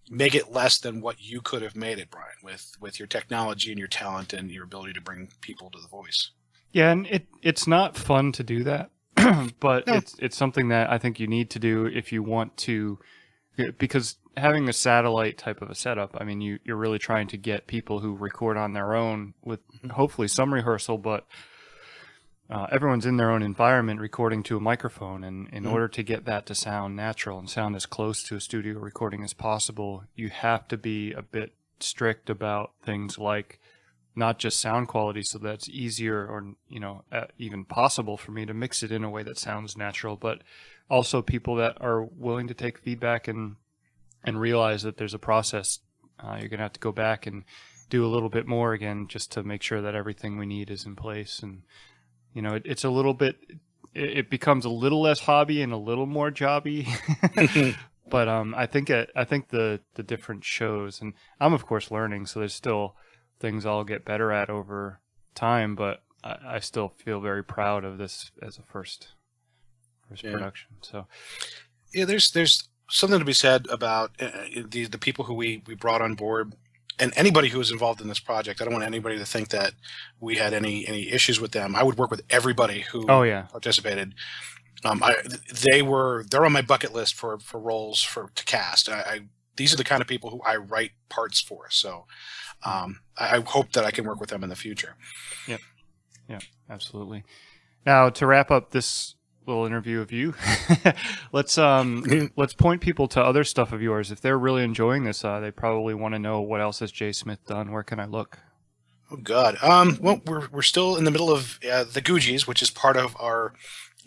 make it less than what you could have made it, Bryan, with your technology and your talent and your ability to bring people to the voice. Yeah, and it's not fun to do that, but no. It's something that I think you need to do if you want to, because having a satellite type of a setup, I mean, you're really trying to get people who record on their own with hopefully some rehearsal, but everyone's in their own environment recording to a microphone, and in order to get that to sound natural and sound as close to a studio recording as possible, you have to be a bit strict about things like not just sound quality, so that's easier or even possible for me to mix it in a way that sounds natural, but also people that are willing to take feedback and realize that there's a process. You're going to have to go back and do a little bit more again just to make sure that everything we need is in place. And it's a little bit, it becomes a little less hobby and a little more jobby. But I think the different shows, and I'm of course learning, so there's still things I'll get better at over time, but I still feel very proud of this as a first production. So yeah, there's something to be said about the people who we brought on board, and anybody who was involved in this project. I don't want anybody to think that we had any issues with them. I would work with everybody who participated. They're on my bucket list for roles to cast. These are the kind of people who I write parts for. So I hope that I can work with them in the future. Yep. Yeah, absolutely. Now, to wrap up this little interview of you, let's point people to other stuff of yours. If they're really enjoying this, they probably want to know, what else has Jay Smith done? Where can I look? Oh God. Well, we're still in the middle of the Googies, which is part of our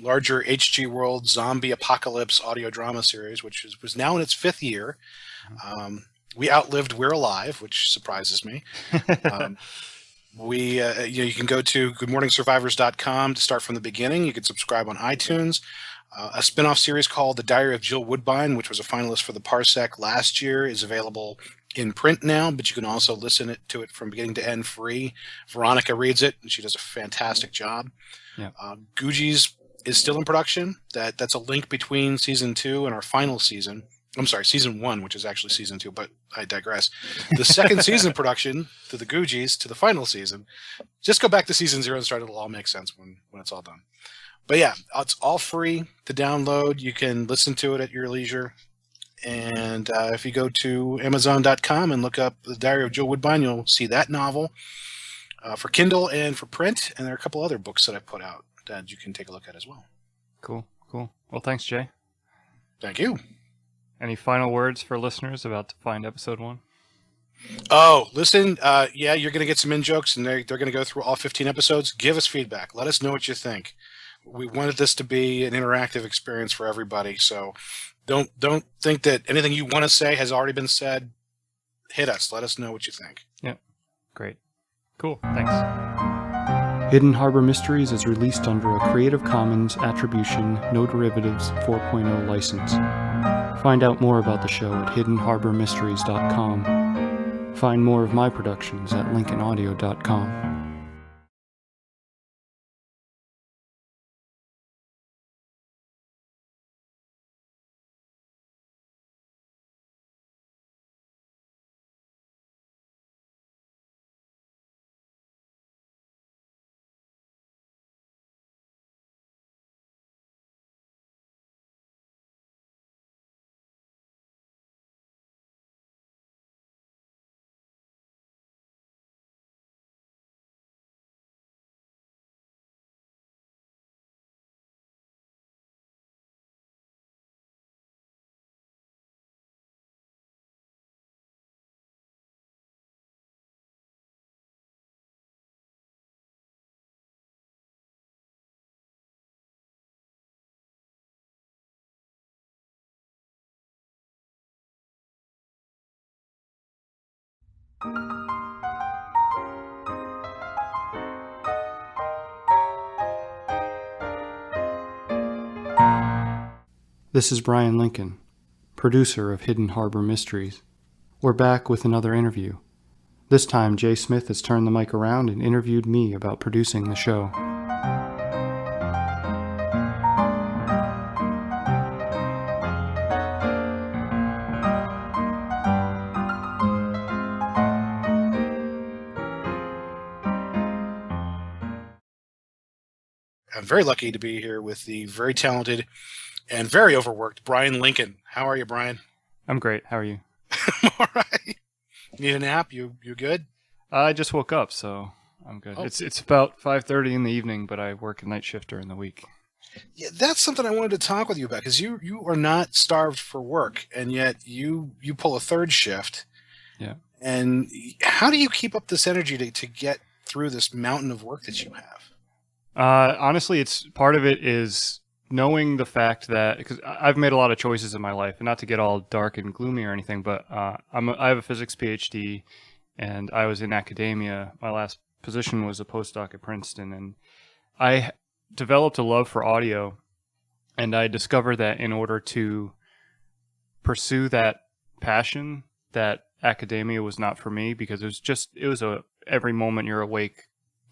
larger HG World Zombie Apocalypse audio drama series, which was now in its 5th year. We outlived We're Alive, which surprises me. You can go to goodmorningsurvivors.com to start from the beginning. You can subscribe on iTunes. A spin-off series called The Diary of Jill Woodbine, which was a finalist for the Parsec last year, is available in print now, but you can also listen to it from beginning to end free. Veronica reads it, and she does a fantastic job. Yeah. Googies is still in production. That's a link between season 2 and our final season. I'm sorry, season 1, which is actually season 2, but I digress. The second season production to the Googies to the final season. Just go back to season 0 and start. It'll all make sense when it's all done. But yeah, it's all free to download. You can listen to it at your leisure. And if you go to Amazon.com and look up The Diary of Joe Woodbine, you'll see that novel for Kindle and for print. And there are a couple other books that I put out that you can take a look at as well. Cool. Well, thanks, Jay. Thank you. Any final words for listeners about to find episode 1? Oh, listen, yeah, you're going to get some in-jokes, and they're going to go through all 15 episodes. Give us feedback. Let us know what you think. We wanted this to be an interactive experience for everybody, so don't think that anything you want to say has already been said. Hit us. Let us know what you think. Yeah, great. Cool, thanks. Hidden Harbor Mysteries is released under a Creative Commons Attribution, No Derivatives 4.0 license. Find out more about the show at hiddenharbormysteries.com. Find more of my productions at lincolnaudio.com. This is Bryan Lincoln, producer of Hidden Harbor Mysteries. We're back with another interview. This time, Jay Smith has turned the mic around and interviewed me about producing the show. I'm very lucky to be here with the very talented and very overworked Bryan Lincoln. How are you, Bryan? I'm great. How are you? All right. Need a nap? You good? I just woke up, so I'm good. Oh. It's about 5:30 in the evening, but I work a night shift during the week. Yeah, that's something I wanted to talk with you about, because you are not starved for work, and yet you pull a third shift. Yeah. And how do you keep up this energy to get through this mountain of work that you have? Honestly, it's part of it is knowing the fact that, because I've made a lot of choices in my life, and not to get all dark and gloomy or anything, but I have a physics PhD, and I was in academia. My last position was a postdoc at Princeton, and I developed a love for audio, and I discovered that in order to pursue that passion, that academia was not for me, because it was a every moment you're awake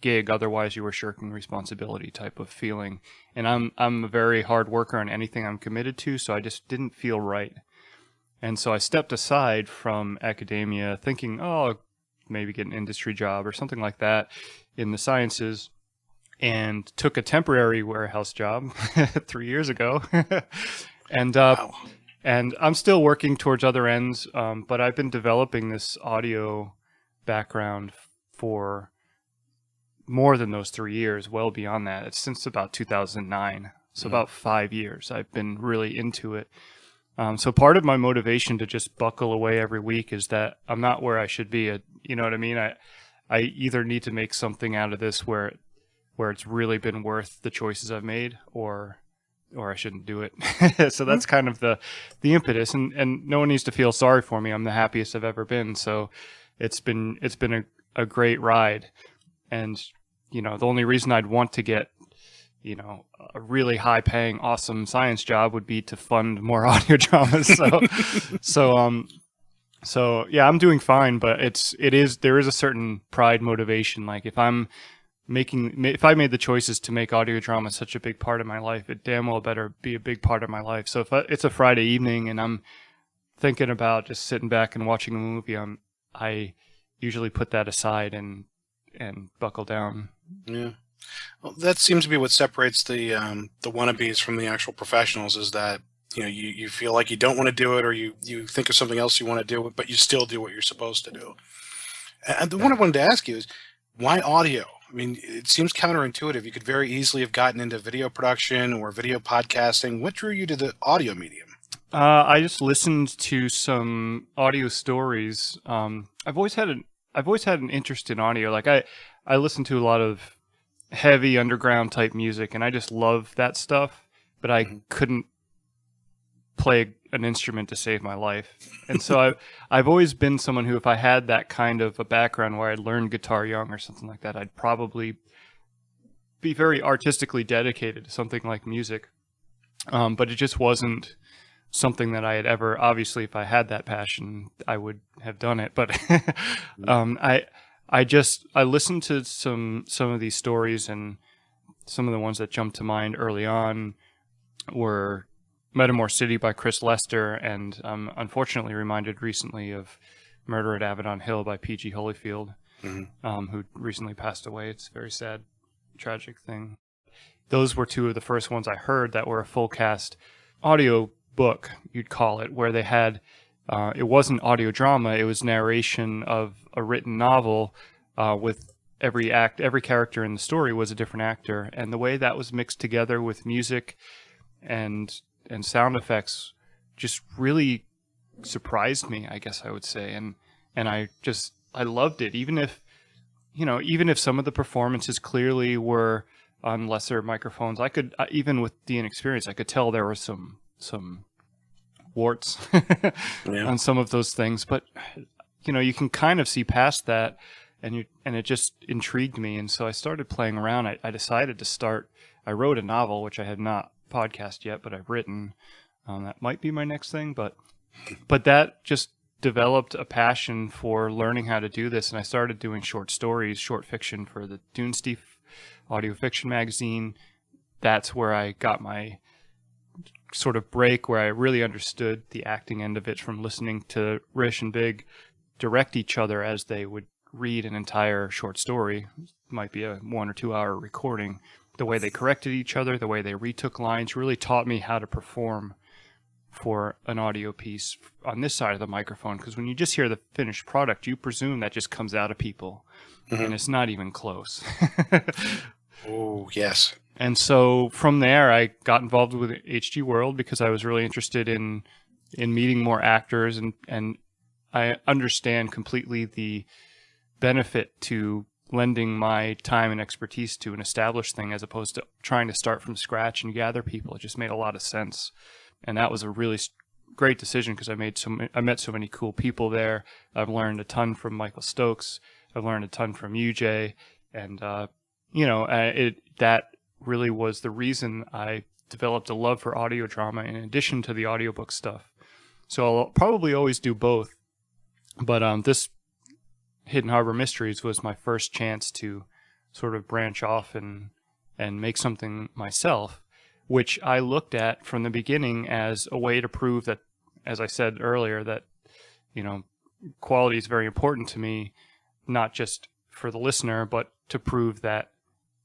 gig, otherwise you were shirking responsibility type of feeling. And I'm a very hard worker on anything I'm committed to, so I just didn't feel right. And so I stepped aside from academia thinking, oh, maybe get an industry job or something like that in the sciences, and took a temporary warehouse job 3 years ago. And Wow. and I'm still working towards other ends, but I've been developing this audio background for more than those 3 years, well beyond that. It's since about 2009, so about 5 years I've been really into it. So part of my motivation to just buckle away every week is that I'm not where I should be. You know what I mean? I either need to make something out of this where it's really been worth the choices I've made, or I shouldn't do it. So that's kind of the impetus, and no one needs to feel sorry for me. I'm the happiest I've ever been. So it's been a great ride. And, you know, the only reason I'd want to get, you know, a really high paying, awesome science job would be to fund more audio dramas. So yeah, I'm doing fine, but there is a certain pride motivation. Like if I made the choices to make audio drama such a big part of my life, it damn well better be a big part of my life. So if it's a Friday evening and I'm thinking about just sitting back and watching a movie, I usually put that aside and buckle down. Yeah. Well, that seems to be what separates the wannabes from the actual professionals, is that you feel like you don't want to do it, or you think of something else you want to do, but you still do what you're supposed to do. And the one I wanted to ask you is, why audio? I mean, it seems counterintuitive. You could very easily have gotten into video production or video podcasting. What drew you to the audio medium? I just listened to some audio stories. I've always had an interest in audio. Like I listen to a lot of heavy underground type music, and I just love that stuff. But I couldn't play an instrument to save my life, and so I've always been someone who, if I had that kind of a background where I'd learned guitar young or something like that, I'd probably be very artistically dedicated to something like music. But it just wasn't something that I had ever. Obviously, if I had that passion, I would have done it. But I listened to some of these stories, and some of the ones that jumped to mind early on were Metamore City by Chris Lester, and unfortunately reminded recently of Murder at Avedon Hill by P.G. Holyfield, who recently passed away. It's a very sad, tragic thing. Those were two of the first ones I heard that were a full cast audio book, you'd call it, where they had, it wasn't audio drama, it was narration of a written novel with every character in the story was a different actor, and the way that was mixed together with music and sound effects just really surprised me, I guess I would say, and I loved it, even if some of the performances clearly were on lesser microphones. I could, even with the inexperience, I could tell there were some warts on some of those things, but you can kind of see past that, and it just intrigued me, and so I started playing around. I decided to start. I wrote a novel, which I had not podcast yet, but I've written. That might be my next thing, but that just developed a passion for learning how to do this, and I started doing short stories, short fiction for the Dunesteef audio fiction magazine. That's where I got my sort of break, where I really understood the acting end of it from listening to Rish and Big direct each other as they would read an entire short story. It might be a 1 or 2 hour recording. The way they corrected each other, the way they retook lines, really taught me how to perform for an audio piece on this side of the microphone. Because when you just hear the finished product, you presume that just comes out of people, and it's not even close. Oh, yes. And so from there, I got involved with HG World because I was really interested in meeting more actors, and I understand completely the benefit to lending my time and expertise to an established thing as opposed to trying to start from scratch and gather people. It just made a lot of sense, and that was a really great decision because I met so many cool people there. I've learned a ton from Michael Stokes. I've learned a ton from UJ, and that really was the reason I developed a love for audio drama in addition to the audiobook stuff. So I'll probably always do both, but this Hidden Harbor Mysteries was my first chance to sort of branch off and make something myself, which I looked at from the beginning as a way to prove that, as I said earlier, that quality is very important to me, not just for the listener, but to prove that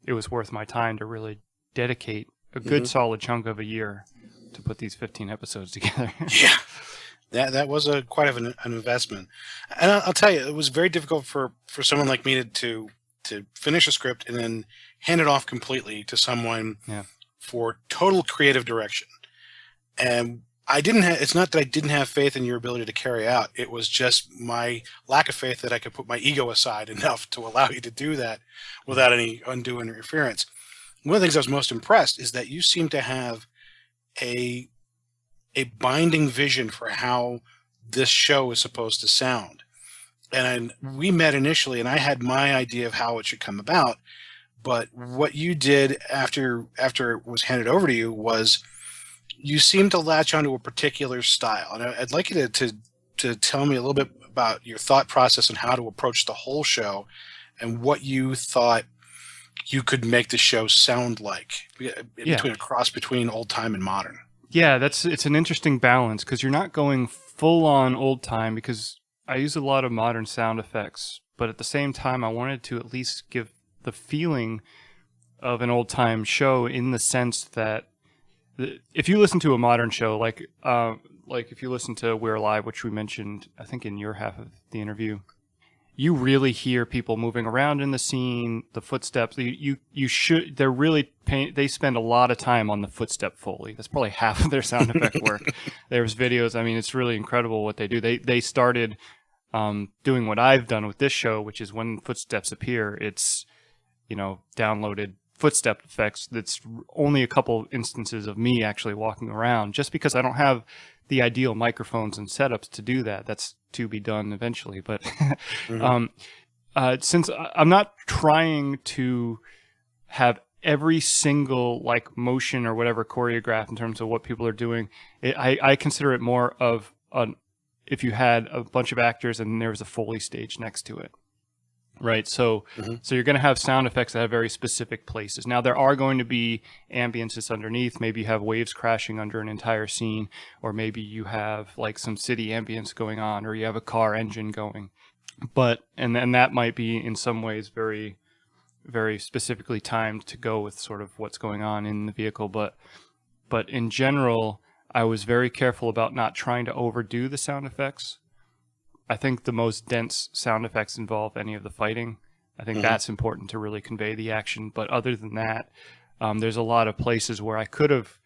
it was worth my time to really dedicate a good solid chunk of a year to put these 15 episodes together. Yeah. That was quite of an investment, and I'll tell you, it was very difficult for someone like me to finish a script and then hand it off completely to someone for total creative direction. And I didn't have. It's not that I didn't have faith in your ability to carry out. It was just my lack of faith that I could put my ego aside enough to allow you to do that without any undue interference. One of the things I was most impressed is that you seem to have a binding vision for how this show is supposed to sound. And we met initially, and I had my idea of how it should come about. But what you did after it was handed over to you was you seemed to latch onto a particular style. And I'd like you to tell me a little bit about your thought process and how to approach the whole show and what you thought you could make the show sound like between a cross between old time and modern. Yeah, it's an interesting balance because you're not going full on old time, because I use a lot of modern sound effects, but at the same time I wanted to at least give the feeling of an old time show in the sense that if you listen to a modern show, like if you listen to We're Alive, which we mentioned, I think in your half of the interview, you really hear people moving around in the scene, the footsteps. They're really they spend a lot of time on the footstep Foley. That's probably half of their sound effect work. There's videos. I mean, it's really incredible what they do. They started doing what I've done with this show, which is when footsteps appear, it's, downloaded footstep effects. That's only a couple instances of me actually walking around, just because I don't have the ideal microphones and setups to do that. That's to be done eventually. But since I'm not trying to have every single motion or whatever choreographed in terms of what people are doing, I consider it more of if you had a bunch of actors and there was a Foley stage next to it. Right. So you're going to have sound effects that have very specific places. Now, there are going to be ambiences underneath. Maybe you have waves crashing under an entire scene, or maybe you have some city ambience going on, or you have a car engine going. And that might be in some ways very, very specifically timed to go with sort of what's going on in the vehicle. But in general, I was very careful about not trying to overdo the sound effects. I think the most dense sound effects involve any of the fighting. I think that's important to really convey the action. But other than that, there's a lot of places where I could have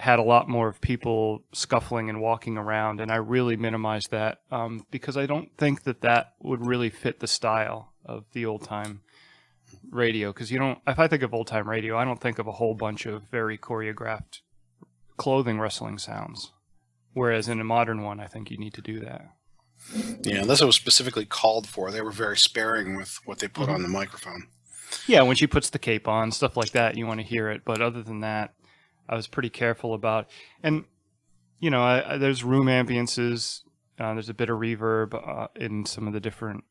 had a lot more of people scuffling and walking around, and I really minimized that because I don't think that would really fit the style of the old-time radio. Because if I think of old-time radio, I don't think of a whole bunch of very choreographed clothing wrestling sounds. Whereas in a modern one, I think you need to do that. Yeah, unless it was specifically called for. They were very sparing with what they put on the microphone. Yeah, when she puts the cape on, stuff like that, you want to hear it. But other than that, I was pretty careful about. And, there's room ambiences. There's a bit of reverb in some of the different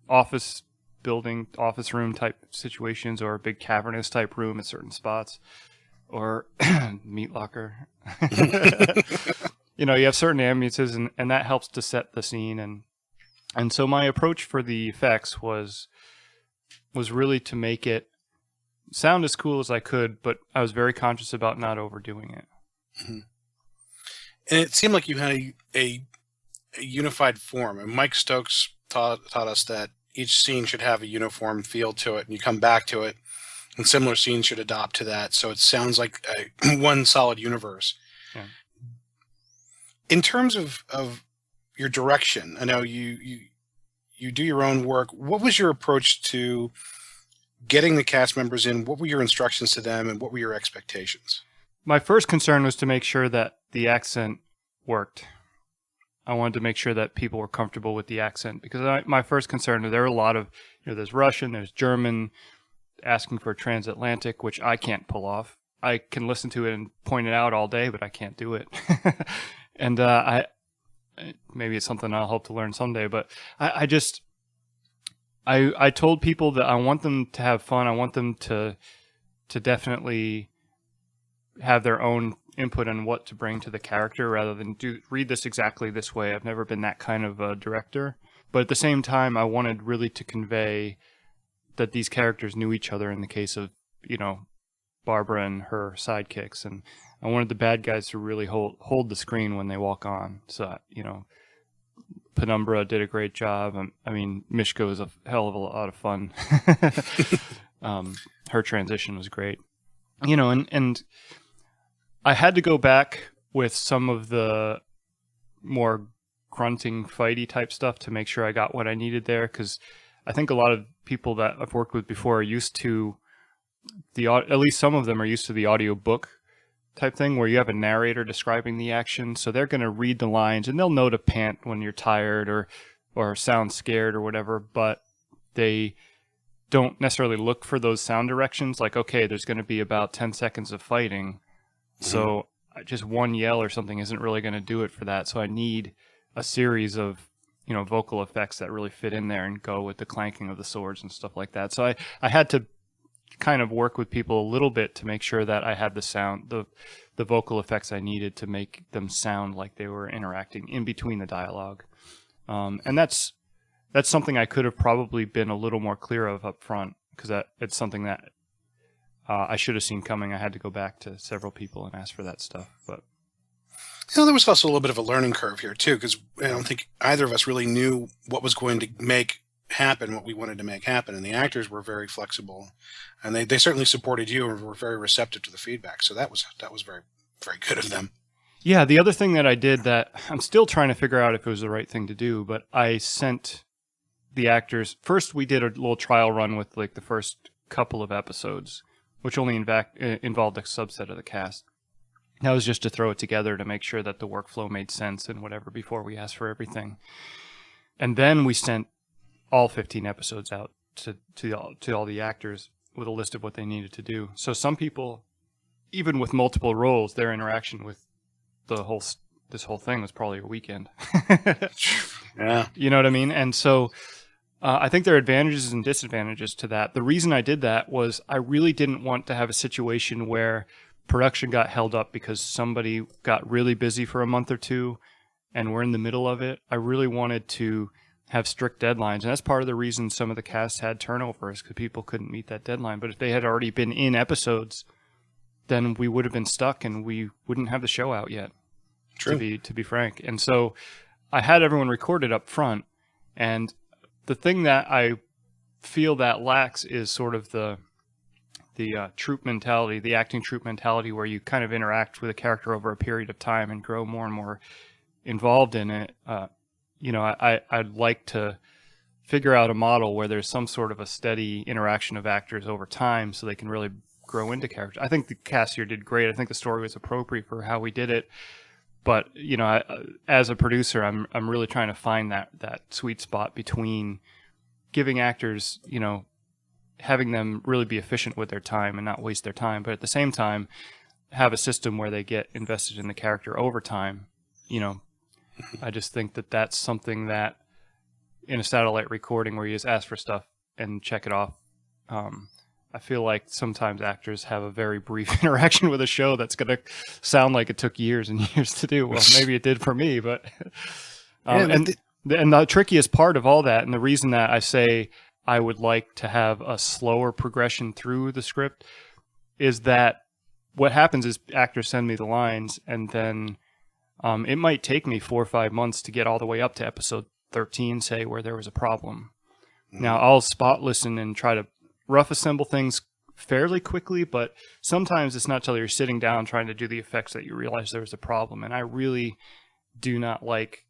office room type situations, or a big cavernous type room at certain spots, or meat locker. You have certain ambiences, and that helps to set the scene. And so my approach for the effects was really to make it sound as cool as I could, but I was very conscious about not overdoing it. Mm-hmm. And it seemed like you had a unified form. And Mike Stokes taught us that each scene should have a uniform feel to it, and you come back to it, and similar scenes should adopt to that. So it sounds like one solid universe. Yeah. In terms of your direction, I know you do your own work. What was your approach to getting the cast members in? What were your instructions to them, and what were your expectations? My first concern was to make sure that the accent worked. I wanted to make sure that people were comfortable with the accent, because my first concern, there are a lot of, there's Russian, there's German, asking for transatlantic, which I can't pull off. I can listen to it and point it out all day, but I can't do it. And maybe it's something I'll hope to learn someday, but I told people that I want them to have fun. I want them to definitely have their own input on what to bring to the character, rather than read this exactly this way. I've never been that kind of a director. But at the same time, I wanted really to convey that these characters knew each other in the case of, Barbara and her sidekicks. And I wanted the bad guys to really hold the screen when they walk on. So, Penumbra did a great job. I mean, Miska was a hell of a lot of fun. Her transition was great. And I had to go back with some of the more grunting, fighty type stuff to make sure I got what I needed there, because I think a lot of people that I've worked with before are used to at least some of them are used to the audiobook type thing, where you have a narrator describing the action, so they're going to read the lines and they'll know to pant when you're tired or sound scared or whatever, but they don't necessarily look for those sound directions, like, okay, there's going to be about 10 seconds of fighting, so just one yell or something isn't really going to do it for that. So I need a series of vocal effects that really fit in there and go with the clanking of the swords and stuff like that. So I had to kind of work with people a little bit to make sure that I had the sound, the vocal effects I needed to make them sound like they were interacting in between the dialogue. And that's something I could have probably been a little more clear of up front, because it's something that I should have seen coming. I had to go back to several people and ask for that stuff. But there was also a little bit of a learning curve here too, because I don't think either of us really knew what was going to make happen, what we wanted to make happen, and the actors were very flexible, and they certainly supported you and were very receptive to the feedback. So that was very, very good of them. Yeah, the other thing that I did that I'm still trying to figure out if it was the right thing to do, but I sent the actors first. We did a little trial run with like the first couple of episodes, which only involved a subset of the cast. That was just to throw it together to make sure that the workflow made sense and whatever before we asked for everything. And then we sent all 15 episodes out to all the actors with a list of what they needed to do. So some people, even with multiple roles, their interaction with this whole thing was probably a weekend. Yeah. You know what I mean? And so I think there are advantages and disadvantages to that. The reason I did that was I really didn't want to have a situation where production got held up because somebody got really busy for a month or two and we're in the middle of it. I really wanted to have strict deadlines, and that's part of the reason some of the cast had turnovers, because people couldn't meet that deadline. But if they had already been in episodes, then we would have been stuck and we wouldn't have the show out yet. True. To be frank. And so I had everyone recorded up front, and the thing that I feel that lacks is sort of the troop mentality, the acting troop mentality, where you kind of interact with a character over a period of time and grow more and more involved in it. I'd like to figure out a model where there's some sort of a steady interaction of actors over time so they can really grow into character. I think the cast here did great. I think the story was appropriate for how we did it. But, as a producer, I'm really trying to find that sweet spot between giving actors, having them really be efficient with their time and not waste their time, but at the same time have a system where they get invested in the character over time. I just think that that's something that in a satellite recording where you just ask for stuff and check it off, I feel like sometimes actors have a very brief interaction with a show that's going to sound like it took years and years to do. Well, maybe it did for me, but and the trickiest part of all that, and the reason that I say I would like to have a slower progression through the script, is that what happens is actors send me the lines, and then it might take me 4 or 5 months to get all the way up to episode 13, say, where there was a problem. Now, I'll spot listen and try to rough assemble things fairly quickly, but sometimes it's not till you're sitting down trying to do the effects that you realize there was a problem. And I really do not like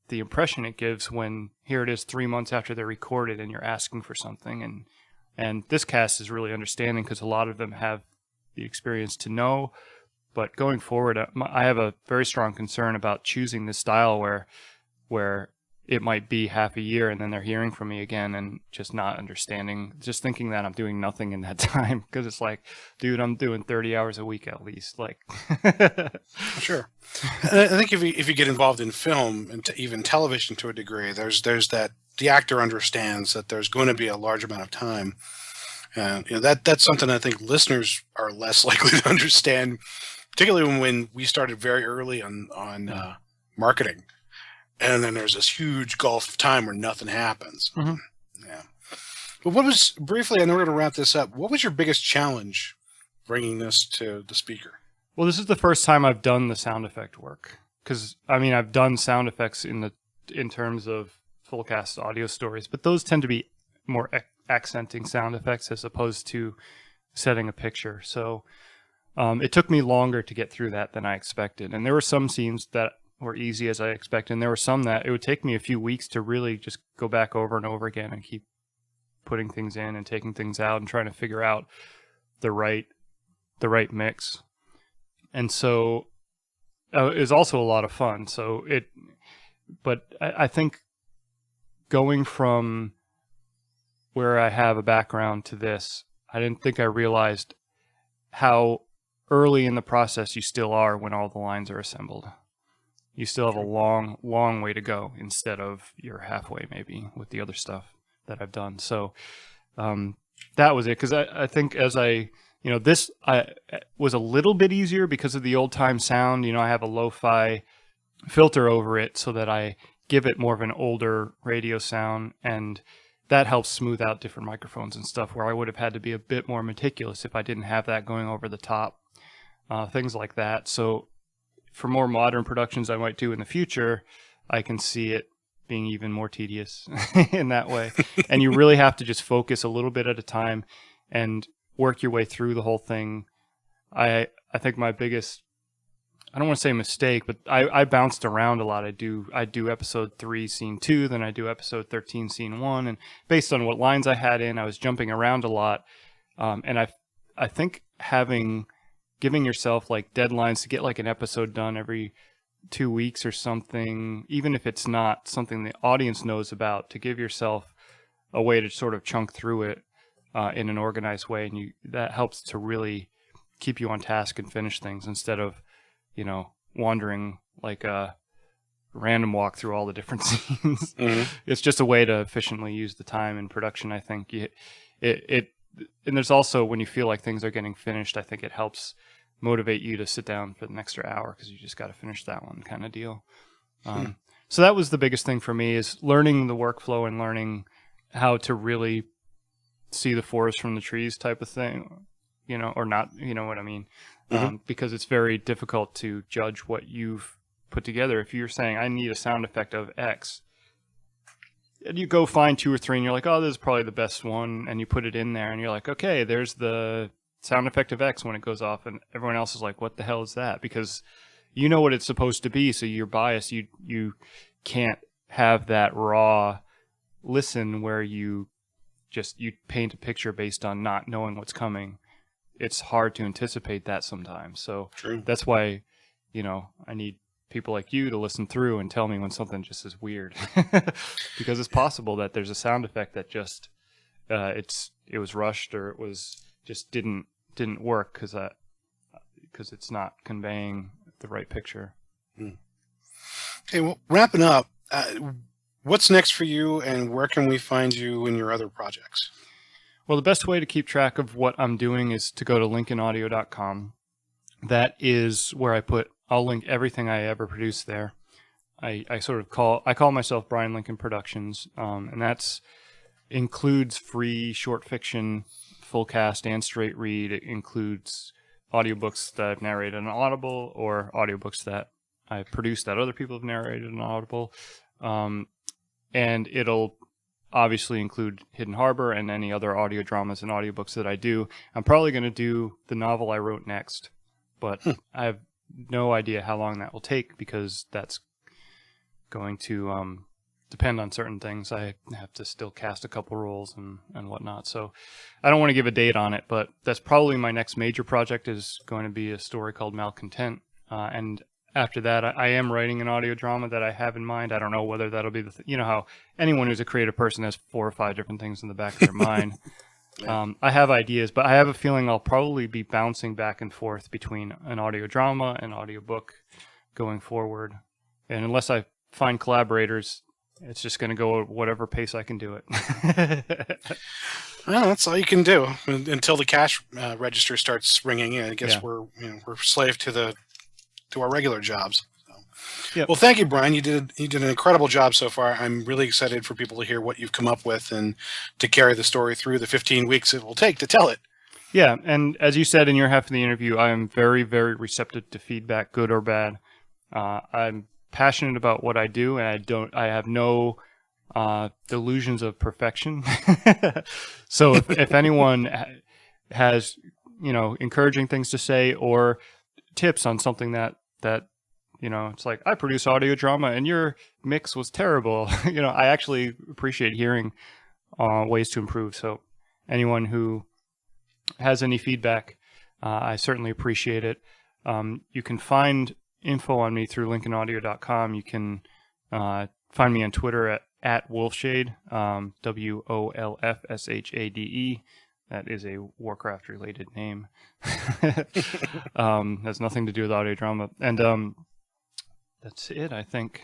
the impression it gives when here it is 3 months after they're recorded and you're asking for something. And this cast is really understanding because a lot of them have the experience to know. But going forward, I have a very strong concern about choosing this style where it might be half a year and then they're hearing from me again and just not understanding, just thinking that I'm doing nothing in that time. Because it's like, dude, I'm doing 30 hours a week at least. Like, Sure. I think if you get involved in film and even television to a degree, there's that the actor understands that there's going to be a large amount of time. That's something I think listeners are less likely to understand, particularly when we started very early on marketing. And then there's this huge gulf of time where nothing happens. Mm-hmm. Yeah. But what was, briefly, in order to wrap this up, what was your biggest challenge bringing this to the speaker? Well, this is the first time I've done the sound effect work. Because, I've done sound effects in terms of full cast audio stories, but those tend to be more accenting sound effects as opposed to setting a picture. So it took me longer to get through that than I expected. And there were some scenes that were easy as I expected, and there were some that it would take me a few weeks to really just go back over and over again and keep putting things in and taking things out and trying to figure out the right mix. And so it was also a lot of fun. But I think going from where I have a background to this, I didn't think I realized how early in the process you still are when all the lines are assembled. You still have a long, long way to go instead of you're halfway maybe with the other stuff that I've done. So that was it. Because I think as this was a little bit easier because of the old time sound. I have a lo-fi filter over it so that I give it more of an older radio sound. And that helps smooth out different microphones and stuff where I would have had to be a bit more meticulous if I didn't have that going over the top, things like that. So for more modern productions I might do in the future, I can see it being even more tedious in that way. And you really have to just focus a little bit at a time and work your way through the whole thing. I think my biggest, I don't want to say mistake, but I bounced around a lot. I do episode 3, scene 2, then I do episode 13, scene 1, and based on what lines I had in, I was jumping around a lot. And I think giving yourself like deadlines to get like an episode done every 2 weeks or something, even if it's not something the audience knows about, to give yourself a way to sort of chunk through it in an organized way, and that helps to really keep you on task and finish things instead of, you know, wandering like a random walk through all the different scenes. Mm-hmm. It's just a way to efficiently use the time in production. I think and there's also, when you feel like things are getting finished, I think it helps motivate you to sit down for the extra hour because you just got to finish that one kind of deal. So that was the biggest thing for me, is learning the workflow and learning how to really see the forest from the trees type of thing, you know, or not, you know what I mean? Because it's very difficult to judge what you've put together. If you're saying, I need a sound effect of X, and you go find 2 or 3 and you're like, oh, this is probably the best one, and you put it in there and you're like, okay, there's the sound effect of X when it goes off, and everyone else is like, what the hell is that? Because you know what it's supposed to be, so you're biased. You can't have that raw listen where you paint a picture based on not knowing what's coming. It's hard to anticipate that sometimes. So that's why, you know, I need people like you to listen through and tell me when something just is weird, because it's possible that there's a sound effect that just it was rushed, or it was just didn't work because it's not conveying the right picture. Okay, well, wrapping up, what's next for you, and where can we find you in your other projects? Well, the best way to keep track of what I'm doing is to go to lincolnaudio.com. That is where I'll link everything I ever produce there. I call myself Bryan Lincoln Productions, and that's includes free short fiction, full cast, and straight read. It includes audiobooks that I've narrated on Audible, or audiobooks that I've produced that other people have narrated on Audible. And it'll obviously include Hidden Harbor and any other audio dramas and audiobooks that I do. I'm probably going to do the novel I wrote next, but I have no idea how long that will take, because that's going to depend on certain things. I have to still cast a couple roles and whatnot. So I don't want to give a date on it, but that's probably my next major project, is going to be a story called Malcontent. And after that, I am writing an audio drama that I have in mind. I don't know whether that'll be you know how anyone who's a creative person has 4 or 5 different things in the back of their mind. I have ideas, but I have a feeling I'll probably be bouncing back and forth between an audio drama and audiobook going forward. And unless I find collaborators, it's just going to go at whatever pace I can do it. Well, that's all you can do until the cash register starts ringing in. I guess we're slave to our regular jobs. So. Yep. Well, thank you, Bryan. You did an incredible job so far. I'm really excited for people to hear what you've come up with and to carry the story through the 15 weeks it will take to tell it. Yeah, and as you said in your half of the interview, I am very, very receptive to feedback, good or bad. I'm passionate about what I do, and I have no delusions of perfection. So if anyone has, you know, encouraging things to say or tips on something that you know, it's like, I produce audio drama and your mix was terrible. You know, I actually appreciate hearing ways to improve. So anyone who has any feedback, I certainly appreciate it. You can find info on me through lincolnaudio.com. You can find me on Twitter at Wolfshade, WOLFSHADE. That is a Warcraft-related name. Has nothing to do with audio drama. And that's it, I think.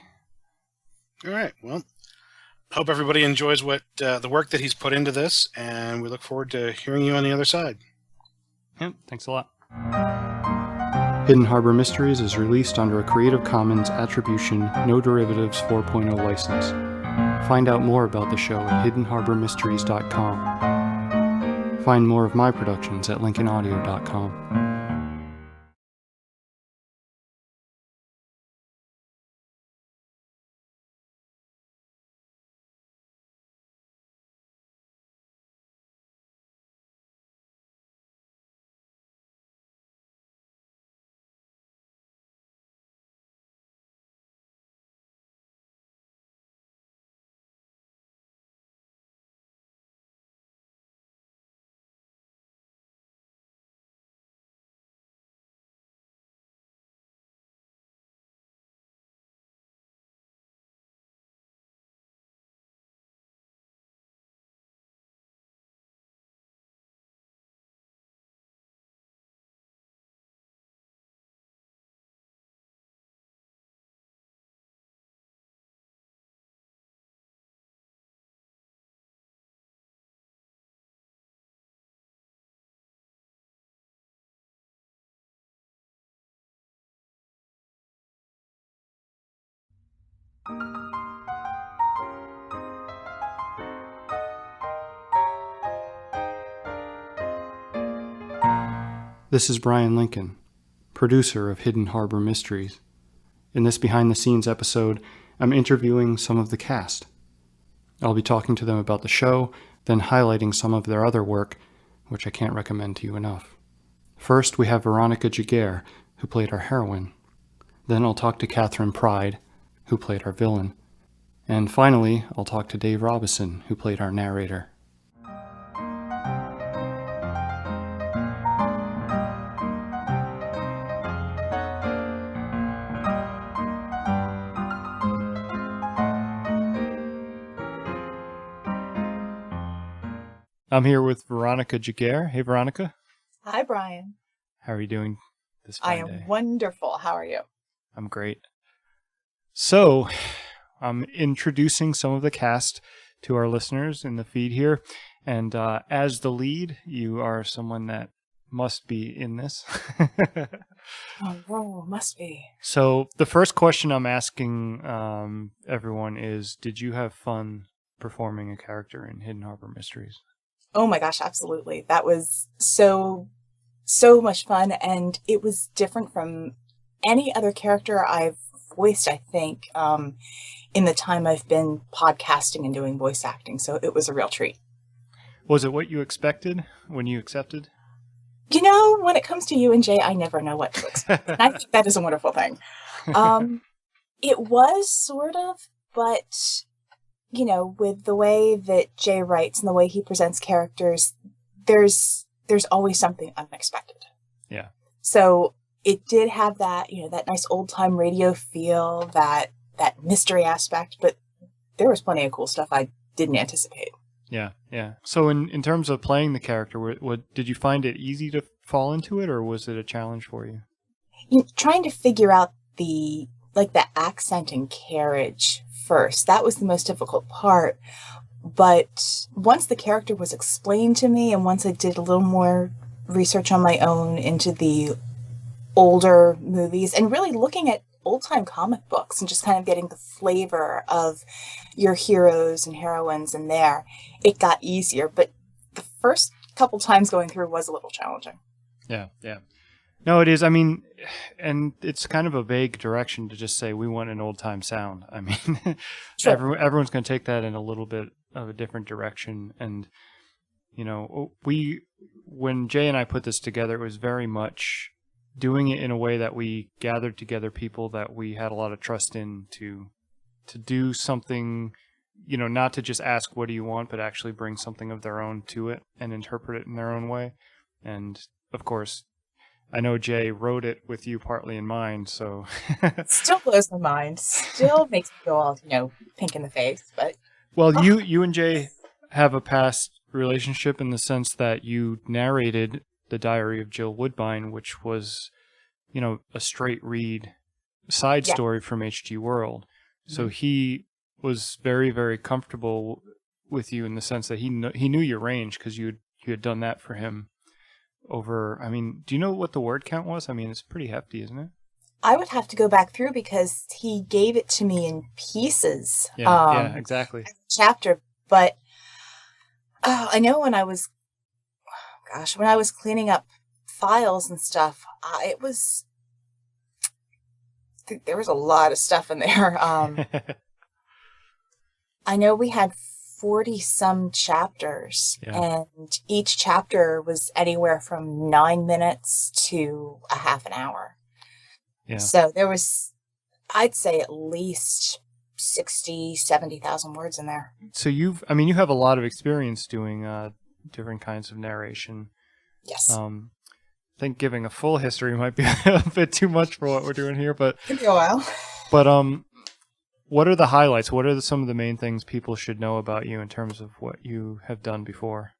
All right. Well, hope everybody enjoys the work that he's put into this, and we look forward to hearing you on the other side. Yeah, thanks a lot. Hidden Harbor Mysteries is released under a Creative Commons Attribution, No Derivatives 4.0 license. Find out more about the show at hiddenharbormysteries.com. Find more of my productions at lincolnaudio.com. This is Bryan Lincoln, producer of Hidden Harbor Mysteries. In this behind-the-scenes episode, I'm interviewing some of the cast. I'll be talking to them about the show, then highlighting some of their other work, which I can't recommend to you enough. First, we have Veronica Giguere, who played our heroine. Then I'll talk to Kathryn Pryde, who played our villain. And finally, I'll talk to Dave Robison, who played our narrator. I'm here with Veronica Giguere. Hey, Veronica. Hi, Bryan. How are you doing this I fine day? am wonderful. How are you? I'm great. So, I'm introducing some of the cast to our listeners in the feed here. And as the lead, you are someone that must be in this. Oh, must be. So, the first question I'm asking everyone is, did you have fun performing a character in Hidden Harbor Mysteries? Oh my gosh, absolutely. That was so much fun, and it was different from any other character I've voiced, I think, in the time I've been podcasting and doing voice acting, so it was a real treat. Was it what you expected when you accepted? You know, when it comes to UNJ, I never know what to expect. And I think that is a wonderful thing. It was sort of, but you know, with the way that Jay writes and the way he presents characters, there's always something unexpected. Yeah. So it did have that, you know, that nice old time radio feel, that mystery aspect, but there was plenty of cool stuff I didn't anticipate. Yeah, yeah. So in terms of playing the character, what did you find it easy to fall into it, or was it a challenge for you? Trying to figure out the accent and carriage first. That was the most difficult part. But once the character was explained to me, and once I did a little more research on my own into the older movies and really looking at old-time comic books and just kind of getting the flavor of your heroes and heroines in there, it got easier. But the first couple times going through was a little challenging. Yeah, yeah. No, it is. I mean, and it's kind of a vague direction to just say we want an old-time sound. I mean, sure. Everyone's going to take that in a little bit of a different direction. And, you know, when Jay and I put this together, it was very much doing it in a way that we gathered together people that we had a lot of trust in to do something, you know, not to just ask, what do you want, but actually bring something of their own to it and interpret it in their own way. And, of course, I know Jay wrote it with you partly in mind, so... Still blows my mind. Still makes me go all, you know, pink in the face, but... Well, you and Jay have a past relationship in the sense that you narrated The Diary of Jill Woodbine, which was, you know, a straight read side story from H.G. World. So he was very, very comfortable with you in the sense that he knew your range because you had done that for him over, I mean, do you know what the word count was? I mean, it's pretty hefty, isn't it? I would have to go back through because he gave it to me in pieces. Yeah, exactly. Chapter, but I know when I was cleaning up files and stuff, there was a lot of stuff in there. I know we had 40 some chapters, and each chapter was anywhere from 9 minutes to a half an hour. Yeah. So there was, I'd say, at least 70,000 words in there. So you have a lot of experience doing different kinds of narration. Yes. I think giving a full history might be a bit too much for what we're doing here, but it'll be a while. But what are the highlights? What are some of the main things people should know about you in terms of what you have done before?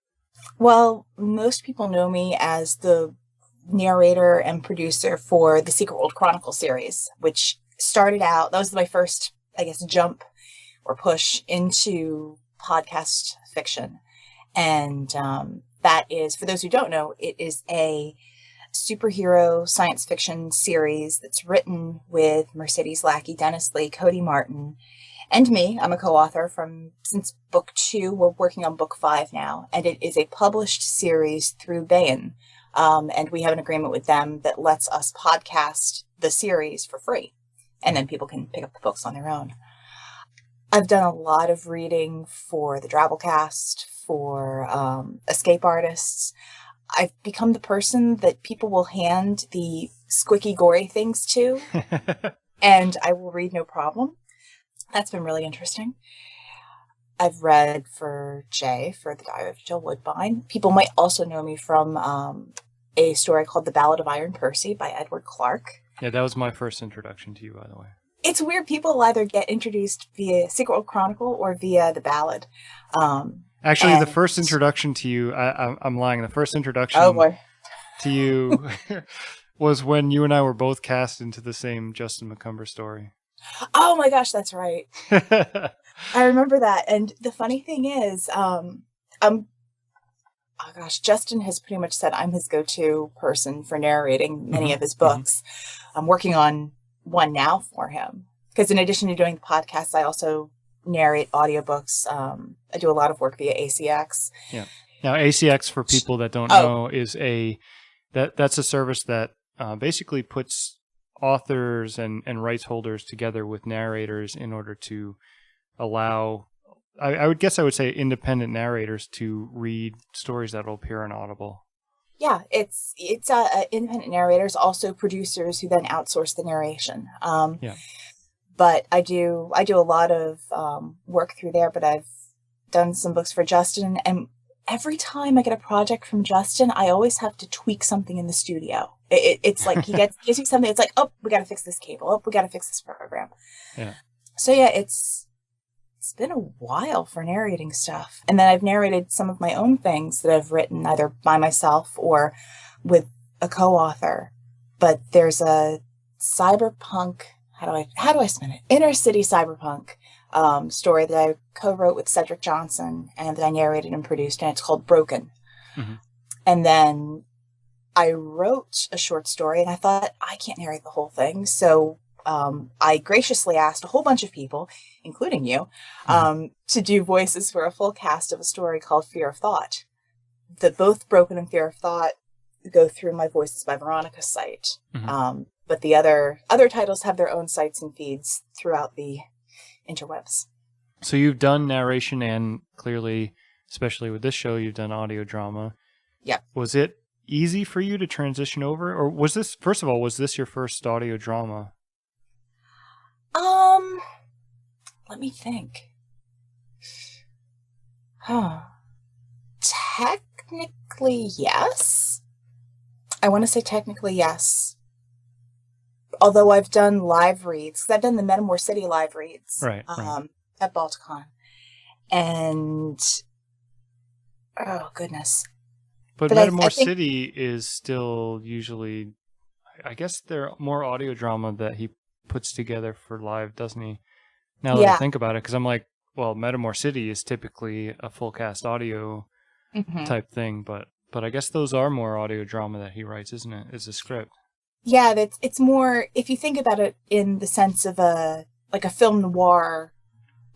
Well, most people know me as the narrator and producer for the Secret World Chronicle series, which started out, that was my first, I guess, jump or push into podcast fiction. And that is, for those who don't know, it is a superhero science fiction series that's written with Mercedes Lackey, Dennis Lee, Cody Martin, and me. I'm a co-author since book 2. We're working on book 5 now, and it is a published series through Baen. And we have an agreement with them that lets us podcast the series for free, and then people can pick up the books on their own. I've done a lot of reading for the Drabblecast, for Escape Artists. I've become the person that people will hand the squicky, gory things to, and I will read no problem. That's been really interesting. I've read for Jay, for the Diary of Jill Woodbine. People might also know me from a story called The Ballad of Iron Percy by Edward Clarke. Yeah, that was my first introduction to you, by the way. It's weird. People either get introduced via Secret World Chronicle or via the Ballad. Actually, the first introduction to you, I'm lying. The first introduction to you was when you and I were both cast into the same Justin McCumber story. Oh my gosh, that's right. I remember that. And the funny thing is, Justin has pretty much said I'm his go-to person for narrating many of his books. I'm working on one now for him. Because in addition to doing the podcast, I also narrate audiobooks. I do a lot of work via ACX. Yeah. Now, ACX, for people that don't know, is that's a service that basically puts authors and rights holders together with narrators in order to allow, I would say, independent narrators to read stories that will appear on Audible. Yeah, it's independent narrators, also producers who then outsource the narration. But I do a lot of work through there, but I've done some books for Justin, and every time I get a project from Justin, I always have to tweak something in the studio. It's like he gives me something, it's like, oh, we got to fix this cable. Oh, we got to fix this program. Yeah. So yeah, it's been a while for narrating stuff. And then I've narrated some of my own things that I've written either by myself or with a co-author. But there's a cyberpunk, how do I spin it? Inner city cyberpunk story that I co-wrote with Cedric Johnson and that I narrated and produced, and it's called Broken. Mm-hmm. And then I wrote a short story, and I thought, I can't narrate the whole thing. So I graciously asked a whole bunch of people, including you, to do voices for a full cast of a story called Fear of Thought. Both Broken and Fear of Thought go through my Voices by Veronica site. Mm-hmm. But the other titles have their own sites and feeds throughout the interwebs. So you've done narration, and clearly, especially with this show, you've done audio drama. Yep. Was it easy for you to transition over? Or was this your first audio drama? Let me think. Technically, yes. I want to say technically, yes. Although I've done live reads, because I've done the Metamore City live reads right. At Balticon. And, oh, goodness. But Metamore City is still usually, I guess there are more audio drama that he puts together for live, doesn't he? Now that I think about it, because I'm like, well, Metamore City is typically a full cast audio type thing, but I guess those are more audio drama that he writes, isn't it? It's a script. Yeah, it's more, if you think about it in the sense of a film noir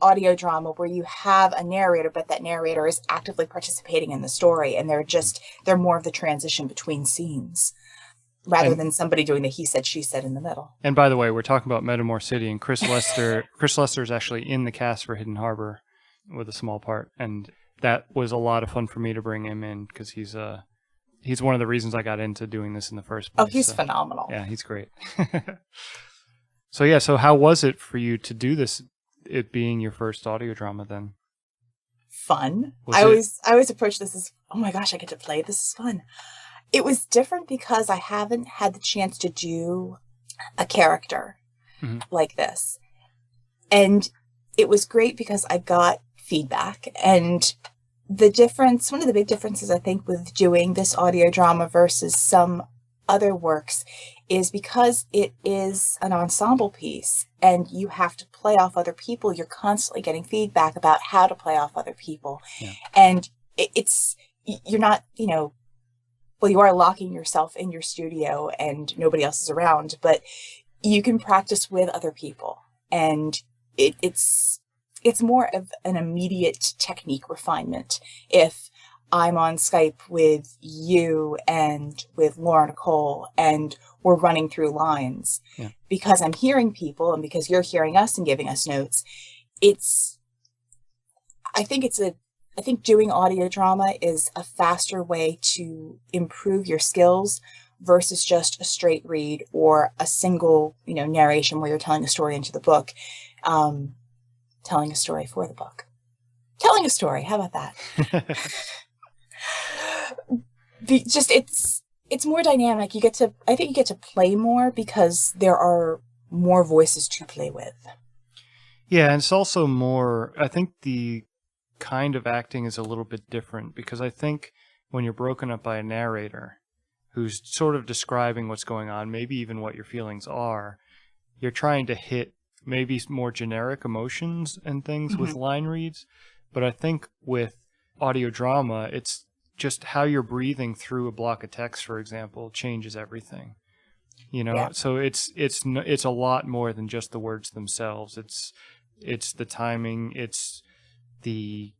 audio drama where you have a narrator, but that narrator is actively participating in the story, and they're more of the transition between scenes rather than somebody doing the he said, she said in the middle. And by the way, we're talking about Metamore City, and Chris Lester is actually in the cast for Hidden Harbor with a small part, and that was a lot of fun for me to bring him in because he's one of the reasons I got into doing this in the first place. Oh, he's phenomenal. Yeah, he's great. So how was it for you to do this, it being your first audio drama then? Fun. I always approach this as, oh my gosh, I get to play. This is fun. It was different because I haven't had the chance to do a character like this. And it was great because I got feedback. And one of the big differences, I think, with doing this audio drama versus some other works is because it is an ensemble piece and you have to play off other people. You're constantly getting feedback about how to play off other people. Yeah. And you're not, well, you are locking yourself in your studio and nobody else is around, but you can practice with other people. And it's more of an immediate technique refinement if I'm on Skype with you and with Nicole and we're running through lines. Yeah. Because I'm hearing people and because you're hearing us and giving us notes. I think doing audio drama is a faster way to improve your skills versus just a straight read or a single, narration where you're telling a story into the book. Telling a story for the book. Telling a story. How about that? It's more dynamic. I think you get to play more because there are more voices to play with. Yeah, and it's also more, I think the kind of acting is a little bit different because I think when you're broken up by a narrator who's sort of describing what's going on, maybe even what your feelings are, you're trying to hit maybe more generic emotions and things with line reads. But I think with audio drama, it's just how you're breathing through a block of text, for example, changes everything. So it's a lot more than just the words themselves. It's the timing, it's the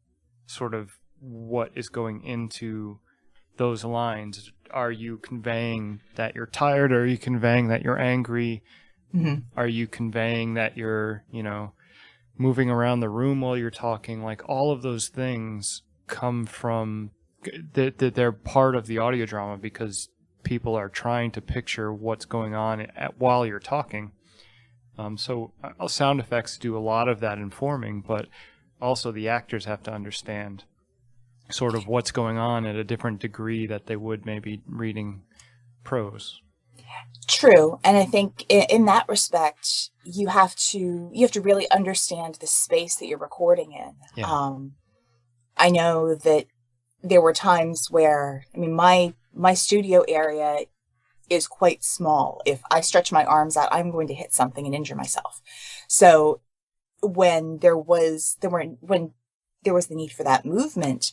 sort of what is going into those lines. Are you conveying that you're tired? Are you conveying that you're angry? Are you conveying that you're, moving around the room while you're talking? Like all of those things come from that they're part of the audio drama because people are trying to picture what's going on while you're talking. So sound effects do a lot of that informing, but also the actors have to understand sort of what's going on at a different degree that they would maybe reading prose. True. And I think in that respect, you have to really understand the space that you're recording in. Yeah. I know that there were times where, my studio area is quite small. If I stretch my arms out, I'm going to hit something and injure myself. So when there was the need for that movement,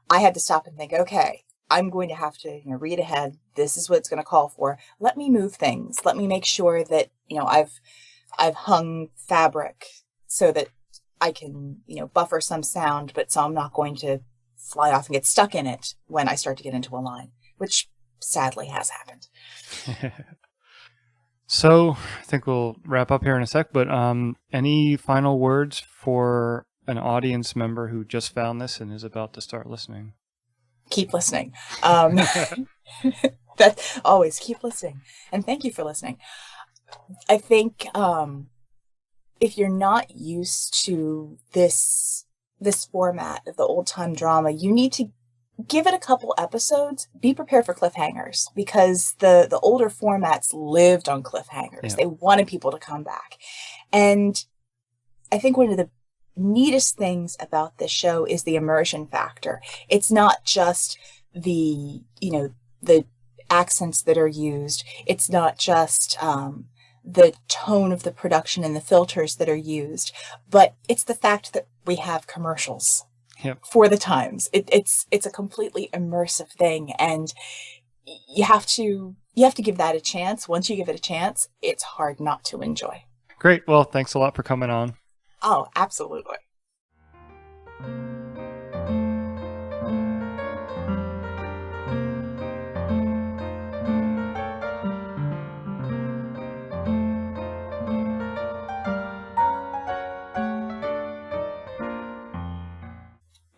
I had to stop and think, okay, I'm going to have to read ahead. This is what it's going to call for. Let me move things. Let me make sure that I've hung fabric so that I can buffer some sound, but so I'm not going to fly off and get stuck in it when I start to get into a line, which sadly has happened. So I think we'll wrap up here in a sec, but any final words for an audience member who just found this and is about to start listening? Keep listening. That's always keep listening. And thank you for listening. I think if you're not used to this format of the old time drama, you need to give it a couple episodes. Be prepared for cliffhangers because the older formats lived on cliffhangers. Yeah. They wanted people to come back. And I think one of the neatest things about this show is the immersion factor. It's not just the accents that are used. It's not just the tone of the production and the filters that are used, but it's the fact that we have commercials. Yep. For the times. It's a completely immersive thing, and you have to you have to give that a chance. Once you give it a chance, it's hard not to enjoy. Great. Well, thanks a lot for coming on. Oh, absolutely.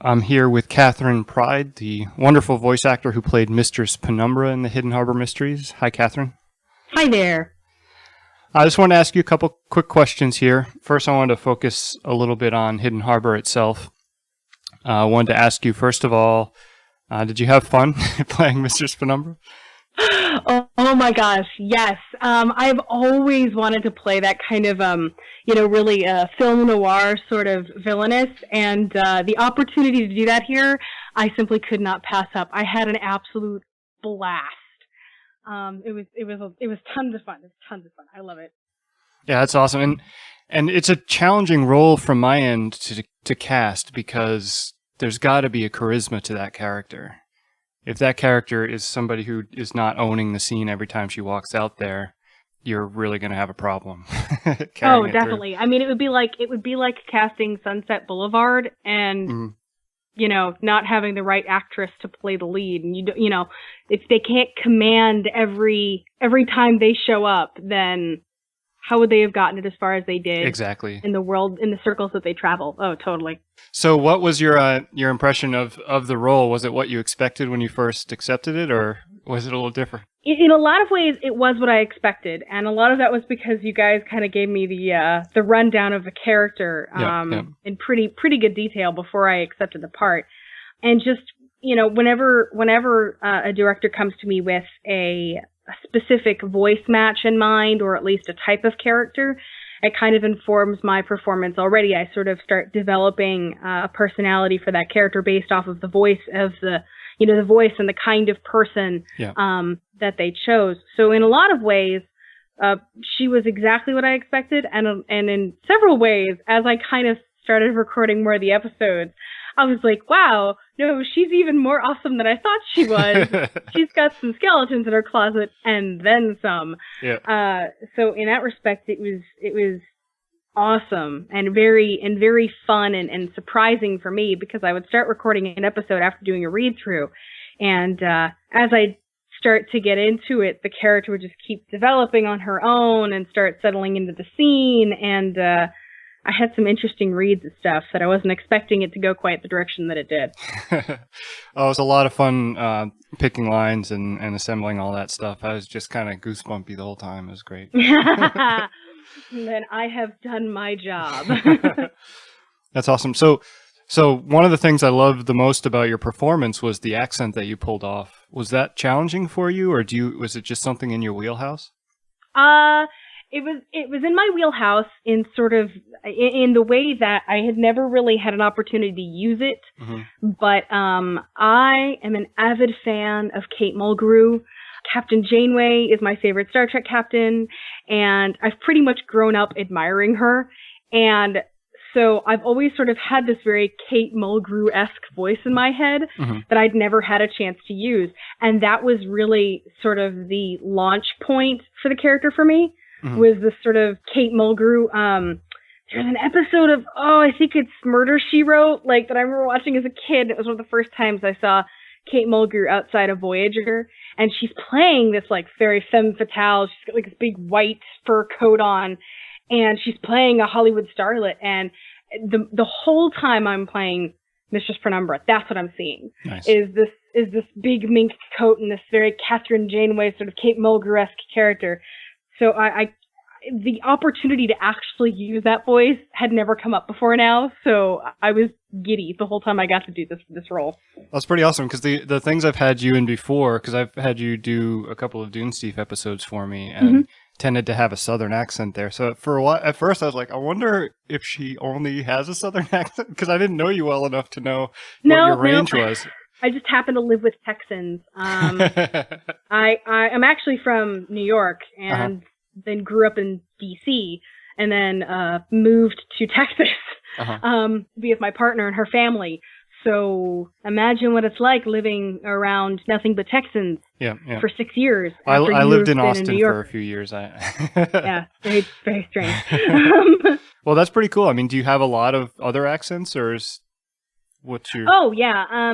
I'm here with Kathryn Pryde, the wonderful voice actor who played Mistress Penumbra in the Hidden Harbor Mysteries. Hi, Kathryn. Hi there. I just want to ask you a couple quick questions here. First, I wanted to focus a little bit on Hidden Harbor itself. I wanted to ask you, first of all, did you have fun playing Mistress Penumbra? Oh my gosh, yes. I've always wanted to play that kind of, really film noir sort of villainous, and the opportunity to do that here, I simply could not pass up. I had an absolute blast. It was tons of fun. I love it. Yeah, that's awesome, and it's a challenging role from my end to cast, because there's got to be a charisma to that character. If that character is somebody who is not owning the scene every time she walks out there, you're really going to have a problem. Oh, definitely. I mean, it would be like casting Sunset Boulevard and not having the right actress to play the lead. And if they can't command every time they show up, then how would they have gotten it as far as they did? Exactly. In the world, in the circles that they travel. Oh, totally. So what was your impression of the role? Was it what you expected when you first accepted it, or was it a little different? In a lot of ways, it was what I expected. And a lot of that was because you guys kind of gave me the rundown of the character in pretty good detail before I accepted the part. And just, whenever a director comes to me with a specific voice match in mind, or at least a type of character, it kind of informs my performance already. I sort of start developing a personality for that character based off of the voice of the voice and the kind of person that they chose. So in a lot of ways, she was exactly what I expected, and in several ways, as I kind of started recording more of the episodes, I was like, wow, no, she's even more awesome than I thought she was. She's got some skeletons in her closet and then some. Yeah. So in that respect, it was awesome and very fun and surprising for me, because I would start recording an episode after doing a read through, and as I start to get into it, the character would just keep developing on her own and start settling into the scene, and I had some interesting reads and stuff that I wasn't expecting it to go quite the direction that it did. Oh, it was a lot of fun picking lines and assembling all that stuff. I was just kind of goosebumpy the whole time. It was great. Then I have done my job. That's awesome. So one of the things I loved the most about your performance was the accent that you pulled off. Was that challenging for you, or was it just something in your wheelhouse? It was in my wheelhouse in sort of in the way that I had never really had an opportunity to use it. Mm-hmm. But I am an avid fan of Kate Mulgrew. Captain Janeway is my favorite Star Trek captain, and I've pretty much grown up admiring her. And so I've always sort of had this very Kate Mulgrew-esque voice in my head that I'd never had a chance to use. And that was really sort of the launch point for the character for me. Was this sort of Kate Mulgrew. There's an episode of, I think it's Murder, She Wrote, that I remember watching as a kid. It was one of the first times I saw Kate Mulgrew outside of Voyager, and she's playing this very femme fatale. She's got this big white fur coat on, and she's playing a Hollywood starlet, and the whole time I'm playing Mistress Penumbra, that's what I'm seeing. Nice. Is this big mink coat and this very Kathryn Janeway sort of Kate Mulgrew-esque character. So the opportunity to actually use that voice had never come up before now, so I was giddy the whole time I got to do this role. That's pretty awesome, because the things I've had you in before, because I've had you do a couple of Dune Steve episodes for me, and tended to have a Southern accent there. So for a while, at first I was like, I wonder if she only has a Southern accent, because I didn't know you well enough to know what your range was. I just happen to live with Texans. I'm actually from New York, and then grew up in D.C., and then moved to Texas with my partner and her family. So imagine what it's like living around nothing but Texans for 6 years. I lived in New Austin York. for a few years. Yeah, very, very strange. Well, that's pretty cool. I mean, do you have a lot of other accents, or what's your... Oh, yeah.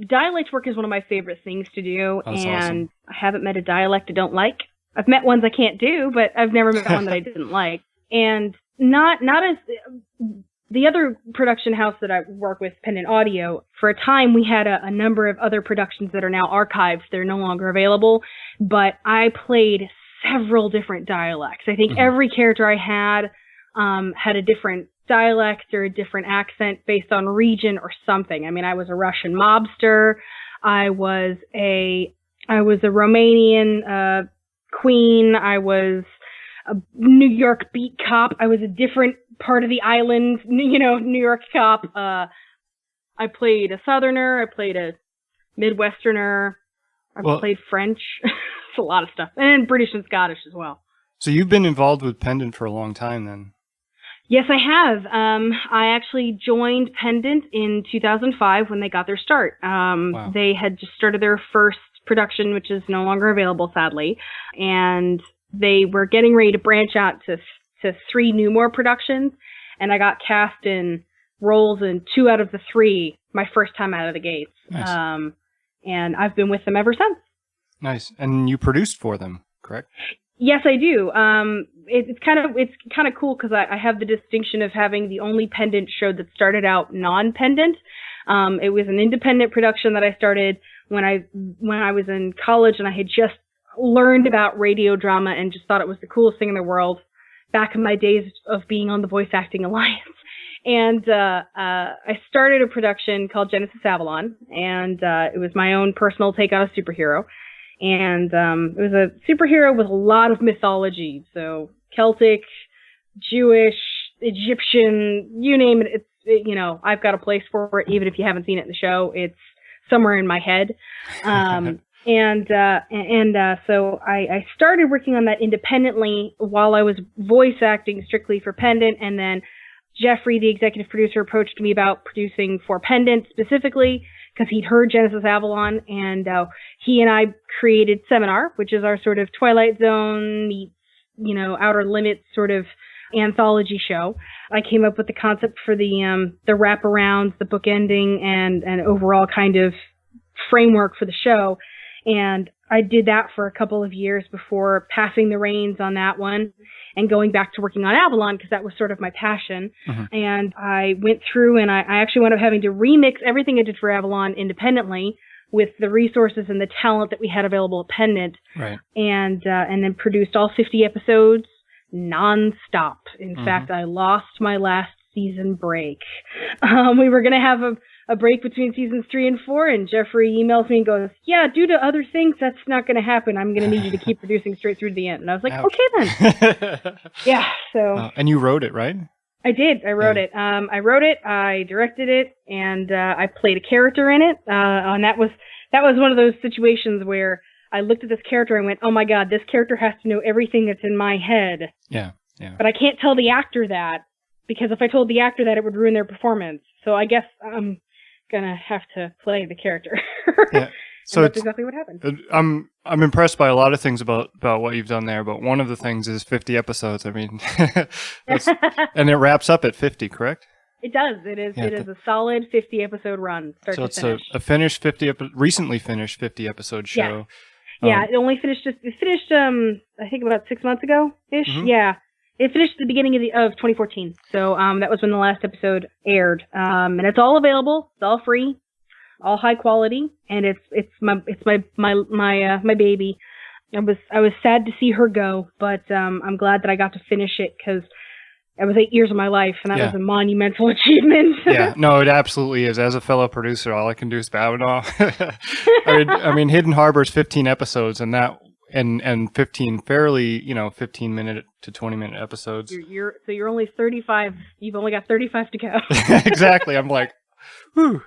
Dialect work is one of my favorite things to do, That's and awesome. I haven't met a dialect I don't like. I've met ones I can't do, but I've never met one that I didn't like. And not as the other production house that I work with, Pendant Audio, for a time we had a number of other productions that are now archived. They're no longer available, but I played several different dialects. I think every character I had had a different dialect or a different accent based on region or something. I mean, I was a Russian mobster. I was a Romanian queen. I was a New York beat cop. I was a different part of the island, New York cop. I played a Southerner. I played a Midwesterner. I played French. It's a lot of stuff. And British and Scottish as well. So you've been involved with Pendant for a long time then? Yes, I have. I actually joined Pendant in 2005 when they got their start. Wow. They had just started their first production, which is no longer available, sadly. And they were getting ready to branch out to 3 more productions. And I got cast in roles in 2 out of the 3 my first time out of the gates. Nice. And I've been with them ever since. Nice. And you produced for them, correct? Yes, I do. It's kind of cool because I have the distinction of having the only Pendant show that started out non-Pendant. It was an independent production that I started when I was in college, and I had just learned about radio drama and just thought it was the coolest thing in the world back in my days of being on the Voice Acting Alliance. And I started a production called Genesis Avalon, and it was my own personal take on a superhero. And it was a superhero with a lot of mythology, so Celtic, Jewish, Egyptian, you name it. I've got a place for it, even if you haven't seen it in the show. It's somewhere in my head. So I started working on that independently while I was voice acting strictly for Pendant, and then Jeffrey, the executive producer, approached me about producing for Pendant specifically, because he'd heard Genesis Avalon, and he and I created Seminar, which is our sort of Twilight Zone meets, Outer Limits sort of anthology show. I came up with the concept for the wraparounds, the bookending, and overall kind of framework for the show. And I did that for a couple of years before passing the reins on that one and going back to working on Avalon, because that was sort of my passion. And I went through and I actually wound up having to remix everything I did for Avalon independently with the resources and the talent that we had available at Pendant. Right. And then produced all 50 episodes non-stop. In fact, I lost my last season break. We were going to have a break between seasons 3 and 4, and Jeffrey emails me and goes, "Yeah, due to other things, that's not going to happen. I'm going to need you to keep producing straight through to the end." And I was like, Ouch. "Okay then." Yeah. So. And you wrote it, right? I did. I wrote it. I wrote it. I directed it, and I played a character in it. And that was one of those situations where I looked at this character and went, "Oh my God, this character has to know everything that's in my head." Yeah. Yeah. But I can't tell the actor that, because if I told the actor that, it would ruin their performance. So I guess I'm gonna have to play the character. Yeah. So that's exactly what happened. I'm impressed by a lot of things about what you've done there, but one of the things is 50 episodes. I mean, and it wraps up at 50, correct? It does. It is. Yeah, it is a solid 50 episode run, start so to it's finish. a finished recently finished 50 episode show. Yeah, it only finished. It finished. I think about 6 months ago ish. Yeah. It finished at the beginning of 2014, so that was when the last episode aired. And it's all available. It's all free, all high quality, and it's my baby. I was sad to see her go, but I'm glad that I got to finish it, because it was 8 years of my life, and that was a monumental achievement. Yeah, no, it absolutely is. As a fellow producer, all I can do is bow and awe. I mean, Hidden Harbor's 15 episodes, and 15 fairly, 15-minute to 20-minute episodes. You're only 35. You've only got 35 to go. Exactly. I'm like, whew.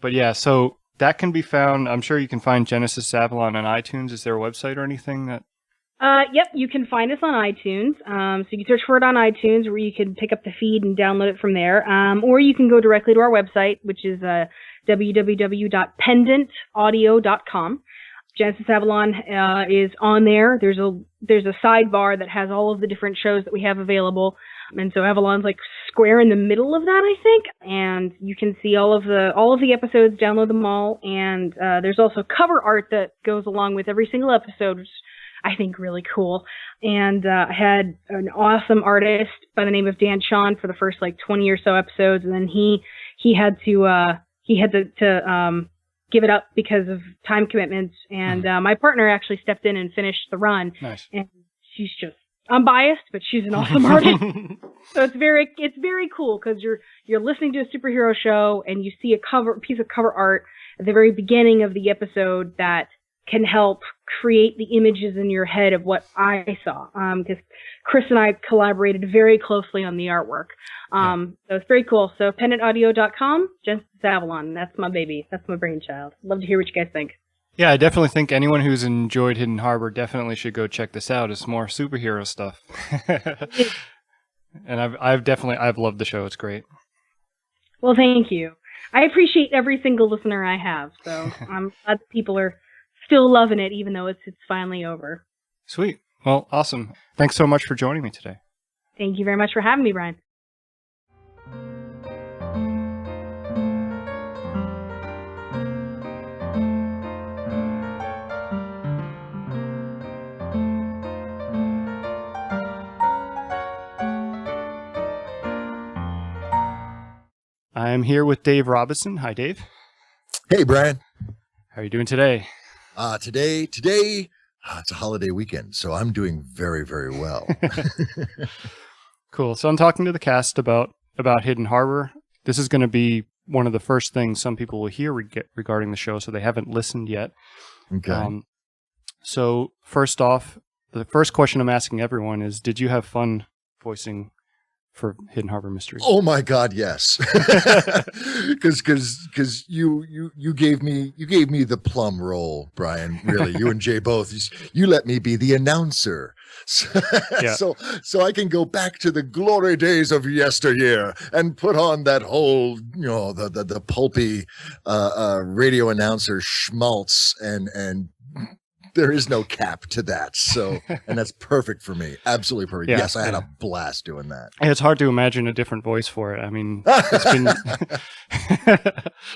But yeah, so that can be found. I'm sure you can find Genesis Avalon on iTunes. Is there a website or anything that? Yep, you can find us on iTunes. So you can search for it on iTunes, where you can pick up the feed and download it from there. Or you can go directly to our website, which is www.pendantaudio.com. Genesis Avalon is on there. There's a sidebar that has all of the different shows that we have available. And so Avalon's like square in the middle of that, I think. And you can see all of the episodes, download them all. And there's also cover art that goes along with every single episode, which I think really cool. And I had an awesome artist by the name of Dan Sean for the first like 20 or so episodes, and then he had to give it up because of time commitments. And my partner actually stepped in and finished the run. Nice. And she's just, I'm biased, but she's an awesome artist. So it's very cool, because you're listening to a superhero show and you see a piece of cover art at the very beginning of the episode that can help create the images in your head of what I saw. Because Chris and I collaborated very closely on the artwork. So it's very cool. So pendantaudio.com, Genesis Avalon. That's my baby. That's my brainchild. Love to hear what you guys think. Yeah, I definitely think anyone who's enjoyed Hidden Harbor definitely should go check this out. It's more superhero stuff. And I've loved the show. It's great. Well, thank you. I appreciate every single listener I have. So I'm glad that people are still loving it, even though it's finally over. Sweet. Well, awesome. Thanks so much for joining me today. Thank you very much for having me, Bryan. I'm here with Dave Robison. Hi, Dave. Hey, Bryan. How are you doing today? Today, it's a holiday weekend, so I'm doing very, very well. Cool. So I'm talking to the cast about Hidden Harbor. This is going to be one of the first things some people will hear regarding the show, so they haven't listened yet. Okay. So first off, the first question I'm asking everyone is, did you have fun voicing for Hidden Harbor Mysteries? Oh my God, yes. Because you gave me the plum role, Bryan. Really, you and Jay both. You let me be the announcer, so I can go back to the glory days of yesteryear and put on that whole, the pulpy radio announcer schmaltz, and there is no cap to that. So, and that's perfect for me. Absolutely perfect. Yeah, yes, I had a blast doing that. And it's hard to imagine a different voice for it. I mean, it's been.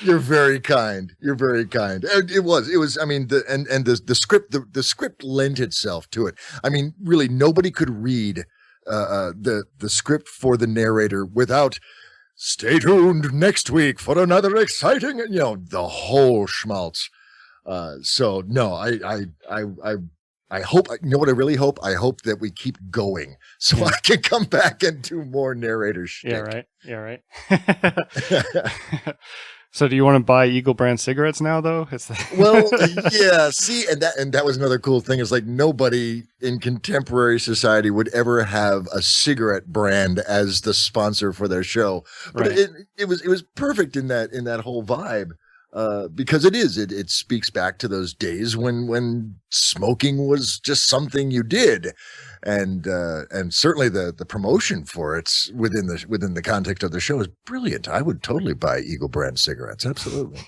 You're very kind. You're very kind. And it was. I mean, the script lent itself to it. I mean, really, nobody could read the script for the narrator without. Stay tuned next week for another exciting, the whole schmaltz. So no, I hope, what I really hope? I hope that we keep going so I can come back and do more narrator shit. Yeah, right. So do you want to buy Eagle brand cigarettes now though? Well, yeah, see, and that was another cool thing, is like nobody in contemporary society would ever have a cigarette brand as the sponsor for their show. But Right. it was perfect in that whole vibe. Because it speaks back to those days when smoking was just something you did, and certainly the promotion for it within the context of the show is brilliant. I would totally buy Eagle brand cigarettes, absolutely.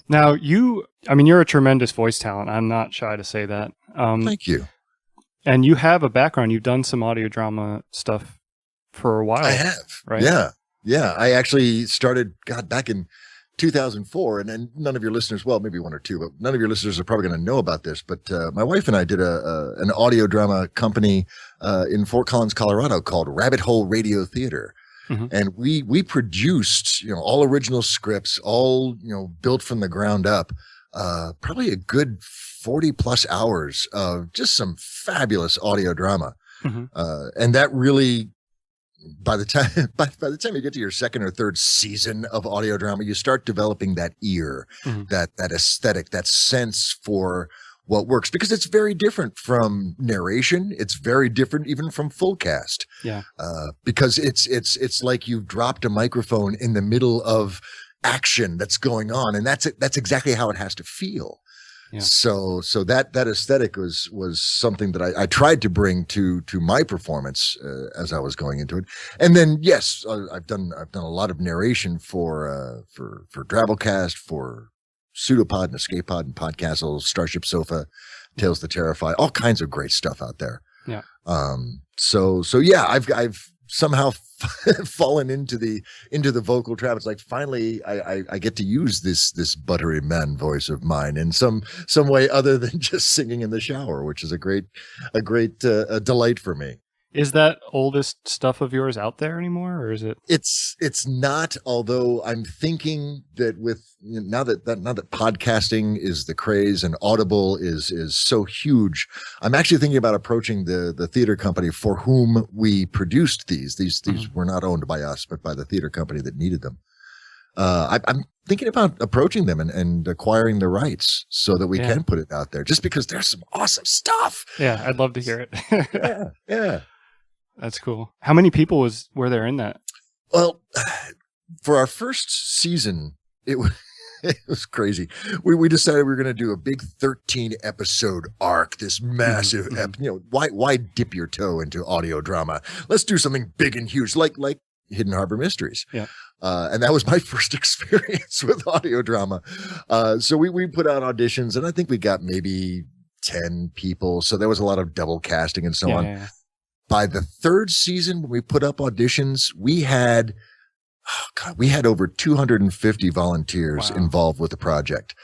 Now you're a tremendous voice talent. I'm not shy to say that. Thank you. And you have a background. You've done some audio drama stuff for a while. I have, right? Yeah. I actually started back in 2004, and then none of your listeners, well, maybe one or two, but none of your listeners are probably going to know about this. But my wife and I did an audio drama company in Fort Collins, Colorado, called Rabbit Hole Radio Theater, and we produced all original scripts, all built from the ground up. Probably a good 40 plus hours of just some fabulous audio drama, and that really. By the time you get to your second or third season of audio drama, you start developing that ear, that aesthetic, that sense for what works, because it's very different from narration. It's very different even from full cast. Yeah. Because it's like you've dropped a microphone in the middle of action that's going on, and that's exactly how it has to feel. Yeah. So that aesthetic was something that I tried to bring to my performance as I was going into it. And then yes, I've done a lot of narration for Drabblecast, for Pseudopod and Escape Pod and Podcastle, Starship Sofa, Tales that Terrify, all kinds of great stuff out there. Yeah. So yeah, I've somehow fallen into the vocal trap. It's like finally I get to use this buttery man voice of mine in some way other than just singing in the shower, which is a great delight for me. Is that oldest stuff of yours out there anymore, or is it? It's not. Although I'm thinking that with now that podcasting is the craze and Audible is so huge, I'm actually thinking about approaching the theater company for whom we produced these. These were not owned by us, but by the theater company that needed them. I'm thinking about approaching them and acquiring the rights so that we can put it out there. Just because there's some awesome stuff. Yeah, I'd love to hear it. Yeah. That's cool. How many people were there in that? Well, for our first season, it was crazy. We decided we were going to do a big 13 episode arc, this massive, why dip your toe into audio drama? Let's do something big and huge, like Hidden Harbor Mysteries. Yeah. And that was my first experience with audio drama. So we put out auditions, and I think we got maybe 10 people. So there was a lot of double casting and so on. Yeah. By the third season, when we put up auditions, we had over 250 volunteers involved with the project.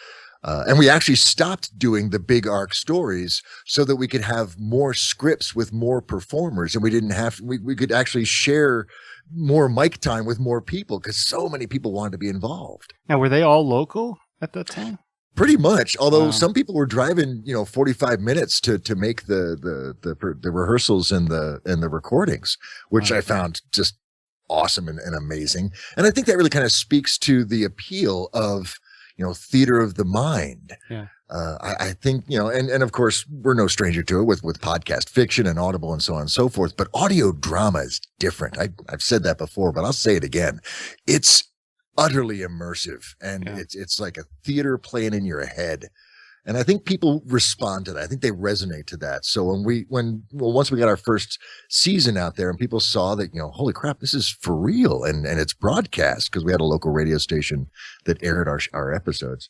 And we actually stopped doing the big arc stories so that we could have more scripts with more performers, and we could actually share more mic time with more people because so many people wanted to be involved. Now, were they all local at that time? Pretty much, although some people were driving, 45 minutes to make the rehearsals and the recordings, which I found just awesome and amazing. And I think that really kind of speaks to the appeal of, theater of the mind. Yeah. I think, and of course we're no stranger to it with podcast fiction and Audible and so on and so forth, but audio drama is different. I've said that before, but I'll say it again. It's utterly immersive, and it's like a theater playing in your head, and I think people respond to that. I think they resonate to that. So once we got our first season out there and people saw that, holy crap, this is for real, and it's broadcast, because we had a local radio station that aired our episodes,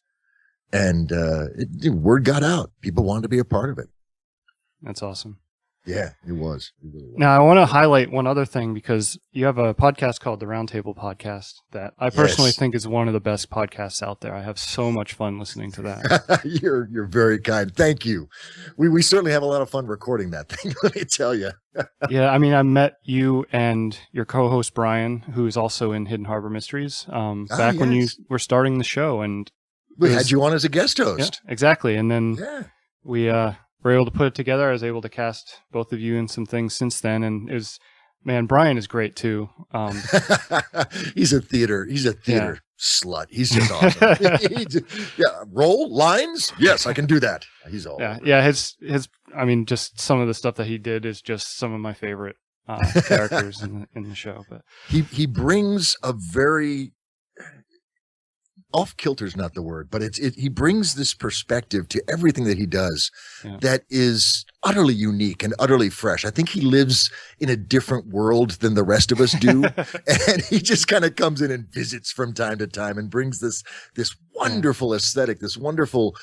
and word got out. People wanted to be a part of it. That's awesome. Yeah, it was. It really was. Now, I want to highlight one other thing, because you have a podcast called The Roundtable Podcast that I personally think is one of the best podcasts out there. I have so much fun listening to that. You're very kind. Thank you. We certainly have a lot of fun recording that thing, let me tell you. Yeah, I mean, I met you and your co-host Bryan, who is also in Hidden Harbor Mysteries, back when you were starting the show, and we had you on as a guest host. Yeah, exactly, and then we were able to put it together. I was able to cast both of you in some things since then, and it was, man, Bryan is great too. He's a theater slut. He's just awesome. Roll lines. Yes, I can do that. He's all his I mean, just some of the stuff that he did is just some of my favorite characters in the show. But he brings a very off kilter is not the word, but he brings this perspective to everything that he does that is utterly unique and utterly fresh. I think he lives in a different world than the rest of us do. And he just kind of comes in and visits from time to time and brings this wonderful aesthetic, this wonderful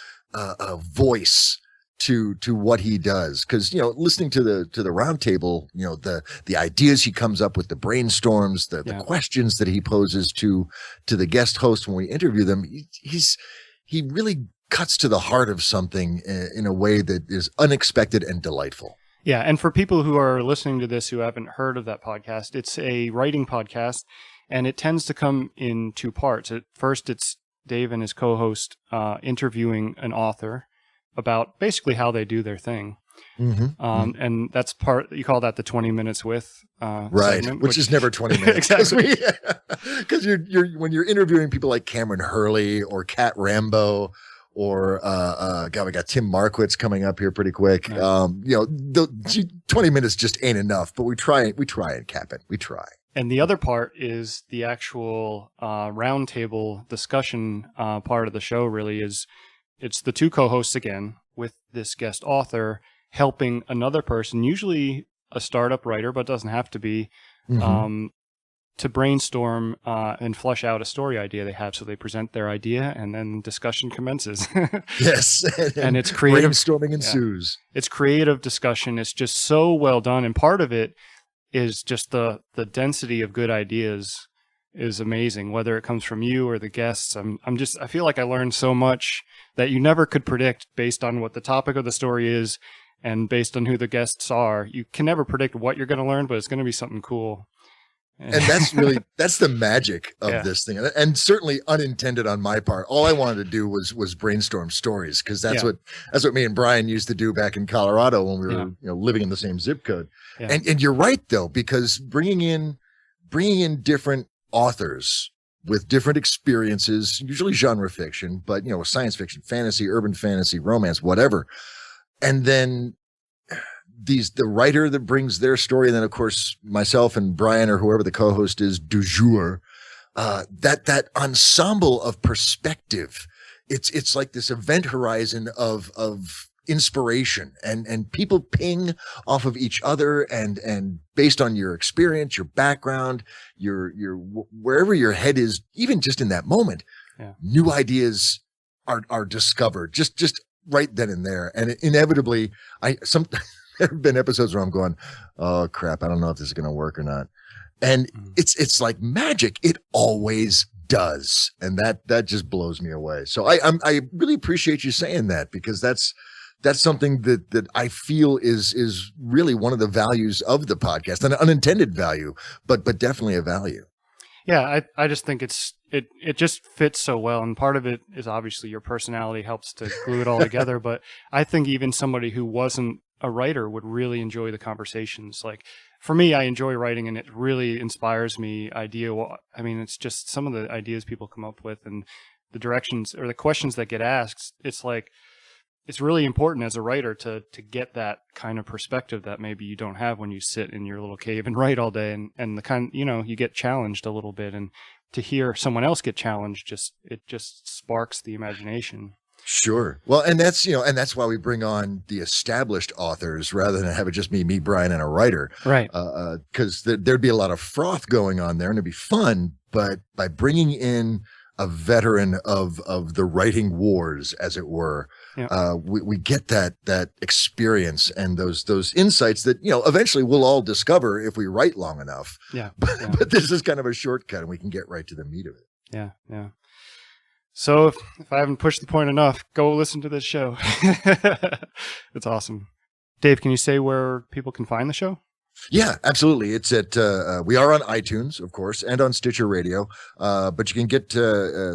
voice to what he does. Because, listening to the round table, the ideas he comes up with, the brainstorms, the questions that he poses to the guest host when we interview them, he really cuts to the heart of something in a way that is unexpected and delightful. Yeah, and for people who are listening to this who haven't heard of that podcast, it's a writing podcast, and it tends to come in two parts. At first, it's Dave and his co-host interviewing an author about basically how they do their thing. Mm-hmm. And that's you call that the 20 minutes with right, segment, which is never 20 minutes. Exactly. Because you're when you're interviewing people like Cameron Hurley or Kat Rambo or we got Tim Marquitz coming up here pretty quick. The 20 minutes just ain't enough, but we try and cap it. We try. And the other part is the actual roundtable discussion part of the show. Really is it's the two co-hosts again with this guest author helping another person, usually a startup writer, but doesn't have to be, to brainstorm and flesh out a story idea they have. So they present their idea, and then discussion commences. Yes, and it's creative. Brainstorming ensues. Yeah. It's creative discussion. It's just so well done, and part of it is just the density of good ideas is amazing. Whether it comes from you or the guests, I feel like I learned so much that you never could predict based on what the topic of the story is, and based on who the guests are. You can never predict what you're going to learn, but it's going to be something cool. And that's the magic of this thing, and certainly unintended on my part. All I wanted to do was brainstorm stories, because that's what me and Bryan used to do back in Colorado when we were living in the same zip code. Yeah. And you're right though, because bringing in different authors with different experiences, usually genre fiction, but science fiction, fantasy, urban fantasy, romance, whatever, and then the writer that brings their story, and then of course myself and Bryan or whoever the co-host is du jour, that ensemble of perspective, it's like this event horizon of inspiration, and people ping off of each other, and based on your experience, your background, your wherever your head is, even just in that moment, new ideas are discovered just right then and there. And inevitably there have been episodes where I'm going, oh crap, I don't know if this is going to work or not. And it's like magic. It always does. And that just blows me away. So I really appreciate you saying that, because that's something that I feel is really one of the values of the podcast, an unintended value, but definitely a value. Yeah. I just think it just fits so well. And part of it is obviously your personality helps to glue it all together. But I think even somebody who wasn't a writer would really enjoy the conversations. Like for me, I enjoy writing, and it really inspires me. It's just some of the ideas people come up with and the directions or the questions that get asked. It's like, it's really important as a writer to get that kind of perspective that maybe you don't have when you sit in your little cave and write all day, and the kind, you get challenged a little bit, and to hear someone else get challenged, it just sparks the imagination. Sure. Well, and that's why we bring on the established authors rather than have it just me, Bryan, and a writer. Right. Because there'd be a lot of froth going on there, and it'd be fun. But by bringing in a veteran of the writing wars, as it were, we get that experience and those insights that eventually we'll all discover if we write long enough. Yeah. But this is kind of a shortcut, and we can get right to the meat of it. Yeah. Yeah. So if I haven't pushed the point enough, go listen to this show. It's awesome. Dave, can you say where people can find the show? Yeah, absolutely. It's at we are on iTunes, of course, and on Stitcher Radio, but you can get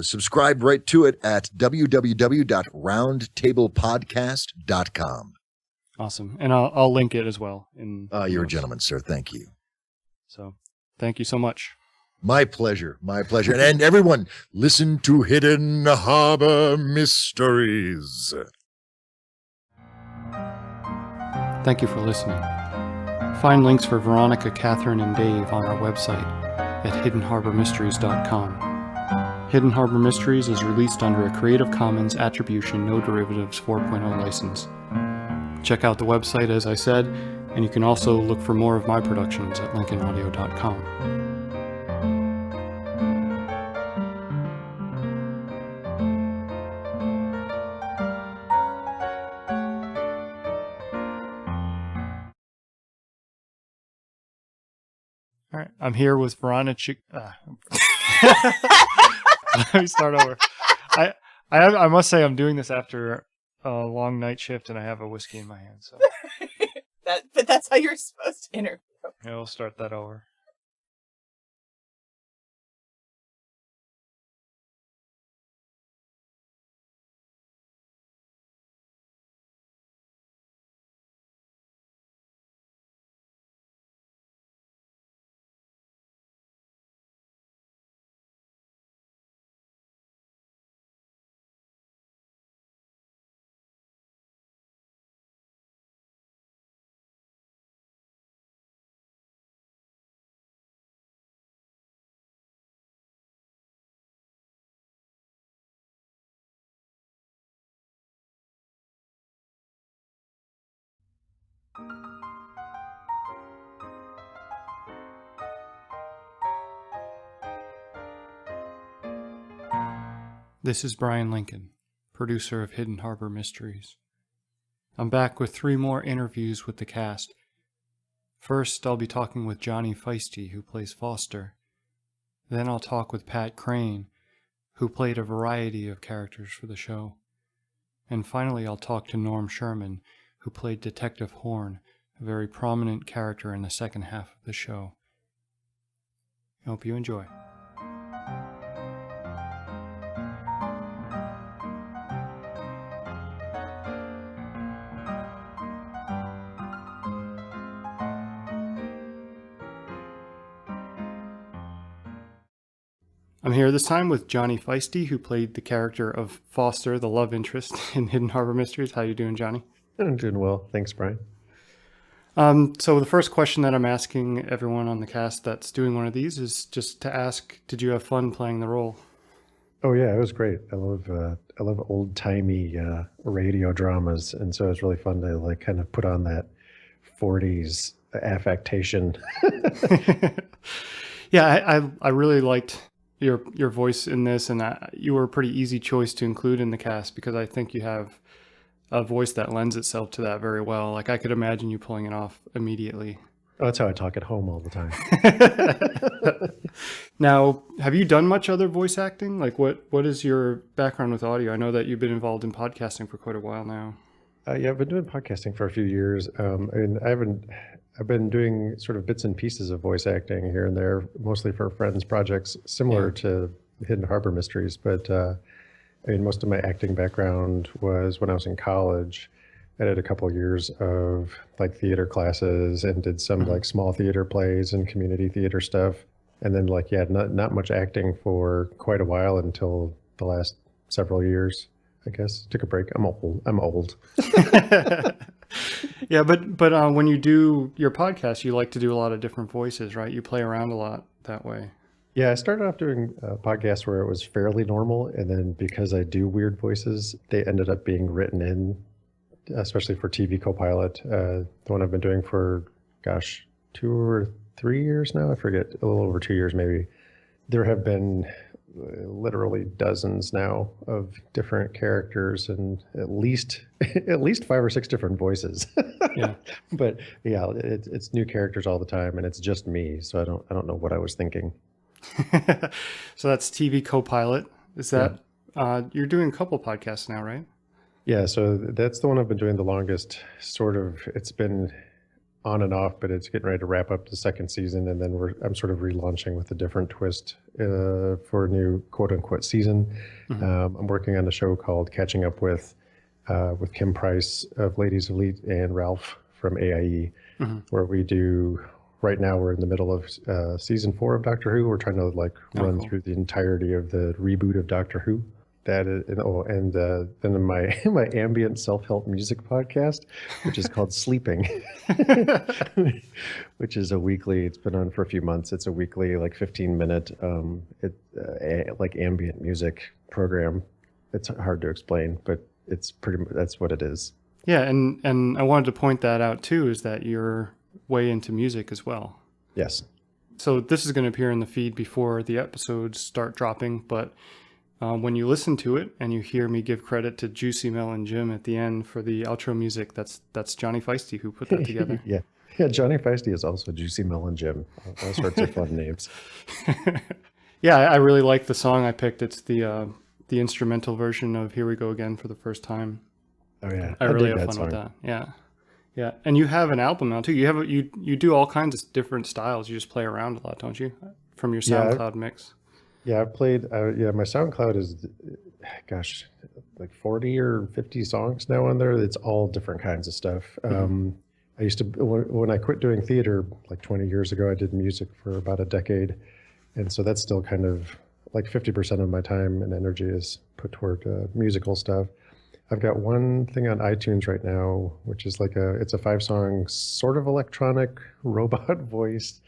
subscribe right to it at www.roundtablepodcast.com. Awesome. And I'll link it as well. You're a gentleman, sir. Thank you. So thank you so much. My pleasure. My pleasure. And everyone, listen to Hidden Harbor Mysteries. Thank you for listening. Find links for Veronica, Kathryn, and Dave on our website at hiddenharbormysteries.com. Hidden Harbor Mysteries is released under a Creative Commons Attribution No Derivatives 4.0 license. Check out the website, as I said, and you can also look for more of my productions at lincolnaudio.com. All right, I'm here with Veronica. Let me start over. I must say I'm doing this after a long night shift, and I have a whiskey in my hand. So but that's how you're supposed to interview. Yeah, we'll start that over. This is Brian Lincoln, producer of Hidden Harbor Mysteries. I'm back with 3 more interviews with the cast. First, I'll be talking with Johnny Feisty, who plays Foster. Then I'll talk with Pat Crane, who played a variety of characters for the show. And finally, I'll talk to Norm Sherman, who played Detective Horn, a very prominent character in the second half of the show. I hope you enjoy. I'm here this time with Johnny Feisty, who played the character of Foster, the love interest in Hidden Harbor Mysteries. How you doing, Johnny? I'm doing well. Thanks, Brian. So the first question that I'm asking everyone on the cast that's doing one of these is just to ask, did you have fun playing the role? Oh yeah, it was great. I love old timey radio dramas, and so it was really fun to like kind of put on that 40s affectation. Yeah, I really liked your voice in this, and you were a pretty easy choice to include in the cast because I think you have a voice that lends itself to that very well. Like I could imagine you pulling it off immediately. Oh, that's how I talk at home all the time. Now, have you done much other voice acting? Like what is your background with audio? I know that you've been involved in podcasting for quite a while now. Yeah, I've been doing podcasting for a few years. And I've been doing sort of bits and pieces of voice acting here and there, mostly for friends' projects similar to Hidden Harbor Mysteries. But most of my acting background was when I was in college. I did a couple of years of like theater classes and did some like small theater plays and community theater stuff. And then not much acting for quite a while until the last several years, I guess. Took a break. I'm old. Yeah, but when you do your podcast, you like to do a lot of different voices, right? You play around a lot that way. Yeah, I started off doing a podcast where it was fairly normal, and then because I do weird voices, they ended up being written in, especially for TV Copilot. The one I've been doing for, 2 or 3 years now. I forget, a little over 2 years maybe. There have been literally dozens now of different characters and at least 5 or 6 different voices. Yeah. But yeah, it's new characters all the time, and it's just me, so I don't know what I was thinking. So that's TV Copilot. Is that you're doing a couple podcasts now, right? Yeah, so that's the one I've been doing the longest. Sort of, it's been on and off, but it's getting ready to wrap up the second season, and then I'm sort of relaunching with a different twist for a new quote-unquote season. I'm working on a show called Catching Up with Kim Price of Ladies Elite and Ralph from AIE, where we do. Right now, we're in the middle of season 4 of Doctor Who. We're trying to run through the entirety of the reboot of Doctor Who. That is, then in my ambient self-help music podcast, which is called Sleeping, which is a weekly. It's been on for a few months. It's a weekly 15-minute ambient music program. It's hard to explain, but that's what it is. Yeah, and I wanted to point that out too. Is that you're way into music as well? Yes. So this is going to appear in the feed before the episodes start dropping, but when you listen to it and you hear me give credit to Juicy Mel and Jim at the end for the outro music, that's Johnny Feisty who put that together. Yeah, Johnny Feisty is also Juicy Mel and Jim. All sorts of fun names. Yeah, I really like the song I picked. It's the instrumental version of Here We Go Again for the first time. Oh yeah, I really have fun with that. Yeah, and you have an album now too. You do all kinds of different styles. You just play around a lot, don't you? From your SoundCloud mix. Yeah, I've played. My SoundCloud is, 40 or 50 songs now on there. It's all different kinds of stuff. I used to, when I quit doing theater 20 years ago, I did music for about a decade, and so that's still kind of 50% of my time and energy is put toward musical stuff. I've got one thing on iTunes right now, which is it's a 5-song sort of electronic robot voice.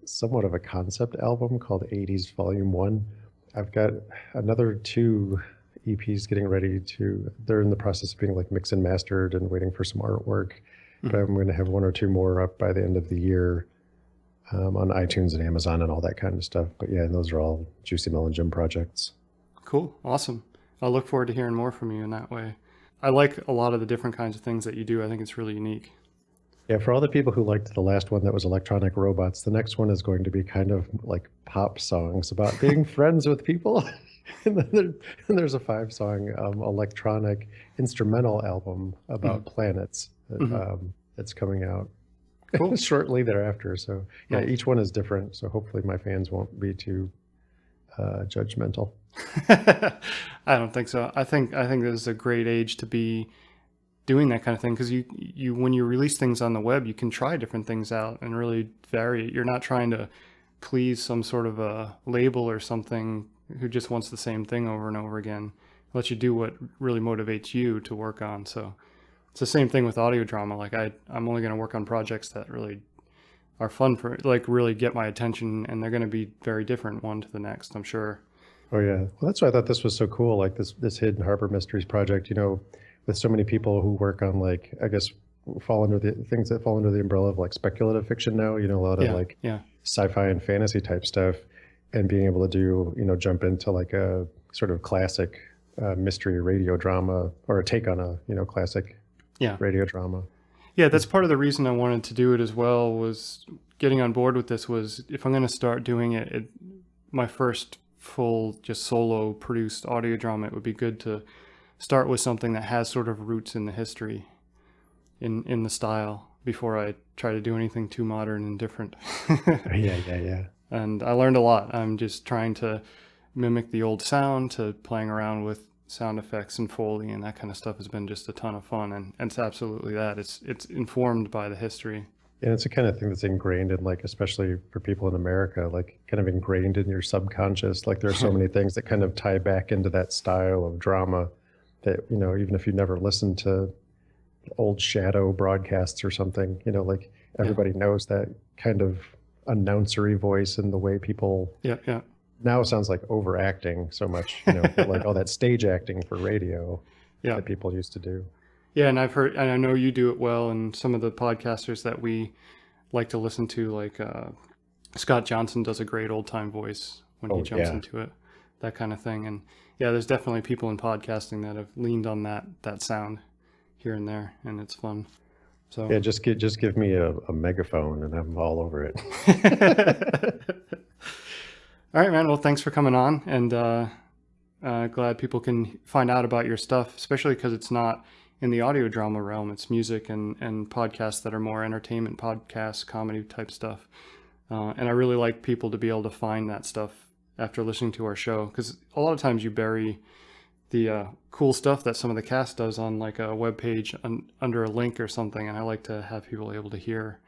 Somewhat of a concept album called 80s Volume 1. I've got another 2 EPs getting ready they're in the process of being mixed and mastered and waiting for some artwork. but I'm going to have one or two more up by the end of the year on iTunes and Amazon and all that kind of stuff. But yeah, those are all Juicy Melon Jim projects. Cool. Awesome. I'll look forward to hearing more from you in that way. I like a lot of the different kinds of things that you do. I think it's really unique. Yeah, for all the people who liked the last one that was electronic robots, the next one is going to be kind of like pop songs about being friends with people. And then there's a 5-song electronic instrumental album about planets that's coming out shortly thereafter. So yeah, each one is different. So hopefully my fans won't be too judgmental. I don't think so. I think this is a great age to be doing that kind of thing, because you when you release things on the web, you can try different things out and really vary it. You're not trying to please some sort of a label or something who just wants the same thing over and over again. It lets you do what really motivates you to work on. So it's the same thing with audio drama. Like I'm only going to work on projects that really are fun for, like, really get my attention, and they're going to be very different one to the next, I'm sure. Oh yeah. Well, that's why I thought this was so cool. Like this Hidden Harbor Mysteries project, with so many people who work on, like, I guess fall under the things that fall under the umbrella of like speculative fiction now, a lot of sci-fi and fantasy type stuff, and being able to do, jump into like a sort of classic mystery radio drama, or a take on a, classic radio drama. Yeah, that's part of the reason I wanted to do it as well, was getting on board with this was, if I'm going to start doing it, my first full just solo produced audio drama, it would be good to start with something that has sort of roots in the history, in the style, before I try to do anything too modern and different. Yeah. And I learned a lot. I'm just trying to mimic the old sound, to playing around with sound effects and Foley, and that kind of stuff has been just a ton of fun. And it's absolutely that. It's informed by the history. And it's the kind of thing that's ingrained in, like, especially for people in America, like kind of ingrained in your subconscious. Like there are so many things that kind of tie back into that style of drama that, even if you never listened to old Shadow broadcasts or something, like everybody knows that kind of announcery voice, and the way people now sounds like overacting so much, but like all that stage acting for radio that people used to do. Yeah, and I've heard, and I know you do it well, and some of the podcasters that we like to listen to, like Scott Johnson does a great old time voice when he jumps into it, that kind of thing. And yeah, there's definitely people in podcasting that have leaned on that sound here and there, and it's fun. So yeah, just give me a megaphone and I'm all over it. All right, man. Well, thanks for coming on, and glad people can find out about your stuff, especially because it's not in the audio drama realm. It's music and podcasts that are more entertainment podcasts, comedy type stuff. And I really like people to be able to find that stuff after listening to our show, because a lot of times you bury the cool stuff that some of the cast does on like a web page under a link or something, and I like to have people able to hear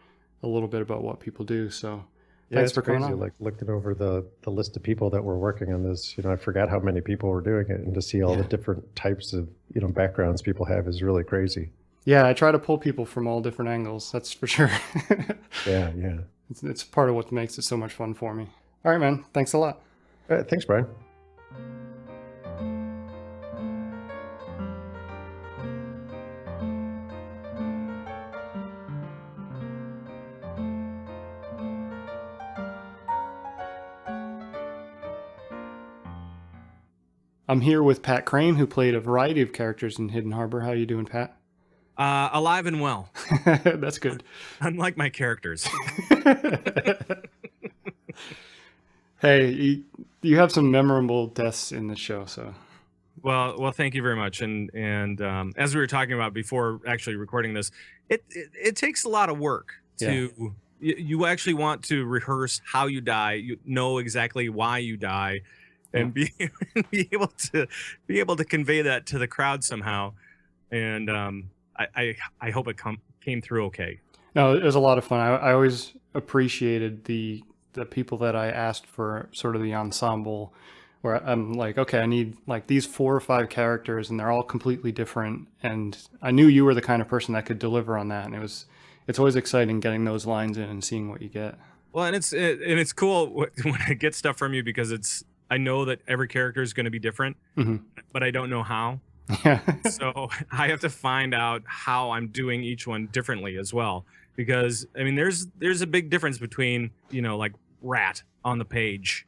a little bit about what people do. So thanks for coming on. Like looking over the list of people that were working on this, I forgot how many people were doing it, and to see all the different types of backgrounds people have is really crazy. Yeah, I try to pull people from all different angles, that's for sure. Yeah. It's part of what makes it so much fun for me. All right, man. Thanks a lot. Thanks, Bryan. I'm here with Pat Crane, who played a variety of characters in Hidden Harbor. How you doing, Pat? Alive and well. That's good. Unlike my characters. Hey, you have some memorable deaths in the show, so. Well, thank you very much. And as we were talking about before actually recording this, it takes a lot of work to. You actually want to rehearse how you die. You know exactly why you die. And be able to convey that to the crowd somehow, and I hope it came through okay. No, it was a lot of fun. I always appreciated the people that I asked for sort of the ensemble, where I'm like, okay, I need like these 4 or 5 characters, and they're all completely different. And I knew you were the kind of person that could deliver on that, and it's always exciting getting those lines in and seeing what you get. Well, and it's cool when I get stuff from you, because I know that every character is going to be different, but I don't know how. Yeah. So I have to find out how I'm doing each one differently as well, because I mean, there's a big difference between, you know, like Rat on the page,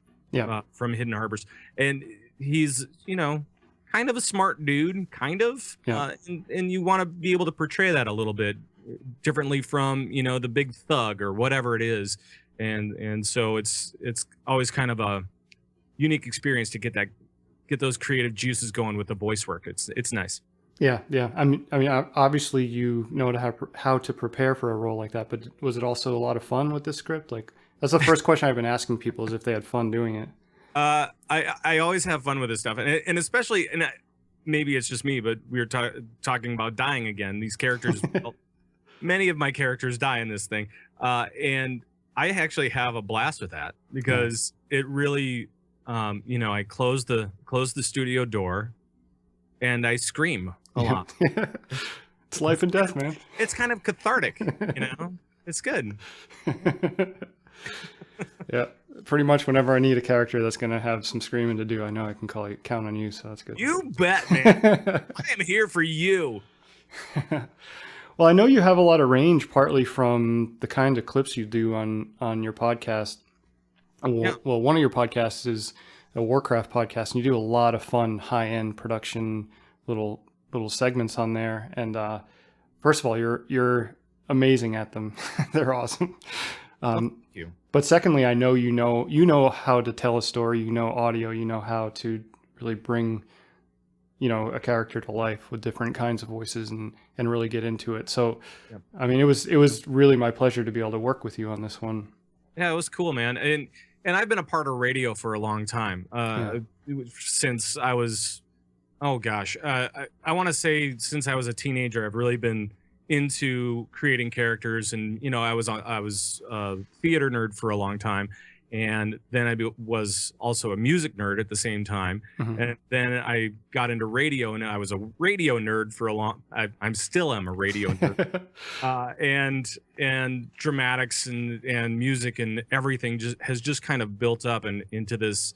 from Hidden Harbors, and he's, you know, kind of a smart dude, kind of, and you want to be able to portray that a little bit differently from, you know, the big thug or whatever it is, and so it's always kind of a unique experience to get those creative juices going with the voice work. It's nice. Yeah. I mean, obviously you know how to prepare for a role like that, but was it also a lot of fun with this script? Like, that's the first question I've been asking people, is if they had fun doing it. I always have fun with this stuff, and especially, and maybe it's just me, but we were talking about dying again. These characters, well, many of my characters die in this thing, and I actually have a blast with that, because it really, you know, I close the studio door, and I scream a lot. It's life and death, man. It's kind of cathartic, you know. It's good. Yeah, pretty much whenever I need a character that's going to have some screaming to do, I know I can count on you, so that's good. You bet, man. I am here for you. Well, I know you have a lot of range, partly from the kind of clips you do on your podcast. Well, one of your podcasts is a Warcraft podcast, and you do a lot of fun, high-end production, little segments on there. And first of all, you're amazing at them. They're awesome. Thank you. But secondly, I know you know how to tell a story. You know audio. You know how to really bring, you know, a character to life with different kinds of voices and really get into it. So, I mean, it was really my pleasure to be able to work with you on this one. Yeah, it was cool, man. And I've been a part of radio for a long time, since I was, I want to say since I was a teenager. I've really been into creating characters, and you know, I was a theater nerd for a long time, and then I was also a music nerd at the same time, and then I got into radio, and I was a radio nerd for a long. I'm still am a radio nerd, and dramatics and music and everything has just kind of built up and into this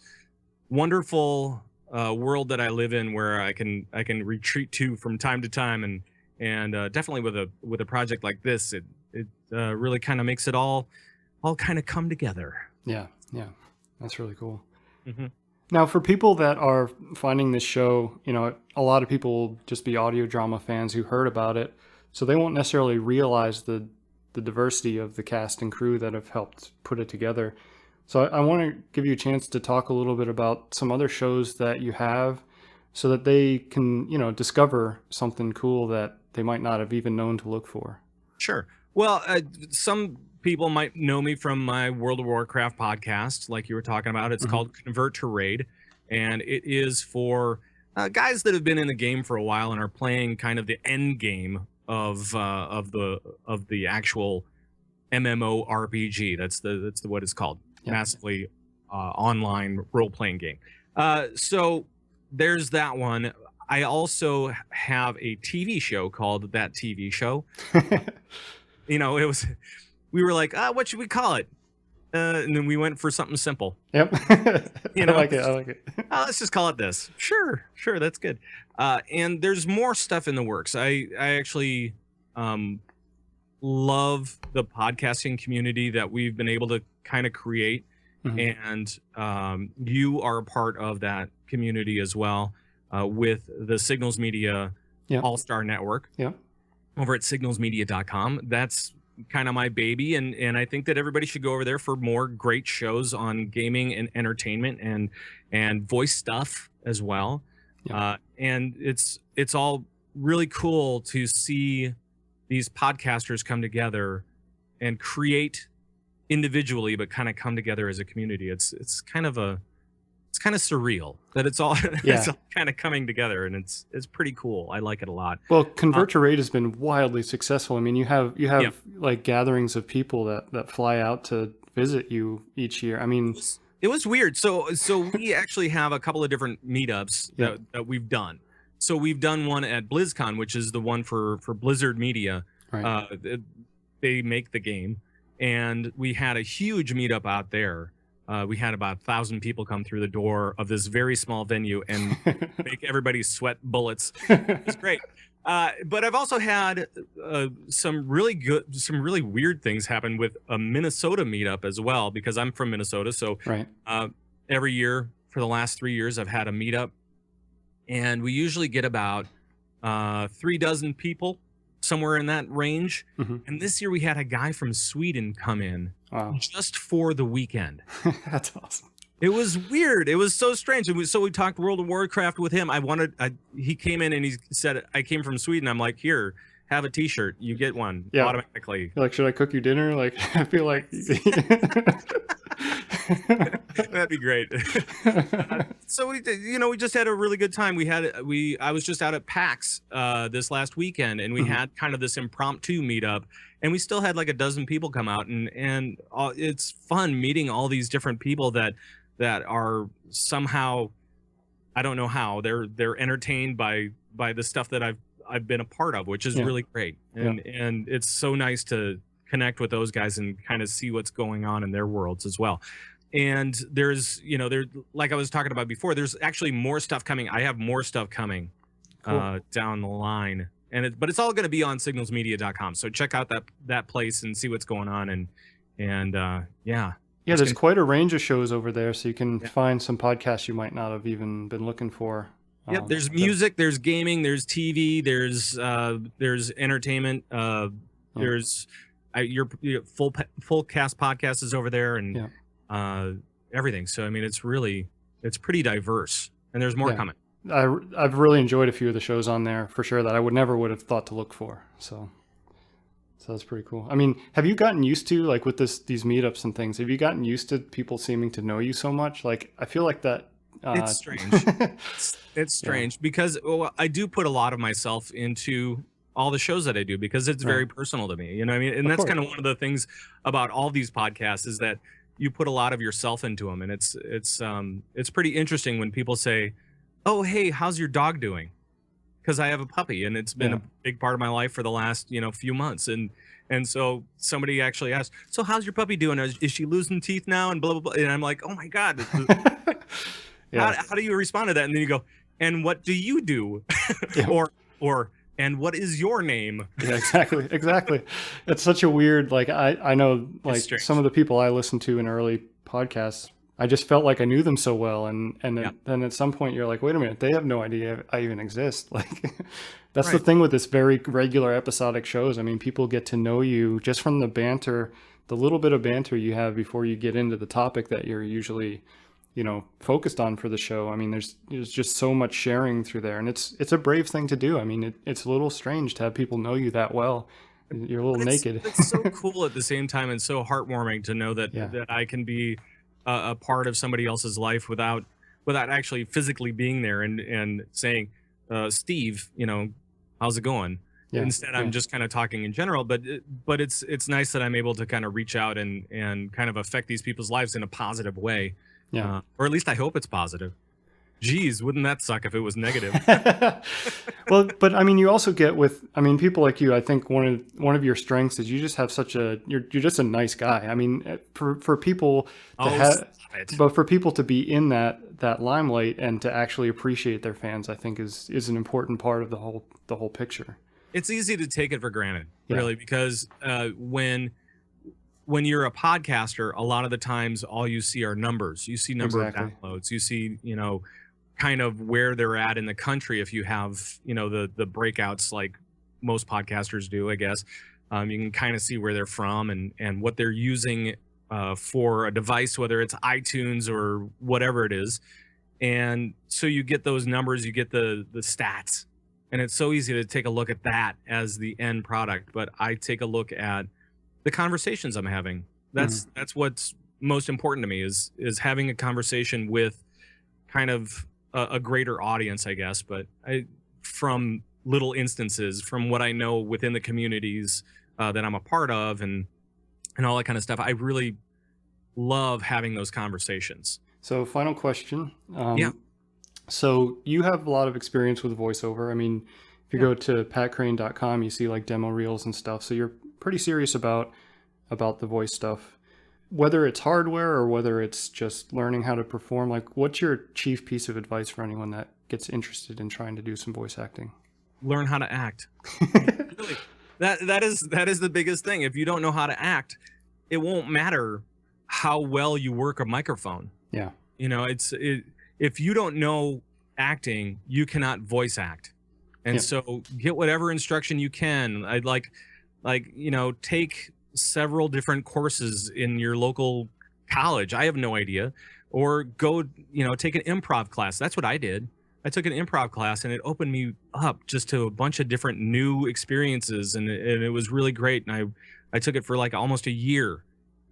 wonderful world that I live in, where I can retreat to from time to time, and definitely with a project like this, it really kind of makes it all kind of come together. Yeah, that's really cool. Now, for people that are finding this show, you know, a lot of people will just be audio drama fans who heard about it, so they won't necessarily realize the diversity of the cast and crew that have helped put it together. So I want to give you a chance to talk a little bit about some other shows that you have, so that they can, you know, discover something cool that they might not have even known to look for. Sure. Well, some people might know me from my World of Warcraft podcast, like you were talking about. It's called Convert to Raid, and it is for guys that have been in the game for a while and are playing kind of the end game of the actual MMORPG. That's what it's called. Massively online role-playing game. So there's that one. I also have a TV show called That TV Show. You know, we were like, what should we call it? And then we went for something simple. Yep. You know, I like it. Let's just call it this. Sure, that's good. And there's more stuff in the works. I actually love the podcasting community that we've been able to kind of create. And you are a part of that community as well, with the Signals Media All-Star Network over at signalsmedia.com. That's kind of my baby, and I think that everybody should go over there for more great shows on gaming and entertainment and voice stuff as well. And it's all really cool to see these podcasters come together and create individually, but kind of come together as a community. It's kind of surreal that it's all it's all kind of coming together, and it's pretty cool. I like it a lot. Well, Convert to Raid has been wildly successful. I mean, you have like gatherings of people that fly out to visit you each year. I mean, it was weird. So we actually have a couple of different meetups that we've done. So we've done one at BlizzCon, which is the one for Blizzard Media. Right. They make the game. And we had a huge meetup out there we had about 1,000 people come through the door of this very small venue and make everybody sweat bullets. It was great. But I've also had some really weird things happen with a Minnesota meetup as well, because I'm from Minnesota. So right. Every year for the last 3 years, I've had a meetup, and we usually get about 36 people, somewhere in that range. Mm-hmm. And this year we had a guy from Sweden come in just for the weekend. That's awesome. It was weird. It was so strange. So we talked World of Warcraft with him. He came in and he said, I came from Sweden. I'm like, here, have a t-shirt. You get one automatically. You're like, should I cook you dinner? Like, I feel like that'd be great. So we just had a really good time. I was just out at PAX this last weekend, and we had kind of this impromptu meetup, and we still had like a dozen people come out, and it's fun meeting all these different people that are somehow, I don't know how, they're entertained by the stuff that I've been a part of, which is really great. And it's so nice to connect with those guys and kind of see what's going on in their worlds as well. And there's like I was talking about before, there's actually more stuff coming. I have more stuff coming down the line, but it's all going to be on signalsmedia.com. So check out that place and see what's going on. There's quite a range of shows over there, so you can find some podcasts you might not have even been looking for. Yep, there's music, there's gaming, there's TV, there's entertainment, there's your full cast podcast is over there, and everything. So I mean, it's pretty diverse, and there's more coming. I've really enjoyed a few of the shows on there for sure that I would have thought to look for. So that's pretty cool. I mean, have you gotten used to, like, with these meetups and things? Have you gotten used to people seeming to know you so much? Like, I feel like that. It's strange. It's strange because I do put a lot of myself into all the shows that I do because it's very personal to me. You know what I mean? And that's kind of one of the things about all these podcasts is that you put a lot of yourself into them. And it's pretty interesting when people say, oh, hey, how's your dog doing? Because I have a puppy and it's been a big part of my life for the last, few months. And so somebody actually asked, so how's your puppy doing? Is she losing teeth now? And blah, blah, blah. And I'm like, oh my God. How do you respond to that? And then you go, and what do you do? or and what is your name? Yeah, exactly. It's such a weird, like, I know, like, some of the people I listened to in early podcasts, I just felt like I knew them so well. And then at some point you're like, wait a minute, they have no idea I even exist. Like, that's the thing with this very regular episodic shows. I mean, people get to know you just from the banter, the little bit of banter you have before you get into the topic that you're usually, focused on for the show. I mean, there's just so much sharing through there, and it's a brave thing to do. I mean, it's a little strange to have people know you that well. You're a little naked. It's so cool at the same time, and so heartwarming to know that I can be a part of somebody else's life without actually physically being there and saying, Steve, how's it going? Instead, I'm just kind of talking in general, but it's nice that I'm able to kind of reach out and kind of affect these people's lives in a positive way. Yeah. Or at least I hope it's positive. Geez, wouldn't that suck if it was negative? Well, but I mean, you also get people like you. I think one of your strengths is you just have you're just a nice guy. I mean, for people but for people to be in that limelight and to actually appreciate their fans, I think is an important part of the whole picture. It's easy to take it for granted, really, because when you're a podcaster, a lot of the times all you see are numbers. You see number of downloads. You see, kind of where they're at in the country. If you have, the breakouts like most podcasters do, I guess, you can kind of see where they're from and what they're using for a device, whether it's iTunes or whatever it is. And so you get those numbers, you get the stats, and it's so easy to take a look at that as the end product. But I take a look at the conversations I'm having. That's what's most important to me is having a conversation with kind of a greater audience, I guess. But from little instances, from what I know within the communities that I'm a part of and all that kind of stuff, I really love having those conversations. So final question. So you have a lot of experience with voiceover. I mean, if you go to patcrane.com, you see like demo reels and stuff. So you're pretty serious about the voice stuff. whether it's hardware or whether it's just learning how to perform, like what's your chief piece of advice for anyone that gets interested in trying to do some voice acting? Learn how to act. Really, that is the biggest thing. If you don't know how to act, it won't matter how well you work a microphone. Yeah. You know, if you don't know acting, you cannot voice act. And so get whatever instruction you can. I'd like, you know, take several different courses in your local college. I have no idea. Or go, you know, take an improv class. That's what I did. I took an improv class and it opened me up just to a bunch of different new experiences. And it was really great. And I took it for like almost a year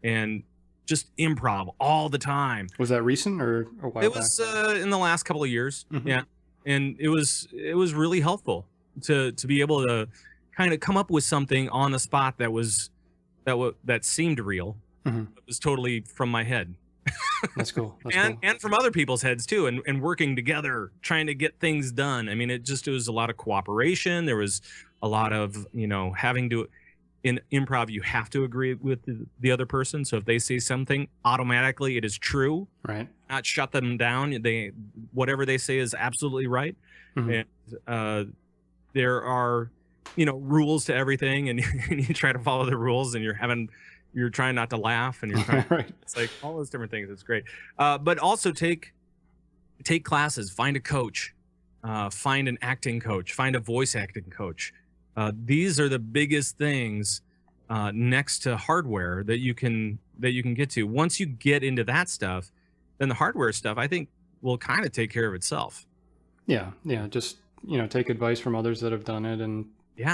and just improv all the time. Was that recent or a while back? It was in the last couple of years. Mm-hmm. Yeah. And it was really helpful to be able to kind of come up with something on the spot that seemed real. Mm-hmm. It was totally from my head. That's cool. And from other people's heads too, and working together, trying to get things done. I mean, it was a lot of cooperation. There was a lot of, you know, having to, in improv, you have to agree with the other person. So if they say something, automatically it is true. Right. Not shut them down. Whatever they say is absolutely right. Mm-hmm. And there are, you know, rules to everything, and you try to follow the rules, and you're trying not to laugh, and you're trying right. It's like all those different things. It's great. But also take classes, find a coach, find an acting coach, find a voice acting coach. These are the biggest things next to hardware that you can get to. Once you get into that stuff, then the hardware stuff, I think, will kind of take care of itself. Yeah. Just, you know, take advice from others that have done it and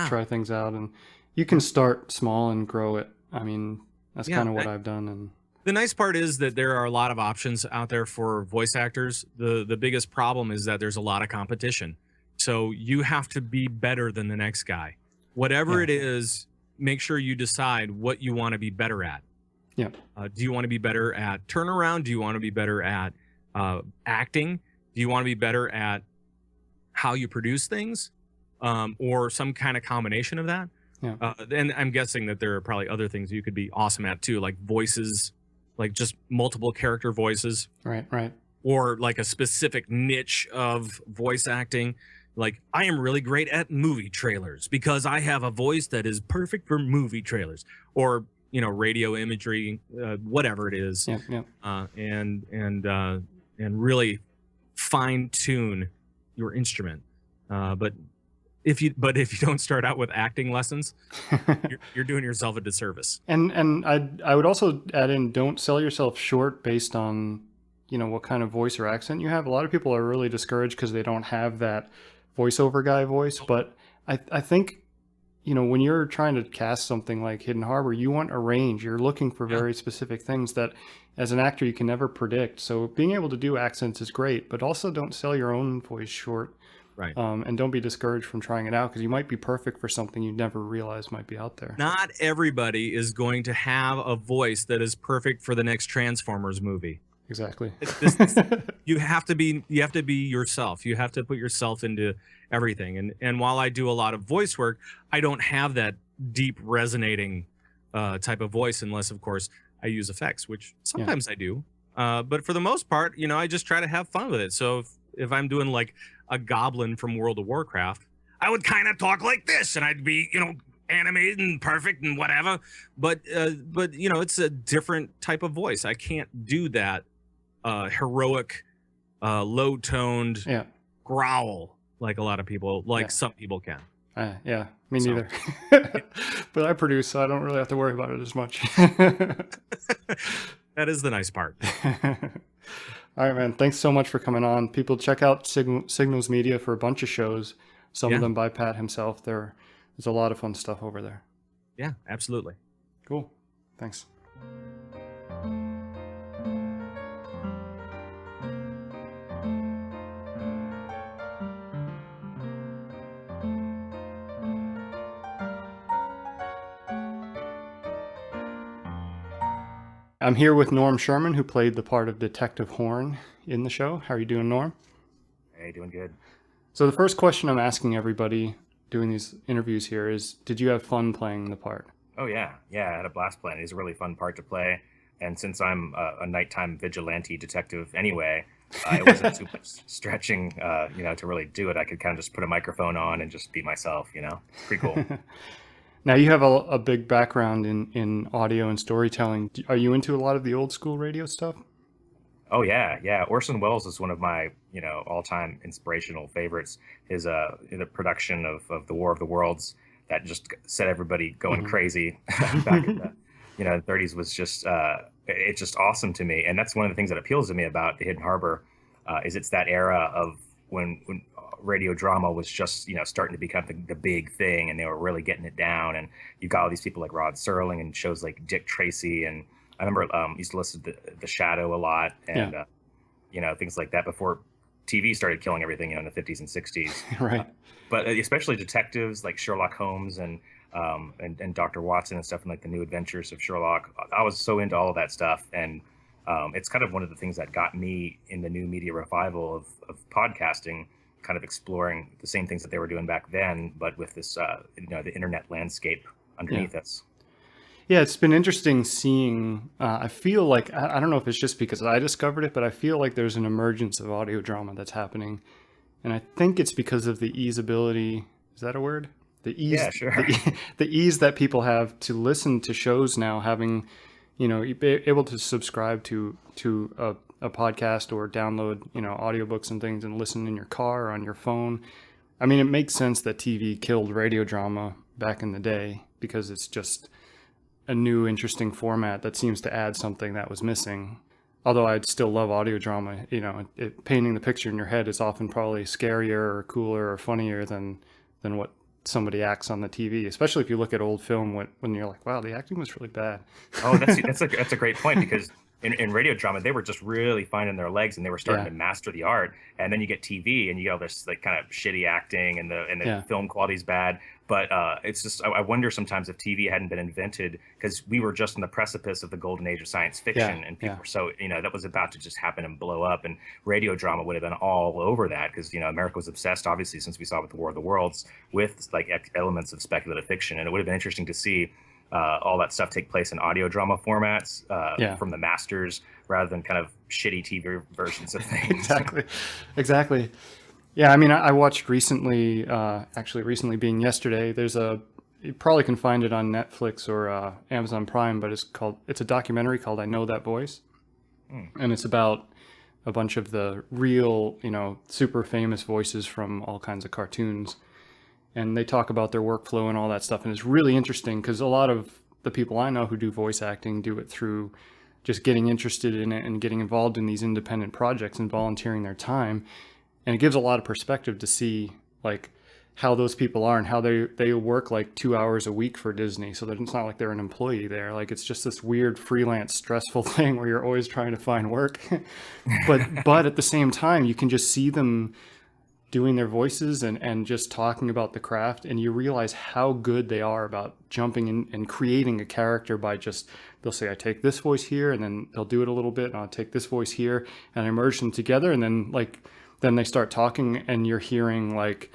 try things out. And you can start small and grow it. I mean, that's kind of what I've done. And the nice part is that there are a lot of options out there for voice actors. The biggest problem is that there's a lot of competition. So you have to be better than the next guy. Whatever it is, make sure you decide what you want to be better at. Yeah. Do you want to be better at turnaround? Do you want to be better at acting? Do you want to be better at how you produce things? Or some kind of combination of that? Yeah. And I'm guessing that there are probably other things you could be awesome at too, like voices, like just multiple character voices. Right. Or like a specific niche of voice acting. Like, I am really great at movie trailers because I have a voice that is perfect for movie trailers. Or, you know, radio imagery, whatever it is. Yeah. And really fine tune your instrument. But if you don't start out with acting lessons, you're doing yourself a disservice. And I would also add in, don't sell yourself short based on, you know, what kind of voice or accent you have. A lot of people are really discouraged because they don't have that voiceover guy voice. But I think, you know, when you're trying to cast something like Hidden Harbor, you want a range. You're looking for very specific things that as an actor you can never predict. So being able to do accents is great, but also don't sell your own voice short. Right. And don't be discouraged from trying it out because you might be perfect for something you never realized might be out there. Not everybody is going to have a voice that is perfect for the next Transformers movie. Exactly. You have to be yourself. You have to put yourself into everything. And while I do a lot of voice work, I don't have that deep resonating type of voice unless, of course, I use effects, which sometimes I do. But for the most part, you know, I just try to have fun with it. So if I'm doing like a goblin from World of Warcraft, I would kind of talk like this, and I'd be, you know, animated and perfect and whatever. But you know, it's a different type of voice. I can't do that heroic, low-toned growl like a lot of people, some people can. Yeah, me neither. But I produce, so I don't really have to worry about it as much. That is the nice part. All right, man. Thanks so much for coming on. People, check out Signals Media for a bunch of shows. Some of them by Pat himself. There's a lot of fun stuff over there. Yeah, absolutely. Cool. Thanks. I'm here with Norm Sherman, who played the part of Detective Horn in the show. How are you doing, Norm? Hey, doing good. So the first question I'm asking everybody doing these interviews here is, did you have fun playing the part? Oh, yeah. Yeah, I had a blast playing it. It's a really fun part to play. And since I'm a nighttime vigilante detective anyway, it wasn't too much stretching, to really do it. I could kind of just put a microphone on and just be myself, Pretty cool. Now, you have a big background in audio and storytelling. Are you into a lot of the old school radio stuff? Oh, yeah. Orson Welles is one of my, all-time inspirational favorites. His the production of The War of the Worlds that just set everybody going crazy back in the 30s was just it's just awesome to me. And that's one of the things that appeals to me about The Hidden Harbor is it's that era of when radio drama was just starting to become the big thing, and they were really getting it down. And you've got all these people like Rod Serling and shows like Dick Tracy, and I remember used to listen to The Shadow a lot, and things like that before TV started killing everything in the 50s and 60s. Right. But especially detectives like Sherlock Holmes and Dr. Watson and stuff, and like the New Adventures of Sherlock. I was so into all of that stuff, and it's kind of one of the things that got me in the new media revival of podcasting, kind of exploring the same things that they were doing back then, but with this the internet landscape underneath us. Yeah, it's been interesting seeing, I feel like, I don't know if it's just because I discovered it, but I feel like there's an emergence of audio drama that's happening. And I think it's because of the easeability, is that a word? The ease, yeah, sure. The ease that people have to listen to shows now, having, be able to subscribe to a podcast or download, audiobooks and things and listen in your car or on your phone. I mean, it makes sense that TV killed radio drama back in the day because it's just a new, interesting format that seems to add something that was missing. Although I'd still love audio drama, painting the picture in your head is often probably scarier or cooler or funnier than what somebody acts on the TV, especially if you look at old film when you're like, wow, the acting was really bad. Oh, that's a great point, because in radio drama, they were just really finding their legs and they were starting to master the art. And then you get TV and you get all this like kind of shitty acting and the film quality's bad. But it's just, I wonder sometimes if TV hadn't been invented, because we were just on the precipice of the golden age of science fiction, and people were so, that was about to just happen and blow up, and radio drama would have been all over that, because, America was obsessed, obviously, since we saw with the War of the Worlds, with like elements of speculative fiction. And it would have been interesting to see all that stuff take place in audio drama formats from the masters, rather than kind of shitty TV versions of things. Exactly. Yeah, I mean, I watched recently, recently being yesterday, you probably can find it on Netflix or Amazon Prime, but it's a documentary called I Know That Voice. And it's about a bunch of the real, super famous voices from all kinds of cartoons. And they talk about their workflow and all that stuff. And it's really interesting because a lot of the people I know who do voice acting do it through just getting interested in it and getting involved in these independent projects and volunteering their time. And it gives a lot of perspective to see like how those people are and how they work like 2 hours a week for Disney. So that it's not like they're an employee there. Like it's just this weird freelance stressful thing where you're always trying to find work. but at the same time, you can just see them doing their voices and just talking about the craft, and you realize how good they are about jumping in and creating a character by they'll say, I take this voice here, and then they'll do it a little bit, and I'll take this voice here, and I merge them together, and then they start talking, and you're hearing like,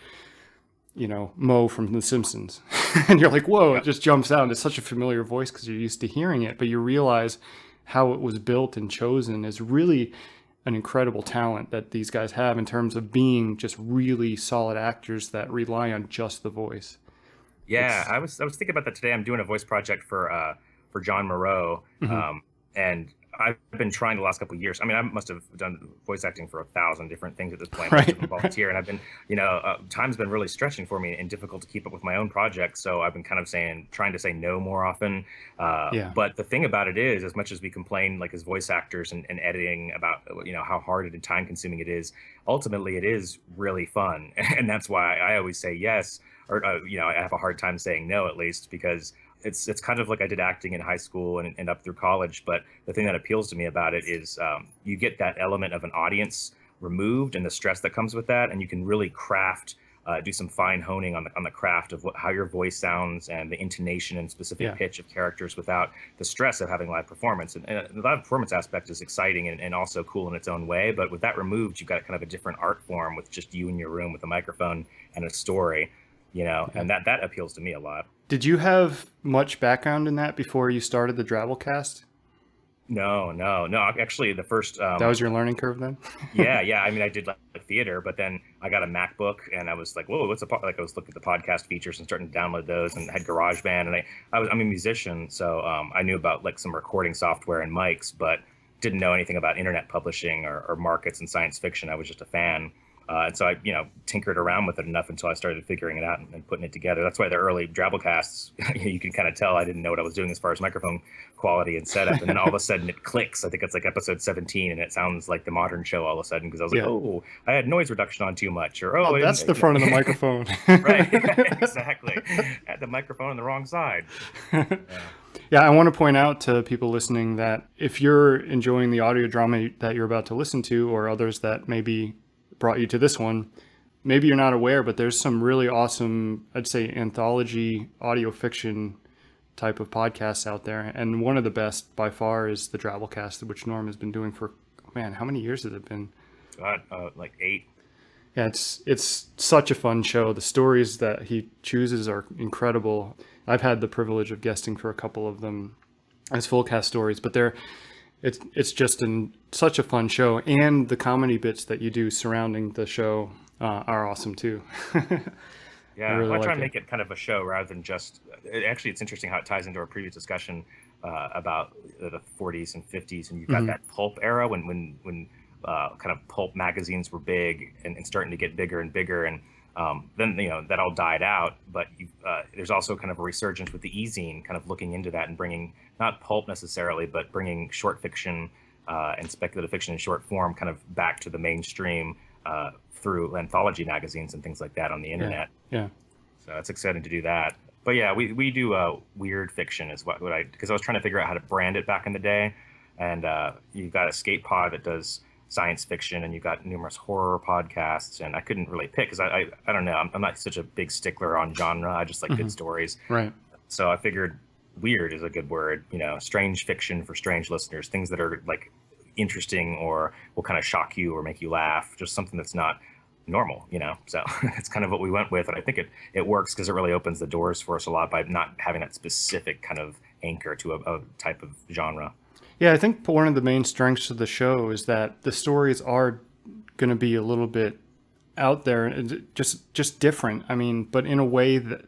Mo from The Simpsons. And you're like, whoa, it just jumps out. It's such a familiar voice because you're used to hearing it, but you realize how it was built and chosen is really an incredible talent that these guys have in terms of being just really solid actors that rely on just the voice. Yeah, I was thinking about that today. I'm doing a voice project for John Moreau, and I've been trying the last couple of years. I mean, I must have done voice acting for 1,000 different things at this point. Right. I've been volunteer, and I've been, time's been really stretching for me and difficult to keep up with my own projects. So I've been kind of trying to say no more often. But the thing about it is, as much as we complain, like as voice actors and editing about, how hard and time consuming it is, ultimately it is really fun. And that's why I always say yes, or, I have a hard time saying no, at least, because it's kind of like I did acting in high school and up through college. But the thing that appeals to me about it is you get that element of an audience removed and the stress that comes with that. And you can really craft, do some fine honing on the craft of how your voice sounds and the intonation and specific pitch of characters without the stress of having live performance. And the live performance aspect is exciting and also cool in its own way. But with that removed, you've got kind of a different art form with just you in your room with a microphone and a story. And that appeals to me a lot. Did you have much background in that before you started the Drabblecast? No. Actually, the first that was your learning curve then. yeah. I mean, I did like theater, but then I got a MacBook, and I was like, "Whoa, what's like?" I was looking at the podcast features and starting to download those, and had GarageBand, and I'm a musician, so I knew about like some recording software and mics, but didn't know anything about internet publishing or markets and science fiction. I was just a fan. And so I, tinkered around with it enough until I started figuring it out and putting it together. That's why the early Drabblecasts, you can kind of tell I didn't know what I was doing as far as microphone quality and setup. And then all of a sudden it clicks. I think it's like episode 17, and it sounds like the modern show all of a sudden, because I was like, oh, I had noise reduction on too much. Or, oh that's the front of the microphone. Right, exactly. Had the microphone on the wrong side. Yeah, I want to point out to people listening that if you're enjoying the audio drama that you're about to listen to, or others that maybe brought you to this one, maybe you're not aware, but there's some really awesome, I'd say, anthology audio fiction type of podcasts out there. And one of the best by far is the Drabblecast, which Norm has been doing for, man, how many years has it been? God, like 8. Yeah, it's such a fun show. The stories that he chooses are incredible. I've had the privilege of guesting for a couple of them as full cast stories, but it's just such a fun show, and the comedy bits that you do surrounding the show are awesome too. Yeah, I try to make it kind of a show rather than just. Actually, it's interesting how it ties into our previous discussion about the 40s and 50s, and you've got that pulp era when kind of pulp magazines were big and starting to get bigger and bigger, and then that all died out. But there's also kind of a resurgence with the e-zine, kind of looking into that and bringing not pulp necessarily, but bringing short fiction and speculative fiction in short form kind of back to the mainstream through anthology magazines and things like that on the internet. Yeah. So it's exciting to do that. But yeah, we do weird fiction is what because I was trying to figure out how to brand it back in the day, and you've got Escape Pod that does science fiction, and you've got numerous horror podcasts, and I couldn't really pick because I don't know, I'm not such a big stickler on genre. I just like good stories. Right. So I figured weird is a good word, strange fiction for strange listeners, things that are like interesting or will kind of shock you or make you laugh, just something that's not normal, so it's kind of what we went with, and I think it works because it really opens the doors for us a lot by not having that specific kind of anchor to a type of genre. Yeah, I think one of the main strengths of the show is that the stories are going to be a little bit out there and just different. I mean, but in a way that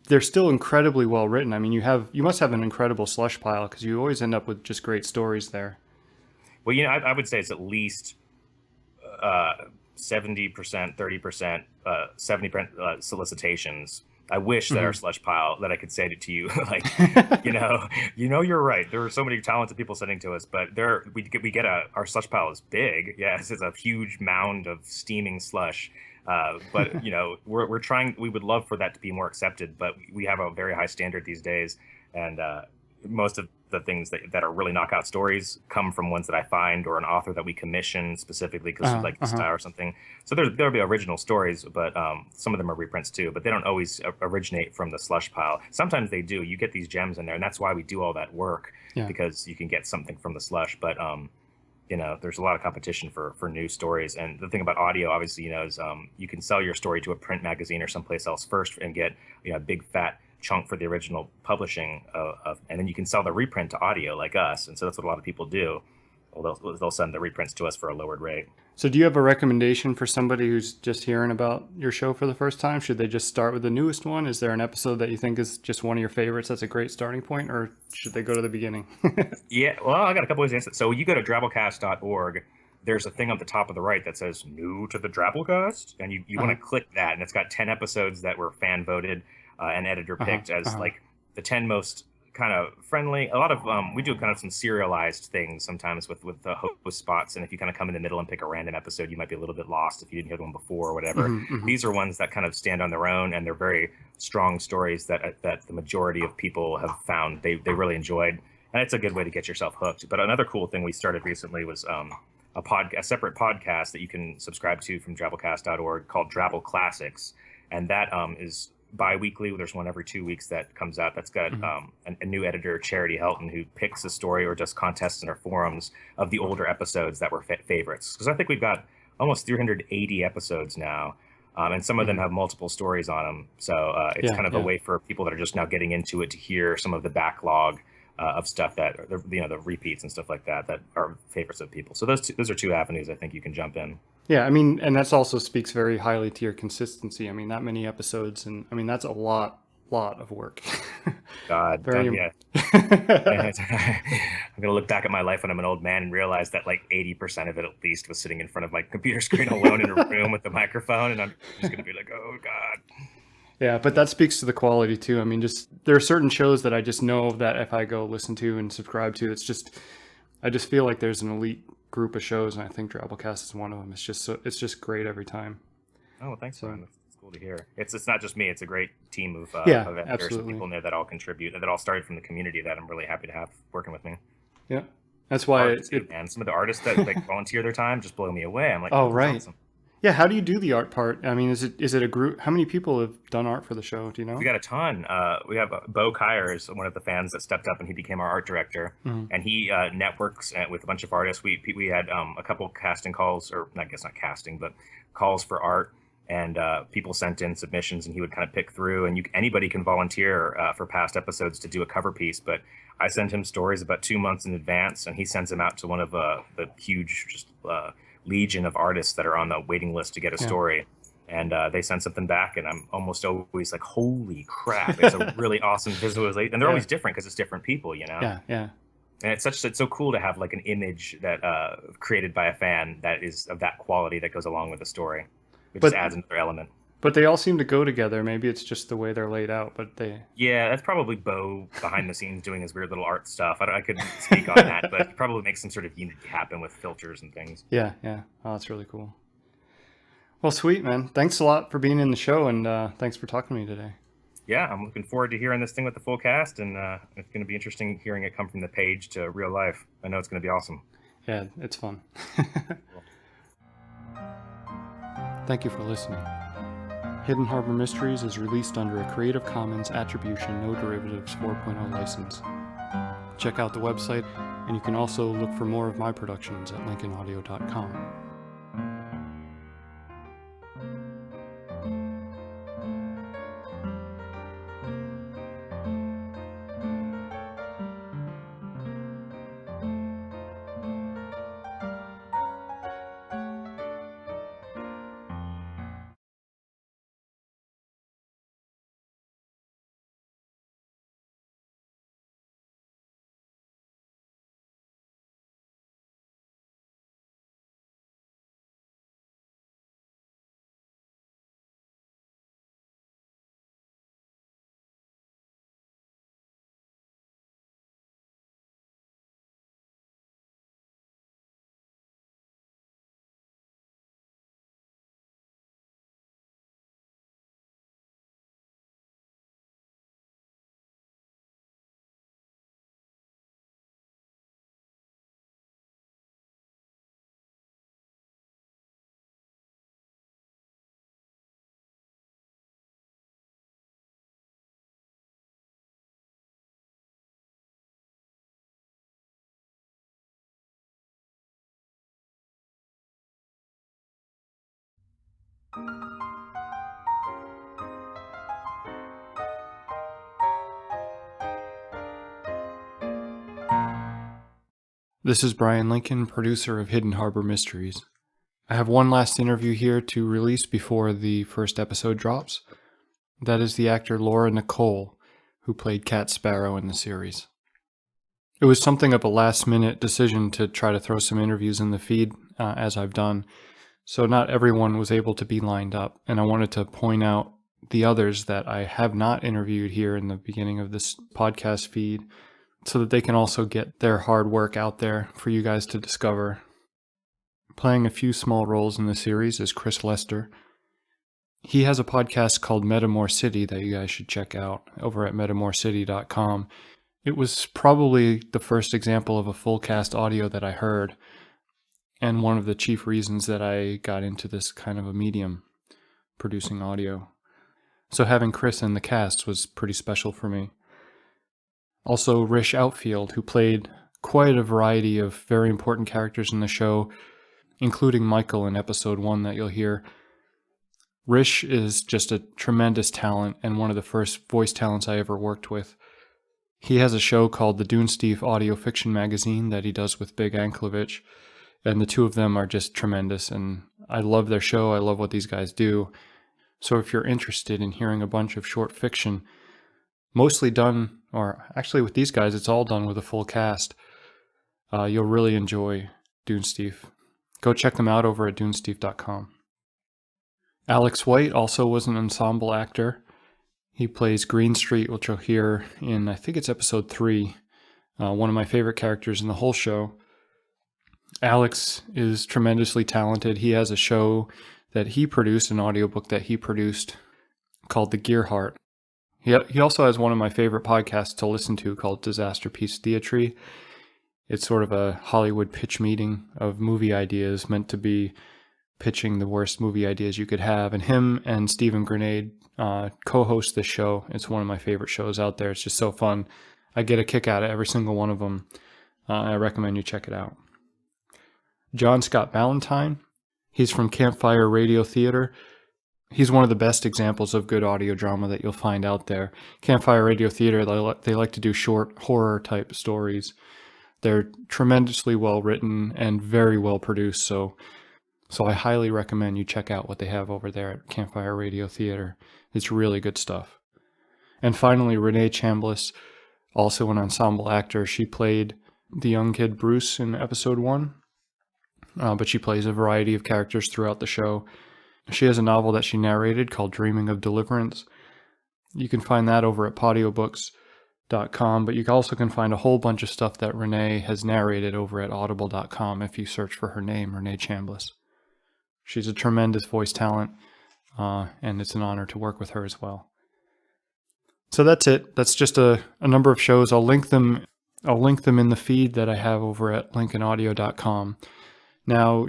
they're still incredibly well written. I mean, you must have an incredible slush pile because you always end up with just great stories there. Well, I would say it's at least 70%, 30%, 70% solicitations. I wish that our slush pile, that I could say it to you, like, you're right. There are so many talented people sending to us, but we get our slush pile is big. Yes, it's a huge mound of steaming slush. But we're trying. We would love for that to be more accepted, but we have a very high standard these days, and most of the things that are really knockout stories come from ones that I find or an author that we commission specifically because we like the style or something. So there'll be original stories, but some of them are reprints too. But they don't always originate from the slush pile. Sometimes they do. You get these gems in there, and that's why we do all that work because you can get something from the slush. But there's a lot of competition for new stories. And the thing about audio, obviously, is you can sell your story to a print magazine or someplace else first and get a big fat chunk for the original publishing and then you can sell the reprint to audio like us. And so that's what a lot of people do. Well, they'll send the reprints to us for a lowered rate. So do you have a recommendation for somebody who's just hearing about your show for the first time? Should they just start with the newest one? Is there an episode that you think is just one of your favorites that's a great starting point, or should they go to the beginning? Yeah, well, I got a couple ways to answer. So you go to drabblecast.org, there's a thing on the top of the right that says new to the Drabblecast, and you want to click that, and it's got 10 episodes that were fan voted and editor picked as like the 10 most kind of friendly. A lot of we do kind of some serialized things sometimes with the host spots, and if you kind of come in the middle and pick a random episode, you might be a little bit lost if you didn't hear the one before or whatever. These are ones that kind of stand on their own, and they're very strong stories that the majority of people have found they really enjoyed, and it's a good way to get yourself hooked. But another cool thing we started recently was a separate podcast that you can subscribe to from drabblecast.org called Drabble Classics, and that is bi-weekly. There's one every 2 weeks that comes out. That's got a new editor, Charity Helton, who picks a story or does contests in our forums of the older episodes that were favorites. Because I think we've got almost 380 episodes now, and some of them have multiple stories on them. So it's kind of a way for people that are just now getting into it to hear some of the backlog of stuff that the repeats and stuff like that are favorites of people. So those are two avenues I think you can jump in. Yeah, I mean, and that's also speaks very highly to your consistency. I mean, that many episodes, and I mean that's a lot of work. God, very. I'm gonna look back at my life when I'm an old man and realize that like 80% of it at least was sitting in front of my computer screen alone in a room with the microphone, and I'm just gonna be like, oh God. Yeah, but that speaks to the quality too. I mean, just there are certain shows that I just know that if I go listen to and subscribe to, I just feel like there's an elite group of shows, and I think Drabblecast is one of them. It's just great every time. Oh, well, thanks, man. It's cool to hear. It's not just me. It's a great team of editors and people in there that all contribute, that all started from the community that I'm really happy to have working with me. Yeah, that's why and some of the artists that like volunteer their time just blow me away. I'm like, oh right. Awesome. Yeah, how do you do the art part? I mean, is it a group? How many people have done art for the show? Do you know? We got a ton. We have Bo Kyer is one of the fans that stepped up and he became our art director. Mm-hmm. And he networks with a bunch of artists. We had a couple casting calls, or I guess not casting, but calls for art. And people sent in submissions, and he would kind of pick through. And anybody can volunteer for past episodes to do a cover piece. But I send him stories about 2 months in advance, and he sends them out to one of the huge legion of artists that are on the waiting list to get a story. And they send something back, and I'm almost always like, holy crap, it's a really awesome visualization. And they're always different because it's different people, you know? Yeah. And it's so cool to have like an image that created by a fan that is of that quality that goes along with the story. It just adds another element. But they all seem to go together. Maybe it's just the way they're laid out, but they... Yeah, that's probably Bo behind the scenes doing his weird little art stuff. I couldn't speak on that, but he probably makes some sort of unity happen with filters and things. Yeah. Oh, that's really cool. Well, sweet, man. Thanks a lot for being in the show, and thanks for talking to me today. Yeah, I'm looking forward to hearing this thing with the full cast, and it's going to be interesting hearing it come from the page to real life. I know it's going to be awesome. Yeah, it's fun. Thank you for listening. Hidden Harbor Mysteries is released under a Creative Commons Attribution No Derivatives 4.0 license. Check out the website, and you can also look for more of my productions at lincolnaudio.com. This is Bryan Lincoln, producer of Hidden Harbor Mysteries. I have one last interview here to release before the first episode drops. That is the actor Nicole, who played Cat Sparrow in the series. It was something of a last-minute decision to try to throw some interviews in the feed, as I've done, so not everyone was able to be lined up, and I wanted to point out the others that I have not interviewed here in the beginning of this podcast feed, so that they can also get their hard work out there for you guys to discover. Playing a few small roles in the series is Chris Lester. He has a podcast called Metamore City that you guys should check out over at metamorecity.com. It was probably the first example of a full cast audio that I heard, and one of the chief reasons that I got into this kind of a medium, producing audio. So having Chris in the cast was pretty special for me. Also, Rish Outfield, who played quite a variety of very important characters in the show, including Michael in episode 1 that you'll hear. Rish is just a tremendous talent and one of the first voice talents I ever worked with. He has a show called the Dunesteef Audio Fiction Magazine that he does with Big Anklevich, and the two of them are just tremendous, and I love their show. I love what these guys do. So if you're interested in hearing a bunch of short fiction, mostly done, or actually with these guys, it's all done with a full cast, you'll really enjoy Dunesteef. Go check them out over at dunesteef.com. Alex White also was an ensemble actor. He plays Greenstreet, which you'll hear in, I think it's episode 3, one of my favorite characters in the whole show. Alex is tremendously talented. He has a show that he produced, an audiobook that he produced called The Gearheart. He also has one of my favorite podcasts to listen to called Disaster Piece Theatre. It's sort of a Hollywood pitch meeting of movie ideas meant to be pitching the worst movie ideas you could have. And him and Stephen Grenade co-host this show. It's one of my favorite shows out there. It's just so fun. I get a kick out of every single one of them. I recommend you check it out. John Scott Ballantyne. He's from Campfire Radio Theater. He's one of the best examples of good audio drama that you'll find out there. Campfire Radio Theater, they like to do short horror type stories. They're tremendously well written and very well produced, so I highly recommend you check out what they have over there at Campfire Radio Theater. It's really good stuff. And finally, Renee Chambliss, also an ensemble actor. She played the young kid Bruce in episode 1, but she plays a variety of characters throughout the show. She has a novel that she narrated called Dreaming of Deliverance. You can find that over at podiobooks.com, but you also can find a whole bunch of stuff that Renee has narrated over at audible.com if you search for her name, Renee Chambliss. She's a tremendous voice talent, and it's an honor to work with her as well. So that's it. That's just a number of shows. I'll link them in the feed that I have over at lincolnaudio.com. Now,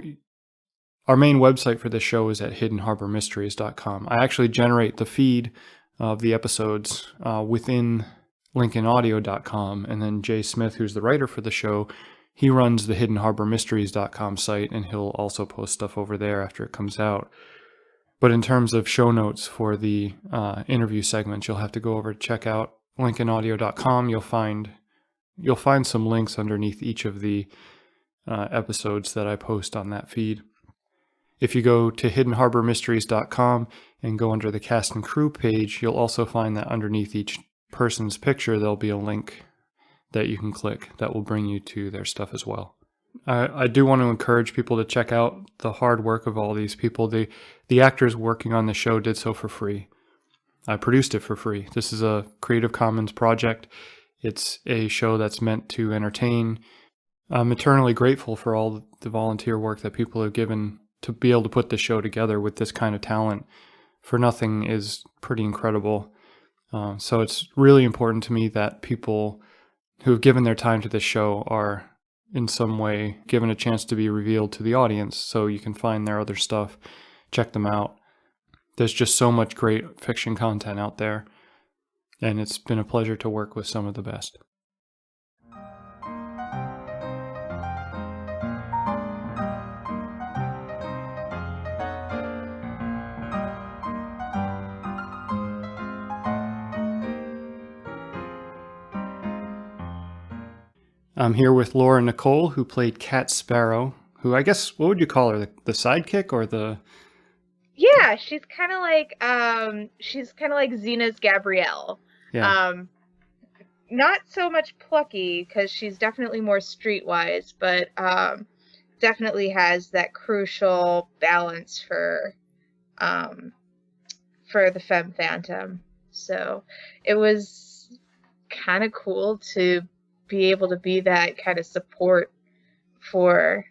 our main website for this show is at hiddenharbormysteries.com. I actually generate the feed of the episodes within lincolnaudio.com, and then Jay Smith, who's the writer for the show, he runs the hiddenharbormysteries.com site, and he'll also post stuff over there after it comes out. But in terms of show notes for the interview segments, you'll have to go over to check out lincolnaudio.com. You'll find some links underneath each of the episodes that I post on that feed. If you go to hiddenharbormysteries.com and go under the cast and crew page, you'll also find that underneath each person's picture, there'll be a link that you can click that will bring you to their stuff as well. I do want to encourage people to check out the hard work of all these people. The actors working on the show did so for free. I produced it for free. This is a Creative Commons project. It's a show that's meant to entertain. I'm eternally grateful for all the volunteer work that people have given to be able to put this show together with this kind of talent. For nothing is pretty incredible. So it's really important to me that people who have given their time to this show are in some way given a chance to be revealed to the audience, so you can find their other stuff, check them out. There's just so much great fiction content out there, and it's been a pleasure to work with some of the best. I'm here with Laura Nicole, who played Cat Sparrow, who I guess, what would you call her? The sidekick or the... Yeah, she's kind of like Xena's Gabrielle. Yeah. Not so much plucky, because she's definitely more streetwise, but definitely has that crucial balance for the Femme Phantom. So it was kind of cool to be able to be that kind of support for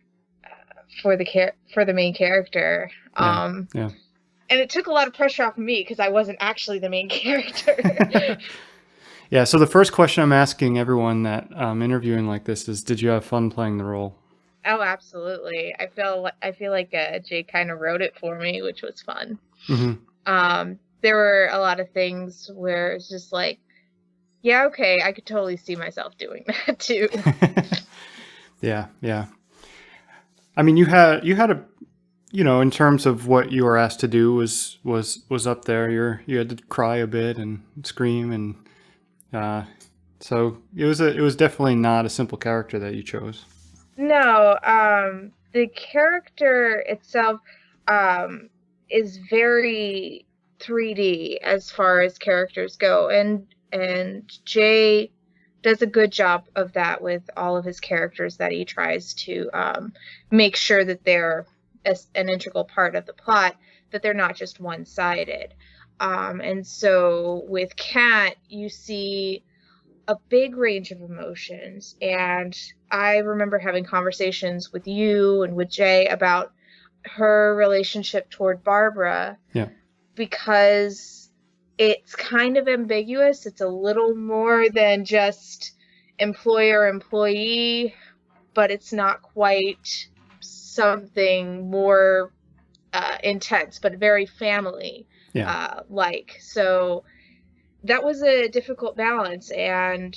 the main character. Yeah. And it took a lot of pressure off of me because I wasn't actually the main character. Yeah, so the first question I'm asking everyone that I'm interviewing like this is, did you have fun playing the role? Oh, absolutely. I feel like Jay kind of wrote it for me, which was fun. Mm-hmm. There were a lot of things where it's just like, yeah, okay, I could totally see myself doing that too. Yeah. I mean, you had a, in terms of what you were asked to do was up there. You had to cry a bit and scream, and So it was definitely not a simple character that you chose. No, the character itself is very 3D as far as characters go, and Jay does a good job of that with all of his characters, that he tries to make sure that they're an integral part of the plot, that they're not just one-sided. And so with Kat, you see a big range of emotions, and I remember having conversations with you and with Jay about her relationship toward Barbara, because it's kind of ambiguous. It's a little more than just employer-employee, but it's not quite something more intense, but very family like. So that was a difficult balance, and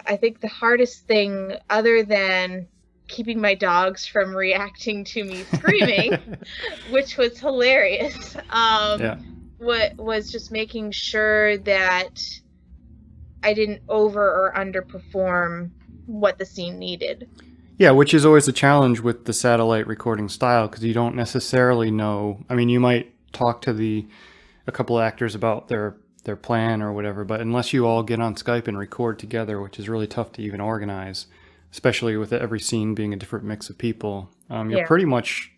I think the hardest thing, other than keeping my dogs from reacting to me screaming, which was hilarious, was just making sure that I didn't over or underperform what the scene needed. Yeah, which is always a challenge with the satellite recording style, because you don't necessarily know. I mean, you might talk to a couple actors about their plan or whatever, but unless you all get on Skype and record together, which is really tough to even organize, especially with every scene being a different mix of people, you're pretty much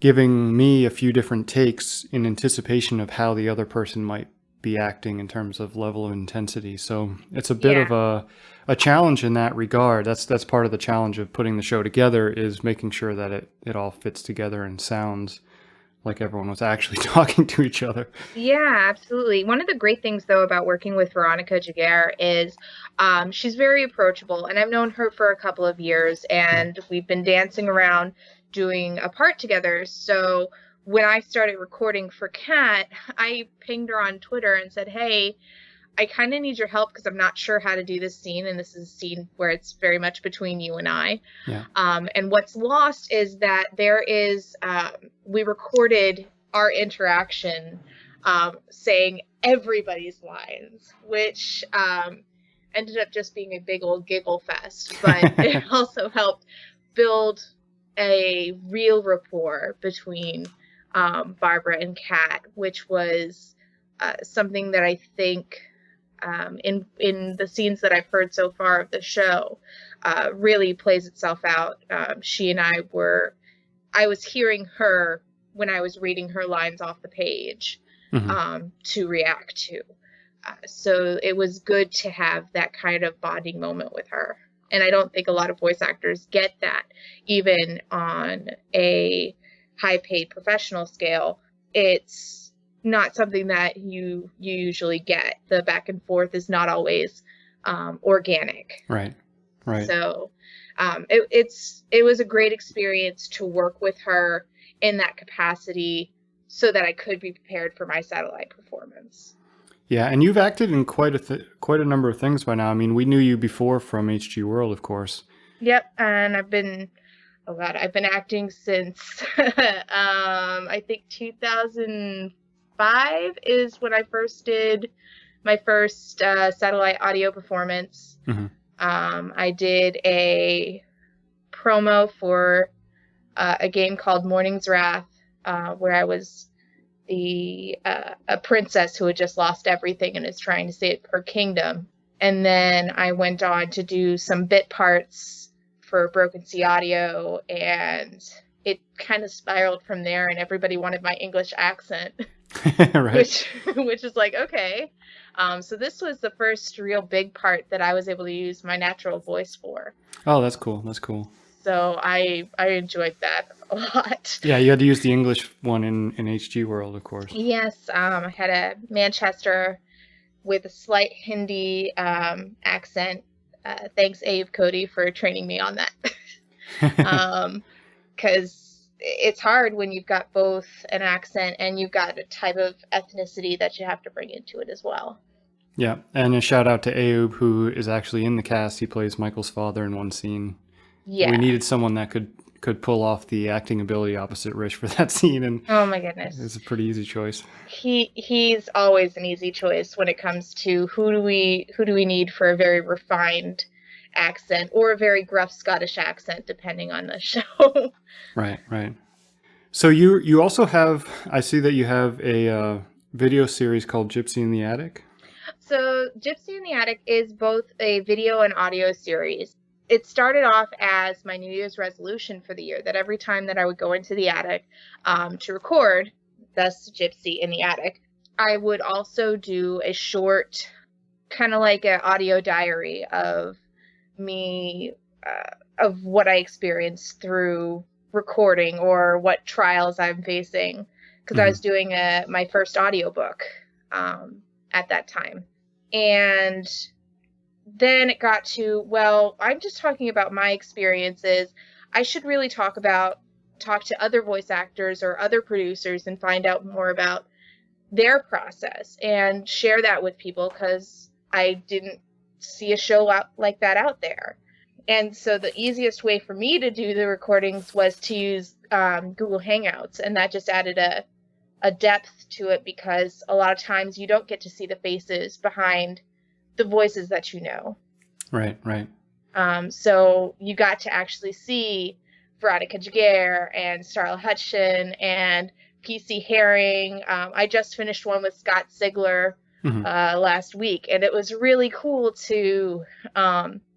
giving me a few different takes in anticipation of how the other person might be acting in terms of level of intensity. So it's a bit of a challenge in that regard. That's part of the challenge of putting the show together, is making sure that it all fits together and sounds like everyone was actually talking to each other. Yeah, absolutely. One of the great things, though, about working with Veronica Giguere is she's very approachable, and I've known her for a couple of years, and we've been dancing around doing a part together. So when I started recording for Kat, I pinged her on Twitter and said, hey, I kind of need your help because I'm not sure how to do this scene, and this is a scene where it's very much between you and I. And what's lost is that there is, we recorded our interaction saying everybody's lines, which ended up just being a big old giggle fest, but it also helped build a real rapport between Barbara and Kat, which was something that I think in the scenes that I've heard so far of the show really plays itself out. She and I was hearing her when I was reading her lines off the page to react to. So it was good to have that kind of bonding moment with her. And I don't think a lot of voice actors get that, even on a high-paid professional scale. It's not something that you usually get. The back and forth is not always organic. Right. So it was a great experience to work with her in that capacity so that I could be prepared for my satellite performance. Yeah, and you've acted in quite a number of things by now. I mean, we knew you before from HG World, of course. Yep, and I've been acting since I think 2005 is when I first did my first satellite audio performance. I did a promo for a game called Morning's Wrath, where I was a princess who had just lost everything and is trying to save her kingdom. And then I went on to do some bit parts for Broken Sea Audio, and it kind of spiraled from there, and everybody wanted my English accent. Right. which is like, okay. So this was the first real big part that I was able to use my natural voice for. Oh, that's cool. So I enjoyed that a lot. Yeah, you had to use the English one in HG World, of course. Yes, I had a Manchester with a slight Hindi accent. Thanks, Abe Cody, for training me on that. Because it's hard when you've got both an accent and you've got a type of ethnicity that you have to bring into it as well. Yeah, and a shout out to Abe, who is actually in the cast. He plays Michael's father in one scene. Yeah. We needed someone that could could pull off the acting ability opposite Rich for that scene, and oh my goodness, it's a pretty easy choice. He's always an easy choice when it comes to who do we need for a very refined accent or a very gruff Scottish accent, depending on the show. Right. So you also have, I see that you have a video series called Gypsy in the Attic. So Gypsy in the Attic is both a video and audio series. It started off as my New Year's resolution for the year, that every time that I would go into the attic to record, thus Gypsy in the Attic, I would also do a short, kind of like an audio diary of me, of what I experienced through recording or what trials I'm facing, because I was doing my first audiobook at that time. And then it got to, well, I'm just talking about my experiences. I should really talk to other voice actors or other producers and find out more about their process and share that with people, because I didn't see a show like that out there. And so the easiest way for me to do the recordings was to use Google Hangouts, and that just added a depth to it, because a lot of times you don't get to see the faces behind the voices that you know. Right. So you got to actually see Veronica Giguere and Starla Hutchin and PC Herring. I just finished one with Scott Sigler last week, and it was really cool to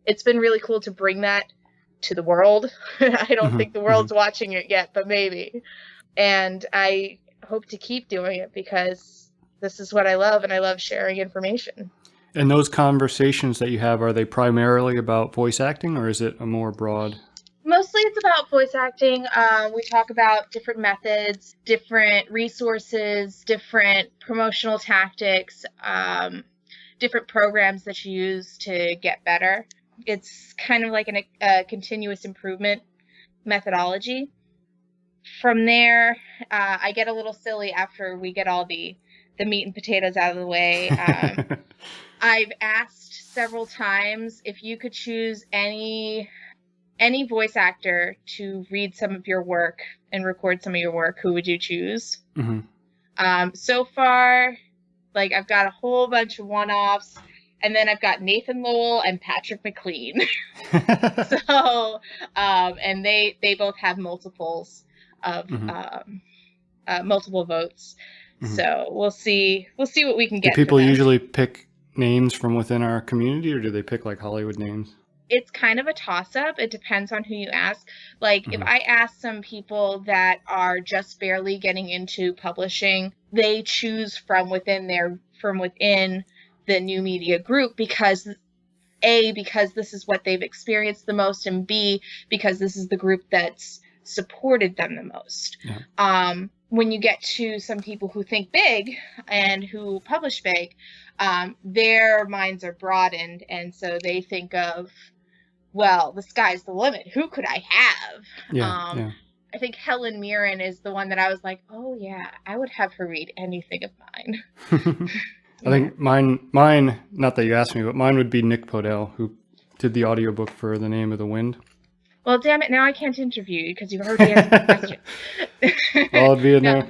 it's been really cool to bring that to the world. I don't think the world's watching it yet, but maybe. And I hope to keep doing it, because this is what I love, and I love sharing information. And those conversations that you have, are they primarily about voice acting, or is it a more broad? Mostly it's about voice acting. We talk about different methods, different resources, different promotional tactics, different programs that you use to get better. It's kind of like a continuous improvement methodology. From there, I get a little silly after we get all the meat and potatoes out of the way. I've asked several times if you could choose any voice actor to read some of your work and record some of your work, who would you choose? So far, like, I've got a whole bunch of one-offs, and then I've got Nathan Lowell and Patrick McLean. So, and they both have multiples of multiple votes. So we'll see what we can get. Do people usually pick names from within our community, or do they pick like Hollywood names? It's kind of a toss-up. It depends on who you ask. Like, if I ask some people that are just barely getting into publishing, they choose from within the new media group, because A, because this is what they've experienced the most, and B, because this is the group that's supported them the most. When you get to some people who think big and who publish big, their minds are broadened, and so they think of, well, the sky's the limit. Who could I have? I think Helen Mirren is the one that I was like, oh yeah, I would have her read anything of mine. I think mine, not that you asked me, but mine would be Nick Podell, who did the audiobook for The Name of the Wind. Well, damn it, now I can't interview you because you've already answered the question. Well, it'd be a no.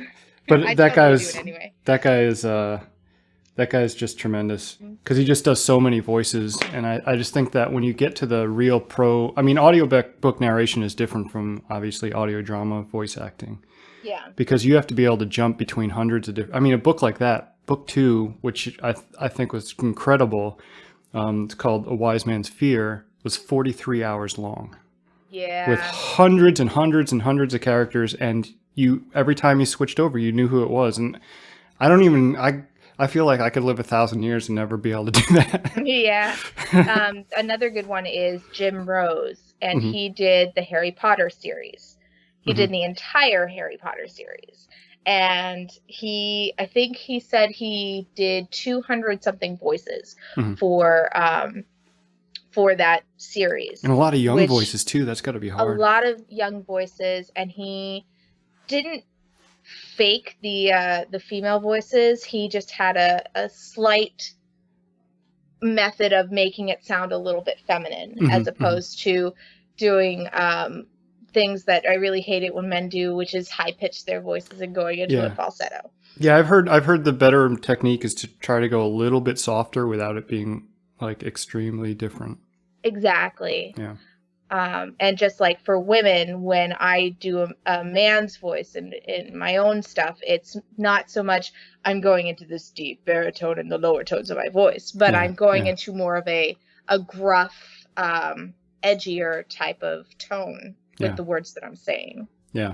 But that totally guy is just tremendous, because he just does so many voices, and I just think that when you get to the real audiobook narration is different from obviously audio drama voice acting. Yeah. Because you have to be able to jump between hundreds of different. I mean, a book like that, book 2, which I think was incredible. It's called A Wise Man's Fear. Was 43 hours long. Yeah. With hundreds and hundreds and hundreds of characters, and every time you switched over, you knew who it was. And I feel like I could live 1,000 years and never be able to do that. Yeah. Another good one is Jim Rose, and he did the Harry Potter series. He did the entire Harry Potter series. And I think he said he did 200 something voices for that series. And a lot of young voices too. That's got to be hard. A lot of young voices, and he didn't fake the female voices. He just had a slight method of making it sound a little bit feminine, as opposed to doing things that I really hate it when men do, which is high pitch their voices and going into a falsetto. Yeah, I've heard the better technique is to try to go a little bit softer without it being like extremely different. Exactly. Yeah. And just like for women, when I do a man's voice in my own stuff, it's not so much I'm going into this deep baritone and the lower tones of my voice, but I'm going into more of a gruff, edgier type of tone with the words that I'm saying. Yeah.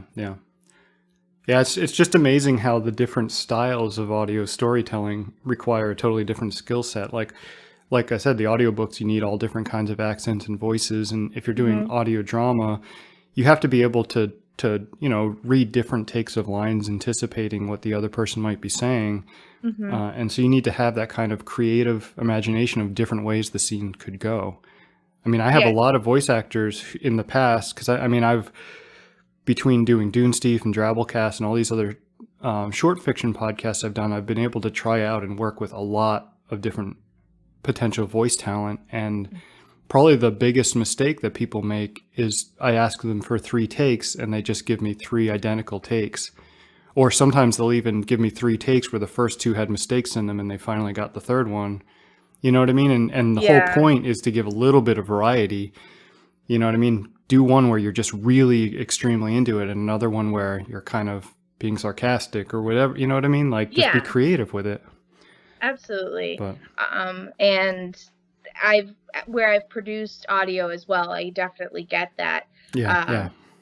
It's just amazing how the different styles of audio storytelling require a totally different skill set. Like I said, the audiobooks, you need all different kinds of accents and voices. And if you're doing audio drama, you have to be able to read different takes of lines, anticipating what the other person might be saying. And so you need to have that kind of creative imagination of different ways the scene could go. I mean, I have a lot of voice actors in the past, because I've, between doing Dune Steve and Drabblecast and all these other short fiction podcasts I've done, I've been able to try out and work with a lot of different potential voice talent. And probably the biggest mistake that people make is I ask them for 3 takes and they just give me 3 identical takes. Or sometimes they'll even give me 3 takes where the first 2 had mistakes in them and they finally got the third one. You know what I mean? And the whole point is to give a little bit of variety. You know what I mean? Do one where you're just really extremely into it and another one where you're kind of being sarcastic or whatever. You know what I mean? Like, just be creative with it. Absolutely. But. And where I've produced audio as well, I definitely get that.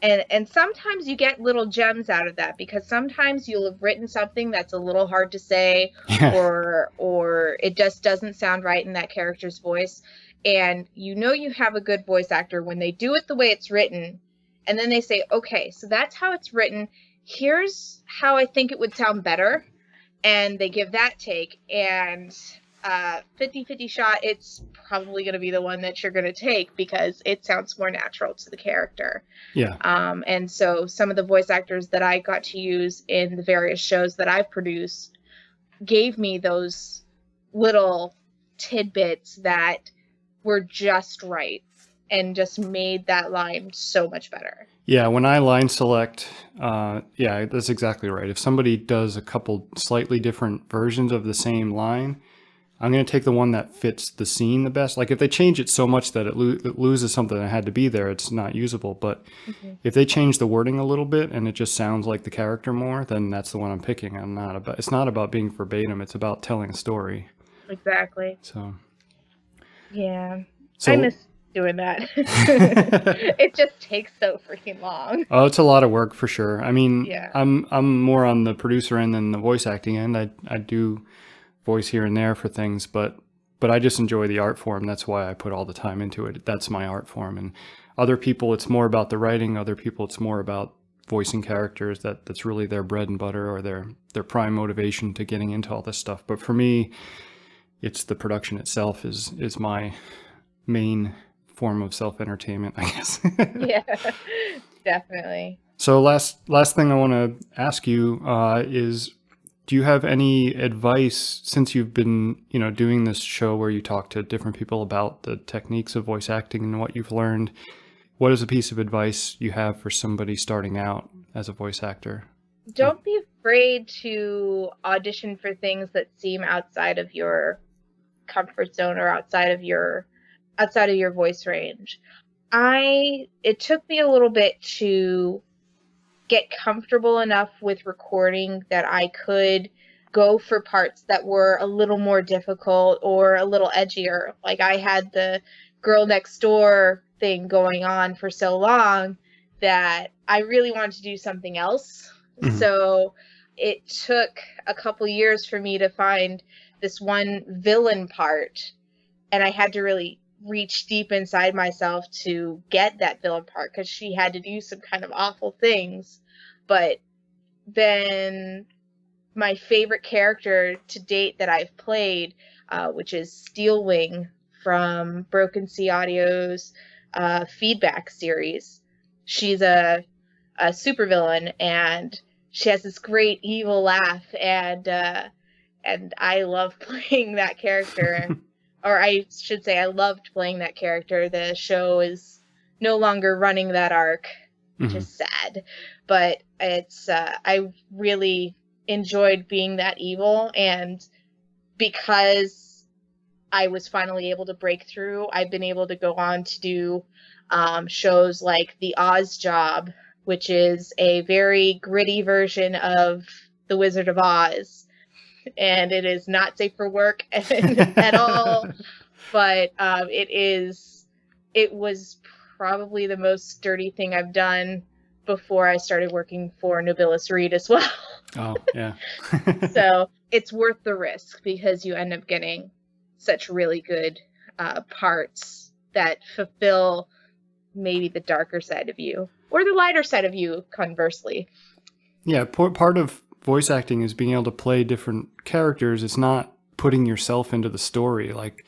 And sometimes you get little gems out of that, because sometimes you'll have written something that's a little hard to say, or it just doesn't sound right in that character's voice. And you have a good voice actor when they do it the way it's written, and then they say, okay, so that's how it's written. Here's how I think it would sound better. And they give that take, and 50-50 shot, it's probably going to be the one that you're going to take because it sounds more natural to the character. Yeah. And so some of the voice actors that I got to use in the various shows that I've produced gave me those little tidbits that were just right and just made that line so much better. Yeah, when I line select, that's exactly right. If somebody does a couple slightly different versions of the same line, I'm going to take the one that fits the scene the best. Like if they change it so much that it loses something that had to be there, it's not usable. But if they change the wording a little bit and it just sounds like the character more, then that's the one I'm picking. It's not about being verbatim. It's about telling a story. Exactly. So. Yeah. I miss doing that. It just takes so freaking long. Oh, it's a lot of work for sure. I mean, yeah. I'm more on the producer end than the voice acting end. I do voice here and there for things, but I just enjoy the art form. That's why I put all the time into it. That's my art form. And other people, it's more about the writing. Other people, it's more about voicing characters. That's really their bread and butter, or their prime motivation to getting into all this stuff. But for me, it's the production itself is my main form of self-entertainment, I guess. Yeah, definitely. So last thing I want to ask you is, do you have any advice, since you've been, doing this show where you talk to different people about the techniques of voice acting and what you've learned? What is a piece of advice you have for somebody starting out as a voice actor? Don't be afraid to audition for things that seem outside of your comfort zone or outside of your voice range. It took me a little bit to get comfortable enough with recording that I could go for parts that were a little more difficult or a little edgier. Like I had the girl next door thing going on for so long that I really wanted to do something else. Mm-hmm. So it took a couple years for me to find this one villain part, and I had to really reach deep inside myself to get that villain part, because she had to do some kind of awful things. But then my favorite character to date that I've played, which is Steelwing from Broken Sea Audio's feedback series. She's a supervillain, and she has this great evil laugh, and I love playing that character. Or I should say I loved playing that character. The show is no longer running that arc, which is sad. But it's I really enjoyed being that evil, and because I was finally able to break through, I've been able to go on to do shows like The Oz Job, which is a very gritty version of The Wizard of Oz. And it is not safe for work at all. But it was probably the most sturdy thing I've done before I started working for Nobilis Reed as well. Oh, yeah. So it's worth the risk because you end up getting such really good parts that fulfill maybe the darker side of you or the lighter side of you, conversely. Yeah, part of voice acting is being able to play different characters. It's not putting yourself into the story. Like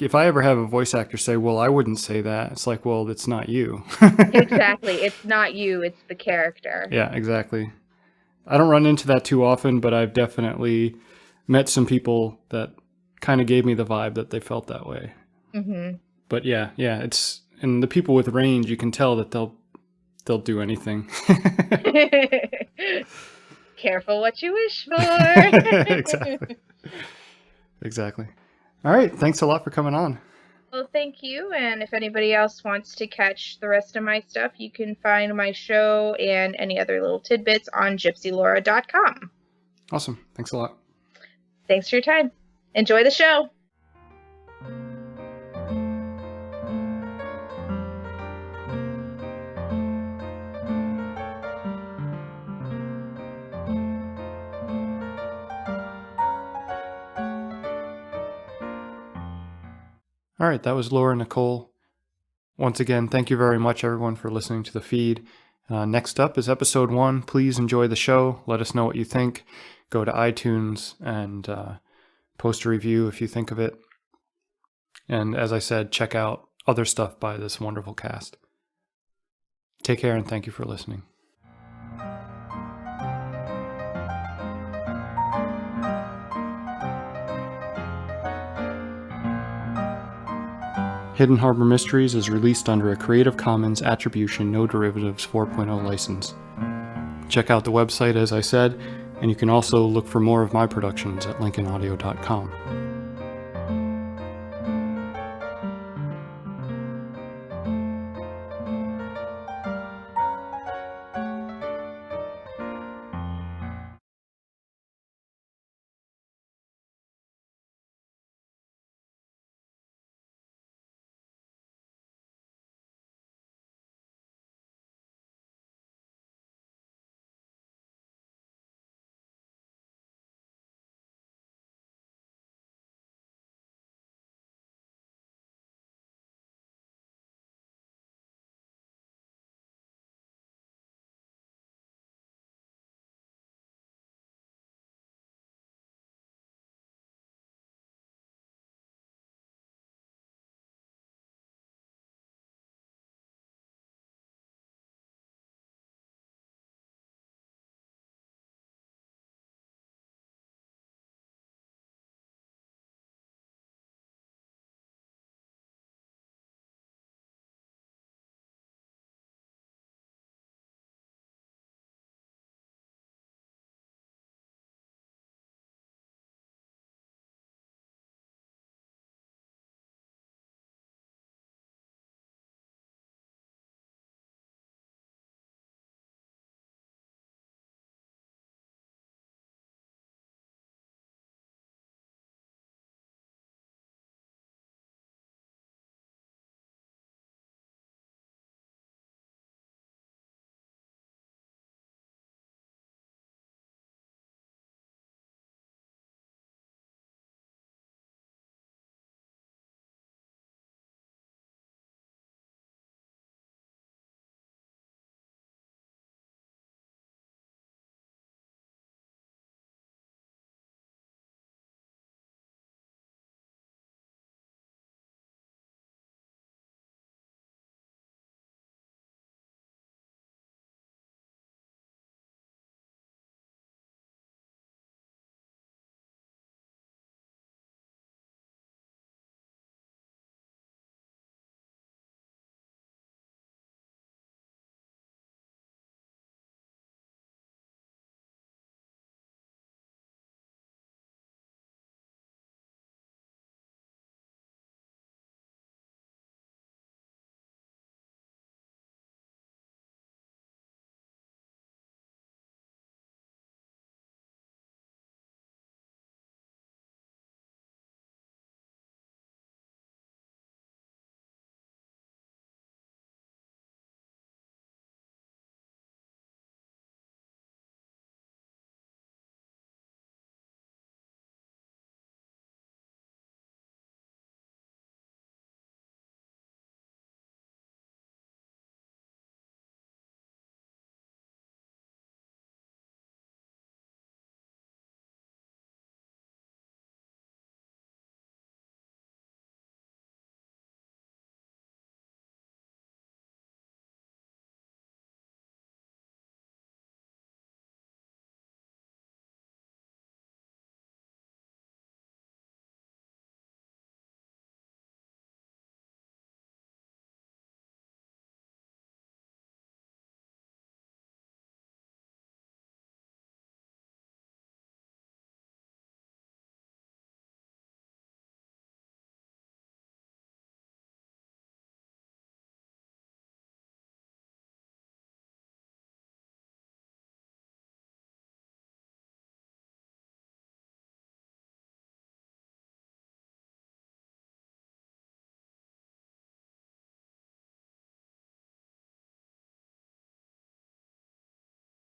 if I ever have a voice actor say, well, I wouldn't say that. It's like, well, it's not you. Exactly. It's not you. It's the character. Yeah, exactly. I don't run into that too often, but I've definitely met some people that kind of gave me the vibe that they felt that way. Mm-hmm. But yeah, and the people with range, you can tell that they'll do anything. Careful what you wish for. Exactly. All right. Thanks a lot for coming on. Well, thank you. And if anybody else wants to catch the rest of my stuff, you can find my show and any other little tidbits on gypsylaura.com. Awesome. Thanks a lot. Thanks for your time. Enjoy the show. All right, that was Laura Nicole. Once again, thank you very much, everyone, for listening to the feed. Next up is episode 1. Please enjoy the show. Let us know what you think. Go to iTunes and post a review if you think of it. And as I said, check out other stuff by this wonderful cast. Take care and thank you for listening. Hidden Harbor Mysteries is released under a Creative Commons Attribution No Derivatives 4.0 license. Check out the website, as I said, and you can also look for more of my productions at lincolnaudio.com.